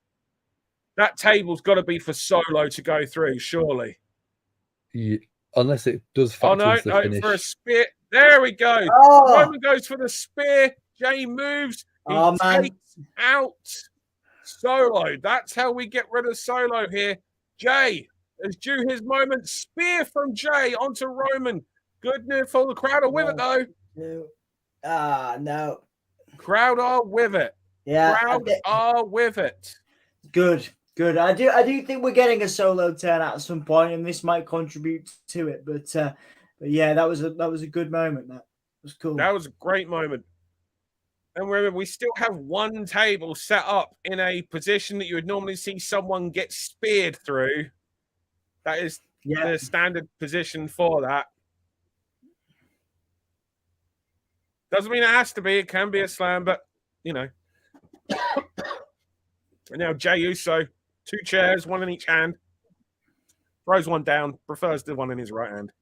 That table's got to be for Solo to go through, surely. Yeah, unless it does factor into the finish. For a spear. There we go. Oh. Roman goes for the spear. Jay moves. He takes out Solo. That's how we get rid of Solo here. Jay is due his moment. Spear from Jay onto Roman. Good news for the crowd are with it, though. No. No. Crowd are with it. Yeah. Crowd are with it. Good. I do think we're getting a Solo turn at some point, and this might contribute to it. But yeah, that was a good moment. That was cool. That was a great moment. And remember, we still have one table set up in a position that you would normally see someone get speared through. That is the standard position for that. Doesn't mean it has to be. It can be a slam, but, And now Jey Uso, 2 chairs, 1 in each hand. Throws one down, prefers the one in his right hand.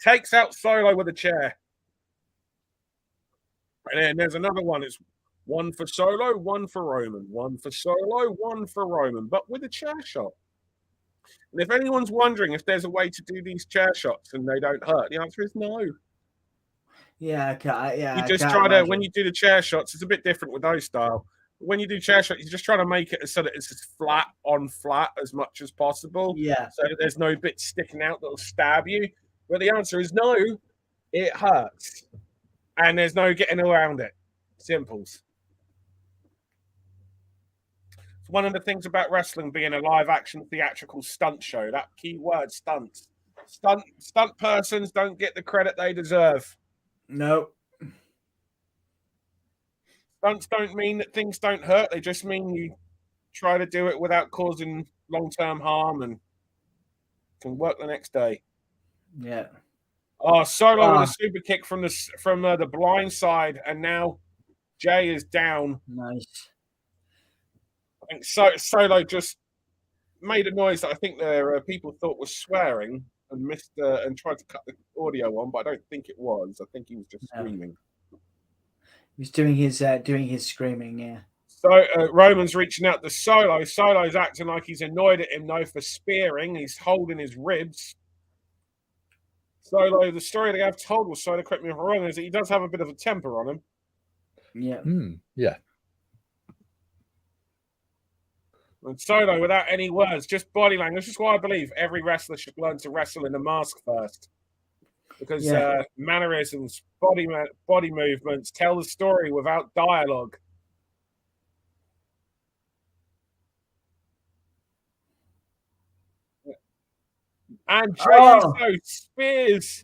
Takes out Solo with a chair. And then there's another one. It's 1 for Solo, 1 for Roman. 1 for Solo, 1 for Roman, but with a chair shot. And if anyone's wondering if there's a way to do these chair shots and they don't hurt, the answer is no. Yeah, You just try to, when you do the chair shots, it's a bit different with those style. When you do chair shots, you're just trying to make it so that it's as flat on flat as much as possible. Yeah. So that there's no bits sticking out that'll stab you. But the answer is no, it hurts. And there's no getting around it. Simples. It's one of the things about wrestling being a live action theatrical stunt show. That key word, stunts. Stunt persons don't get the credit they deserve. No. Stunts don't mean that things don't hurt. They just mean you try to do it without causing long-term harm and can work the next day. Yeah. Oh, Solo with a super kick from the blind side, and now Jay is down. Nice. I think Solo just made a noise that I think there people thought was swearing and missed and tried to cut the audio on, but I don't think it was. I think he was just screaming. He was doing his screaming, yeah. So Roman's reaching out to Solo. Solo's acting like he's annoyed at him though for spearing. He's holding his ribs. Solo, the story that I've told was Solo, correct me if I'm wrong, is that he does have a bit of a temper on him. Yeah. Yeah. And Solo, without any words, just body language. This is why I believe every wrestler should learn to wrestle in a mask first. Because mannerisms, body movements tell the story without dialogue. And Jey Uso spears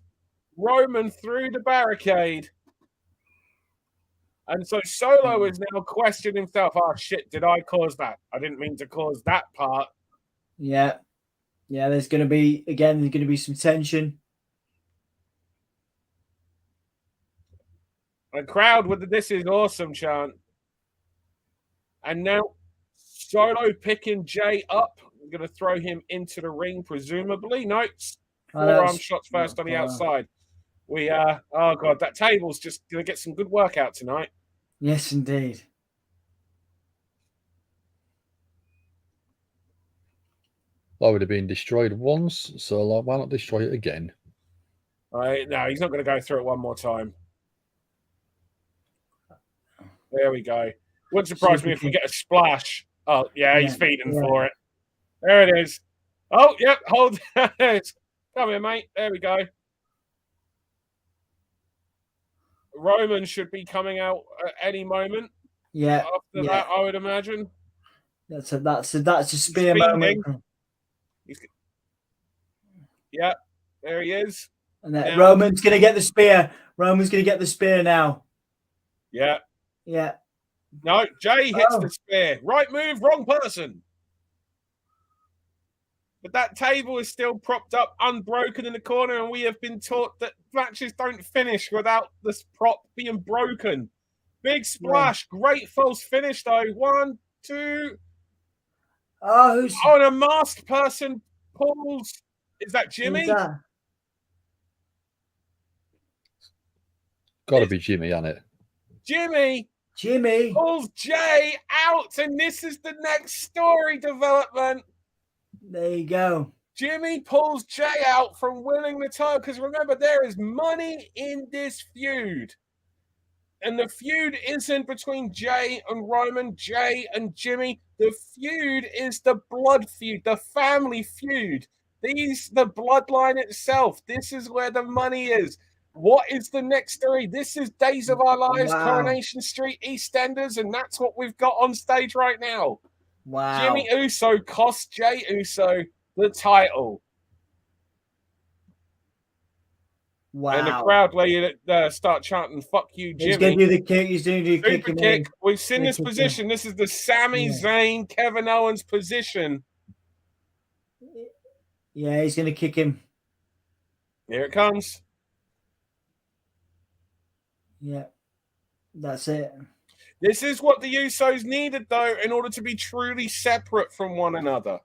Roman through the barricade. And so Solo is now questioning himself. Oh, shit, did I cause that? I didn't mean to cause that part. Yeah. Yeah, there's going to be some tension. A crowd with the "This is awesome" chant. And now Solo picking Jay up. I'm going to throw him into the ring, presumably. No, forearm shots first on the outside. Oh God, that table's just going to get some good workout tonight. Yes, indeed. That would have been destroyed once, so why not destroy it again? No, he's not going to go through it one more time. There we go. Wouldn't surprise me if we get a splash. Oh, yeah, he's feeding for it. There it is. Oh, yep, hold it. Come here, mate. There we go. Roman should be coming out at any moment. Yeah. After that, I would imagine. That's a spear moment. Yeah, there he is. And then Roman's going to get the spear. Roman's going to get the spear now. Yeah. Yeah. No, Jay hits the spear. Right move, wrong person. But that table is still propped up, unbroken in the corner, and we have been taught that matches don't finish without this prop being broken. Big splash. Yeah. Great false finish, though. 1, 2. Oh, and a masked person pulls. Is that Jimmy? Got to be Jimmy, hasn't it? Jimmy pulls Jay out, and this is the next story development. There you go. Jimmy pulls Jay out from winning the title, because remember, there is money in this feud. And the feud isn't between Jay and Roman, Jay and Jimmy. The feud is the blood feud, the family feud. The bloodline itself. This is where the money is. What is the next story? This is Days of Our Lives, Coronation Street, EastEnders, and that's what we've got on stage right now. Wow. Jimmy Uso cost Jey Uso the title. Wow. And the crowd later start chanting, "Fuck you, Jimmy." He's going to do the kick. He's doing the super kick. We've seen this position. This is the Sami Zayn, Kevin Owens position. Yeah, he's going to kick him. Here it comes. Yeah, that's it. This is what the Usos needed, though, in order to be truly separate from one another.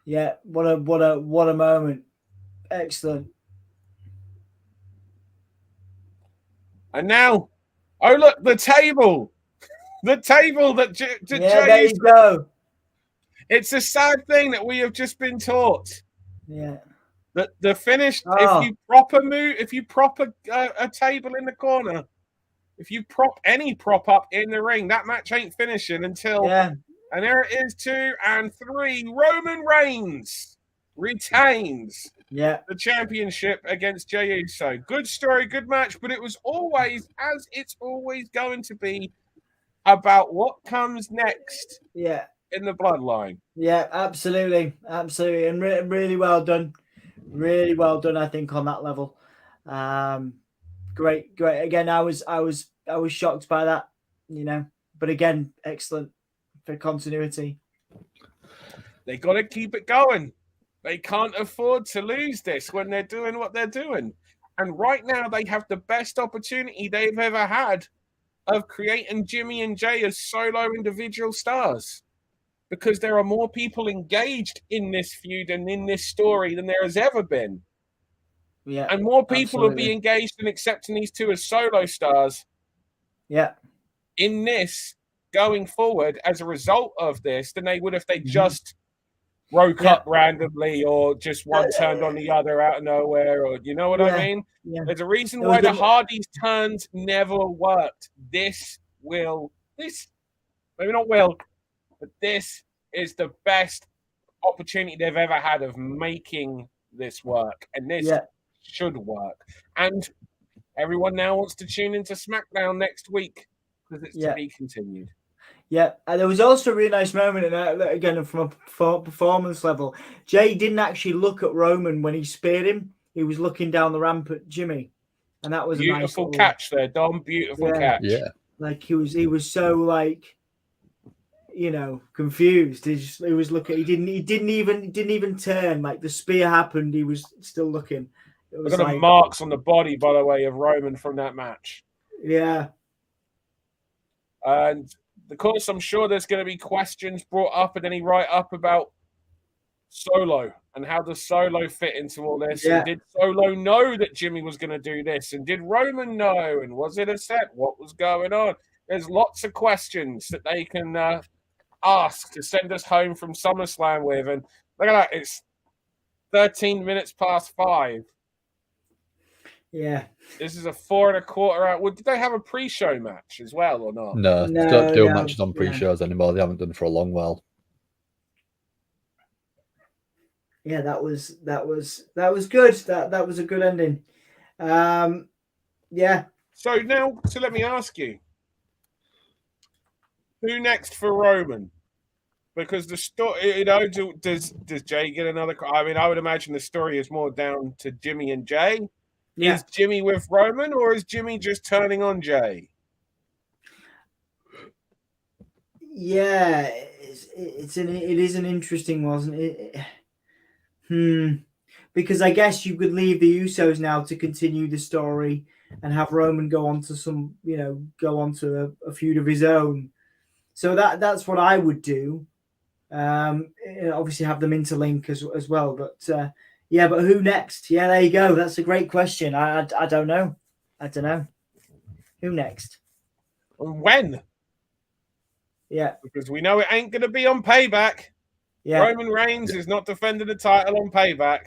Yeah, what a moment. Excellent. And now, oh look, the table. The table that Jey there you go. It's a sad thing that we have just been taught Yeah. that the finish, Oh. if you prop a table in the corner, if you prop any prop up in the ring, that match ain't finishing until. Yeah. And there it is, 2 and 3. Roman Reigns retains the championship against Jey Uso. Good story, good match, but it was always, as it's always going to be, about what comes next in the bloodline. Yeah, absolutely. Absolutely. And really well done. Really well done, I think, on that level. Great. Again, I was shocked by that, but again, excellent for continuity. They got to keep it going. They can't afford to lose this when they're doing what they're doing. And right now, they have the best opportunity they've ever had of creating Jimmy and Jey as solo individual stars, because there are more people engaged in this feud and in this story than there has ever been. Yeah, and more people will be engaged in accepting these two as solo stars. Yeah. In this going forward as a result of this than they would if they just broke up randomly or just one turned on the other out of nowhere, or you know what I mean? Yeah. There's a reason why the Hardys turns never worked. This maybe not will, but this is the best opportunity they've ever had of making this work, and this should work. And everyone now wants to tune into SmackDown next week because it's to be continued. Yeah, and there was also a really nice moment in that, again, from a performance level. Jey didn't actually look at Roman when he speared him. He was looking down the ramp at Jimmy. And that was beautiful a nice catch there, Dom. Beautiful catch. Yeah. Like he was so like, confused. He was looking. He didn't even turn. Like the spear happened, he was still looking. It was Look at the marks on the body, by the way, of Roman from that match. Yeah. And of course, I'm sure there's going to be questions brought up and any write-up about Solo and how does Solo fit into all this? Yeah. And did Solo know that Jimmy was going to do this? And did Roman know? And was it a set? What was going on? There's lots of questions that they can ask to send us home from SummerSlam with. And look at that. It's 13 minutes past 5. Yeah. This is a 4 1/4 hour. Well, did they have a pre-show match as well or not? No, they don't do matches on pre-shows anymore. They haven't done for a long while. Yeah, that was good. That was a good ending. Yeah. So let me ask you, who next for Roman? Because the story, does Jey get another? I mean, I would imagine the story is more down to Jimmy and Jey. Yeah. Is Jimmy with Roman, or is Jimmy just turning on Jey? Yeah, it is an interesting, wasn't it? Because I guess you could leave the Usos now to continue the story and have Roman go on to a feud of his own. So that's what I would do. Obviously have them interlink as well, but but who next? Yeah, there you go. That's a great question. I don't know. Who next? When? Yeah, because we know it ain't going to be on Payback. Yeah, Roman Reigns is not defending the title on Payback.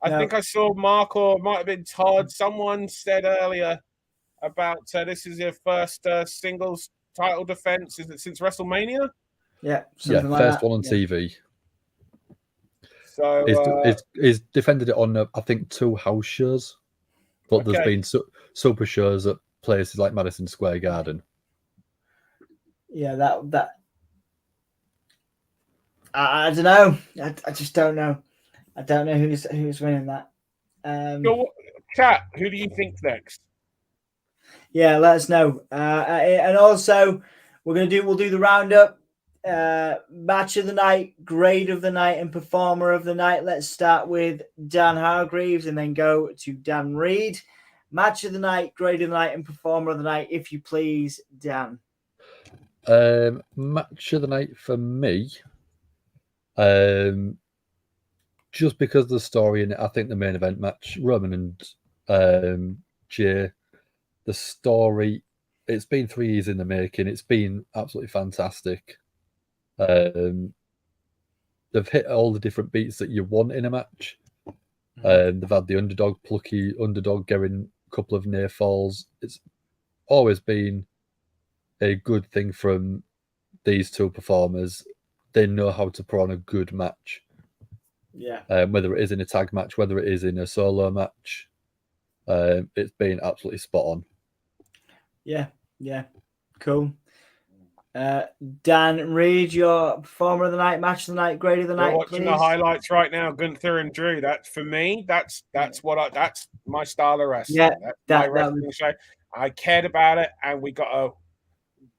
I think I saw Mark, or it might have been Todd. Someone said earlier about this is your first singles title defense. Is it since WrestleMania? Yeah, first one on TV. So he's defended it on I think 2 house shows, but there's been super shows at places like Madison Square Garden. Yeah, that I don't know. I just don't know. I don't know who's winning that. Chat, who do you think next? Yeah, let us know. And also, we'll do the roundup. Match of the night, grade of the night, and performer of the night. Let's start with Dan Hargreaves and then go to Dan Reed. Match of the night, grade of the night, and performer of the night, if you please, Dan. Match of the night for me. Just because of the story in it, I think the main event match, Roman and Jey, the story, it's been 3 years in the making. It's been absolutely fantastic. they've hit all the different beats that you want in a match. They've had the underdog, plucky underdog, getting a couple of near falls. It's always been a good thing from these two performers. They know how to put on a good match. Yeah. Whether it is in a tag match, whether it is in a solo match, it's been absolutely spot on. Yeah. Cool. Dan, read your performer of the night, match of the night, grade of the night, watching please. the highlights right now, Gunther and Drew. That's for me. That's my style of wrestling. Yeah, that's my wrestling show. I cared about it, and we got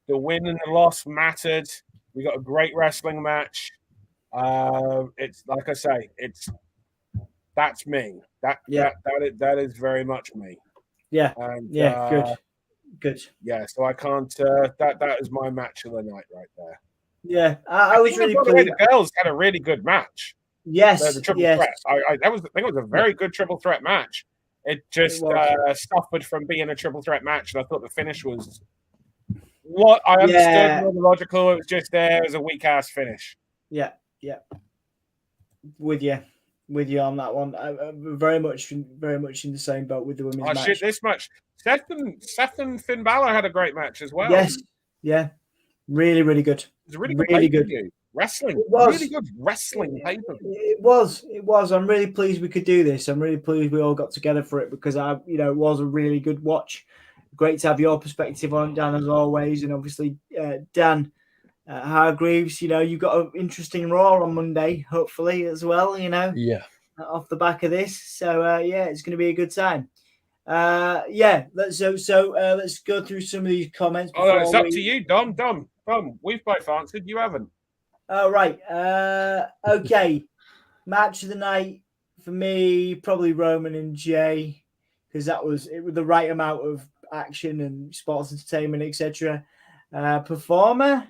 the win and the loss mattered. We got a great wrestling match. It's like I say, that's me. That is very much me. Yeah. And, good. Yeah, so I can't. That is my match of the night right there. Yeah, I was really pleased. The girls had a really good match. Yes, the triple threat. I think it was a very good triple threat match. It just suffered from being a triple threat match, and I thought the finish was what I understood more logical. It was just there as a weak ass finish. Yeah. With you on that one. I'm very much in the same boat with the women's match. Shit, this match. Seth and Finn Balor had a great match as well. Yes, yeah, really, really good. It was a really good wrestling. It was really good wrestling paper. It was. I'm really pleased we could do this. I'm really pleased we all got together for it because it was a really good watch. Great to have your perspective on it, Dan, as always, and obviously Dan Hargreaves. You've got an interesting Raw on Monday, hopefully as well. Yeah. Off the back of this, so it's going to be a good time. Let's go through some of these comments. It's up to you, Dom. We've both answered. You haven't. Oh, right. Okay. Match of the night for me, probably Roman and Jay, because it was the right amount of action and sports entertainment, etc. Performer.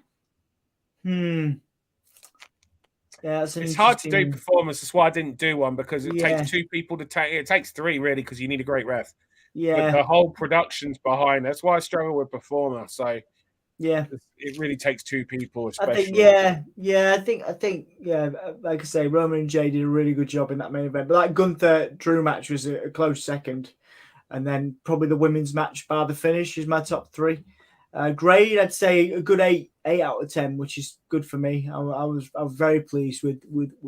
Yeah, it's hard to do performance. That's why I didn't do one, because it takes two people to take. It takes three really, because you need a great ref. Yeah, but the whole production's behind. That's why I struggle with performer. So yeah, it really takes two people, especially. I think, like I say, Roman and Jay did a really good job in that main event. But that Gunther Drew match was a close second, and then probably the women's match bar the finish is my top three. Grade, I'd say a good 8 out of 10, which is good for me. I was very pleased with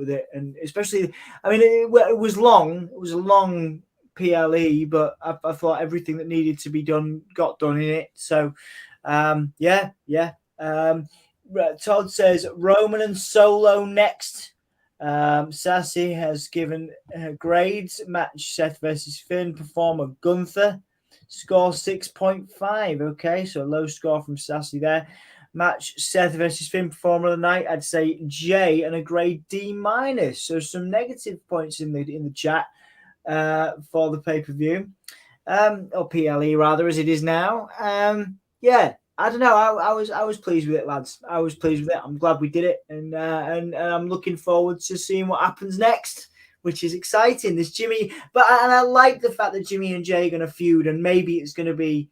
it, and especially, it was long. It was a long PLE, but I thought everything that needed to be done got done in it. So, Todd says Roman and Solo next. Sassy has given grades. Match Seth versus Finn. Performer Gunther. Score 6.5. Okay, so a low score from Sassy there. Match Seth versus Finn. Performer of the night. I'd say J and a grade D minus. So some negative points in the chat for the pay-per-view, or PLE rather, as it is now. I don't know. I was pleased with it, lads. I was pleased with it. I'm glad we did it, and I'm looking forward to seeing what happens next, which is exciting. This Jimmy, and I like the fact that Jimmy and Jay are going to feud, and maybe it's going to be,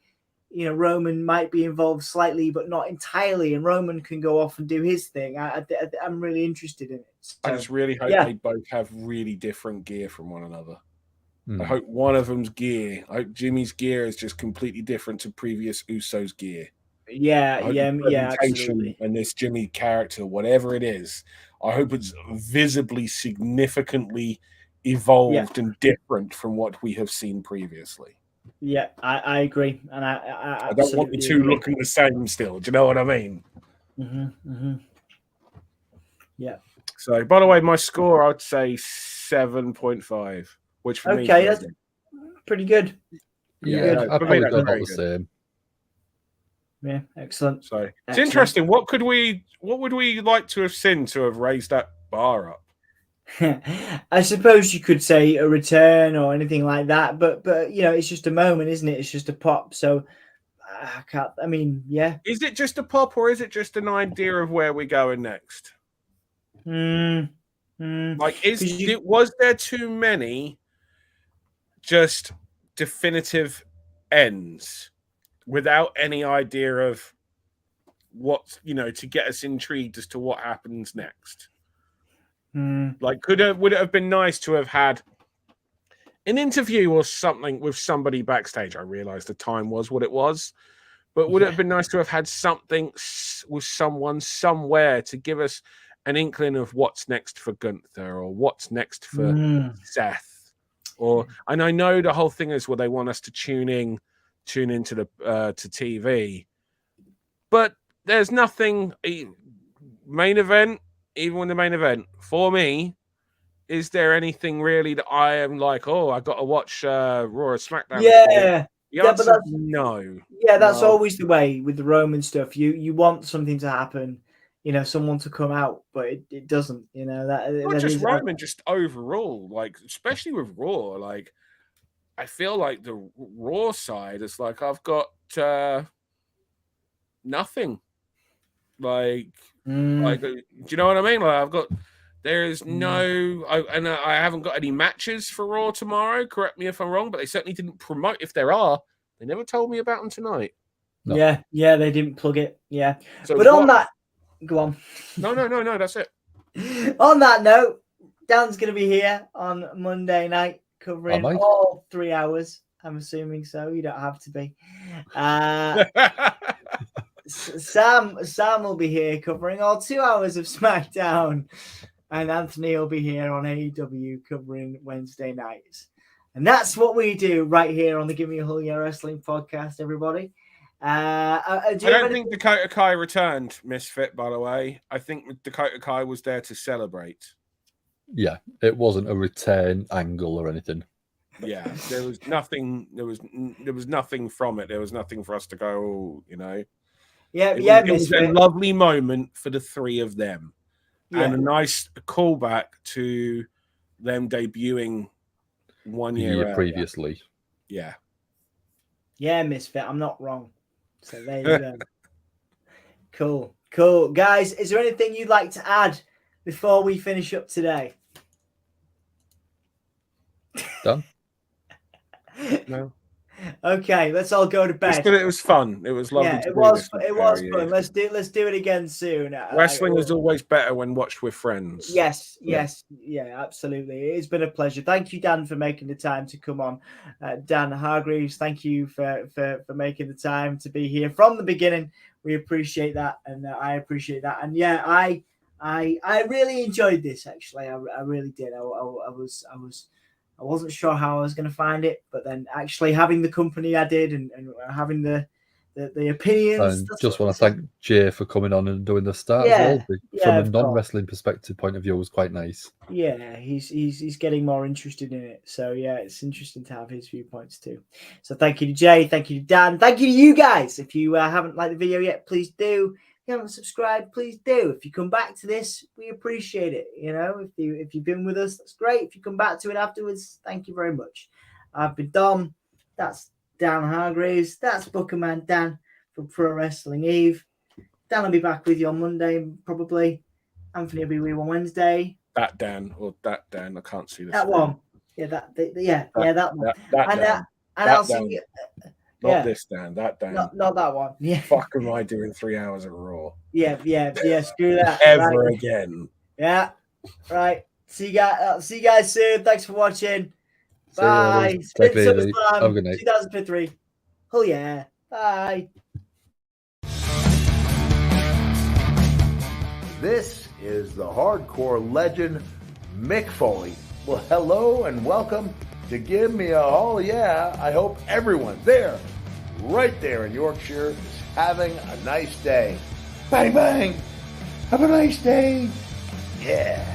Roman might be involved slightly, but not entirely, and Roman can go off and do his thing. I'm really interested in it. So, I just really hope they both have really different gear from one another. I hope one of them's gear. I hope Jimmy's gear is just completely different to previous Uso's gear. Yeah, absolutely. And this Jimmy character, whatever it is, I hope it's visibly, significantly evolved and different from what we have seen previously. Yeah, I agree, and I don't want the two looking the same still. Do you know what I mean? Yeah. So, by the way, my score, I'd say 7.5. Which for me, that's pretty good. I'd probably go about the same. Yeah, excellent. So it's interesting. What would we like to have seen to have raised that bar up? I suppose you could say a return or anything like that, but it's just a moment, isn't it? It's just a pop. So I can't. Is it just a pop, or is it just an idea of where we're going next? Was there too many just definitive ends without any idea of what, to get us intrigued as to what happens next? Like, would it have been nice to have had an interview or something with somebody backstage? I realized the time was what it was, but would it have been nice to have had something with someone somewhere to give us an inkling of what's next for Gunther or what's next for Seth? And I know the whole thing is, well, they want us to tune into the to TV, but there's nothing main event. Even when the main event for me, is there anything really that I am like, oh, I got to watch Raw or SmackDown? Yeah, but that's no. Yeah, that's always the way with the Roman stuff. You want something to happen, someone to come out, but it doesn't. Not just Roman, just overall, like especially with Raw. Like I feel like the Raw side is like I've got nothing. Like, do you know what I mean? Like I've got. There's I haven't got any matches for Raw tomorrow. Correct me if I'm wrong, but they certainly didn't promote. If there are, they never told me about them tonight. No. Yeah, they didn't plug it. Yeah, so but on that, go on. No, that's it. On that note, Dan's going to be here on Monday night covering all 3 hours. I'm assuming so. You don't have to be. Sam will be here covering all 2 hours of SmackDown. And Anthony will be here on AEW covering Wednesday nights. And that's what we do right here on the Give Me a Whole Year Wrestling podcast, everybody. I don't think Dakota Kai returned, Misfit, by the way. I think Dakota Kai was there to celebrate. Yeah, it wasn't a return angle or anything. Yeah, there was nothing from it. There was nothing for us to go, It was a lovely moment for the three of them. Yeah. And a nice callback to them debuting 1 year previously. Yeah. Yeah, Misfit. I'm not wrong. So there you go. Cool. Guys, is there anything you'd like to add before we finish up today? Done? No. Okay, let's all go to bed. It was fun. It was lovely. Yeah, it was fun. Let's do it again soon. Wrestling is always better when watched with friends. Yes, yeah, absolutely. It's been a pleasure. Thank you, Dan, for making the time to come on. Dan Hargreaves, thank you for making the time to be here from the beginning. We appreciate that, and I appreciate that. And yeah, I really enjoyed this. Actually, I really did. I wasn't sure how I was going to find it, but then actually having the company I did and having the opinions. And just want to thank Jay for coming on and doing the start as well. From a non-wrestling perspective point of view, it was quite nice. Yeah, he's getting more interested in it. So yeah, it's interesting to have his viewpoints too. So thank you to Jay, thank you to Dan, thank you to you guys. If you haven't liked the video yet, please do. If you haven't subscribed, please do. If you come back to this, we appreciate it. If you've been with us, that's great. If you come back to it afterwards, thank you very much. I've been Dom. That's Dan Hargreaves. That's Bookerman Dan from Pro Wrestling Eve. Dan will be back with you on Monday, probably. Anthony will be with you on Wednesday. That Dan. I can't see this. That one. Yeah, that one. And I'll see you. Not this Dan, that Dan. Not that one. Yeah. Fuck am I doing 3 hours of Raw? Yeah. Screw that. Ever again. Yeah. Right. See you guys soon. Thanks for watching. Bye. Spin Summerslam 2023. Oh yeah. Bye. This is the hardcore legend, Mick Foley. Well, hello and welcome to Give Me a Hall Yeah. I hope everyone there, right there in Yorkshire, is having a nice day. Bang, bang. Have a nice day. Yeah.